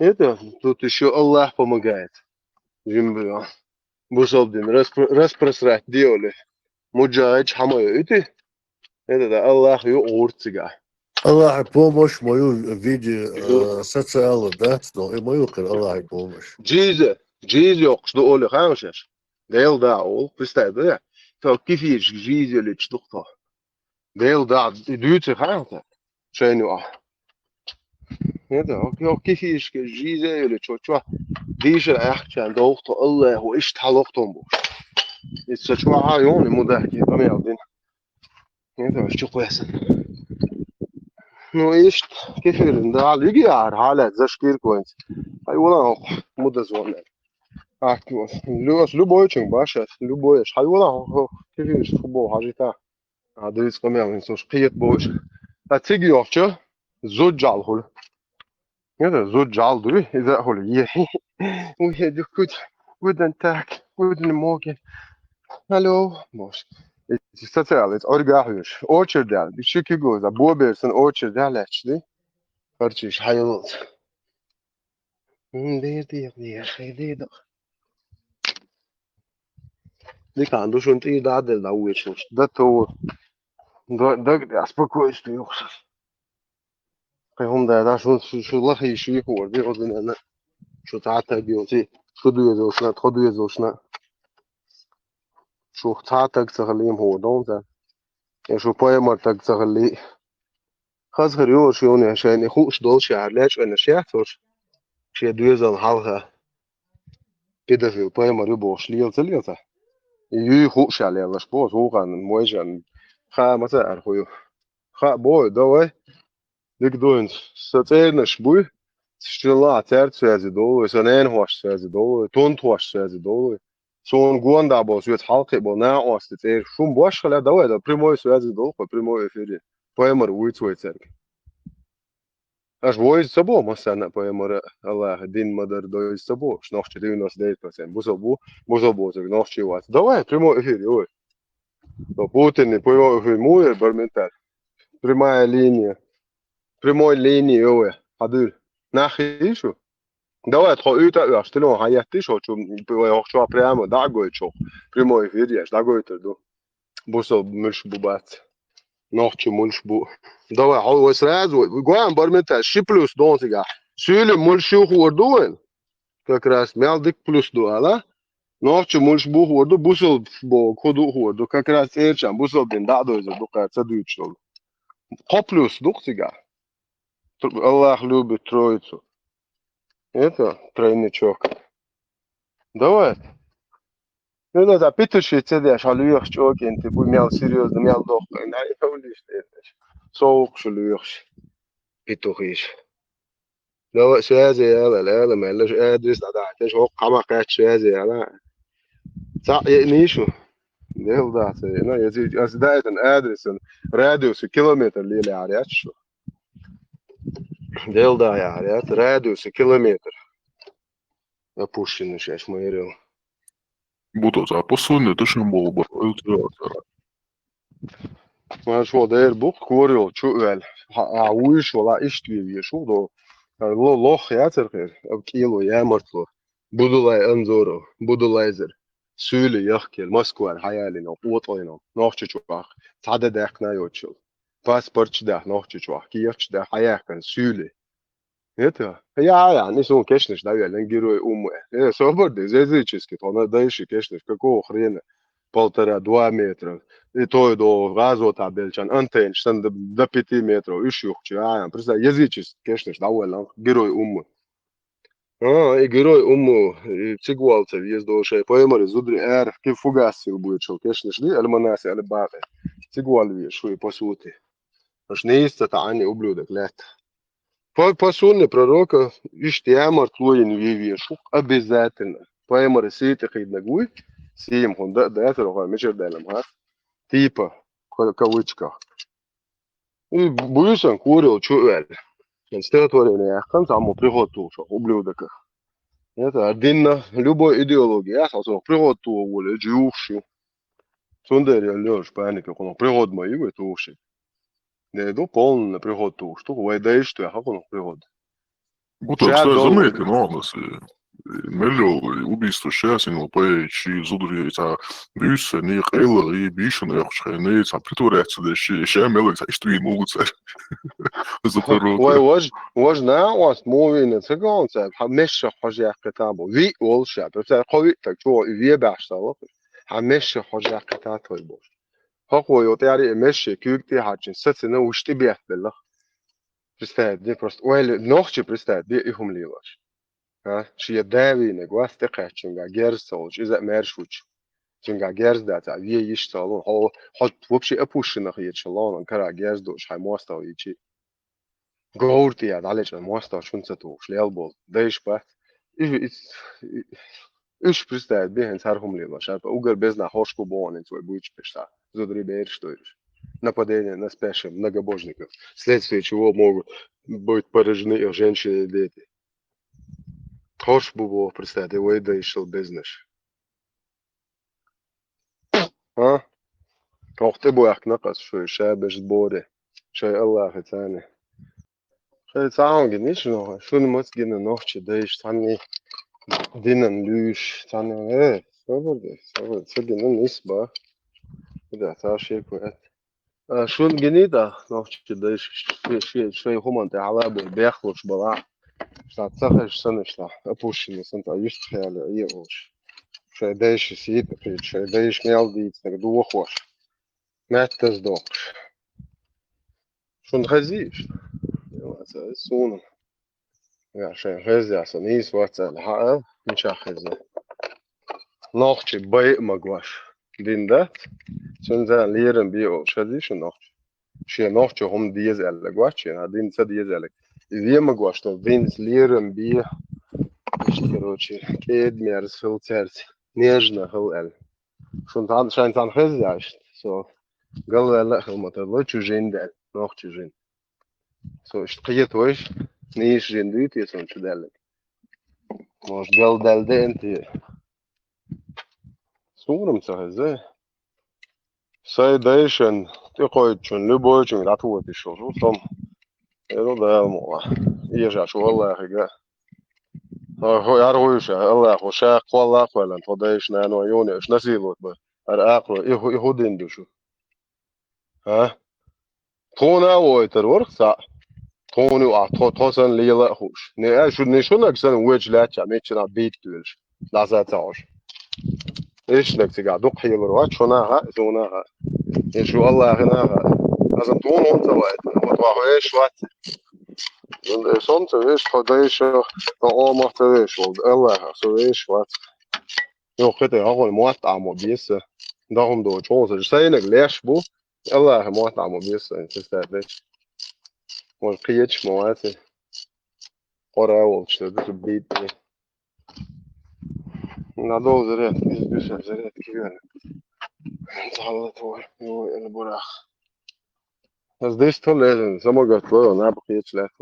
[SPEAKER 6] هيدا تشو الله بمجاهد جنبي بوصل رسبرسرات ديولي مجاهد حماية إتي هذا ده الله يورتجا
[SPEAKER 1] الله يبومش مايو فيديو ساتسال دات نو ما يمكن الله يبومش
[SPEAKER 6] جيزة يقصدوا أولي خامسة ديل دا أول بستعد فكيف يجي جيزة اللي تشتغطه ديل دا دوتي خامسة شنو هذا كيف يجي جيزة اللي تشوف ديش الأحكي عند وقته الله هو إيش تحلقتهم بوش يتشوف عيوني مدهكي ما يعرفين هذا شو كويس نو إيش كثير ده على يجي حالات زشكير كويس أي والله مدة زمان أكتوس لو بويشين باشا لو بويش هاي والله كثير شوفوا حاجة هذا كمان إنسان قيت بويش هتيجي يوفشة زوج على هول Ja, so jal du, is dat hol hier. Hoe je doet goed. Guten Tag, guten Morgen. Hallo. Boş. İşte het orgahus. Orchardal. Bir şey ki goza. Bu bersin orchardal açtı. Kardeş hayat. Değil. Di kan du sunt i da del da uișu. Da to. Da spokojstvi också. Că om da și la hi și hor de odin شو تعتا بيوتي شو دو يزوشنا تخدو يزوشنا شو تعتا تغليم هو دونتا يا شو باي مرتك تغلي خاص غريو شو عشان يخوش دول شهر لاش انا شاطر شي دو يزن حالها كده في باي مريو بوش ليل تليتا يي خوش على لاش بوس هو كان موجن خا متى ارخيو خا بو دوي ديك دوين ستينش بوي Stilla tertsvezi dolu, sen en hoşsvezi dolu, ton hoşsvezi dolu. Son gonda bo süet halkı bo na ostit er şum boşla da da primoy svezi dolu, primoy efiri. Poemar uitsoytser. Aš voiz sabo masana poemar Allah din madar do sabo, şnoxçi 99%. Bu sabo zog noxçi wat. Давай primoy efiri, ой. То Путин poemar efiri mujer barmentar. Прямая линия. Прямой линии, ой. Hadur. Naxishu. Давай тхо ута уаштело хаятти шо чу шо прямо да гойчо прямо эфирияш да гойтерду бусо мулш бубат нохчу мулш бу давай хо сразу гоям бармента ши плюс донтига сюле мулшу хордуен как раз мелдик плюс дуала нохчу мулш бу хорду бусо бо коду хорду как раз эрчан бусо дин да дойзу дука цадуйчо хо плюс дуктига Аллах любит троицу. Это тройничок. Давай. Ну да, питуши цеде шалуйх чок инти бу мял серьезно мял дох. На ифаулиш это. Соук шалуйх. Питухиш. Давай связи لا ما لاش ادرس دا تاش هو قما قاعد связи انا صح نيشو ديل دا انا يزيد ازدايت ادرس راديوس كيلومتر اللي عارف شو ديل دا يا عارف راديوس كيلومتر опущенный сейчас мэрил.
[SPEAKER 11] Būtos apakšūnė, taču buvo ilgāk.
[SPEAKER 6] Man šo der buk koril čuvel. A uiš wala ishtvi šo do. Loch yaterger. Ab kilo yamartlo. Budulay anzoro. Budulazer. Söyle yahkel Moskva hayalino otoyno. Nohçu çuak. Tada dakna yochul. Pasport da nohçu çuak. Kiyach da hayakan söyle. Это я не сон кешнеш да велен герой умы. Свободный языческий, он дальше кешнеш какого хрена 1,5-2 метра. И то до газу табельчан антен штан до 5 метров ищухчи. Просто языческий кешнеш да велен герой умы. И герой умы цигуалца въездо ше поемари зудри ки фугасил будет шел кешнеш ли альманаси альбаре. Цигуал веш и по сути. Аж не есть это они ублюдок лет. Посольный пророка иштиамар тлоин вивешук обязательно. Поэмар сети хиднагуй, сеем хунда да это рога мечер дайлам ха. Типа кавычках. И буйсан курил чуэль. Конституционный яхан само приготовил ублюдок. Это отдельно любой идеологии. Я сразу приготовил джуши. Сундер лёж паника, он пригод мои вы туши. Не до полный пригод ту, что вайдаешь, что я хакон пригод.
[SPEAKER 11] Būtams tā zamēti nādas. Meļo убийство сейчас, но поэчи зудри tā visi не хейла и бишана яхшха не tā притворяться да ще мело tā что им могут царь.
[SPEAKER 6] Ой, вож на вас мовина цыганца, хамеша хожа катабо. Ви олша, просто хови так что ви башта. Хамеша хожа кататой бош. Хакой вот яри меши кюкти хачин сцена ушти бехбелла. Представь, де просто ой, ночи представь, де их умлилаш. ها شيء داوي نجواس تقعشنجا جيرسولج إذا مارشوش شنجا جيرس ده تعبيه يشتغلون هو حط وبشي أبوش نخيل شلون كرا جيرس دوش هاي مواستو يجي غورتي يا دالش مواستو شون ستوش ليالبول دايش بات إيش برستاد بيهن سارهم ليلا شاب أوجر بزنا هوشكو بون إنتو بويش بشتا زودري بيرش دويش нападения на спящих многобожников, вследствие чего могут быть поражены их женщины и дети. Хош было представить, его и шел бизнес. А? Ох ты боях нақас шо шабеш боре. Шай Аллах тани. Шай цаун гниш но, шун мос гина нохче дэш тани динан люш тани собор цегина нисба. Да, таши куэт. Шун гнида нохче дэш шай хуман те алабу бяхлуш бала. Штат цахаш санышла. Опущенный санта юст хяля еош. Шай дэш сит, шай дэш мелдит, так дуохош. Мэттес док. Шун хазиш. Сун. عشان غزة عشان يس واتس الحقيقة مش أخذ ناقش بيع مقواش دين ده سنزان ليرن بيو شديش ناقش شيء ناقش هم ديز على قواش يعني دين سد ديز على إذا مقواش تو دين ليرن بيو короче كيد ميرس فيل تيرت نيجنا هو ال شون تان شان تان غزة عشت so قال لا هو متى تشوجين ده ناقش تشوجين so اشتقيت وش نيش جنديت يسون شو ده مش قال ده أنت سورم سهزة سايدايشن تقويتشن لبويتشن راتوه تشوفو ثم يلو ده مو يجا شو الله يا هو يعرفوش الله هو شاق والله ولا فدايش نانو يوني ايش نسيبه بقى العقل يهودين دوشو ها تونا ويتر سا توني توسن ليلا خوش ني شو نشو نكسن ويج لا تشاميتشنا بيت دولش لا زاتاوش ايش نك تقع دق حيلر شوناها زوناها ان شاء الله هناها لازم تون وانت واحد وتروح ايش وقت soms is het deze allemaal te wezen. Allah, zo is wat. Jo, het is gewoon mooi aan het bieden. Daarom doe ik het. Zijn ik leesboek. Allah, mooi aan het bieden. Het is dat niet. Maar kietje mooi het. Ora wel, het is een beetje. Na dood er het. Is dus er het kijken. Zal het voor. Jo, in de borg. Als dit te lezen, sommige gevallen, dan heb ik iets slecht.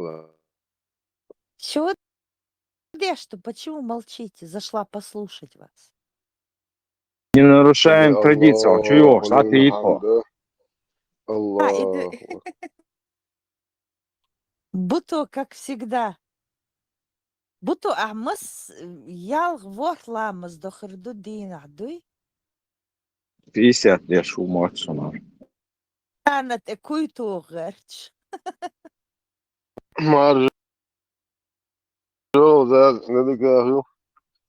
[SPEAKER 18] Чего что? Почему молчите? Зашла послушать вас.
[SPEAKER 14] Не нарушаем традицию. Чуешь, а ты и то.
[SPEAKER 18] И Буто, как всегда. Буто амас ял вот ламас до хрду дина дуй.
[SPEAKER 14] 50 лет шумот сунар.
[SPEAKER 18] Она такой то герч.
[SPEAKER 6] Maar zo, dat ik wel.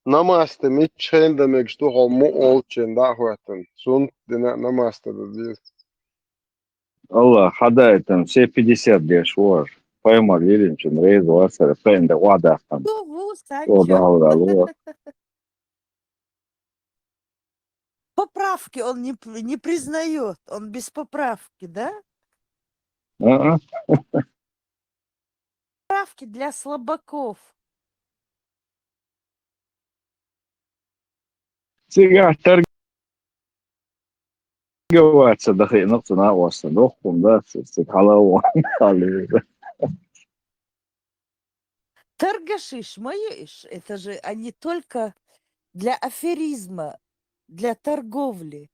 [SPEAKER 6] Namaste, met zijn de mensen toch al moe oudje daar hoorden. Zo'n de namaste dat is.
[SPEAKER 14] Allah, хадай там все 50 лет шуар. Поймал Елинчин, рейзу, асер, пенде, вадах там.
[SPEAKER 18] Угу,
[SPEAKER 14] О,
[SPEAKER 18] Санчо.
[SPEAKER 14] да, вот.
[SPEAKER 18] Поправки он не признает. Он без поправки, да? Поправки для слабаков.
[SPEAKER 14] Сега торговаться, да хрена цена у вас, дохом, да, с халавой.
[SPEAKER 18] Торгаши, шмаешь, это же они только для аферизма, для торговли.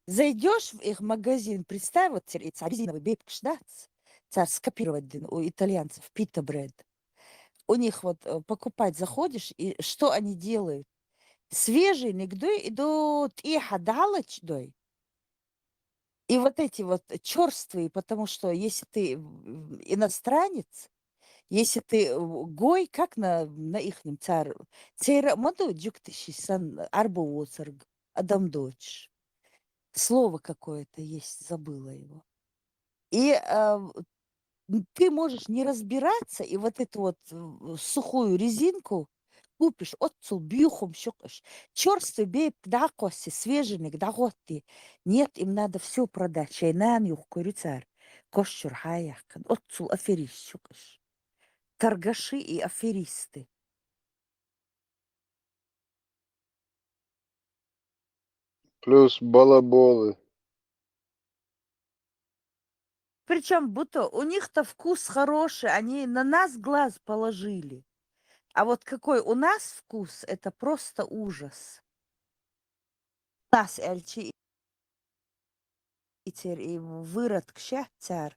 [SPEAKER 18] Зайдешь в их магазин, представь, вот резиновый бейпкшдац, царь скопировать у итальянцев, пита бред. У них вот покупать заходишь, и что они делают? Свежий нигдой идут и хадалач дой. И вот эти вот черствые, потому что если ты иностранец, если ты гой, как на ихнем царь, цейра моду дюктыши сан арбуоцарг, адам дочь. Слово какое-то есть, забыла его. И ты можешь не разбираться, и вот эту вот сухую резинку купишь, отцул бьюхом щекаш. Черствый бей пдакоси, свеженек, даготи. Нет, им надо все продать. Чайнан юх курицар. Кошчур хаяхкан. Отцул аферист щекаш. Торгаши и аферисты.
[SPEAKER 6] Плюс балаболы.
[SPEAKER 18] причем будто у них-то вкус хороший, они на нас глаз положили. А вот какой у нас вкус, это просто ужас. Нас эльчи и вырод к счастью.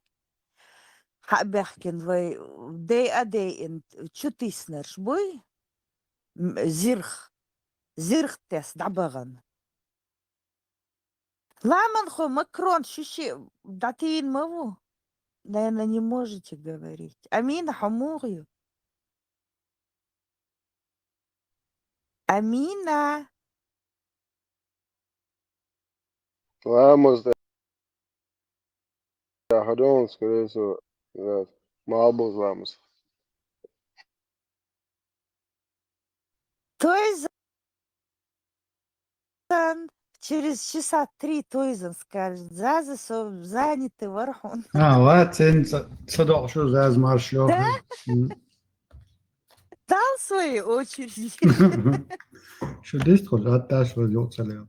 [SPEAKER 18] Хабехкин вы дей адей чутиснер шбой зирх тес дабаган. Ламанхо Макрон шиши датин маву. Наверное, не можете говорить. Амина хамурю. Амина.
[SPEAKER 6] Vamos, Jarrón, скорее всего. Да. Малбус vamos.
[SPEAKER 18] Тойзен через часа 3 Тойзен скажет. Зазы заняты вархун.
[SPEAKER 10] واتن صدق شو زاز مار
[SPEAKER 18] Да?
[SPEAKER 10] شلوخن
[SPEAKER 18] Дал своей очереди.
[SPEAKER 10] شو ديستخل حتى شو يوصل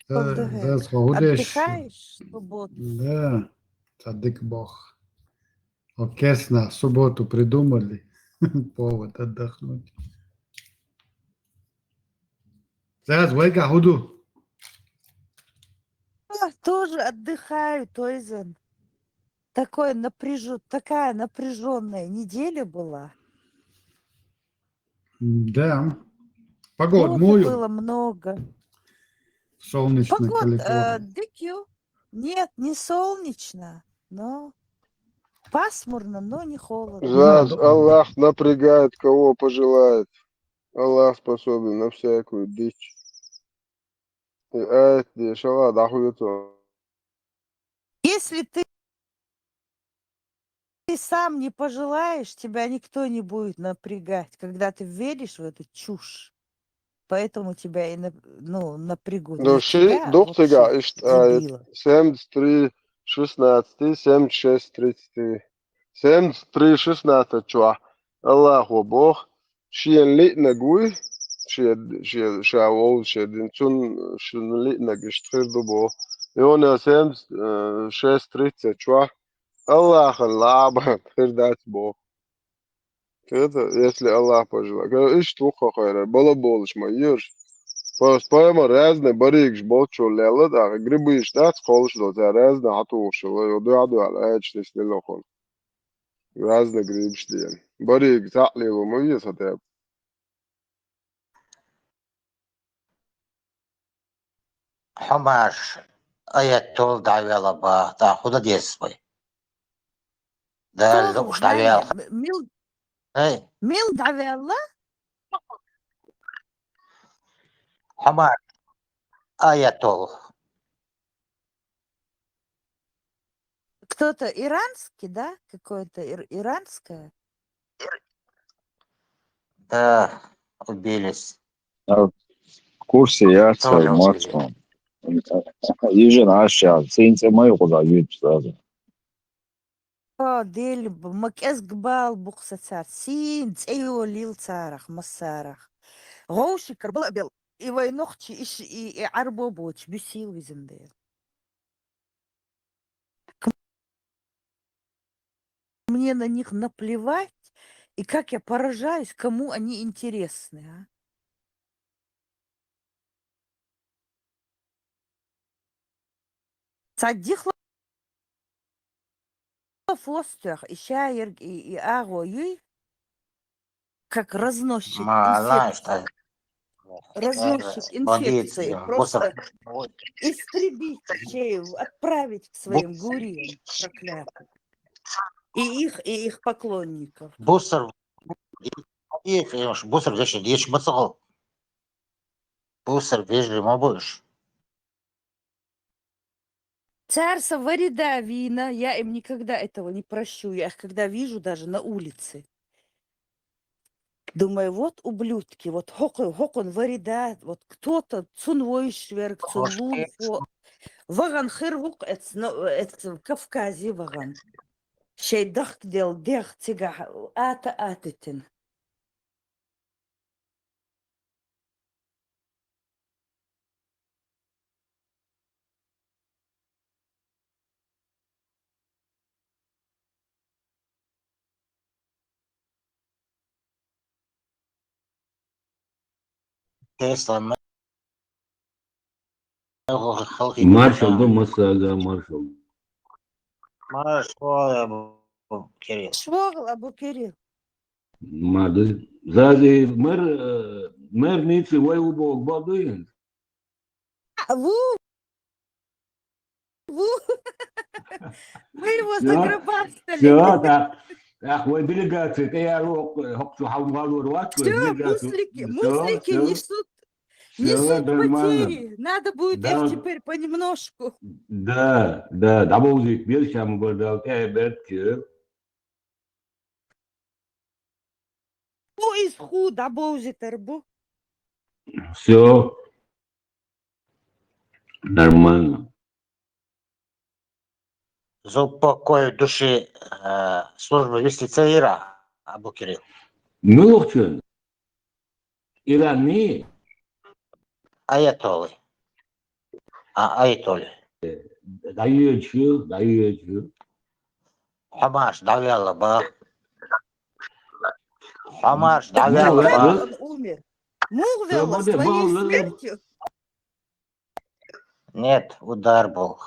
[SPEAKER 10] زاز خودش
[SPEAKER 18] Отдыхаешь в субботу?
[SPEAKER 10] да صدق бог окесно в субботу придумали повод отдохнуть زاز ويقع هدوء
[SPEAKER 18] Тоже отдыхаю, Тойзен. Такая напряженная неделя была.
[SPEAKER 10] да погода
[SPEAKER 18] Работы
[SPEAKER 10] мою
[SPEAKER 18] было много.
[SPEAKER 10] в солнечной
[SPEAKER 18] Погода,
[SPEAKER 10] Калифорнии
[SPEAKER 18] дикью. Нет, не солнечно, но пасмурно, но не холодно.
[SPEAKER 6] Заз, Аллах напрягает, кого пожелает. Аллах способен на всякую дичь. И аят дичь, Аллах дахуется.
[SPEAKER 18] Если ты сам не пожелаешь, тебя никто не будет напрягать, когда ты веришь в эту чушь. Поэтому тебя и напрягут. Не
[SPEAKER 6] Души,
[SPEAKER 18] тебя, а
[SPEAKER 6] духтыга,
[SPEAKER 18] вообще
[SPEAKER 6] ишт аят.
[SPEAKER 18] дебила.
[SPEAKER 6] 73, 16, 76, 33. 73, 16, чуа. Аллаху Бог. Шиен ли нагуй. Шиавол, шиединчун, шин ли нагиштхир дубо. Иона 76, 30, чуа. Аллах, Аллах, хирдать Бог. Это, если Аллах пожелает. Ишт тухо хайра, бала болыш ма ешь. Поема разные барыгш болчу лела, да, грибы штат, холш до за разные хатуши, лоду аду ala эч тес лелохон. Разные гриб штиен. Барыг таклилу мы есть это.
[SPEAKER 13] حمار آية تول دعوة لبا دا خدا ديسبي دا
[SPEAKER 18] Тоже
[SPEAKER 13] لوش دعوة
[SPEAKER 18] знание.
[SPEAKER 13] اي
[SPEAKER 18] Мил Давелла?
[SPEAKER 13] حمار آية تول
[SPEAKER 18] Кто-то иранский, да? Какое-то иранское?
[SPEAKER 13] да убились
[SPEAKER 14] В курсе я
[SPEAKER 13] тоже убили.
[SPEAKER 14] максимум. Ежен ашя, цинце мою куда ють сразу.
[SPEAKER 18] ديل مكاس قبال بوخسة سار سين تسيو ليل تارخ مسارخ غوشي كربلا بيل إيوه نختي إيش عربو بوش بيسيو ويزنديل Мне на них наплевать, и как я поражаюсь, кому они интересны, а? Цаддихла Фостер и Шайер и Агоюй, как разносчик
[SPEAKER 13] ما знаешь
[SPEAKER 18] инфекции.
[SPEAKER 13] что
[SPEAKER 18] Разносчик инфекции. Просто истребить чей, отправить к своим гуриям проклятым. И их поклонников.
[SPEAKER 13] بوسر بوسر ليش ليش ما تغل بوسر بيجري ما بوش
[SPEAKER 18] Царство Варида вина, я им никогда этого не прощу. Я их когда вижу даже на улице. Думаю, вот ублюдки, вот хокон Варида, вот кто-то цунвойшверк, цунлунфо, ваган хырвук, это в Кавказе ваган. Шей дах дел дех цигах, ата атитин.
[SPEAKER 13] Тесла
[SPEAKER 12] Маршал да Масага, маршал.
[SPEAKER 13] Маршал Кирилл.
[SPEAKER 18] Швогл Абу Кирилл.
[SPEAKER 12] Мады. Зади мэр ницы вой убог бадуин.
[SPEAKER 18] Ву! Мы его
[SPEAKER 12] Все,
[SPEAKER 18] загробастали.
[SPEAKER 12] все, так. Ах, вы делегация, ты я хочу хавгалур ватку,
[SPEAKER 18] Все,
[SPEAKER 12] делегацию.
[SPEAKER 18] муслики несут
[SPEAKER 12] Все нормально.
[SPEAKER 18] потери. Надо будет их
[SPEAKER 12] Да,
[SPEAKER 18] теперь понемножку.
[SPEAKER 12] да, добавить bir şam burada evet ki.
[SPEAKER 18] Бу из худа, Боузитербу.
[SPEAKER 12] Все нормально.
[SPEAKER 13] За упокой души службы юстиции Ира, Абу Кирилл.
[SPEAKER 12] Ne olsun? İran ne?
[SPEAKER 13] Аятолы. Аятолы.
[SPEAKER 12] Dayıcı.
[SPEAKER 13] Хамаш давяла ба. Хамаш
[SPEAKER 18] Так
[SPEAKER 13] давяла
[SPEAKER 18] опять
[SPEAKER 13] ба.
[SPEAKER 18] он умер. Мурвела своей смертью.
[SPEAKER 13] Нет, удар был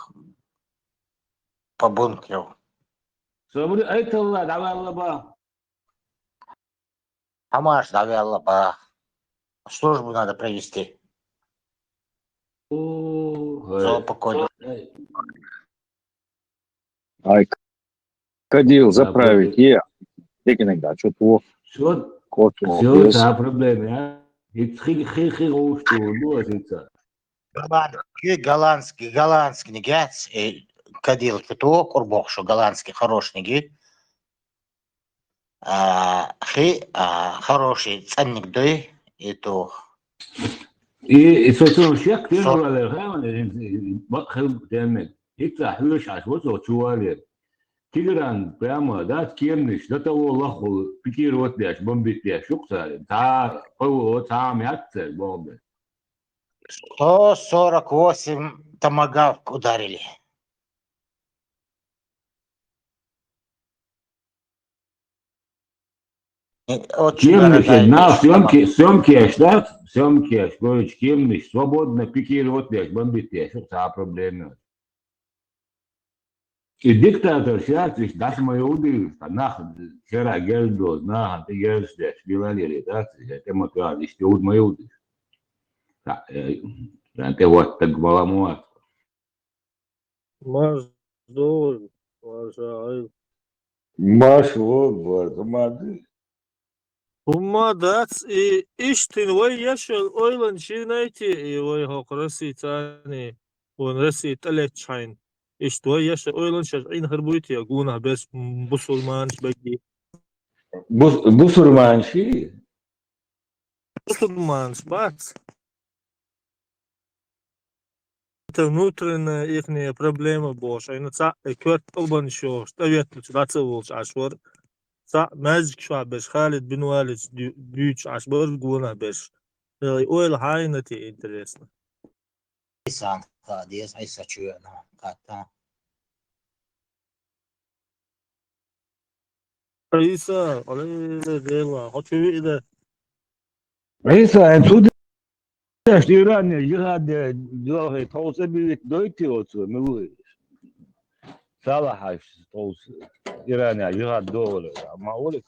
[SPEAKER 13] по бункеру.
[SPEAKER 12] Sabri aytallah davallah ba.
[SPEAKER 13] Хамаш давяла ба. Службу надо провести. За упокой.
[SPEAKER 14] Ай, Кадил, заправить. Теки иногда, что то.
[SPEAKER 12] Все, та проблема, а? Hiç хи oluştu, bu azıcık.
[SPEAKER 13] Голландский негец, кадил что курбок, что голландский хороший неги. Хороший ценник дой, и то.
[SPEAKER 12] И социальный шек, ты говорил, bakın demek. Hiç ahırış açmış o çuvalı. Тигран прямо, да, кемниш, до того лоху, пикировать дашь, бомбить дашь, шукса, та мягче, бомбы.
[SPEAKER 13] 148 томагавк ударили.
[SPEAKER 12] Кемниш, на съемки, да, съемки, говоришь, кемниш, свободно пикировать дашь, бомбить дашь, шукса, проблема. И диктатор сейчас, даже мои уды, нахуй, вчера гердос, нахуй, ты гердос, билалери, да, это макрад, что уд мои уды. Это вот так баламуат.
[SPEAKER 7] Маш дол, уважаю.
[SPEAKER 12] Маш вот, мады.
[SPEAKER 7] Умадац и иштин вой яшел ойлан шинайти и вой хокраси тани он раси талечайн. إيش تويا أويلون شجعين هربويتي أقولها بس بسلمان شبكي
[SPEAKER 12] بسلمان شي
[SPEAKER 7] بسلمان شبات это внутренняя ихняя проблема больше. Они кверт ألبان شو штавят لش راتسولش عشور صع مازك شو بس خالد بن والد ديوش عشبر قولها بس أويل هاي نتي إنترسنا
[SPEAKER 13] Исан, кадис, айса чуяна, ката.
[SPEAKER 7] عيسى عليه ديلا هاتشو إذا
[SPEAKER 12] عيسى أنتود إيران جهاد دوه توصل بيت دويتي وصل ملوي صالح توصل إيران جهاد دولة ما أقولك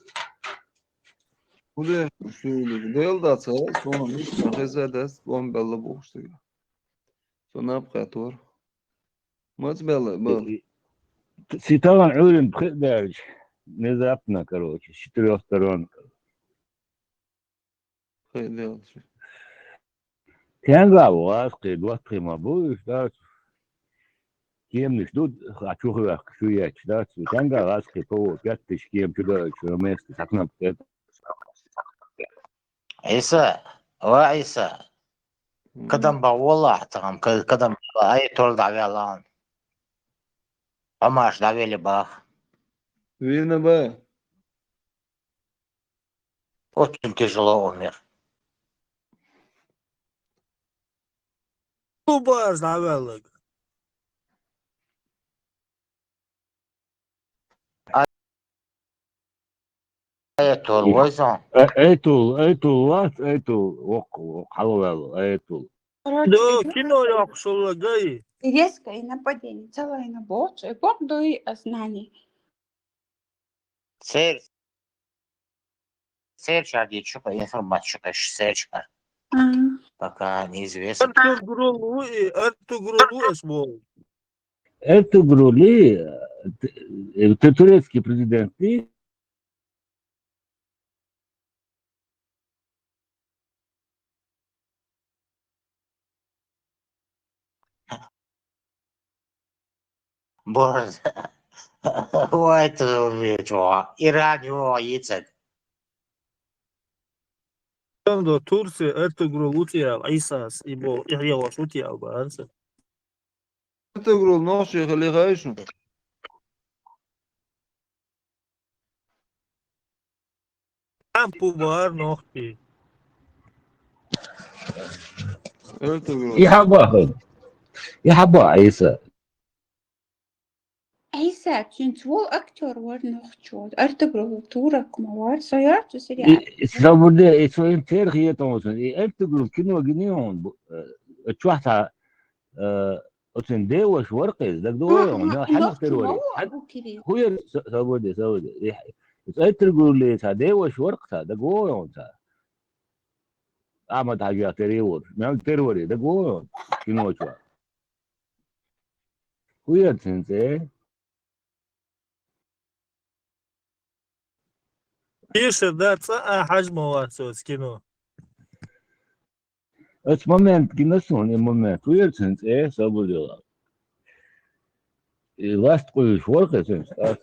[SPEAKER 19] Ule şöyle değil de sonra hiç rezadas bombalı boştu. Sonra apkator. Maç belli.
[SPEAKER 12] سيطان عورن بخدرج نزابنا короче с четырех сторон. Тянга васки, двадцать мабуш, да. Кем не ждут, хочу их кшуять, да. Тянга васки по 5000 кем туда, что место, так на это.
[SPEAKER 13] Иса, Иса. Кадам баула, там, кадам аятол давялан. Амаш давели бах.
[SPEAKER 19] Видно бы.
[SPEAKER 13] Очень тяжело умер.
[SPEAKER 7] Кубаш давялок.
[SPEAKER 13] Etul, وزن.
[SPEAKER 12] ايتو وق حلو ايتو
[SPEAKER 7] Да, кино я пошел гай.
[SPEAKER 16] Резкое нападение, целое на бот, и бот дуй знаний.
[SPEAKER 13] Сельча, что информацию, сельча. Пока неизвестно.
[SPEAKER 7] Эртугрулу اسمه.
[SPEAKER 12] Эртугрул ты турецкий президент и
[SPEAKER 13] Боже, ой, это что? Иран его яйцек.
[SPEAKER 7] Там Турция Эртугрулу тиал, Айсас, ибо я вашу тиал баарса.
[SPEAKER 19] تقول نوشي خلي غايشو
[SPEAKER 7] Там пубар нохти.
[SPEAKER 19] تقول
[SPEAKER 12] يا حبا عيسى
[SPEAKER 16] عيسى كنت هو أكتر ورنخشود أرتقرو تورك موار سيارته سريعة.
[SPEAKER 12] سابودي اسوين تاريخية تومسون ارتقل كنو جنيون اتشوحتا اتن ديوش ورقز دك دويون حنق
[SPEAKER 16] نخت
[SPEAKER 12] تروري
[SPEAKER 16] هو أبو كريم.
[SPEAKER 12] هو سابودي ارتقل لي تا ديوش ورقتا دك دويون تا احمد حاجة تريور نعم تروري دك دويون كنو اتشوح هو تنسي
[SPEAKER 7] Пише да ца حجمه واسوس кино.
[SPEAKER 12] اتس مومنت كنسون مومنت هو تنسي سابودي لاست قوي ورقة تنسي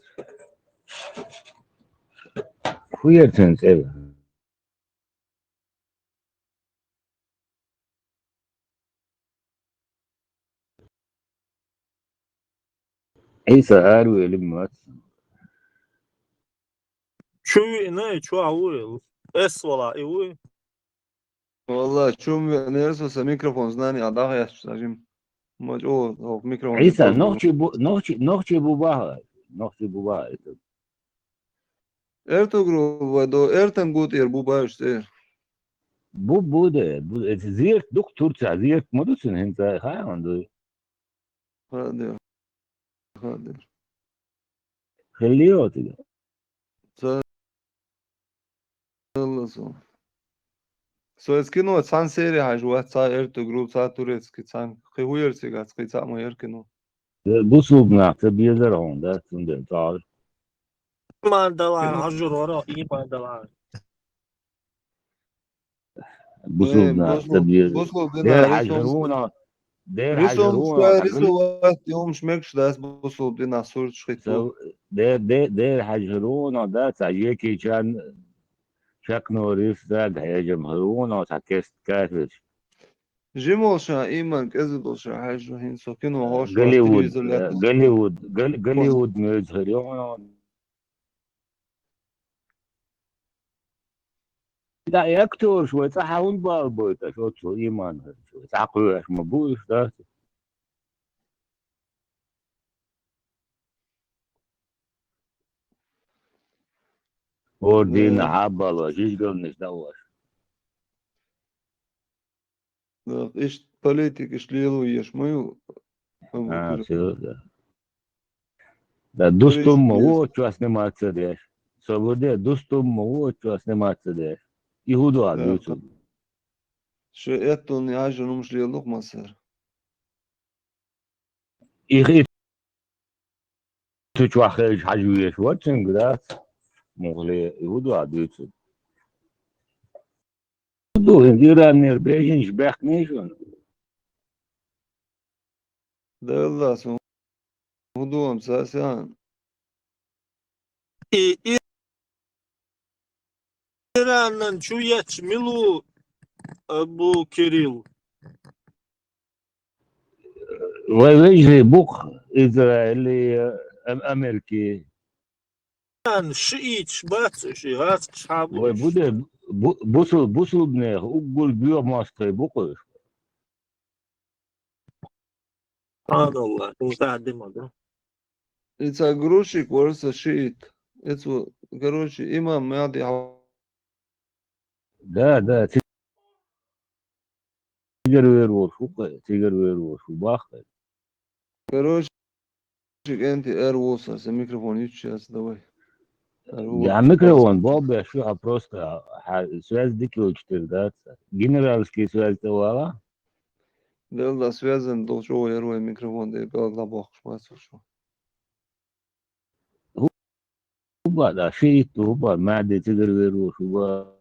[SPEAKER 12] هو تنسي عيسى أروي لما
[SPEAKER 7] Чу не чу ауил. Эсвала иуи.
[SPEAKER 19] والله شو نرسل ميكروفون زناني أضاها يا شاجم مجو ميكروفون
[SPEAKER 12] عيسى
[SPEAKER 19] يطلب
[SPEAKER 12] نوخشي بوباها نوخشي بوباها
[SPEAKER 19] تقول ودو تنقوت يربو باش تير
[SPEAKER 12] بوده زيرت دكتور زيرت مدرسين انت هاي عنده
[SPEAKER 19] خادر
[SPEAKER 12] خليوتي
[SPEAKER 19] الله скинул цан серия хажуа ца تقول ца турецкий цан хуерсига ца моеркино
[SPEAKER 12] بوسوبنا تبيزر هون ده سندن تعال
[SPEAKER 7] إيمان دلان هجر ورا إيمان دلان.
[SPEAKER 12] بوسوبنا تبيزر
[SPEAKER 19] بوسلو
[SPEAKER 12] دير
[SPEAKER 19] دينا
[SPEAKER 12] حجرونا دير
[SPEAKER 19] ريسوم
[SPEAKER 12] حجرونا
[SPEAKER 19] ريسو يوم شمكش داس بوسلو دينا صورة شخيتو
[SPEAKER 12] دير حجرونا ده تعجيكي كان شكنو ريس ده هيجم هرونا تكست كافش
[SPEAKER 19] جيموشا إيمان كذبوشا حاجة هين سكنوا هوش
[SPEAKER 12] جوليوود
[SPEAKER 19] واستلفزيون
[SPEAKER 12] جوليوود مزهريونا لا يكتور شوي تحاول بالبويتا شو إيمان شوي تعقل مبوش ده وردينا حابة وجيش قلنش دوش
[SPEAKER 19] إيش политик إيش ليلو يش مايو
[SPEAKER 12] شو ده دوستم مو شو سنمات سديش سبودي دوستم مو شو سنمات سديش يهودو عبيوتو
[SPEAKER 19] شو إتون يعجن مش ليلو مصر
[SPEAKER 12] يخي تشوا خيج حجويش واتشن قدات مغلي يهودو عبيوتو دو هنديران نيربيجن شباك نيشون
[SPEAKER 19] ده الله سو هدوم ساسان
[SPEAKER 7] إيران شو يتشملوا أبو كريل.
[SPEAKER 12] ويجري بوخ إسرائيلي أمريكي
[SPEAKER 7] كان شيء بس شيء هات شعبوش.
[SPEAKER 12] وبده بوصل بنيه وقول بيو ماسكي بوكو
[SPEAKER 7] هذا الله مستعد ماذا.
[SPEAKER 19] إذا قروشك ورثة شيت Это, короче, имам Махди.
[SPEAKER 12] Да, تقدر ويروح تقدر ويروح وباخر
[SPEAKER 19] Короче, انت اروس ميكروفون يتشاس давай.
[SPEAKER 12] يا ميكروفون بوب شو просто связь дикую четырдаться генеральский связь товара
[SPEAKER 19] Да, связан должен я микрофон, да, белгла бог, шмасу.
[SPEAKER 12] هو شيء هو ما عاد تقدر ويروح هو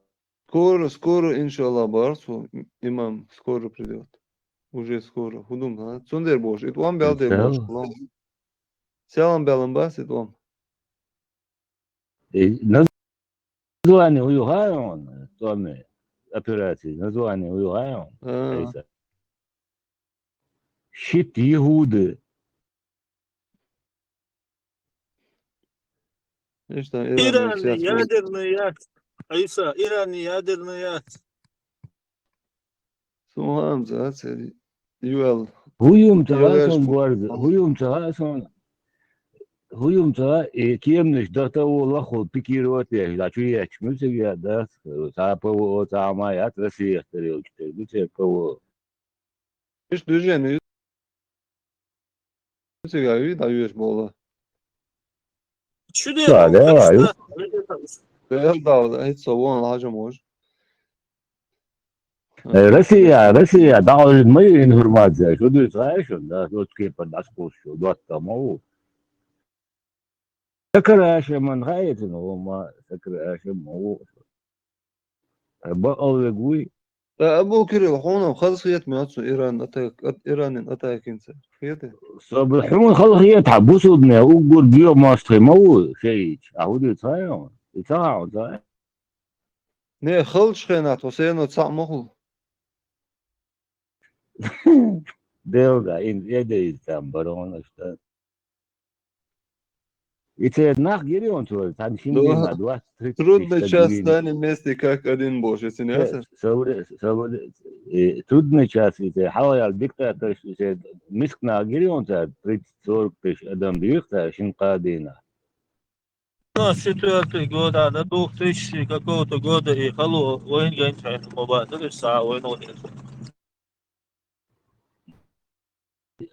[SPEAKER 19] Скоро, иншаллах, барсу, имам скоро придет. Уже скоро. Худум, да? Цундер бош. И туам бел де бош. Селам белам бас, и туам.
[SPEAKER 12] название уюгаем томе операции название уюгаем щит Иуды
[SPEAKER 7] Иран ядерный яд. Айса, Иран ядерный яд.
[SPEAKER 19] Сумам, да, цели. Юэл.
[SPEAKER 12] Huyum tagason bu arada. Huyum taga kimmiş da o lako pikirot ya da çuya çıkmış ya da sapa o tama ya Россия стерео işte bu şey o
[SPEAKER 19] Иш движение. Сега ви да юеш бола.
[SPEAKER 7] Şu diyor
[SPEAKER 12] da
[SPEAKER 19] Да, hiç savun laca moj.
[SPEAKER 12] Россия дал мы информация что ты знаешь да вот кипа да спуску вот там о سكر من غاية إنه ما سكر هو بقى يقوي
[SPEAKER 19] أبو كريل حونا خلص خيات مياتسو إيران إيران أتاك إنسان خياته
[SPEAKER 12] صبحون خلق يتحبوا صدنا وقول بيو ماستري مو شيء أهودي يتصاعد
[SPEAKER 19] نه خلص خينات وسينو تسع مخل
[SPEAKER 12] ديوغا إن يدي برون أشتغل يتناق جريون تقول تان شينجي ما دوات
[SPEAKER 19] трудно часто вместе как один боже синяса
[SPEAKER 12] трудный час это حاول диктатор что مسكنا جريون تا 30-40 тысяч адам бьют шин قادينا
[SPEAKER 7] 4-й год, до 2000 какого-то года и халу воин генчайн мобатели са воин один.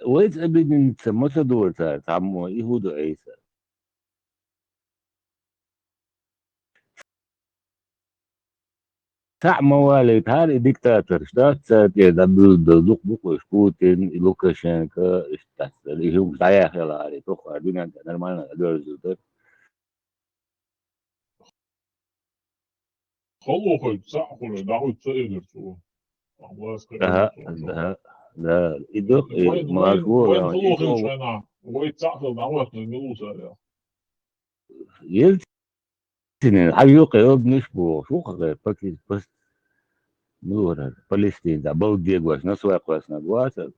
[SPEAKER 12] ويت أبدين تسمى دور تعمو يهودو عيسى مواليد هذا ديكتاتور شتات ساتي دبل دوق بوكوش بوتين لوكاشينكا اشتات اللي هم صحيح يلا عليه توخ الدنيا نورمالنا دول زوتر
[SPEAKER 11] خلوه تسعخل دعوة تقدر تو الله
[SPEAKER 12] ده يدق ما
[SPEAKER 11] وين
[SPEAKER 12] هو
[SPEAKER 11] خلوه شنا وين تسعخل دعوة نجلوس عليها
[SPEAKER 12] يلتني حيوقع يبنش بو شو غير باكيت بس نور فلسطين ده بول ديغواش نسوا قواسنا قواسا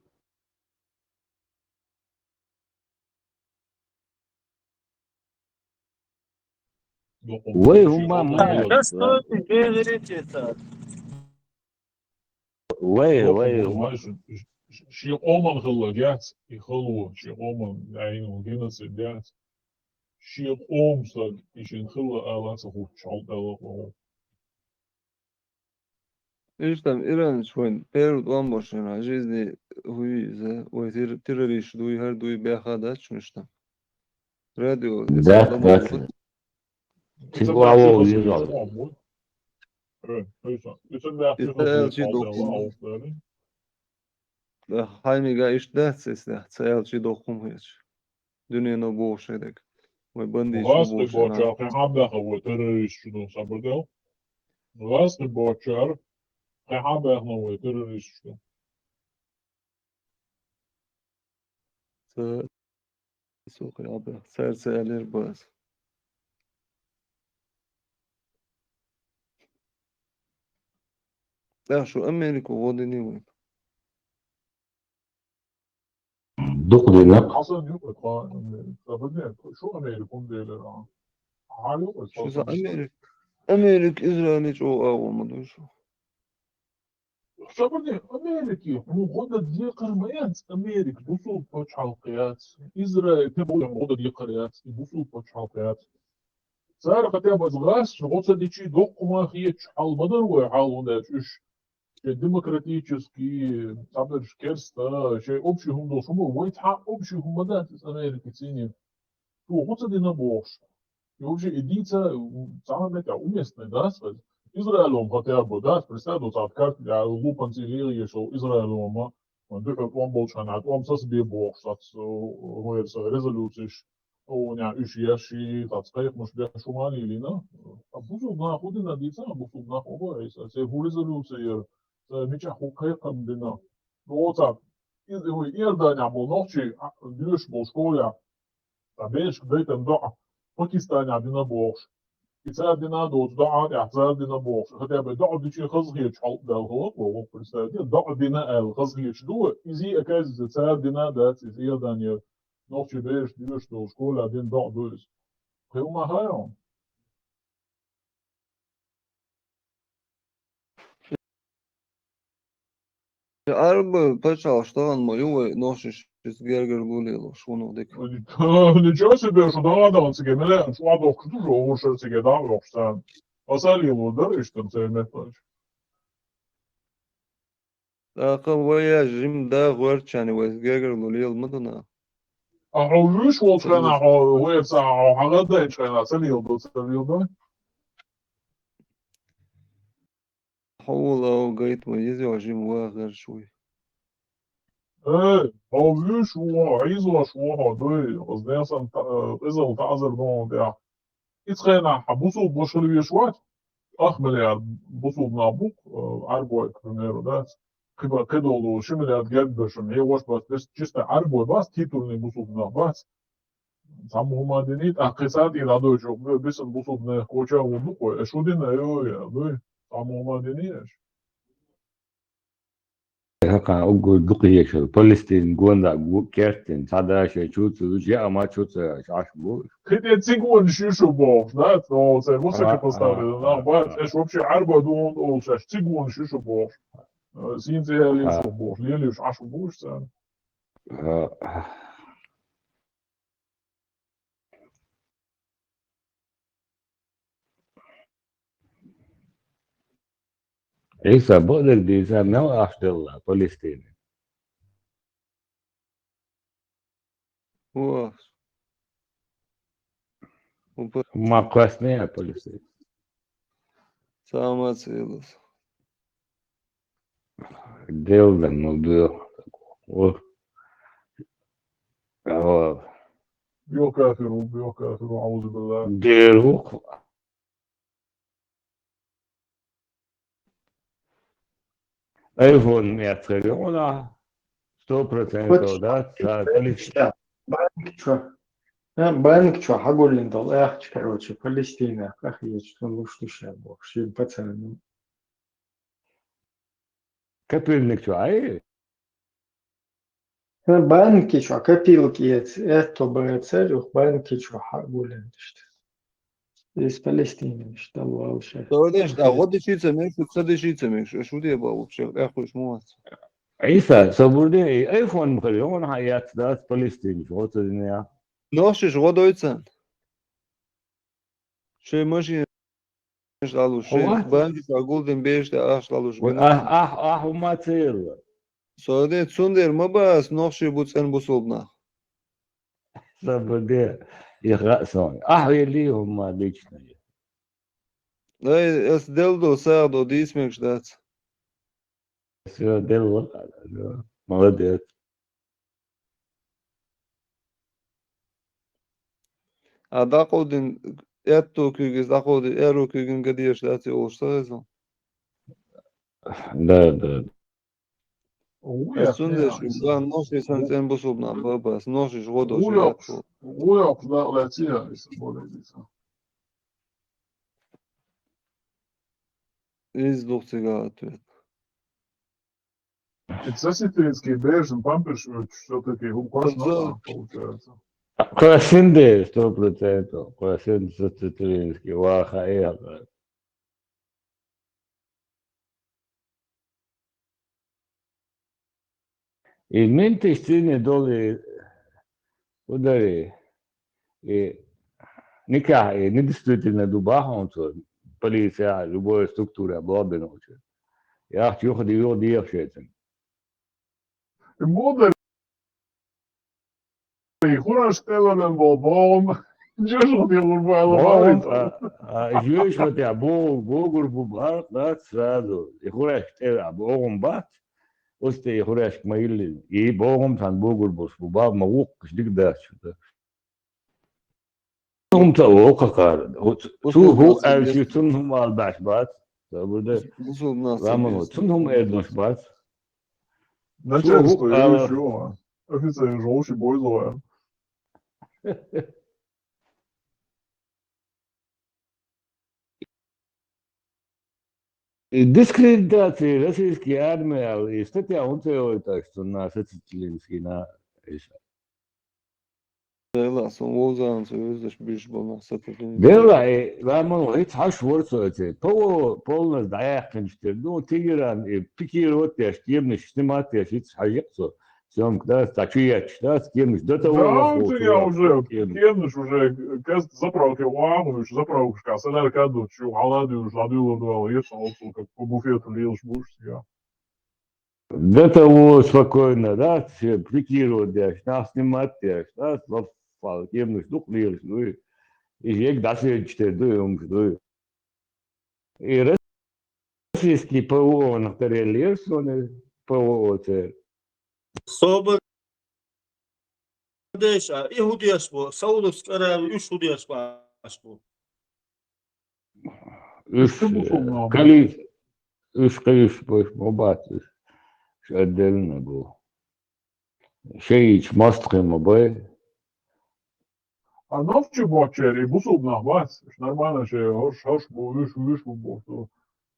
[SPEAKER 12] وي هما ما وي هما
[SPEAKER 11] شي اومن خلقات يخلوه شي اومن عينه جنس الجات شي اوم صد يشين خلق آلات سخوت شعب آلات
[SPEAKER 19] إيش там إيران شوين بيرود وان باشن жизни хуй за ой террорист дуй хар дуй бяхадат шунштам радио
[SPEAKER 12] да تبغى يزعل
[SPEAKER 19] Хайми га иш дацес да цайл чи дохум хеч dünya no bu şeydek ve bandi
[SPEAKER 11] Власти
[SPEAKER 19] bu şey
[SPEAKER 11] бочар хабаха во террорист что сабрдел. Власти бочар хабаха во террорист что.
[SPEAKER 19] Sokuyor abi. Serseler baz. Ya şu Amerika vodini vay.
[SPEAKER 12] دقلنا
[SPEAKER 11] حصل يوم سابردل شو أمريكون ديلر عالو
[SPEAKER 19] Şu za Amerika İsrail hiç o olmadı şu.
[SPEAKER 11] سابردل أمريكي هو غدا دي قرميات أمريك بوصل بوش حلقيات إسرائيل تبغى غدا دي قريات بوصل بوش حلقيات صار хотя бы сгас, вот садичи докума хич, алмадар халундаш, демократический, абдаш керста, шей общий хумдос, войт ха общий хумадат из Америки цени. То вот садина бошь. И вообще идица, самое это уместное, да, сказать. Израилом хотя бы, да, представь, от как я лупан цивилии, что Израилом, он только он был чанат, он со себе бог, что говорится, резолюции, у меня ищешь, так сказать, может, я шумали или на, а бусу на худи на дица, бусу на хоба, се ху резолюции, меча хукай камдина. Ну вот так, Иордания был ночи, дюш был школя, а беш бейтем да, Пакистане один бог. يساعدنا دوت ضاع يساعدنا بوش هذا بدأ بشيء خزية حل ده الغلط وهو برستادي ضاع بنا الخزية شدوه إزي أكاز يساعدنا ده إزي دانيا نوتش بيش ديوش دو شكولا دين ضاع دوز هما هايون
[SPEAKER 19] Arba pačā štānma juve nošis šis gergar lulīlo šunu dik.
[SPEAKER 11] Ничего себе, что да, да, он себе миллион шладов тоже лучше себе да, вообще. Посалил, да, и что ты метаешь.
[SPEAKER 19] Aqal vaya jim da gwerchani wes gergar lulīl madana.
[SPEAKER 11] أحوش وطخنا ويبسا حاجات ده إنشاء سليل ده سليل ده.
[SPEAKER 19] حول أو قيت ما يزي وجيم واغر شوي.
[SPEAKER 11] إيه أحوش وعيز وشوها ده قصدي أصلا إذا وتعذر ده ده. إتخنا حبوسو بوشلي شوات. أخ مليار بوسو بنابوك عربوي كرنيرو ده. كده ولو شو مليار جد بشم هي واش بس جست عربوي بس تيتولني بوسو بنابات. Самоумаденит, а кесад и радой жок, бесен бусуд не хоча удуко, шудин я, да, самоумадениш.
[SPEAKER 12] هكا أقول دقيقة شو فلسطين قونا كيرتن هذا شيء شو تجي أما شو تعرف بقول
[SPEAKER 11] Хотя цигун шишу бог, да, то це вот таки поставили, да, бать, это вообще арба дун, ол шаш цигун шишу бог. Синце я лишу бог, лелиш ашу бог, це.
[SPEAKER 12] عيسى بقدر ديزا ما أشتغل فلسطين
[SPEAKER 19] واش.
[SPEAKER 12] ما قاسني فلسطين
[SPEAKER 19] Сама целос.
[SPEAKER 12] ديل الموضوع هو
[SPEAKER 11] بيو كافر أعوذ بالله.
[SPEAKER 12] ديروك ايفون 100 مليون 100% да فلسطين
[SPEAKER 5] Банк что, Хагулин дал, короче, Палестина, как есть, что ну что сейчас, бог, что пацаны.
[SPEAKER 12] كابيلنك شو عايز
[SPEAKER 5] Банки что, копилки, это бы целью, банки что, Хагулин, что. Из Палестины, что вообще.
[SPEAKER 19] Товарищ, а вот дышится меньше, что дышится меньше, что я был вообще, я хуй шмуаться.
[SPEAKER 12] عيسى صبرني ايفون مليون حياة ده فلسطين شو الدنيا
[SPEAKER 19] Ношиш водойцен. Ше мыши шалу, ше банки агулден беште ашлалу шбина.
[SPEAKER 12] ما تصير
[SPEAKER 19] Соде цундер мабас ноши буцен бусулбна.
[SPEAKER 12] صبرني يخرسون يلي هم ليش
[SPEAKER 19] Дай эс делдо садо дисмек ждать.
[SPEAKER 12] все дело молодец
[SPEAKER 19] А дакодин этто кюгис дакоди эро кюгин гадиеш дати олштазо.
[SPEAKER 12] да
[SPEAKER 19] Эс цундер шбан ноши сантен бусулбна бабас ноши жодо ждать.
[SPEAKER 11] Уйок, да, латия, если более дица.
[SPEAKER 19] Из духцига ответ.
[SPEAKER 11] И соситинский бежен памперш все-таки укажно, получается.
[SPEAKER 12] كويسين 100% كويسين 100% واقعية И менты стены долы удари. И Нека не действительно дубаха, полиция, любая структура была бы ночью. Я хочу ходить его девчонки.
[SPEAKER 11] Moeder, goed stellen en wel boom. Just wat heel veel
[SPEAKER 12] Богом,
[SPEAKER 11] waaien.
[SPEAKER 12] живешь вот я, Богу бубар, да, сразу. И хураш, Богом бат, осте и хураш маили, и Богом сан Богу бубар, маук, ждик да, что-то. Богом того, какая, ту, эльши, тун албаш бат, да, буде, ламану, тун эльдош бат.
[SPEAKER 11] Начальство еще. Офицер желчи бой злая.
[SPEAKER 12] Дискредитация российской армии, и статья он целый, так что на сацителинский, на
[SPEAKER 19] Dēlās un Lūzāns uzdeši bišķi vēl nav satatini.
[SPEAKER 12] Белла, ламану, это хаш ворцоте, полно даякин, что, ну, тигран, и пикируют, я штемный, снимать, я шиц хаекцо. Всем, когда стачуя, читать, кемныш, до того.
[SPEAKER 11] Да, это я уже, кемныш уже, kas zaprauki lāmuši, zapraukuši kā sen ar kādu, šo halādījuši, ladījuši vēl iesaucu, как по буфету lielš būs, jā.
[SPEAKER 12] До того спокойно, да, все пикируют, я снимать, я да, кемныш, дух lielš, ну, и я даже читаю, да, и российский ПВО на второй лес, он ПВО, это
[SPEAKER 7] Soba Deşa, İhudiyas bu, Saudovski Arabi, üç Hudiyas baş bu.
[SPEAKER 12] Kalif boş mobat, отдельно был. Шеич мастрема бой.
[SPEAKER 11] А новче бочери, бусуб на вас, нормально ще, хош виш бу.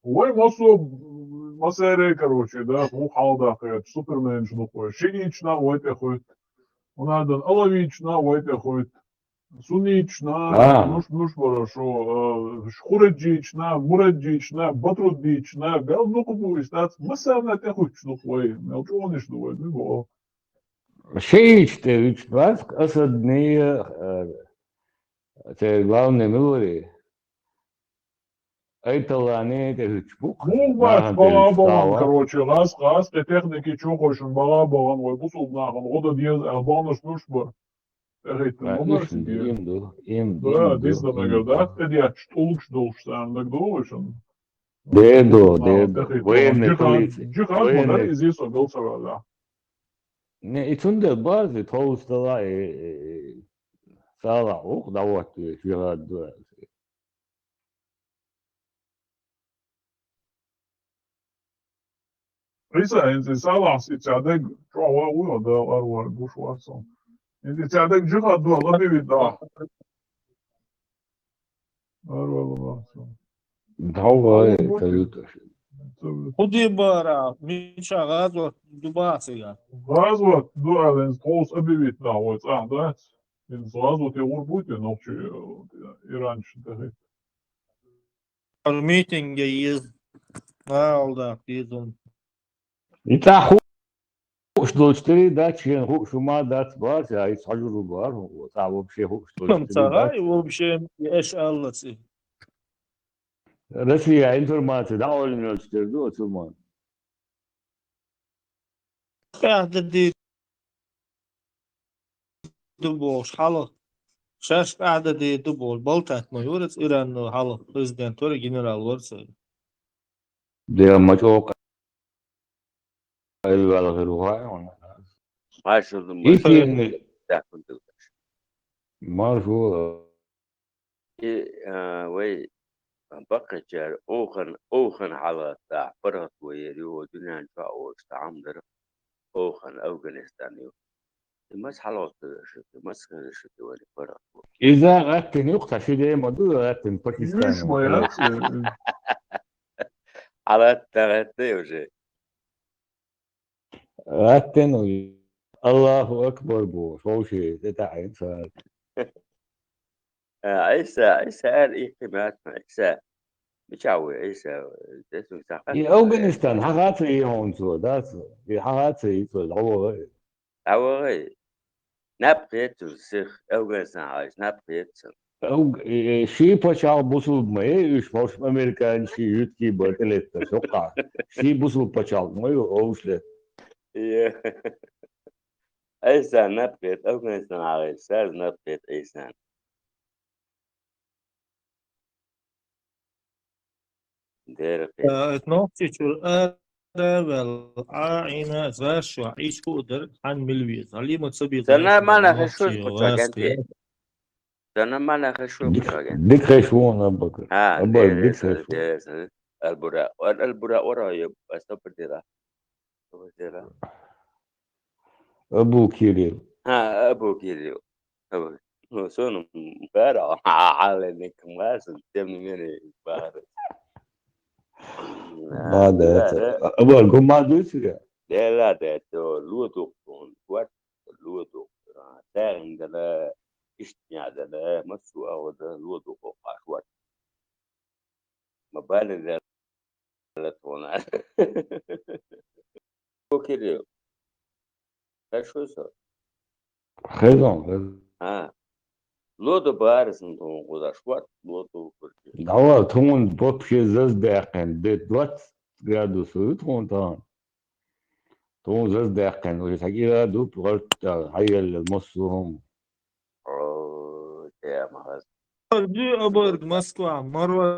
[SPEAKER 11] Ой, масере, короче, да, у халда ходит, супермен что ходит, шинич на ойте ходит, он один алавич на ойте ходит, сунич на, ну хорошо, хуреджич на, муреджич на, батрудич на, бел ну купу истац, масер на те ходит что ходит, мелчони что ходит, не было.
[SPEAKER 12] Шеич те вич вас, осадные, это главные милори. Это лане, это чпук.
[SPEAKER 11] Ну, бач, балабалан, короче, раз, те техники чухошен, балабалан, ой, бусуб нахам, ода диез, албанаш нушба.
[SPEAKER 12] Им,
[SPEAKER 11] да, действительно, да, ты я штулк штулшсан, так долушен.
[SPEAKER 12] Дедо, военные полиции.
[SPEAKER 11] Джихад, да, здесь он был сова, да.
[SPEAKER 12] Не, и тунде базы, толстала, и сала, ух, да вот, джихад, да.
[SPEAKER 11] Risa, inti salas içeridek çoğu oluyor da var bu şu varsa. İnti içeridek cihad var bir daha. Var.
[SPEAKER 12] Давай, это люто.
[SPEAKER 7] Худи бара, Миша, газва, Дубасига.
[SPEAKER 11] Газва, да, инс холс объявить, да, вот, да. Инс газва те урбуте, ночи и раньше, да.
[SPEAKER 7] Митинге ез, алда, пизон.
[SPEAKER 12] И так, что 4 дачи, шума дать бар, а и сажу бар, а вообще что
[SPEAKER 7] 4 вообще эш алласи.
[SPEAKER 12] Россия информация, да, он 4 до цуман.
[SPEAKER 7] قاعدة دبوش حالا شش قاعدة دبول بلتات ميورس إيران حالا بريزيدنت ولا جنرال ورسا
[SPEAKER 12] ده مجوق الولا غيره
[SPEAKER 17] ما شو ذم
[SPEAKER 12] ما شو
[SPEAKER 17] وي بقى جار أوخن على تاع فرق ويريو دنيا شاء استعمر أوخن أفغانستان مس حلوت مس خرجت ولا فرق
[SPEAKER 12] إذا غتن يقطع شيء ده موضوع غتن باكستان
[SPEAKER 11] مش ما
[SPEAKER 17] على التغطية وجه
[SPEAKER 12] غتن الله أكبر بو شو شيء تتعين صار
[SPEAKER 17] عيسى إيه كمان عيسى بيشاوي عيسى اسمه ساقط
[SPEAKER 12] أفغانستان حقاتي هون سو ده حقاتي سو
[SPEAKER 17] هو نبقيت السيخ أفغانستان عايش نبقيت
[SPEAKER 12] او شي بوشال بوصل ماي ايش فوش امريكان شي يوتكي بتلت سوقع شي بوصل بوشال ماي اوش له
[SPEAKER 17] ايسان نبقيت او كنسان على ساز نبقيت ايسان دير قيت
[SPEAKER 7] Etnokçuçur vel aina zvaşwa iş kudur han milviz. Halima tabi
[SPEAKER 17] سنة
[SPEAKER 7] zvaşwa
[SPEAKER 17] ما نخشوش
[SPEAKER 7] nokçi
[SPEAKER 17] قطعك
[SPEAKER 7] vas
[SPEAKER 17] انت سنة ما نخشوش قطعك انت
[SPEAKER 12] ديك خشوان ابكر
[SPEAKER 17] ها
[SPEAKER 12] ابك
[SPEAKER 17] دير
[SPEAKER 12] ديك
[SPEAKER 17] سنة
[SPEAKER 12] خشوان
[SPEAKER 17] دير سنة البراء ورايب استبر ديرا
[SPEAKER 12] ابو كيريل
[SPEAKER 17] ها ابو كيلو ابو سونو مبارا على انك ما تم مني بارد
[SPEAKER 12] هذا ابو ما دوس
[SPEAKER 17] لا ده تو لودو وات لودو تاعن ده اشتيا ده مسوا او ده لودو قاشوات مبالغ ده تونا كيلو شو صار
[SPEAKER 12] خيزون
[SPEAKER 17] ها لودو بارس انتو قاشوات لودو كرتي
[SPEAKER 12] هو تون بوب شي زز داقن دوت قادو سويت تون تون زز داقن ويساقي دو بغلت هاي المصهم
[SPEAKER 17] اوه يا مهز
[SPEAKER 7] Dü abarg Moskva marwa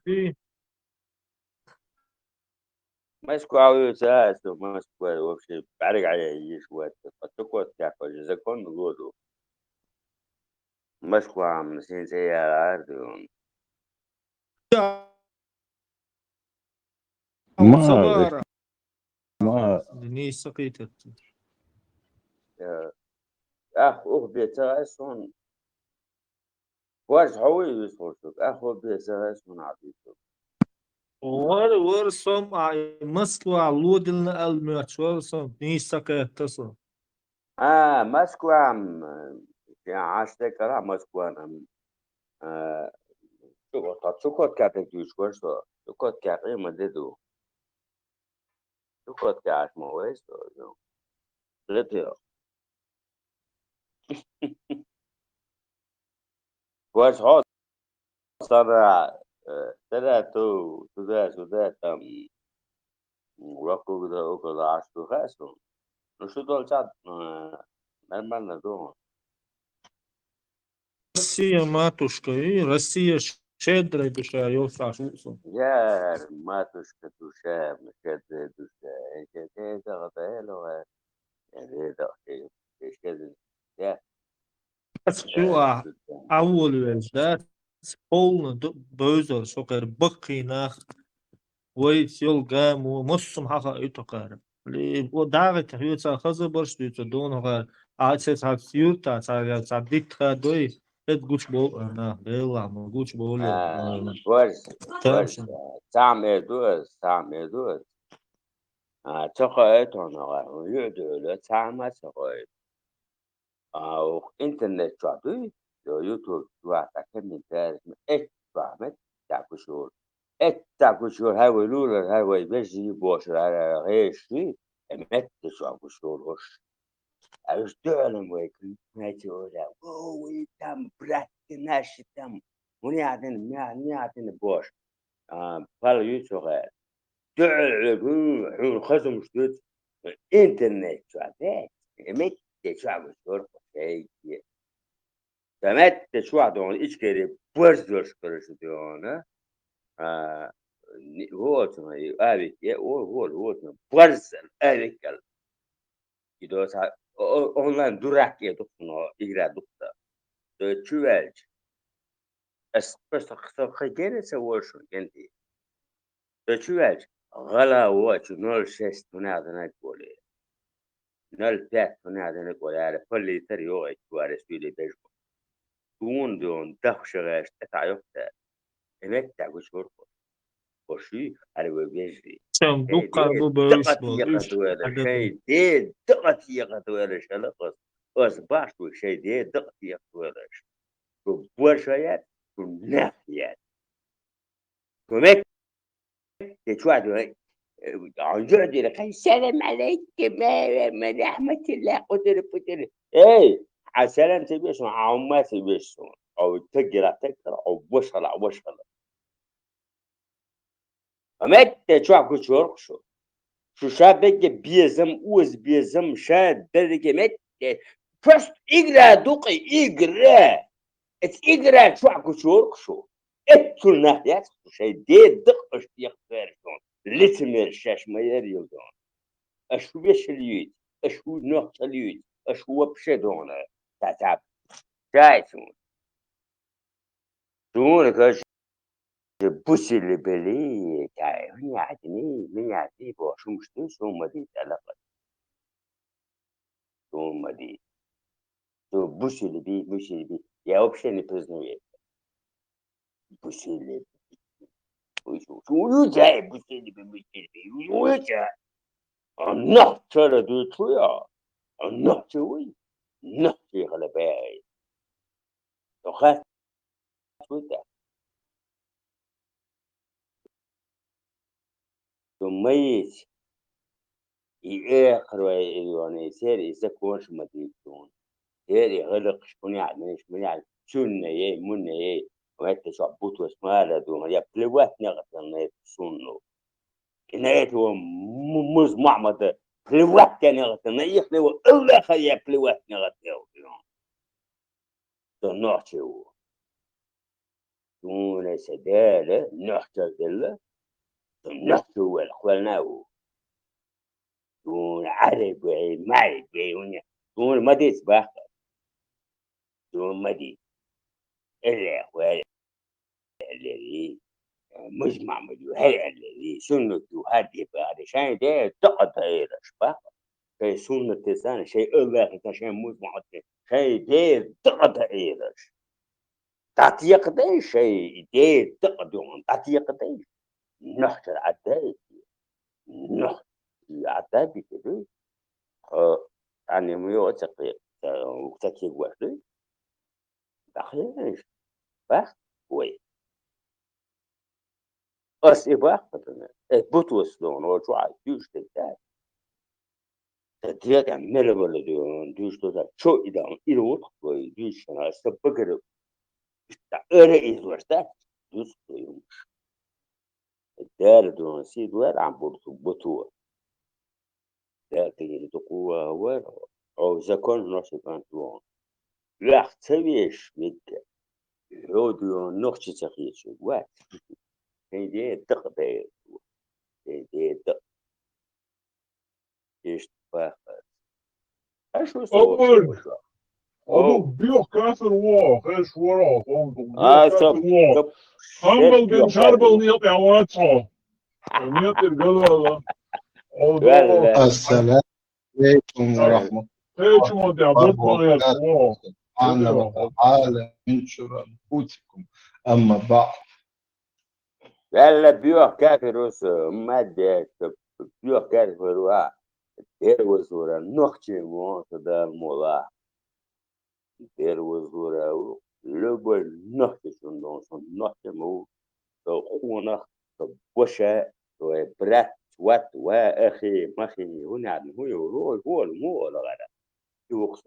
[SPEAKER 7] fi
[SPEAKER 17] ماسكو عاوز اسو ماسكو وفي بعرق عليه شوية فتكوت كافة إذا كون لودو ماسكو عم سين سيارة عردون
[SPEAKER 12] ما
[SPEAKER 7] sabara.
[SPEAKER 12] ما
[SPEAKER 7] Dini sakitet.
[SPEAKER 17] أخ بيتا اسون واش حوي يسوسك أخو بيتا اسون عبيتو
[SPEAKER 7] Var som ay Moskva ludilna almıyor. Var som ni sakitet tasın.
[SPEAKER 17] ماسكو عم عاشتك راه ماسكو عم شو كاتك دوش كورسو شو كاتك ما ديدو شو كاتك ما ويستو غير واش حوت صار ثلاثة سوداء وكو كده وكده عشتو خاسو نشو دول شاد نرمالنا دوهم
[SPEAKER 7] Россия матушка и Россия щедрая душа йоса шусу.
[SPEAKER 17] يا ماتوشكا دوشا مشات دوشا انت كده غطيلو يعني ده ايش كده يا
[SPEAKER 7] Şu avul vezda полно бözör sokar bakina Ой, сел гаму, моссум хаха итокар. Ли о даве тхюца хаза борштуца донога аче саксюта цага дитха дой эт гуч бол на бела мо гуч боле.
[SPEAKER 17] ورش تعمل دوس تقعد هنا ويعدل تعمل تقعد أو إنترنت شادوي لو يوتيوب واحد كم دارس إيه فهمت تاكوشور إيه تاكوشور هاي ولولا هاي ويبجي بوشر على غير شيء إمت تاكوشور وش أيش تعلم ويكل ما تقوله ويتم برات ناش تم ونيعتن بوش فال يوتيوب تعلم خزم شدود إنترنت شادات إمت تاكوشور شيء تمت شو عدون إيش كده برزوش كرشتيونه هو تماي أبيك هو تماي برزل أبيك كده سا أونلاين دراك يدخلنا إجرا دكتا تشوالج بس خيجيني سووشو كنتي تشوالج غلا واتش نول شيست تنادنا كولي نول بات تنادنا كولي على فلي تريو إتوارس بيلي بيجو دون دخشغاش تتعيقتا إمت تعوش وشي على وبيجري
[SPEAKER 7] Sen
[SPEAKER 17] شيء
[SPEAKER 7] bu kargo
[SPEAKER 17] دي
[SPEAKER 7] böğüş
[SPEAKER 17] دقت
[SPEAKER 7] bol. Üç
[SPEAKER 17] يقطوير
[SPEAKER 7] adet.
[SPEAKER 17] شيء دي دقت يقطوير شلقص بس باشو شيء دي دقت يقطوير بورشايات ونافيات ومك تشواد عن جهدي لك السلام عليكم من رحمة الله قدر ايه السلام تبيش مع عمات تبيش أو تقرأ أو وصل أمت شو كشور شو شابك بيزم وز بيزم شاد درجة مت first إقرأ دقي إقرأ إقرأ شو كشور شو كل ناحية شيء دي دق يختار شون لتمر شاش ما يريدون أشو بيش اليوت أشو نقص اليوت أشو بشدونه تعب شايفون شون بوسي اللي بلي تاعي هني عدني من يعطي بو شو مشتو شو مديت علاقة شو مديت شو بوسي اللي بي يا وبشني بزنوية بوسي اللي شو جاي بوسي اللي بي شو جاي النهر ترى دوت ويا النهر توي النهر في غلباي وخاف ودا تميز يآخر يعني يصير إذا كونش مديتون ياري غلق شكون يعني شكون يعني سنة يا منة يا وهات شعبوت واسمالا دوما يا بلوات نغتنا سنو كنايت هو مز معمد بلوات نغتنا يخلو إلا خيا بلوات نغتنا نوعتي هو دون سدالة نحتاج له نحتاج هو الخوالناو دون عرب معي بيونيا دون مديس باخر دون مديس إلا خوال الذي مجمع مدوهي الذي سنة هذه بعد شيء ده تقطع الأشباه شيء سنة ثانية شيء الله شيء مجمع شيء ده تقطع الأش تعطيق ده شيء ده تقدم تعطيق ده نحتر عداي نحتر عداي كده يعني ميو تقي وتكي وحده داخل بس وي أسيبه مثلا بطوس لون وشو عايش تكتاب تدريك عن ملء ولا دون دوش تودا شو إذا إلى وقت ويدوش أنا استبقر أرى إزورتا دوش يوم الدار دون سيد وين عم بطوة دار تيجي تقوى وين أو زكون نفس البنطلون لا تبيش مدة يودون نقطة تغيير وات هي دق ده هي دق إيش تفاح أشو
[SPEAKER 11] أول
[SPEAKER 17] شو
[SPEAKER 11] أدو
[SPEAKER 17] أو
[SPEAKER 11] بيوخ كاسر واخ إيش وراك أنتم بيوخ كاسر
[SPEAKER 17] سب
[SPEAKER 11] واخ همبل بن
[SPEAKER 17] بيوخ
[SPEAKER 11] شربل نيط يا واتشو نيط القدر الله
[SPEAKER 17] ولا
[SPEAKER 15] السلام عليكم ورحمة
[SPEAKER 11] هيك
[SPEAKER 15] الله
[SPEAKER 11] ما دي بطنا يا
[SPEAKER 15] وبركاته
[SPEAKER 11] شواخ
[SPEAKER 15] سبحانه وتعالى من شر أنفسكم أما بعد
[SPEAKER 17] ولا بيوخ كافروس ما دي بيوخ كافروا there was a نقطة ما تدا مولا there was a لبل نقطة شندون نقطة مو تخونا تبوشة وبرات وات وأخي مخي هنا هو المو ولا غيره يوقف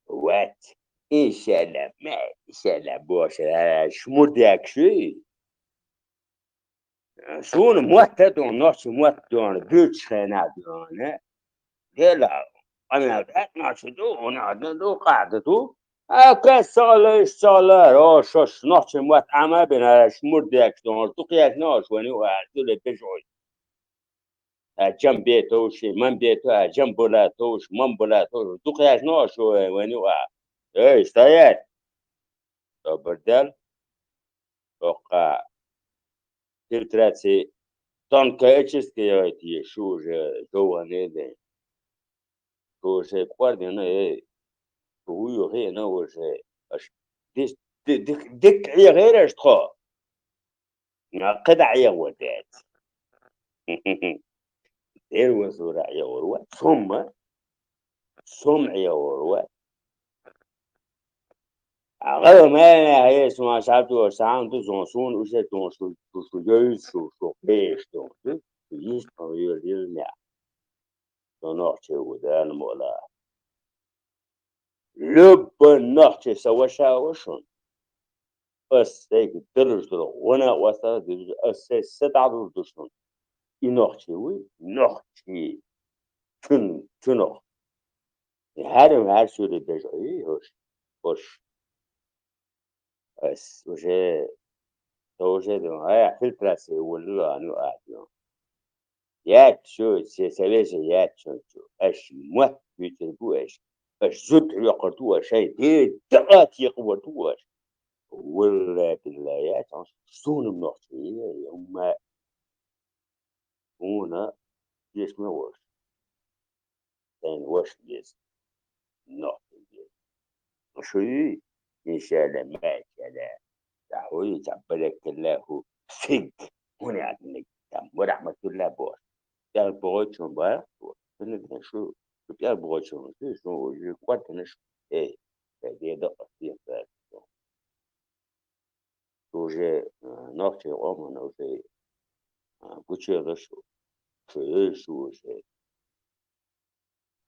[SPEAKER 17] وات إن شاء الله ما إن شاء الله بوشة شمودك شيء شون موتدون نص موتدون بيتش خنا دون هلا أنا أنا شدو أنا دو قاعدتو كسالة سالة روش نص موت عما بين شمودك دون تقيت ناش وني وعدل بجوي جنب بيتوش من بيتو جنب بلاتوش من بلاتوش تقيت ناش وني إيه استايت بدل وقع تلتراتي تونكا اتشيسكي شو جوا نيدي شو شيء قوارد هنا هو هنا وشيء ديك ديك هي غير اشتخو قد عيا ودات دير وزور عيا وروات ثم عيا وروات غير ما هي اسمها شعبتو وسعام زونسون وشي دون شو جيس شو بيش دون يس طويل يلمع دونوتشي ودان مولا لب نحكي سوا شاوشون أستيك درجة وانا واسا أستيك ستة درجة نحكي وي نحكي تنو هر سوري دجاي هوش بس وجه دون هاي فلتراسي ولا أنا قاعد يات شو سيساليش يات شو اش موت بيتربوش اش زد يقرتوش شيء دي دقات يقوتوش ولا بالله شلون بنحكي يوم هنا يسمع وش يعني وش يس نحكي شو إن شاء الله ما شاء الله تعوي تبارك الله فيك هنا عندك ورحمة الله بوش يا بوش شو بقى بدنا شو يا بوش شو يقعد نش إيه دي دقة فيه وجه نحكي عمرنا وجه كوتشي غشو شو شيء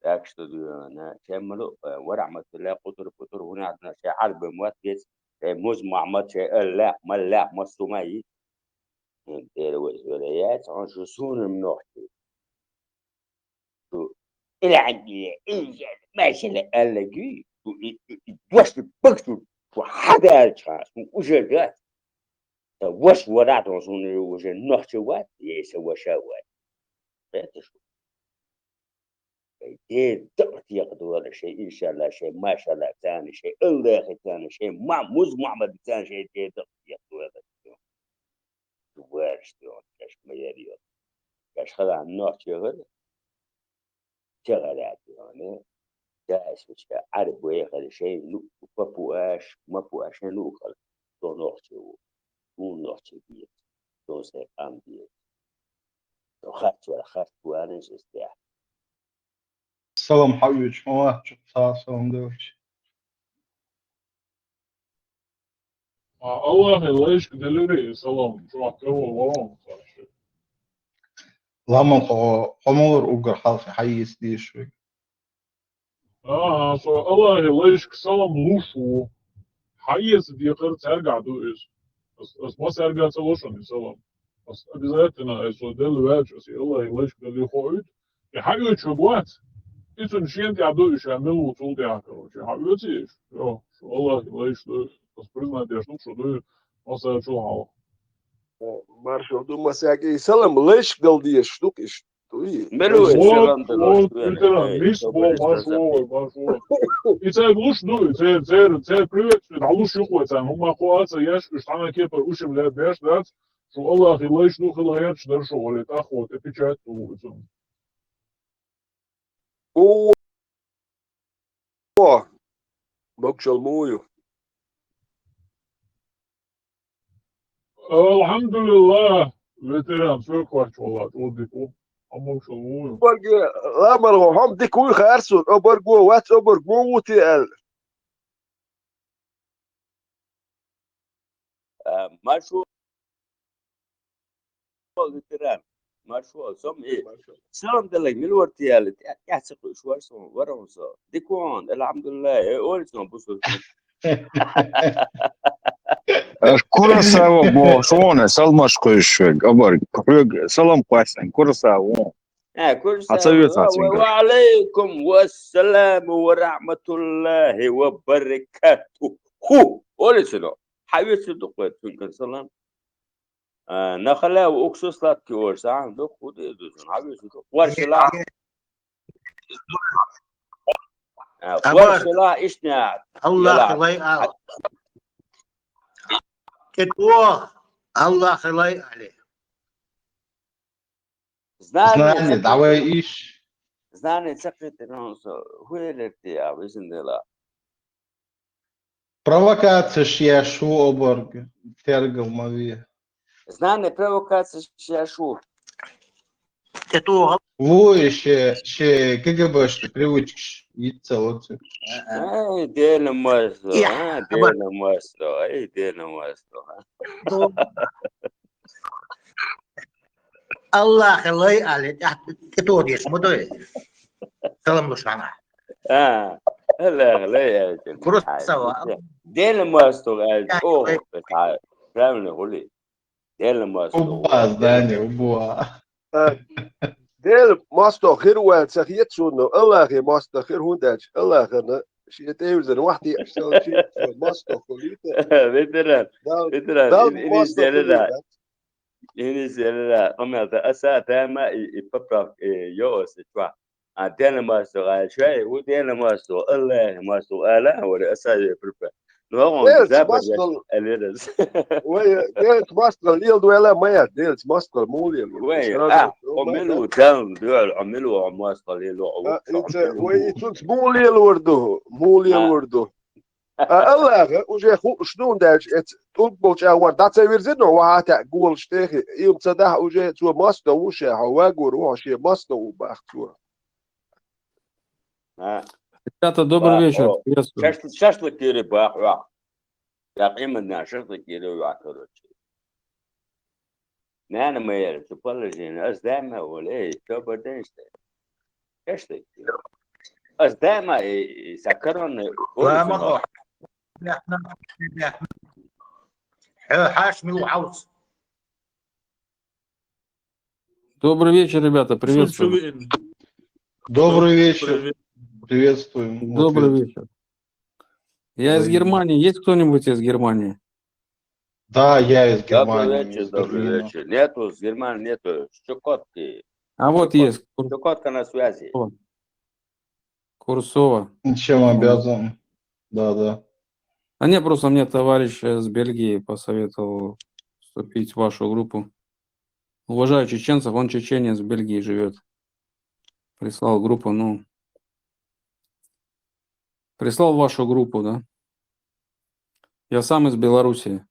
[SPEAKER 17] أكشتو أنا كملوا ورحمة الله قطر هنا عندنا شيء حرب موتيس موز معمد شيء لا ملا مصومي الولايات عن شسون منوحتي إلى عندي إنجل ماشي لقي وش بكتو وحدا الشاس وجدات وش ورات وصون وجه نحكي وات يسوى شوات إيه دقت يقدر ولا شيء إن شاء الله شيء ما شاء الله ثاني شيء الله ثاني شيء ما موز معمد ثاني شيء إيه دقت يقدر ولا شيء وارش تون كاش ما يريد كاش خذ عن نوع شغل شغلات يعني داعش مش عارف وياخذ شيء ما بواش نوخل تو نوع شو نوع شيء بيه تو سير أم بيه تو خدت ولا خدت وأنا استياح
[SPEAKER 15] Salam Haviovic, Mamacho, salam Devic.
[SPEAKER 11] الله ليش دلري سلام شو عكوا ورام
[SPEAKER 15] Laman homolur ugar half hayis diye
[SPEAKER 11] الله ليش سلام لوشو حيز دي قرر ترجع دوئس بس ما سرجع سلوشن سلام بس обязательно eso del večas الله ليش دلي خويد يحيو شبوات إذن شين تعدو إيش عملوا طول ده كروچه حبيبتي شو الله ليش بس признать я что ده مثلا شو هوا
[SPEAKER 6] Marshal do Masaki, salam lesh galdias shtukish.
[SPEAKER 17] ملو السلام دلوش
[SPEAKER 11] مش بو ما إذا لوش دو إذا привет علوش يخوة تان هم خوات ياش إشتعنا كيف روشم لا بيش دات شو الله ليش دو خلايات شدر شو وليت أخوة تبيشات وإذن
[SPEAKER 6] Bokšal mūju.
[SPEAKER 11] الحمد لله ветеран все квартала отдыху амошо мую
[SPEAKER 6] Bargi, lamar ham dikuy kharsun, obargo wat obargo wuti el.
[SPEAKER 17] ما شو ветеран ما شو سم إيه سلام دلك من الورتيال يحسق شو اسمه ورمسا ديكون الحمد لله أول اسمه بوسو
[SPEAKER 14] Курасава бо шоне салмашкойшек абар салам квасен курасава
[SPEAKER 17] كل
[SPEAKER 14] ацавет
[SPEAKER 17] سنة
[SPEAKER 14] ацинга
[SPEAKER 17] وعليكم والسلام ورحمة الله وبركاته هو أول سنة حبيبتي دقيت فين سلام نخلا وأكسس لا تقول ساعة دق ودي دوسن حبيبتي ورشلا ورشلا إيش نعم
[SPEAKER 4] الله الله كتوه الله خلاي عليه
[SPEAKER 15] Знание, давай ищ.
[SPEAKER 17] знание цепит раньше хуелерти а бизин дела
[SPEAKER 15] Провокация я шу оборг. Тергал мави.
[SPEAKER 17] знание провокация шашу
[SPEAKER 4] كتوه
[SPEAKER 15] Во ще КГБ что привычки яйца вот.
[SPEAKER 17] ай дельно масло дельно масло ай дельно масло
[SPEAKER 4] الله خلاي عليه كتوه دي اسمه ده سلام لشانا
[SPEAKER 17] لا لا يا
[SPEAKER 13] كروسوا
[SPEAKER 17] دين ماستو اوه بتاع فاهم قولي دين ماستو
[SPEAKER 15] Оба здания, оба.
[SPEAKER 6] Del masto khir wa sakhiyat suno Allah ke masto khir hundaj Allah kana shi tevzen wahdi ashtal shi masto kholita
[SPEAKER 17] فيتران فيتران
[SPEAKER 6] dal
[SPEAKER 17] إني
[SPEAKER 6] masto
[SPEAKER 17] سيرنا
[SPEAKER 6] kholita
[SPEAKER 17] إني سيرنا أما أسا تاما يبقى يوس توا دين ماستو شوي ودين ماستو الله ماستو آلا ولا أسا يبقى نوعهم
[SPEAKER 6] dels
[SPEAKER 17] زابر
[SPEAKER 6] masto
[SPEAKER 17] اليرز
[SPEAKER 6] ويا dels masto lil duela maya dels masto mulil
[SPEAKER 17] وين
[SPEAKER 6] shraga
[SPEAKER 17] عملوا تاون دول عملوا عماس قليل
[SPEAKER 6] انت
[SPEAKER 17] عملوا
[SPEAKER 6] وي تنت mulil urdu Allah uje shnun daj et tulboch awar dat sevirzen no wa ta gol shtegi im tsadah uje tu masto ushe hawa gor wa shi masto u bakhtu
[SPEAKER 20] Ребята, добрый вечер. Приветствую.
[SPEAKER 17] شاشلك كيري باخ يا قيمة شاشلك كيري واخر نانا ما يعرف تبلجين أصدامها ولا إيه توبر دينشتين إيش أصدامها سكرون
[SPEAKER 13] لا مرة حاشمي وعوز
[SPEAKER 20] Добрый вечер, ребята. Приветствую.
[SPEAKER 15] Добрый вечер. Приветствуем.
[SPEAKER 20] Добрый
[SPEAKER 15] Ответ.
[SPEAKER 20] вечер. Я из
[SPEAKER 15] Взаимно.
[SPEAKER 20] Германии. Есть кто-нибудь из Германии?
[SPEAKER 15] Да, я из
[SPEAKER 17] Добрый
[SPEAKER 15] Германии,
[SPEAKER 17] вечер,
[SPEAKER 15] из
[SPEAKER 17] добрый
[SPEAKER 15] Берлина.
[SPEAKER 17] вечер. Нету, с Германии нету. Щекотки.
[SPEAKER 20] А вот есть.
[SPEAKER 17] Щекотка на связи.
[SPEAKER 20] Курсова.
[SPEAKER 15] Чем обязан? Да, да.
[SPEAKER 20] А не, просто мне товарищ из Бельгии посоветовал вступить в вашу группу. Уважаю чеченцев, он чеченец в Бельгии живет. Прислал группу, ну... Прислал вашу группу, да? Я сам из Белоруссии.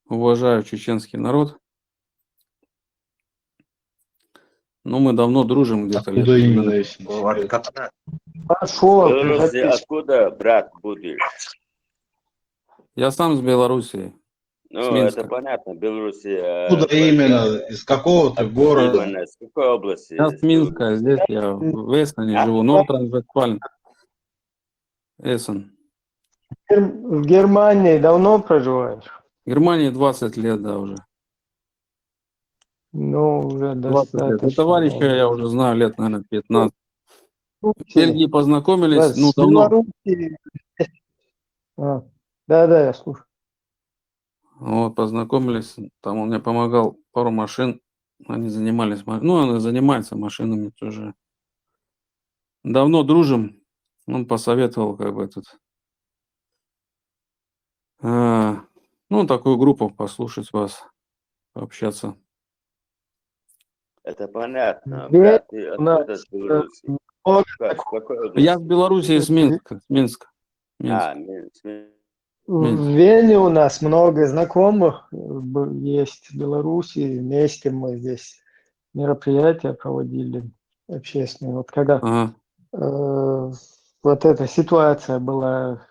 [SPEAKER 20] Уважаю чеченский народ. Ну, мы давно дружим где-то лет.
[SPEAKER 15] Откуда именно, если не секрет?
[SPEAKER 17] Беларуси, откуда, брат, будешь?
[SPEAKER 20] Я сам из Белоруссии.
[SPEAKER 17] Ну,
[SPEAKER 20] С Минска.
[SPEAKER 17] это понятно, Беларуси.
[SPEAKER 15] Откуда именно? Из какого ты города?
[SPEAKER 17] Именно, с какой области?
[SPEAKER 20] Я с Минска, здесь я в Эссене живу, Норд-Рейн-Вестфален. Эссен.
[SPEAKER 5] В Германии давно проживаешь?
[SPEAKER 20] В Германии 20 лет, да, уже.
[SPEAKER 5] Ну, уже
[SPEAKER 20] 20 лет.
[SPEAKER 5] достаточно.
[SPEAKER 20] Ну, товарища
[SPEAKER 5] давно.
[SPEAKER 20] я уже знаю лет, наверное, 15. В
[SPEAKER 5] Слушайте,
[SPEAKER 20] Бельгии познакомились,
[SPEAKER 5] да,
[SPEAKER 20] ну,
[SPEAKER 5] с
[SPEAKER 20] давно.
[SPEAKER 5] Белоруссией. Да, я слушаю.
[SPEAKER 20] Вот, познакомились, там он мне помогал пару машин, они занимались, ну, он и занимается машинами тоже. Давно дружим, он посоветовал, как бы, тут, ну, такую группу послушать вас, пообщаться.
[SPEAKER 17] Это понятно,
[SPEAKER 5] Где
[SPEAKER 17] брат. Ты
[SPEAKER 5] у нас,
[SPEAKER 17] откуда с Беларуси? С какой области?
[SPEAKER 20] Я с Белоруссии, с Минска. Минск.
[SPEAKER 17] Минск.
[SPEAKER 5] В Вене у нас много знакомых есть в Беларуси. Вместе мы здесь мероприятия проводили общественные. Вот когда вот эта ситуация была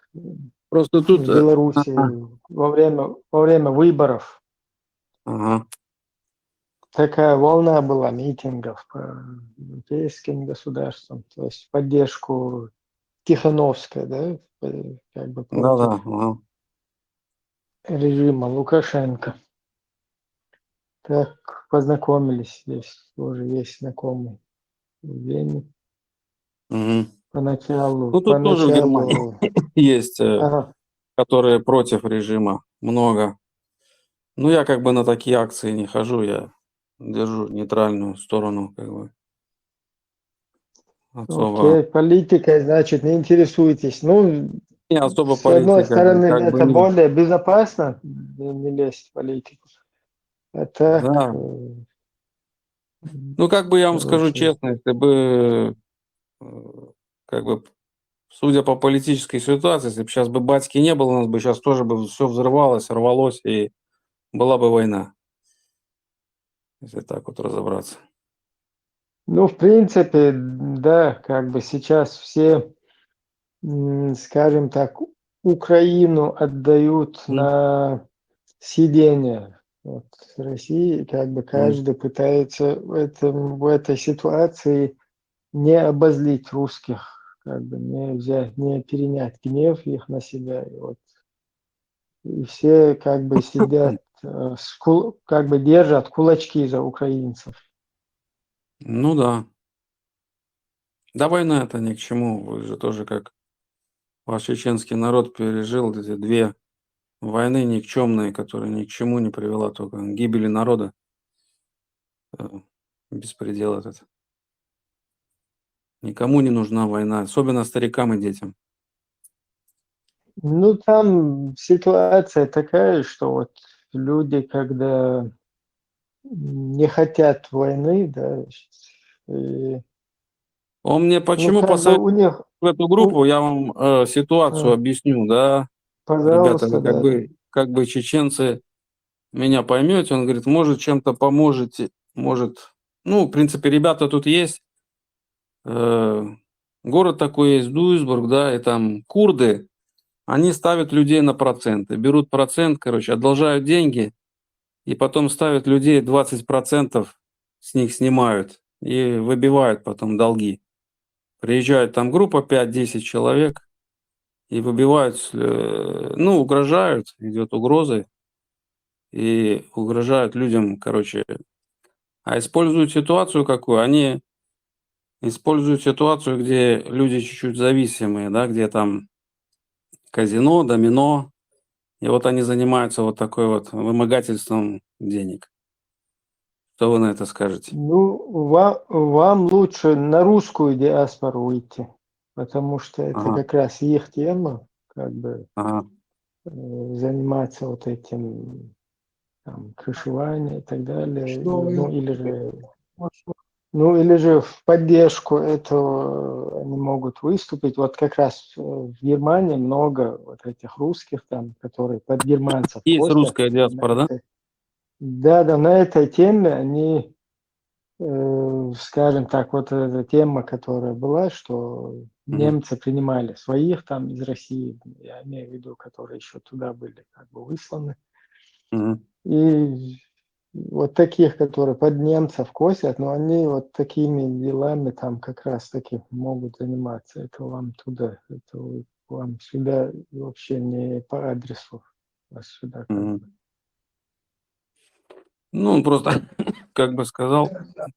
[SPEAKER 20] Просто тут
[SPEAKER 5] в Беларуси во время выборов, такая волна была митингов по европейским государствам, то есть в поддержку Тихановской, да, как бы против режима Лукашенко. Так познакомились, здесь тоже есть знакомый в Вене. Поначалу.
[SPEAKER 20] Ну, тут тоже в Германии есть, которые против режима, много. Ну, я как бы на такие акции не хожу, я держу нейтральную сторону, как бы.
[SPEAKER 5] Окей, политикой, значит, не интересуетесь. Ну,
[SPEAKER 20] не особо
[SPEAKER 5] с одной
[SPEAKER 20] политикой,
[SPEAKER 5] стороны,
[SPEAKER 20] как бы
[SPEAKER 5] это
[SPEAKER 20] не-
[SPEAKER 5] более безопасно, не лезть в политику. А так,
[SPEAKER 20] Да. Ну, как бы я вам скажу
[SPEAKER 5] короче,
[SPEAKER 20] честно, если бы, как бы, судя по политической ситуации, если бы сейчас бы батьки не было, у нас бы сейчас тоже бы все взрывалось, рвалось, и была бы война. Если так вот разобраться.
[SPEAKER 5] ну, в принципе, да, как бы сейчас все, скажем так, Украину отдают на съедение. Вот России, как бы каждый пытается в этой ситуации не обозлить русских, как бы не взять, не перенять гнев их на себя. И, вот, и все как бы сидят, как бы держат кулачки за украинцев.
[SPEAKER 20] Ну да. Да, война это ни к чему. Вы же тоже как ваш чеченский народ пережил эти 2 войны никчемные, которые ни к чему не привела, только к гибели народа. Беспредел этот. Никому не нужна война, особенно старикам и детям.
[SPEAKER 5] Ну, там ситуация такая, что вот люди, когда не хотят войны, да, и,
[SPEAKER 20] Он мне
[SPEAKER 5] ну,
[SPEAKER 20] почему
[SPEAKER 5] как бы
[SPEAKER 20] посоветовал
[SPEAKER 5] у них,
[SPEAKER 20] в эту группу, я вам ситуацию объясню, да. Ребята,
[SPEAKER 5] пожалуйста,
[SPEAKER 20] вы
[SPEAKER 5] да.
[SPEAKER 20] как бы чеченцы меня поймете, он говорит, может, чем-то поможете, может, ну, в принципе, ребята тут есть, город такой есть, Дуйсбург, да, и там курды, они ставят людей на проценты, берут процент, короче, одолжают деньги, и потом ставят людей 20% с них снимают и выбивают потом долги. Приезжает там группа 5-10 человек и выбивают, ну, угрожают, идет угрозы, и угрожают людям, короче. А используют ситуацию какую? Они используют ситуацию, где люди чуть-чуть зависимые, да, где там казино, домино, и вот они занимаются вот такой вот вымогательством денег. Что вы на это скажете?
[SPEAKER 5] Ну, вам лучше на русскую диаспору уйти, потому что это
[SPEAKER 20] Ага.
[SPEAKER 5] как раз их тема, как бы
[SPEAKER 20] Ага.
[SPEAKER 5] заниматься вот этим там, крышеванием и так далее.
[SPEAKER 3] Что вы
[SPEAKER 5] Ну, или же в поддержку этого они могут выступить. Вот как раз в Германии много вот этих русских там, которые под германцев
[SPEAKER 20] Есть
[SPEAKER 5] косят.
[SPEAKER 20] русская
[SPEAKER 5] На
[SPEAKER 20] диаспора, да?
[SPEAKER 5] Да, на этой теме они, скажем так, вот эта тема, которая была, что немцы принимали своих там из России, я имею в виду, которые еще туда были как бы высланы. И вот таких, которые под немцев косят, но они вот такими делами там как раз таки могут заниматься. Это вам туда, это вам сюда вообще не по адресу. Вас сюда как бы.
[SPEAKER 20] Ну, он просто как бы сказал,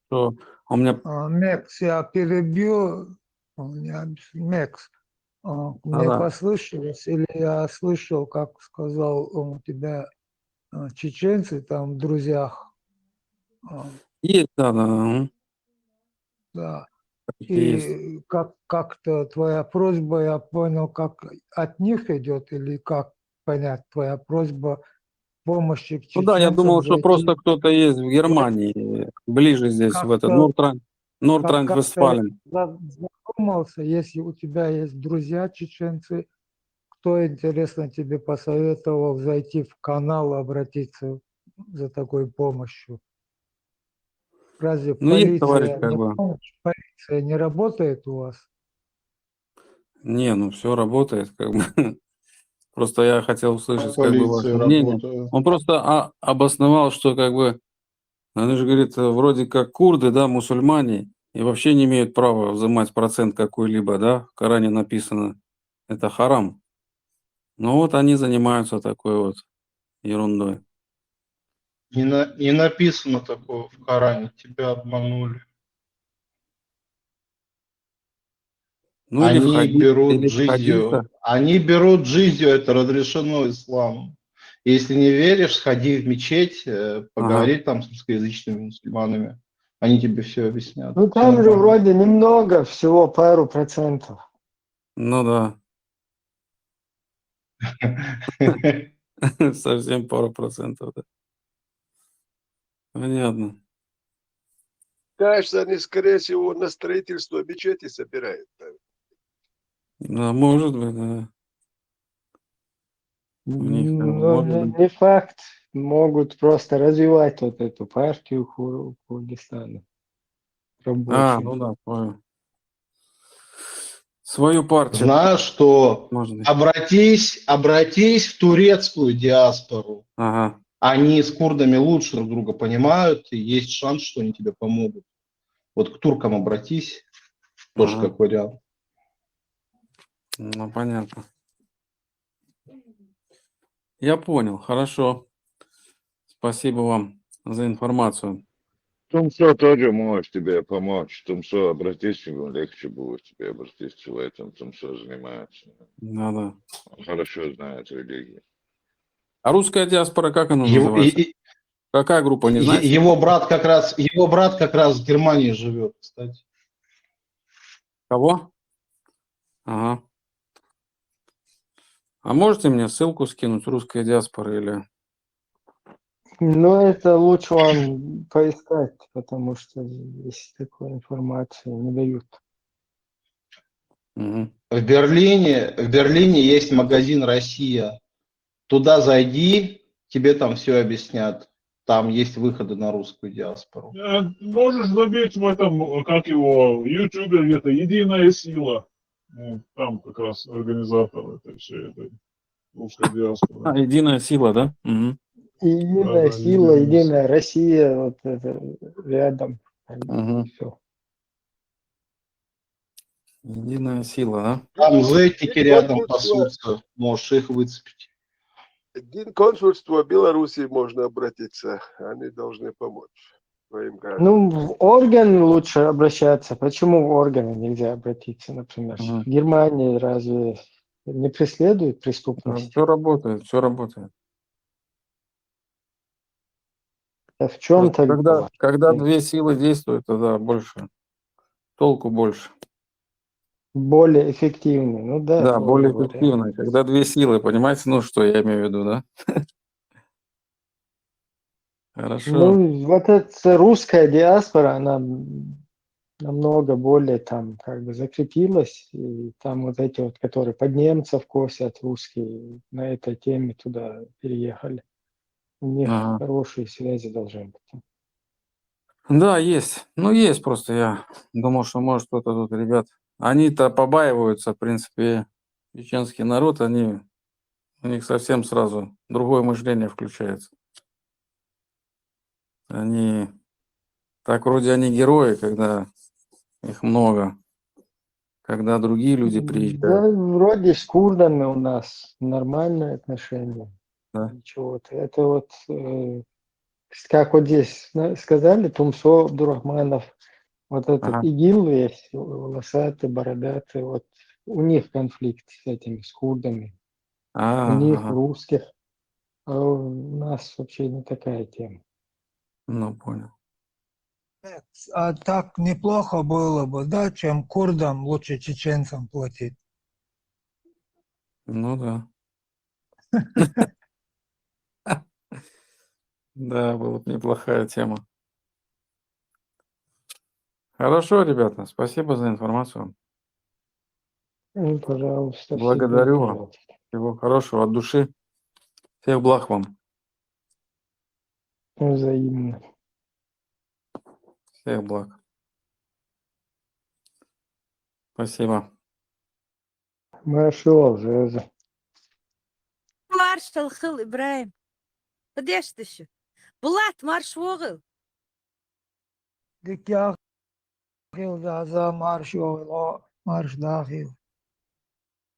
[SPEAKER 20] что у меня...
[SPEAKER 3] Мекс, я перебью. Мекс, мне
[SPEAKER 20] Да-да.
[SPEAKER 3] послышалось, или я слышал, как сказал у тебя чеченцы там в друзьях.
[SPEAKER 20] Есть, да.
[SPEAKER 3] Да.
[SPEAKER 20] Есть.
[SPEAKER 3] И как-то твоя просьба, я понял, как от них идет, или как понять твоя просьба помощи к
[SPEAKER 20] Ну да, я
[SPEAKER 3] чеченцам
[SPEAKER 20] думал, что
[SPEAKER 3] зайти
[SPEAKER 20] просто кто-то есть в Германии, ближе здесь, в этот
[SPEAKER 3] как-то
[SPEAKER 20] Нордрайн-Вестфален.
[SPEAKER 3] задумался, если у тебя есть друзья чеченцы, кто, интересно, тебе посоветовал зайти в канал, обратиться за такой помощью? Разве
[SPEAKER 20] Ну, есть товарищ
[SPEAKER 3] полиция
[SPEAKER 20] как
[SPEAKER 3] не
[SPEAKER 20] бы.
[SPEAKER 3] полиция не работает у вас?
[SPEAKER 20] Не, ну все работает, как бы. Просто я хотел услышать как бы ваше
[SPEAKER 15] Полиция
[SPEAKER 20] мнение.
[SPEAKER 15] работает.
[SPEAKER 20] Он просто обосновал, что как бы, они же говорит, вроде как курды, да, мусульмане, и вообще не имеют права взимать процент какой-либо, да, в Коране написано, это харам. Ну вот они занимаются такой вот ерундой.
[SPEAKER 15] Не написано такого в Коране, тебя обманули.
[SPEAKER 20] Ну или в
[SPEAKER 15] Они
[SPEAKER 20] или в хадисах.
[SPEAKER 15] берут джизью, это разрешено исламом. Если не веришь, сходи в мечеть, поговори там с русскоязычными мусульманами. Они тебе все объяснят.
[SPEAKER 5] Ну
[SPEAKER 15] Всё
[SPEAKER 5] там же
[SPEAKER 15] нормально.
[SPEAKER 5] вроде немного, всего пару процентов.
[SPEAKER 20] Ну да. Совсем пару процентов, да. Понятно.
[SPEAKER 6] Кажется, они, скорее всего, на строительство мечети собирают.
[SPEAKER 20] Да, может быть, да. У них,
[SPEAKER 5] Но
[SPEAKER 20] может быть.
[SPEAKER 5] не факт. Могут просто развивать вот эту партию Курдистана. Рабочую.
[SPEAKER 20] Ну да, понял. Свою партию.
[SPEAKER 15] Знаешь, что
[SPEAKER 20] Можно.
[SPEAKER 15] обратись в турецкую диаспору.
[SPEAKER 20] Ага.
[SPEAKER 15] Они с курдами лучше друг друга понимают, и есть шанс, что они тебе помогут. Вот к туркам обратись. Тоже
[SPEAKER 20] Ага.
[SPEAKER 15] как вариант.
[SPEAKER 20] Ну, понятно. Я понял, хорошо. Спасибо вам за информацию.
[SPEAKER 21] Тумсо тоже может тебе помочь. Тумсо, обратись к нему, легче будет тебе обратиться в этом. Тумсо занимается.
[SPEAKER 20] Да-да.
[SPEAKER 21] Он хорошо знает религию.
[SPEAKER 20] А русская диаспора, как она
[SPEAKER 15] Его,
[SPEAKER 20] называется? Какая группа, не знаете?
[SPEAKER 15] его брат как раз в Германии живет, кстати.
[SPEAKER 20] Кого? Ага. А можете мне ссылку скинуть русская диаспора или...
[SPEAKER 5] Ну, это лучше вам поискать, потому что здесь такой информации не дают.
[SPEAKER 20] Мгм.
[SPEAKER 15] В Берлине есть магазин «Россия». Туда зайди, тебе там все объяснят. Там есть выходы на русскую диаспору.
[SPEAKER 11] Можешь забить в этом, как его, в Ютубе где-то «Единая сила». Ну, там как раз организатор этой всей этой русской диаспоры.
[SPEAKER 20] А, единая сила, да? Мгм.
[SPEAKER 5] Единая
[SPEAKER 11] Да,
[SPEAKER 5] сила,
[SPEAKER 11] «Единая
[SPEAKER 5] единая Россия, вот это рядом.
[SPEAKER 20] Мгм.
[SPEAKER 5] Все.
[SPEAKER 20] Единая сила, да?
[SPEAKER 15] Там зетники рядом
[SPEAKER 6] Консульство,
[SPEAKER 15] пасутся, можешь их выцепить.
[SPEAKER 6] консульство Беларуси можно обратиться. Они должны помочь своим гражданам.
[SPEAKER 5] Ну, в орган лучше обращаться. Почему в органы нельзя обратиться, например?
[SPEAKER 20] Мгм.
[SPEAKER 5] В Германии разве не преследуют преступность?
[SPEAKER 20] Все работает, все работает.
[SPEAKER 5] А в чем
[SPEAKER 20] Просто
[SPEAKER 5] тогда?
[SPEAKER 20] когда две силы действуют, тогда больше, толку больше.
[SPEAKER 5] Более эффективный. Ну да,
[SPEAKER 20] Да, более
[SPEAKER 5] тоже вариант.
[SPEAKER 20] эффективно. Когда две силы, понимаете, ну что я имею в виду, да? Хорошо.
[SPEAKER 5] Ну, вот эта русская диаспора, она намного более там как бы закрепилась, и там вот эти вот, которые под немцев косят, русские, на этой теме туда переехали. У них
[SPEAKER 20] Ага.
[SPEAKER 5] хорошие связи должны быть.
[SPEAKER 20] Да, есть. Ну, есть просто. Я думал, что может кто-то тут, ребят. Они-то побаиваются, в принципе, чеченский народ, у них совсем сразу другое мышление включается. Они, так вроде они герои, когда их много, когда другие люди приезжают.
[SPEAKER 5] Да, вроде с курдами у нас нормальные отношения.
[SPEAKER 20] Да.
[SPEAKER 5] Ничего. Это вот, как вот здесь сказали, Тумсо Абдурахманов, вот этот
[SPEAKER 20] Ага.
[SPEAKER 5] ИГИЛ есть, волосатый, бородатый, вот у них конфликт с этими, с курдами. У них,
[SPEAKER 20] Ага.
[SPEAKER 5] русских, а у нас вообще не такая тема.
[SPEAKER 20] Ну, понял.
[SPEAKER 3] А так неплохо было бы, да, чем курдам лучше чеченцам платить.
[SPEAKER 20] Ну да. Да, была бы неплохая тема. Хорошо, ребята, спасибо за информацию.
[SPEAKER 5] Ну, пожалуйста, всегда
[SPEAKER 20] Благодарю вас.
[SPEAKER 5] пожалуйста.
[SPEAKER 20] Всего хорошего от души. Всех благ вам.
[SPEAKER 5] Взаимно.
[SPEAKER 20] Всех благ. Спасибо.
[SPEAKER 5] Хорошо, Зеза.
[SPEAKER 18] Маршал Хыл Ибраим. قديش تشو بلات مارش وغل
[SPEAKER 3] ديك يا أخي وذا مارش يوغل مارش داخل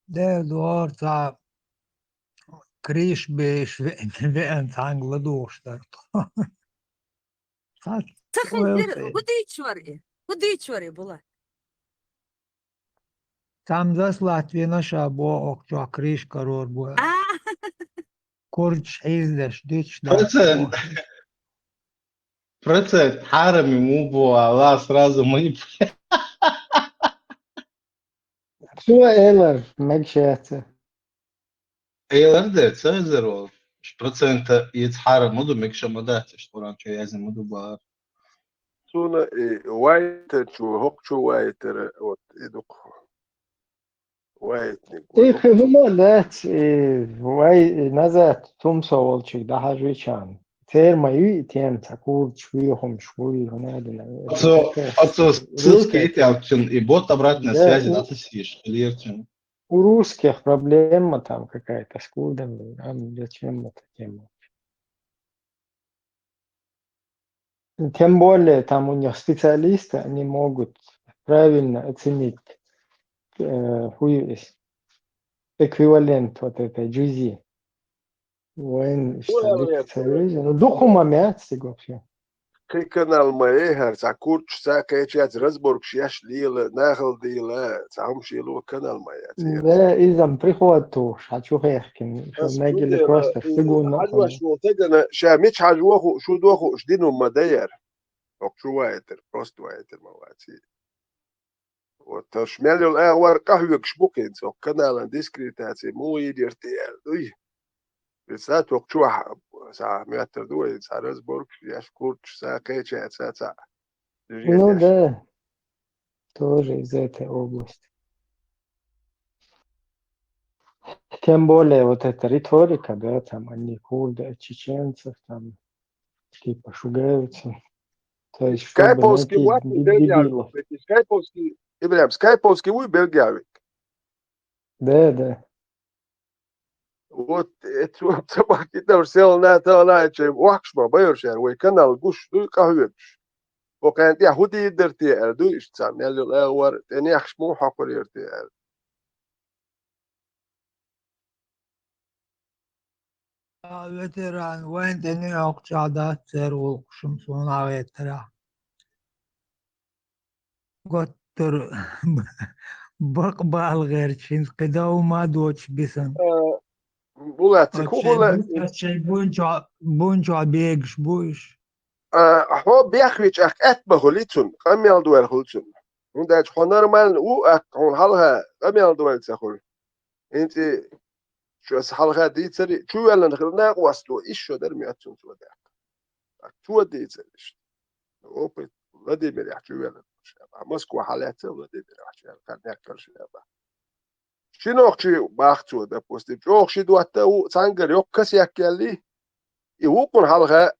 [SPEAKER 3] ده دوار تاع كريش بيش وين تانغ لدوش دارت
[SPEAKER 18] تخل دير قديش وري بلات
[SPEAKER 3] Там зас Латвия шабо окчо криш корор бу. Корч хиздеш дич да.
[SPEAKER 15] Процент حرمي مو بو الله сразу манипуляция.
[SPEAKER 5] Что, Эллар, مقشاته.
[SPEAKER 15] Eylerde Caesar ol. Procenta يتحرم مدو مكشة مداتش طبعا شو يازم مدو بار.
[SPEAKER 6] Suna وايتر شو هوك شو وايتر وات إدوك وايتني
[SPEAKER 5] Их humorlat, vai назад Тумсо волчик, да хажичан. Терма и тем такур чвихом швуи, надо.
[SPEAKER 15] Отцо ссылки эти опцион и бот обратной
[SPEAKER 5] Да,
[SPEAKER 15] связи да ты сидишь.
[SPEAKER 5] у русских проблема там какая-то с курдами, а зачем эта тема? Тем более там у них специалисты, они могут правильно оценить эквивалент вот этой GZ. وين اشتغلت تلفزيون ودوخوا مامات вообще.
[SPEAKER 6] Kai kanal mai her sa kurč sa kai chat Rasburg shiash lil nagel dile sam shilu kanal mai ati.
[SPEAKER 5] لا إذا بريخواتو شو هيحكي شو
[SPEAKER 6] As
[SPEAKER 5] ناجي
[SPEAKER 6] tuder
[SPEAKER 5] لكروستر سيقولنا
[SPEAKER 6] hajwa shwo tegana sha mich hajwa shu do shdinu madayer. Ok shu waiter prost waiter mawati. Вот шмелил war kahvik shbukin so kanal diskretaci mu idirtiel. Ui. Bisat ok chwa sa meter do sa Rasburg shiash kurč sa kai chat sa.
[SPEAKER 5] Ну да, тоже из этой области. Тем более вот эта риторика, да, там они курды, чеченцев, там типа шугаются. То есть, чтобы
[SPEAKER 6] Скайповский
[SPEAKER 5] найти
[SPEAKER 6] вот Белгиавик.
[SPEAKER 5] дебилов.
[SPEAKER 6] Скайповский, Ибрям, Скайповский вы Белгиавик.
[SPEAKER 5] Да, да.
[SPEAKER 6] Вот это вот собаки там сел на то наче вахшма байоршер вы канал гуш ду кахвекш. وكانت يهودي درتي دو اشتسام يلي الاور تاني يخشمو حقل يرتي
[SPEAKER 3] veteran وين تاني أقعدات سيرو شمسون عويترا قطر بقبال غير شين قدا وما دوتش بسن
[SPEAKER 6] بولاتي كوبولا
[SPEAKER 3] أتشي بونجو بيجش بوش
[SPEAKER 6] هو بيخرج اك اتبه ليتون قام يلدو الهلتون ونداج هنر مان او اك هون حالها قام يلدو التخول انت شو حالها دي تري شو يلا نخلنا واسطو ايش شو در مياتون تو ده تو دي تريش اوبي ودي مريح شو يلا مسكو حالته ودي مريح كان ياكل شو شنو اختي باختو ده بوستي جو اختي دوته و سانجر يوك كس ياكلي يوقن حالها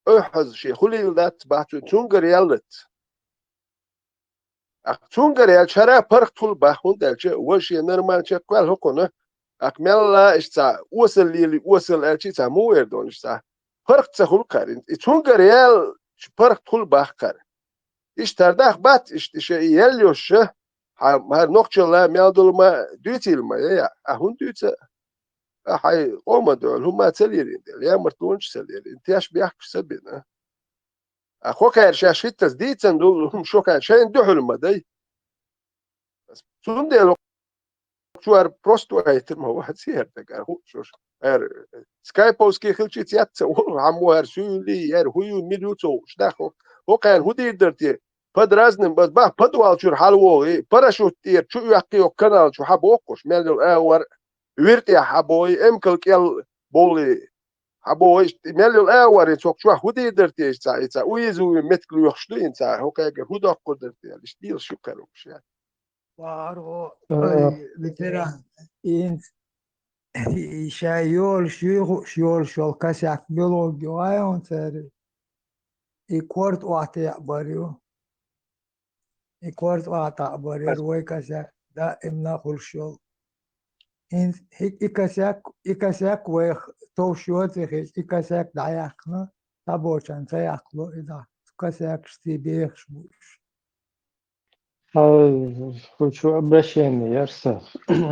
[SPEAKER 6] أحز شيء خلي ذات باتو تونجر يلت تونجر يل شرا فرق طول باخون دلش وشي نرمال شكل هكونه أكمل إشتا وصل لي وصل أشي تامو يردون إشتا فرق تخل كارين تونجر يل فرق طول باخ كار إيش ترداخ بات إيش شيء يليوش هر نقطة لا ميادول ما دوتيل ما يا أهون دوت هاي قوم دول هم تليرين دل يا مرتونش تليرين تياش بيحكي سبنا أخوك هرشاش في التسديد دول هم شو كان شيء دحول ما داي سون دل شو هر بروستو هيتر ما واحد سير تكار هو شوش هر سكاي بوسكي خلشي تيات عمو هر سولي هر هو ميلوتو شداخو هو كان هو دير درتي فدرازن بس با بدوال شو حلوه باراشوت تير شو يحكيو كانال شو حبوكش ميلو اور ويرتي حبوي امكل كيل بولي حبوي ميلو اور يتوك شو هو دير درتي تا ويزو متكلو يخشدو انتا هو كاجا هو داك درتي اشتيل شو كانوا شي
[SPEAKER 3] وارو veteran إنت شايول شيول شول كاسيك بيولوجيو أيون تاري إكورت واتي باريو إكورت واتا باريو روي كاسيك دائم ناخل شول إنت هيك إكاسيك ويخ توشيوت يخيش إكاسيك دايقنا تابوشان تايقلو إذا كاسيك شتي بوش
[SPEAKER 5] Хочу обращение, Ярса.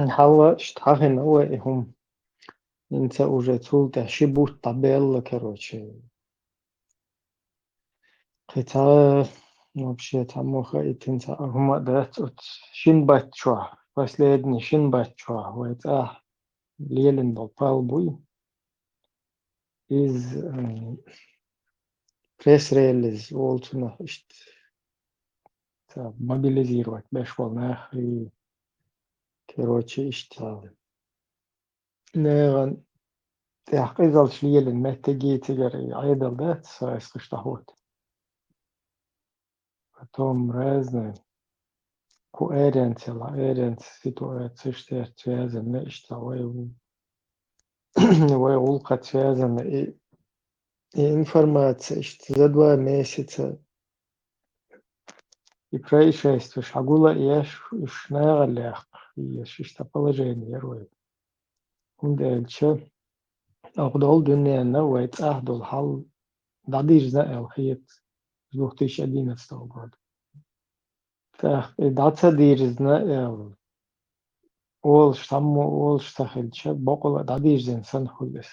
[SPEAKER 5] Хала штахен هم انت уже цулта шибут табелла, короче. Хотя вообще там моха и тинца агума дать от шинбачва. Последний шинбачва. Вот Лелин попал буй из пресс-релиз волчина мобилизировать беш волнах и короче اشتغل. نيران تحقيق الشليل ما تجي تجري عيد البيت سيستشتهوت потом разные coherent ситуации что связаны что вы улкать связаны и информация что за 2 месяца и происшествие шагула и шнегалях и что положение рой дальше أفضل دنيا نوعت أهدو الحل بعديش زائل خيط زوختيش أدينة استوقات daca dirizne olş tammo olş sahilçe boqula da dirizin san hulis.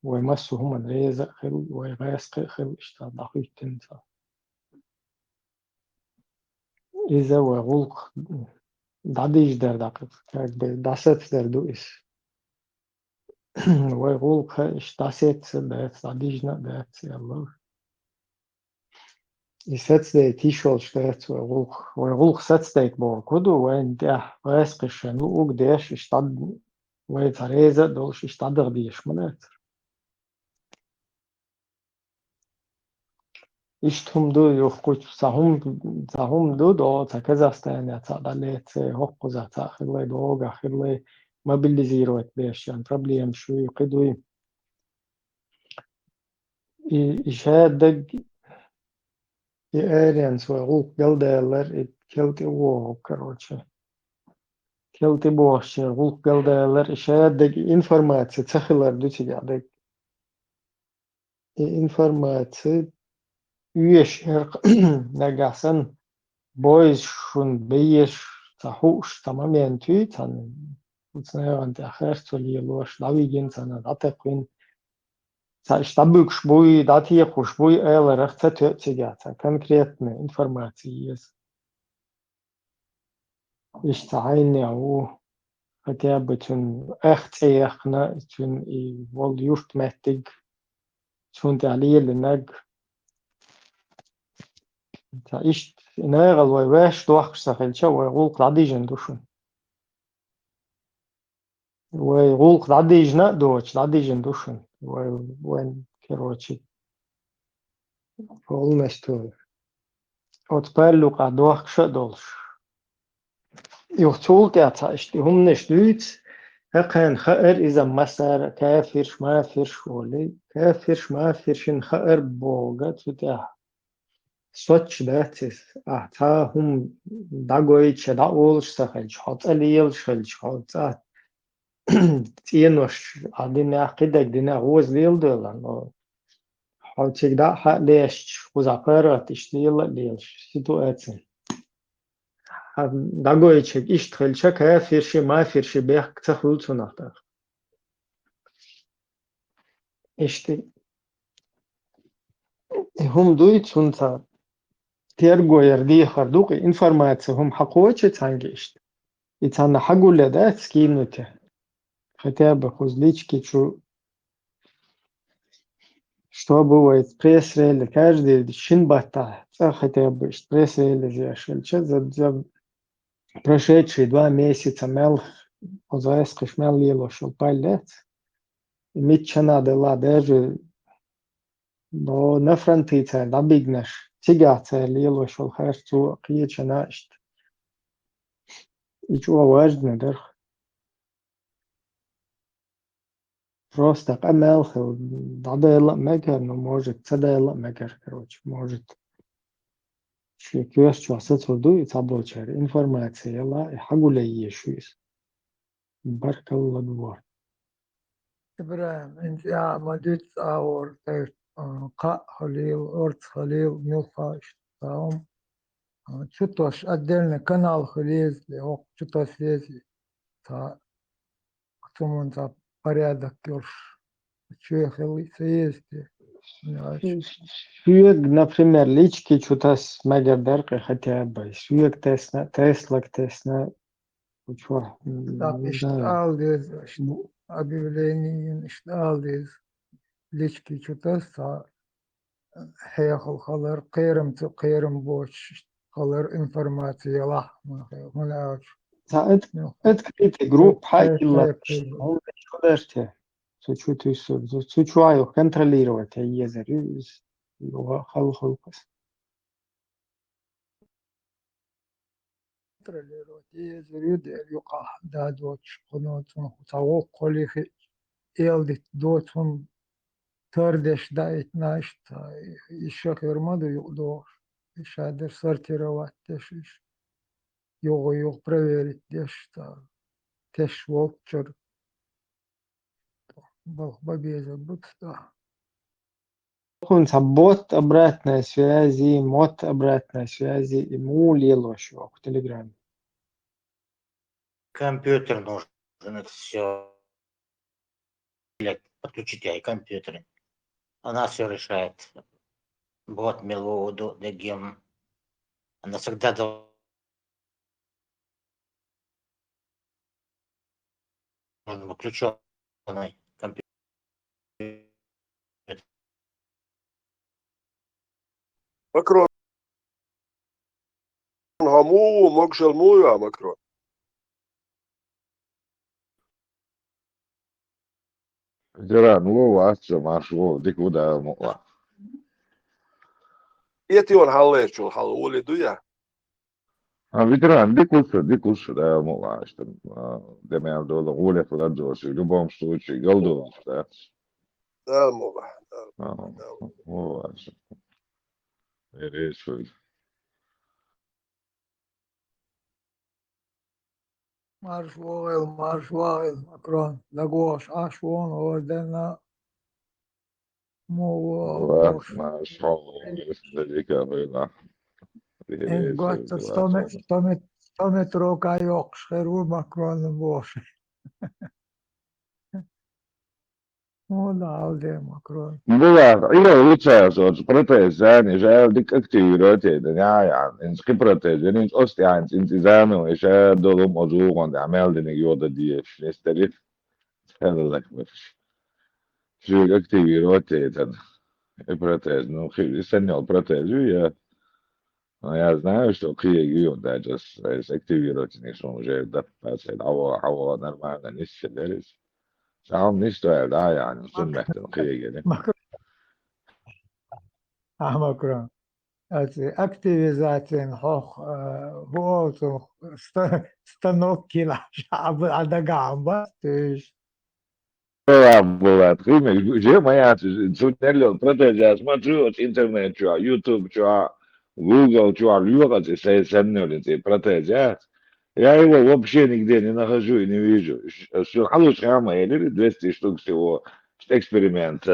[SPEAKER 5] ويمسهم الرزق خل ويغاسق خل اشتا دقيق تنسى إذا وغلق داديش در دقيق كاك داسات در دو إس وغلق إش داسات دات داديش نا دات يلا إسات دي تيشول شتات وغلق سات ديك بو كدو وين ده غاسق شنو وق ديش اشتاد ويتريزة دولش اشتاد غديش منات İştum du yok kuç sahum du do takazastan ya tadalet hokku za takhille do gakhille mobiliziro et beşan problem şu yuqidu işadet aliens ve hukuk geldeler kelti wo короче kelti boş hukuk geldeler işadet informasiya takhiller du tigadek informasiya üyeşer nagasan boys schon beish tahush tamamen tütan utsnayan der herstoli losh davigin sana dateqin sa shtabuk shboy dati khushboy el rakhta tsigata конкретно информации istahayni au хотя бы тун эхтехна тун и вол юрт mächtig tun der lele nag ta ist in egal way wesh doch sakhilcha wa gul qadijan dushun وغلق داديجنا دوش داديجن دوشن وين كروتشي полностью отперлук адох шадолш يختول تعطاش هم نشدوت هقن خير إذا مسار كافر ما فرش ولي كافر ما فرشن خير بوغت وتاه سوتش داتس أحتا هم داغوي تشدا أولش سخلش حط أليل شلش حط تينوش عدنا قدك دنا غوز ليل دولان حوتيك دا حق ليش وزعبارات اشتيل ليش سيتواتسن داغوي تشك اشتخل شكا فيرشي ما فيرشي بيخ تخلو تناختا اشتي هم دويت سنتا تيرغو يردي خردوقي انفورماتسي هم حقوچه تانگيشت يتانا حقو لدات سكينوته хотя бы хузлички что бывает пресс-рейли каждый шин бата хотя бы пресс-рейли за прошедшие 2 месяца мел озаескаш мел лило шел пайлет митчана дела даже но на фронтице на бигнаш тигаце лило шел харцу киечана и чего важно дер просто قمل ضديلا مكر но может цадела мекер короче может شكوش شخصت ردو يتابلشر информация لا حقول يشويس بارك الله دوار
[SPEAKER 3] إبراهيم أنت يا مديت أور قا خليل أرت خليل ملخاش تاهم شتوش أدلنا канал خليل لهوك شتوش ليزي تا ктумун та порядок ёрш чуехали съезди
[SPEAKER 5] Сүйек, например, лички что-то с мегадеркой хотя бы. Сүйек Теслак тесна. Учва.
[SPEAKER 3] так
[SPEAKER 5] Не
[SPEAKER 3] işte
[SPEAKER 5] знаю.
[SPEAKER 3] алдыз объявление işte алдыз лички что-то са хеяхал халар قيرم боч халар информация ла هنا
[SPEAKER 5] Открытый групп хакила. Он что дашь? Сучуаю контролировать езер. Халхалкас.
[SPEAKER 3] контролировать езер يقع دادوش قنوتون تاوق قولي элдит дотун تردش дает наш еще хермаду юдо шадер сортировать деш його проверить деш теш вокчер бог бабеза будто
[SPEAKER 5] Кунца бот обратной связи, мод обратной связи и мули лошо в Телеграме.
[SPEAKER 13] Компьютер нужен, это все. Подключить и компьютеры. Она все решает. Бот мелоду, дегем. Она всегда должна выключенный компьютер.
[SPEAKER 8] Макрон همو مكشل مو يا مكرون
[SPEAKER 21] Ветеран Вова, Астра, Марш Вова, дик уда муа.
[SPEAKER 8] يتيون حليشو حلولي دويا
[SPEAKER 21] Ветеран, дик лучше, да, муа, что демял дола, уля фладос, в любом случае, голдун, да.
[SPEAKER 8] Да, мова.
[SPEAKER 21] Вова, решил.
[SPEAKER 3] Marш Wael, Macron, Lagos, Ashwan, Ordena, Mo,
[SPEAKER 21] Вова, Марш Вова, далеко было.
[SPEAKER 3] en gott att stå med tråka i Oxford, Macron, Bosch. Moda alde Macron.
[SPEAKER 21] Была, я лучше, что протеза, не же, дик активируйте, да, я, ински протеза, инс остианс, интизану, еще долу мозу, он عمل دنيا يودا دي شنستري هذا لك مش شو активируйте этот протез, ну, снял протез, я знаю, что криги он даже активируйте, не что уже допасает, а нормально не сиделись. Сам не стоит, да, я не сумех, ну, криги,
[SPEAKER 3] Macron. Активизация хох вот станок кила шаб адагамба тыш.
[SPEAKER 21] была, где моя сунелил протез, я смотрю, вот интернет, что, YouTube, что, Google, что, люка, ты сеннули, ты протез, я его вообще нигде не нахожу и не вижу. Что, лучше, или 200 штук всего, эксперимент,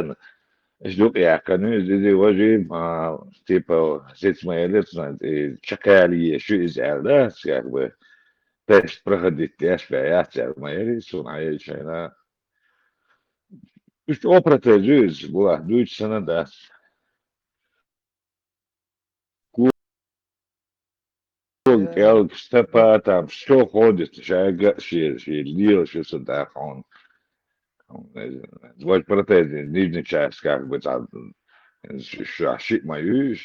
[SPEAKER 21] Ждут яка, ну, здесь вожи, типа, здесь мои лица, и чакали еще изял, да, как бы, тест проходить, тест, я цел, мои лица, а я еще, да. Что протезуешь, была, дует сана, да. Кул, степа, там, все ходит, шага, лил, что сюда, он, вот протез, нижняя часть, как бы, там, шит мою,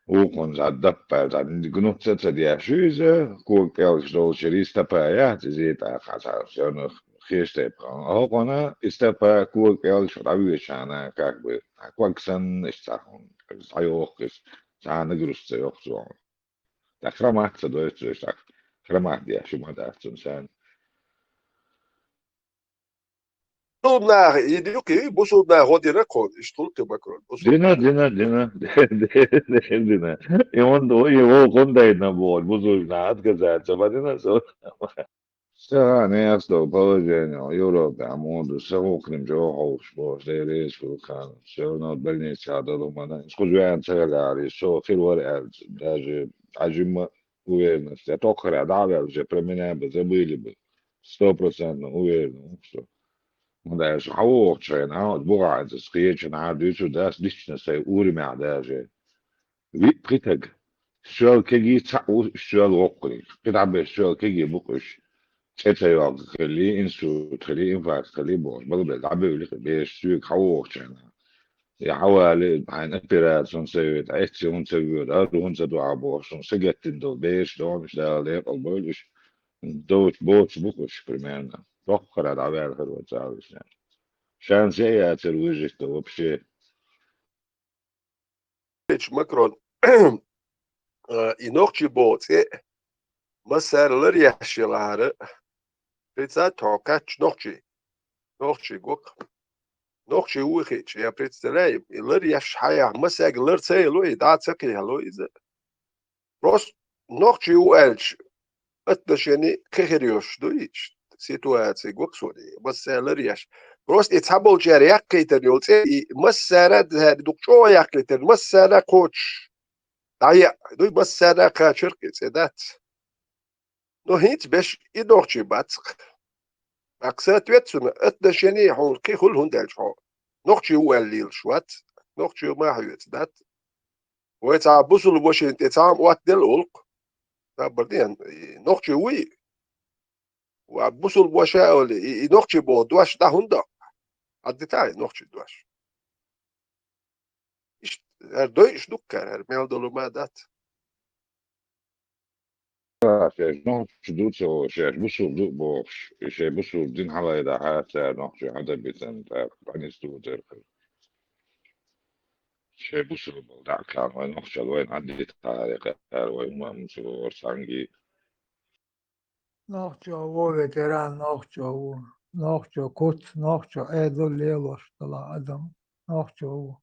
[SPEAKER 21] Open zat dapper zat gnutze ze die Schüse, guck el stol cherista pa ja, ze zit a khasa shono khiste pran. Hopana istapa guck el shrawi shana как бы quaxan istahon. Sayok is sana gruste yok so. Da kramat ze do ist tak. Kramat ja shuma da zum san.
[SPEAKER 8] صوبنا يديوكي بو صوبنا غودي ركون اشتلت مكرون
[SPEAKER 21] Dina. И он его кондает на бой, бузуж на отказаться, подина so. Все, не что положение, Европе, а моду, все окрем, что хош, бос, дерес, вулкан, все на больнице, а до дома, скажу я целяри, все, филвар, даже, ажима уверенность, я только рядовел, уже про меня бы забыли бы, 100% уверен, что. Da is hoog zijn, het boer, het scheertje naar dus dat is niet zo oermea daar. Wie prettig? Zo kijk je zo ook. Ik heb zo kijk je boekjes. Het is ook gelijk in zo gelijk in vaart gelijk boos. Maar dat heb je bij stuk hoog zijn. Ja, houwe een operatie zo het echt zo dat ons dat aboos. Zo zeg in de beest dan is daar leer al boos. Dood boos boekjes primêr. Toch gaat dat wel goed zou zijn. Шансея выжить-то вообще.
[SPEAKER 8] Макрон и ночи боце مسألة يحشلها بيتزا توكاتش نوخشي قوك نوخشي وخيتش يا بريتزلاي لر يش حيا مساق لر تسيلو يدعى تسكي هلو إذا روس نوخشي وقالش أتنشيني كخيريوش دويش سيتواتي قوك سوري مسألة يش روست يتحبوا جاري يقيتن يولتي مسارة دكتور يقيتن مسارة كوتش ضيع دوي مسارة كاشركة سدات نو هيت باش يدوخشي باتق أقسات ويتسون أتنشيني حول كي خل هندالش حول نوخشي هو الليل شوات نوخشي ما هيت دات ويتعبسوا البوشين تتعام وات دل ألق بردين نوخشي وي وعبسوا البوشاء نوخشي بودواش دا هندا عدتاي نوخشي دواش دويش دوكر ميل ما دات
[SPEAKER 21] شاش نوش دوتو شاش بوسو دو بوش شاش بوسو دين حلا إذا حاسة نوش هذا بيتن تاني ستوتر شاش بوسو بلدع كان وين نوش وين عندي تاريخ وين ما مسو سانجي
[SPEAKER 3] Nohčo ovo veteran, nohčo ovo, nohčo kuc, nohčo edo lieloš talā adam, nohčo ovo.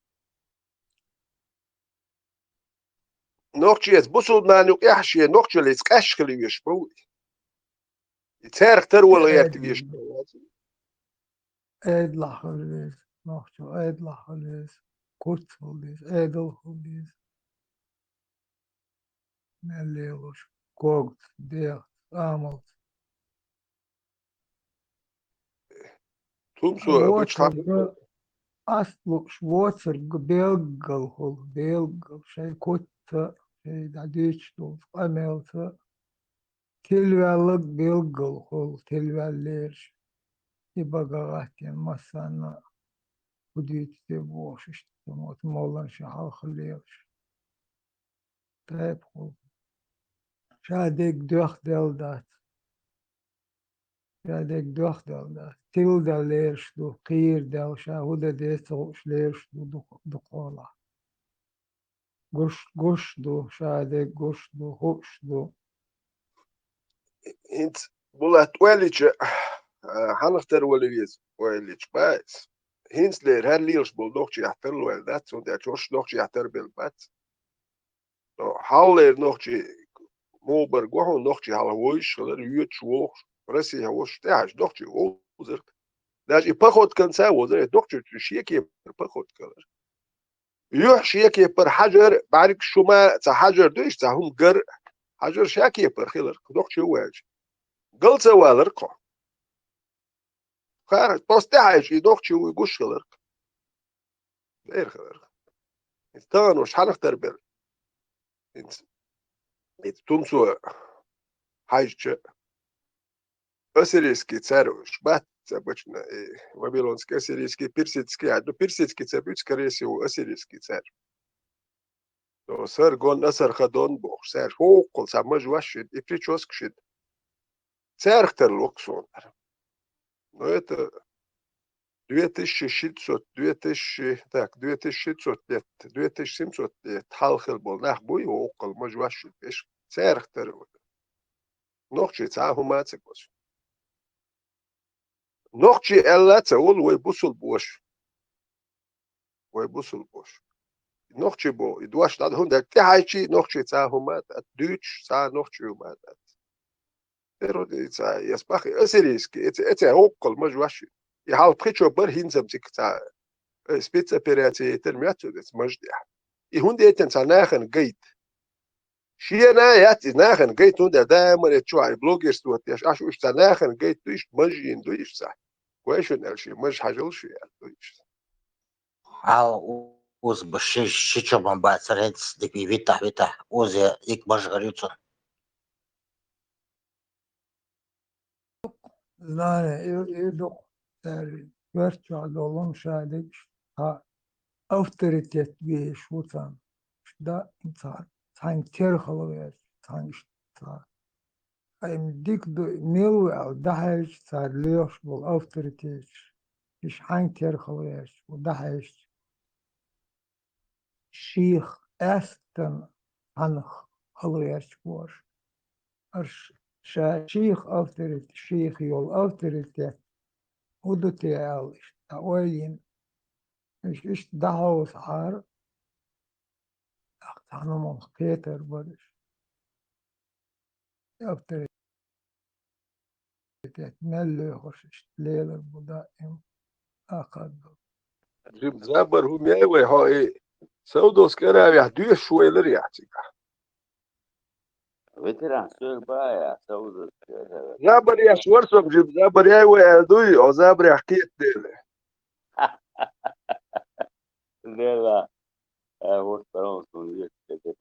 [SPEAKER 8] نوخشي يتبصل ما نوك يحشي نوخشي اللي يتقشكل يشبوي يتارك ترول غير تبيش
[SPEAKER 3] Ed lachalis, nohčo ed lachalis, kuc hulis, edel hulis, ne lieloš, kogt, diecht, amalt.
[SPEAKER 8] تمسو
[SPEAKER 3] Vocer ga aslu švocer ga belgal hul, belgal, šai kuca, šai dadičtu, amelta. Tilvellik belgal hul, tilveller. İbagagatien masana buditse boş işte mot mollan şahal khliyash. Tayb hul. Şadek döh deldat. Şadek döh deldat. Til deller şdu qir del şahuda deso şler şdu duqola. Gush du şadek gush du hush du.
[SPEAKER 8] انت بولات وليج حنختار وليز وليج بايس هينسلر هل ليش بول نوخشي يحتر الولدات وانت اتشوش نوخشي يحتر بالبات حاولر نوخشي موبر قوحو نوخشي على ويش غير يوت شوخ رسي هوش تاعش نوخشي وزر داش يبخوت كان ساو زر نوخشي تشيكي بخوت كلر يوح شيكي بر حجر بعرك شو ما تا حجر دوش تا هم قر حجر شاكي بر خيلر نوخشي واج قلت والرقو خارج بوستعج يدوخشي ويقش خلرق غير خلرق انتان وش حنختار بر انت تمسو حاجة أسريسكي تساروش بات بچنا وابيلونسكي أسريسكي بيرسيتسكي عدو بيرسيتسكي تسابيتسكي ريسي وأسريسكي تسار لو سر قون أسر خدون بوخ سار فوق سامج واشد إفريتشوسك شد سار اختار الوكسون но это 2600, 2000, так, 2600 лет, 2700 лет حالخل بولناخ بوي وقل مجواش بيش سعر اختروا نوخشي تعاهو ما تبوش نوخشي ألا تقول ويبوسل بوش ويبوسل بوش نوخشي بو يدواش تاد هون تحايشي نوخشي تعاهو ما دوتش تاع نوخشي ما pero يسبخي أسريسكي إتى وقل مجواش يحاول بخيتشو بر هينزم تكتا سبيتس أبيراتي ترمياتو ديت مجدح يهون ديت انت ناخن قيت شينا ياتي ناخن قيت هون دائما يتشوع بلوجرز توتيش عشو إيش ناخن قيت دويش مجين دويش صح كويش نالشي مج حاجلشي دويش
[SPEAKER 13] أو وز بشيش شيشو بمبا سرهنس ديك بيفتح وز يك مش غريبسون
[SPEAKER 3] Znane idok der virtual dolum şadik ha autoritet bir şutan da insan sanki terhalı sanki dik do mil al daha hiç sarlıyor bu autoritet iş hangi terhalı bu daha hiç şeyh esten anık halıyor bu شيخ autoritet şeyh yol autoritet Hudu tiyal işte oyin işte daha usar tanımın Peter barış autoritet nelli hoş işte leler bu da أخذ
[SPEAKER 8] جيب زابر هم ياوي هاي سودوس كرا يحدو شوي لريحتي
[SPEAKER 17] وتران سوق بايا سود
[SPEAKER 8] زابر يا شورسم جيب زابر ياوي دوي او زابر يحكيت ديله
[SPEAKER 17] لا وقت برون سويت كده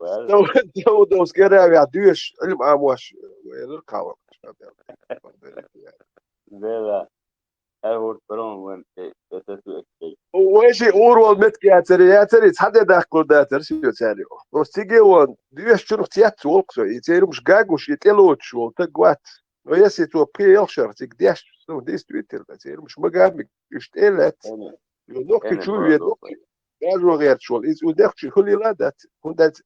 [SPEAKER 8] سودوس كرا يحدو علم امواش ويركاوا
[SPEAKER 17] لا وقت برون وين تتسوق
[SPEAKER 8] وإيش أورول يا تري حدا داخل داتر شو تاني بس تيجي وان ديش شنو تيات وقصو يتيرو مش جاجوش يتلوت شو تقوات ويسي تو بيل شر تقديش شنو ديس تويتر يتيرو مش مجامك يشتيلت ينوكي شو ينوكي جاجو غير شو إذا ودخش كل لا دات هندات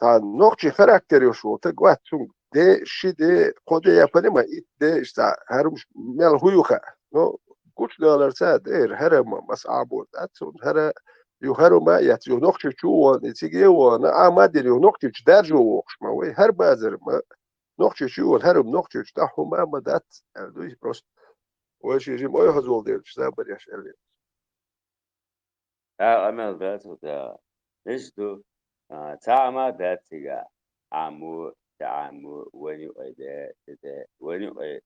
[SPEAKER 8] نوكي خراكتر يشو تقوات شو ده شي ده قدر يفهم ما ده إشتا هرمش مال هويوخا نو كوش دولار ساد هرم مسعبود أتون هر يهرم ما يت ينقش شو نتيجي وانا ما أدري ينقش درجو وقش ما وي هر بازر ما نقش شو الهرم نقش تاعهم ما مدات دويش بروست وش يجي ما يهزول ديل سابر ياش اللي
[SPEAKER 17] أمل باتو إيش دو تعمى داتيجا تعمو وني أيدا وني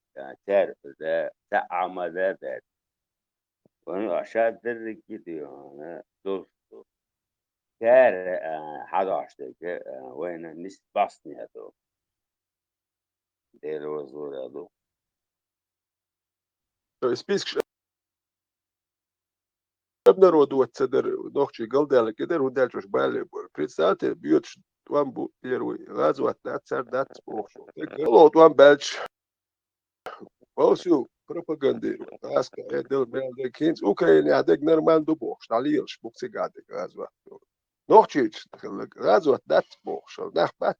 [SPEAKER 17] تعرف ده تعمى ده وني أشاد درك كده أنا دوستو كار حدا عشتك وين نس باسني هذا ده وزور هذا
[SPEAKER 8] سبيسك ابنر ودوت صدر نقش قلد على كده ودال مش بالي بريسات بيوت وان بو يروي غازوات نات سر نات بوخ قلت وان بالش Pausiu propagandeiro. Aska é del melde kins Ukraine adeg normal do box. Talils buxigade gazwa. Nochchich gazwa dat box. Nach bat.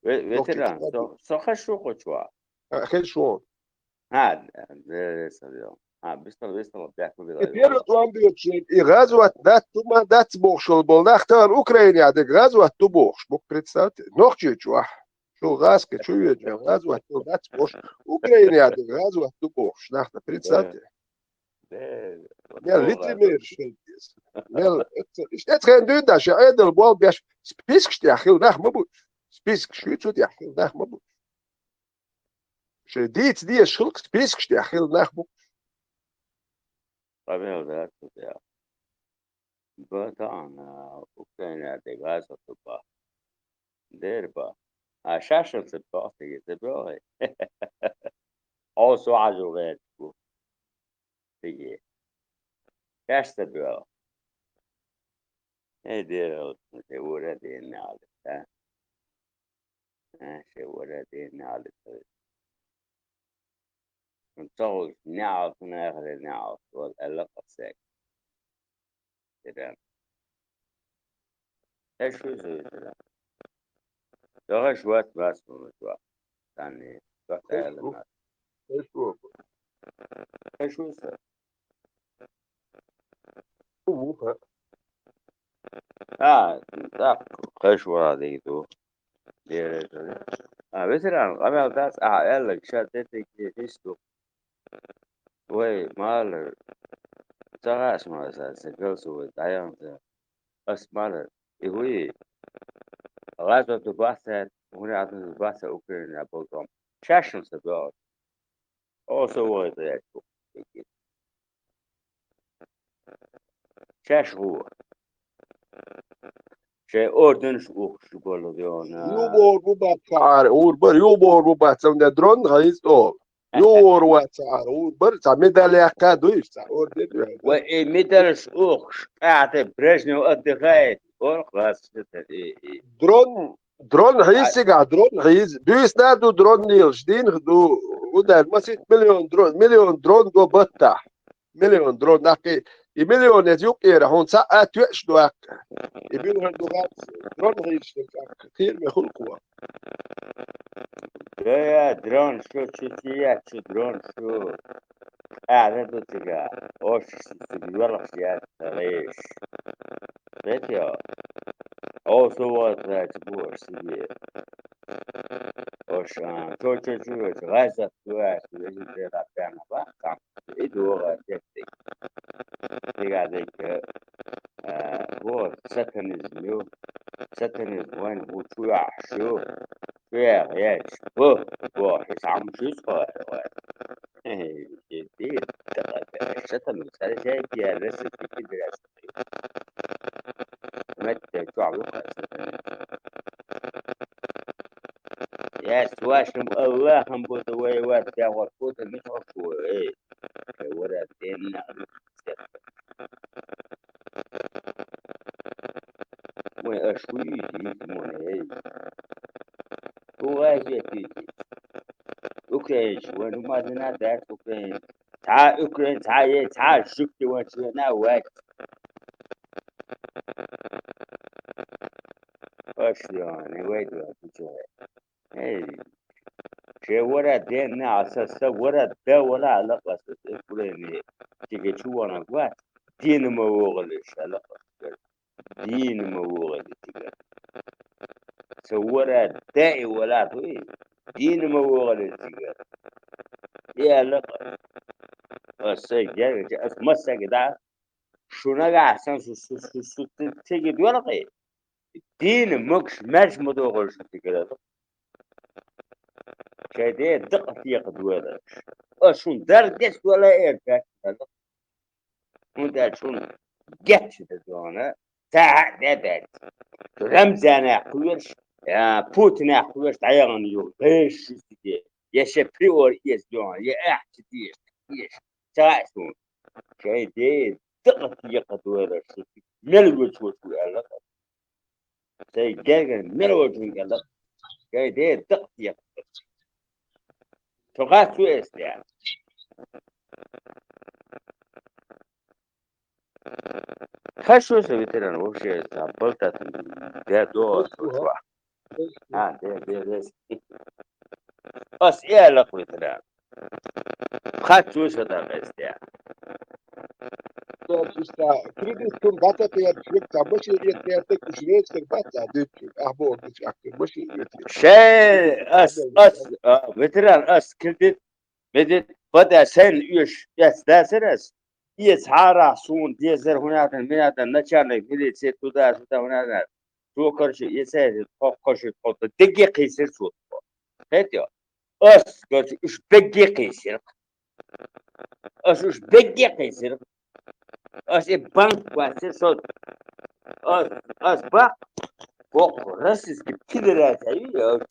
[SPEAKER 17] وتران سو خشوا قشوا
[SPEAKER 8] خير شلون.
[SPEAKER 17] هاد ده سريع بيستل بيحكوا بيضايق
[SPEAKER 8] كتير توان بيوتشين غزوة دات توما دات بوخ بول نختار أوكرانيا دك غزوة تو بوخ بوك بريتسات نوخشيتش واح شو غاسك شو يجي غزوة تو دات بوخ أوكرانيا دك غزوة تو بوخ نخت بريتسات ميل ليتري مير شلتيس ميل إيش خين دودا شو عيدل بول بيش سبيسك شتياخيل نخ مبوش سبيسك شو تياخيل نخ مبوش شو ديت دي شلك سبيسك شتياخيل نخ مبوش
[SPEAKER 17] طبيعي ذات طبعا أوكرانيا دك غازة تبقى ديربا شاشة تبقى تبقى also عجو غير تيجي كاش تبقى ايه دير شورة دي نعلة شورة دي نعلة نطول نعرف ناخذ نعرف والعلاقة ساك تمام ايش شو يسوي تمام لغة شوات بس شوات يعني وقت علمات
[SPEAKER 8] ايش هو
[SPEAKER 17] ايش شو يسوي ذاك خشوة هذه تو دير بس أنا قبل ذات قال لك شدتك فيستو وي مال ترى اسمه أساسا جلسوا دايم بس مال يهوي غازو تبعث هنا عدد تبعث أوكرانيا بوضم شاشن سبعة أو سوى ذلك شاش هو شيء أردن شو بقولوا ديونا
[SPEAKER 8] يوبور بوبات شعر أوربر يوبور بوبات سمنا درون غايز أول يور واتسعر أوربر سمدا ليكا دويش أوردن
[SPEAKER 17] ومدرس أوخش قاعد برجني وأدغايت خلاص
[SPEAKER 8] درون هيسيقع درون هيز دويس نادو درون نيلش دين دو ودان مسيت مليون درون دو بطح مليون درون ناقي مليون يزيوك إيرا هون ساعة تويش دواك يبينو هالدوغات درون هيش كثير بيخلقوا
[SPEAKER 17] يا درون شو تيات شو درون شو قاعد تلقى اوش يلا سيات ليش بيتيا او سوى ذات بور سيدي وش تو غازة تواش ويجي رابطنا بقى إدوغا تكتي تقعدك هو ساتنز وين هو توع شو توع ياش هو حس عم شو صار دي ساتنز هذا شيء يا رسل في كده متى توع وقع يا سواشم الله هم بوتوي واتيا وقوت مش عفو إيه ورا دين وأشوي يسمونه هو أجي أوكرين وين ما زنا داس أوكرين أوكرين تعال شفتي وين شنا واحد أشلون ويد وتجوا إيه شيء ورا دينا أساس ورا دا ولا علاقة أساس أوكرين تيجي شو أنا قاعد دين ما وغلش علاقة دين ما وغلش تيجي سورة داي ولا توي دين ما وغلش تيجي يا علاقة السجارة أسمسك ده شو نجا أحسن سو تيجي دورقي دين مش مدوغل شو تيجي كده دقة يقدوها أشون درجة ولا إيرك وده شون جت تدوانا تاع ده رمزنا قويش بوتين قويش تعيان يو إيش تيجي يا شبيور يسجون يا أحتدي إيش تعرفون كده دقة يقدوها شو ملوي شو الله سي جاي ملوي شو الله كده دقة يقدوها تقاس شو يعني خشوا سويتنا وش بلطة ده دور شو ده بس إيه لقيتنا خشوا سدا بس يعني
[SPEAKER 8] Kreditkum batatajat flikta başı yetmeyecek düşünüyorsa bata dökü. Ahbo olmuş aklı başı yetmiyor.
[SPEAKER 17] شيء أس وتران أس كردت بدت بدأ سن يش يستأسرس يسحارة سون ديزر هنا هنا نشانة بدت ستودا سودا هنا تو كرش يسير كرش تحط دقيقة يصير صوت هتيا أس كرش إيش دقيقة يصير أس إيش دقيقة يصير أس بانك واسير صوت أس بانك فوق راسس كده راسي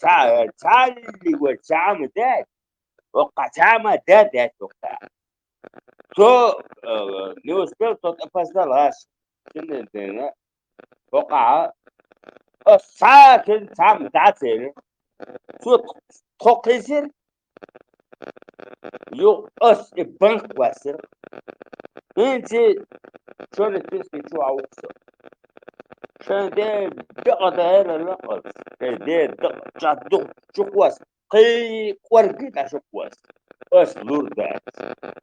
[SPEAKER 17] تعالي وتعامل ده وقع تعامل ده وقع تو نيوز بيل تو تفصل هاش كنا دينا وقع الساكن تعامل تعسير تو تقيسر يو أس بنك واسر انت شلون تسكي شو عوقسه شان ده دقة هنا لقط ده دقة دق شقواس قي ورقي تاع شقواس اس لور ده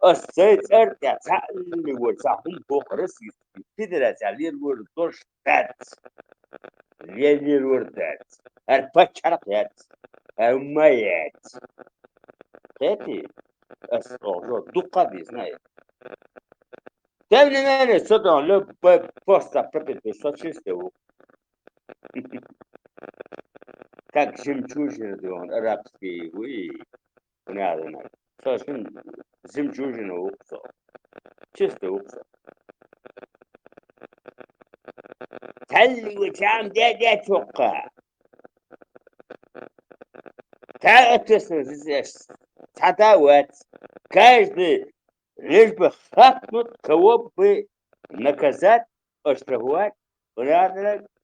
[SPEAKER 17] اس سيت ارتع تعلي وساهم فوق راسي كده تعلي الورد دوش تات ليلي الوردات البشرقات الميات تاتي اس دقة بيزناي تاني ماني صدق لو بوستا بيبي سوتشيستو как жемчужина он арабский уи понятно совсем жемчужина уксо чисто уксо تلي وتعم ده توقع تعتس تعتاوت каждый лишь бы хапнут кого бы наказать оштрафовать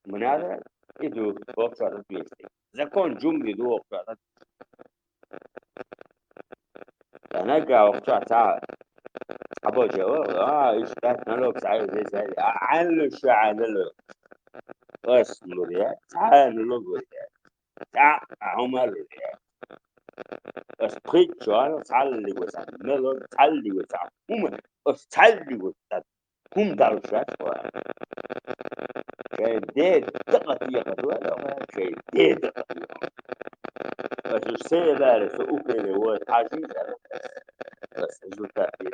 [SPEAKER 17] مناظرة идут в общем вместе. Закон джунгли до общем. أنا جاوب تعال أبو جواب إيش كانت نلوك تعال زي عن شو عن نلوك بس مريا تعال نلوك ويا تعال عمر ويا بس بريد شو أنا تعال اللي وسع نلوك تعال اللي وسع هم بس تعال اللي وسع هم داروا شات شيء ديد دقة يا قدوة لا شيء ديد جو سه بارس اوكي هو تعجيز بس جو تأثير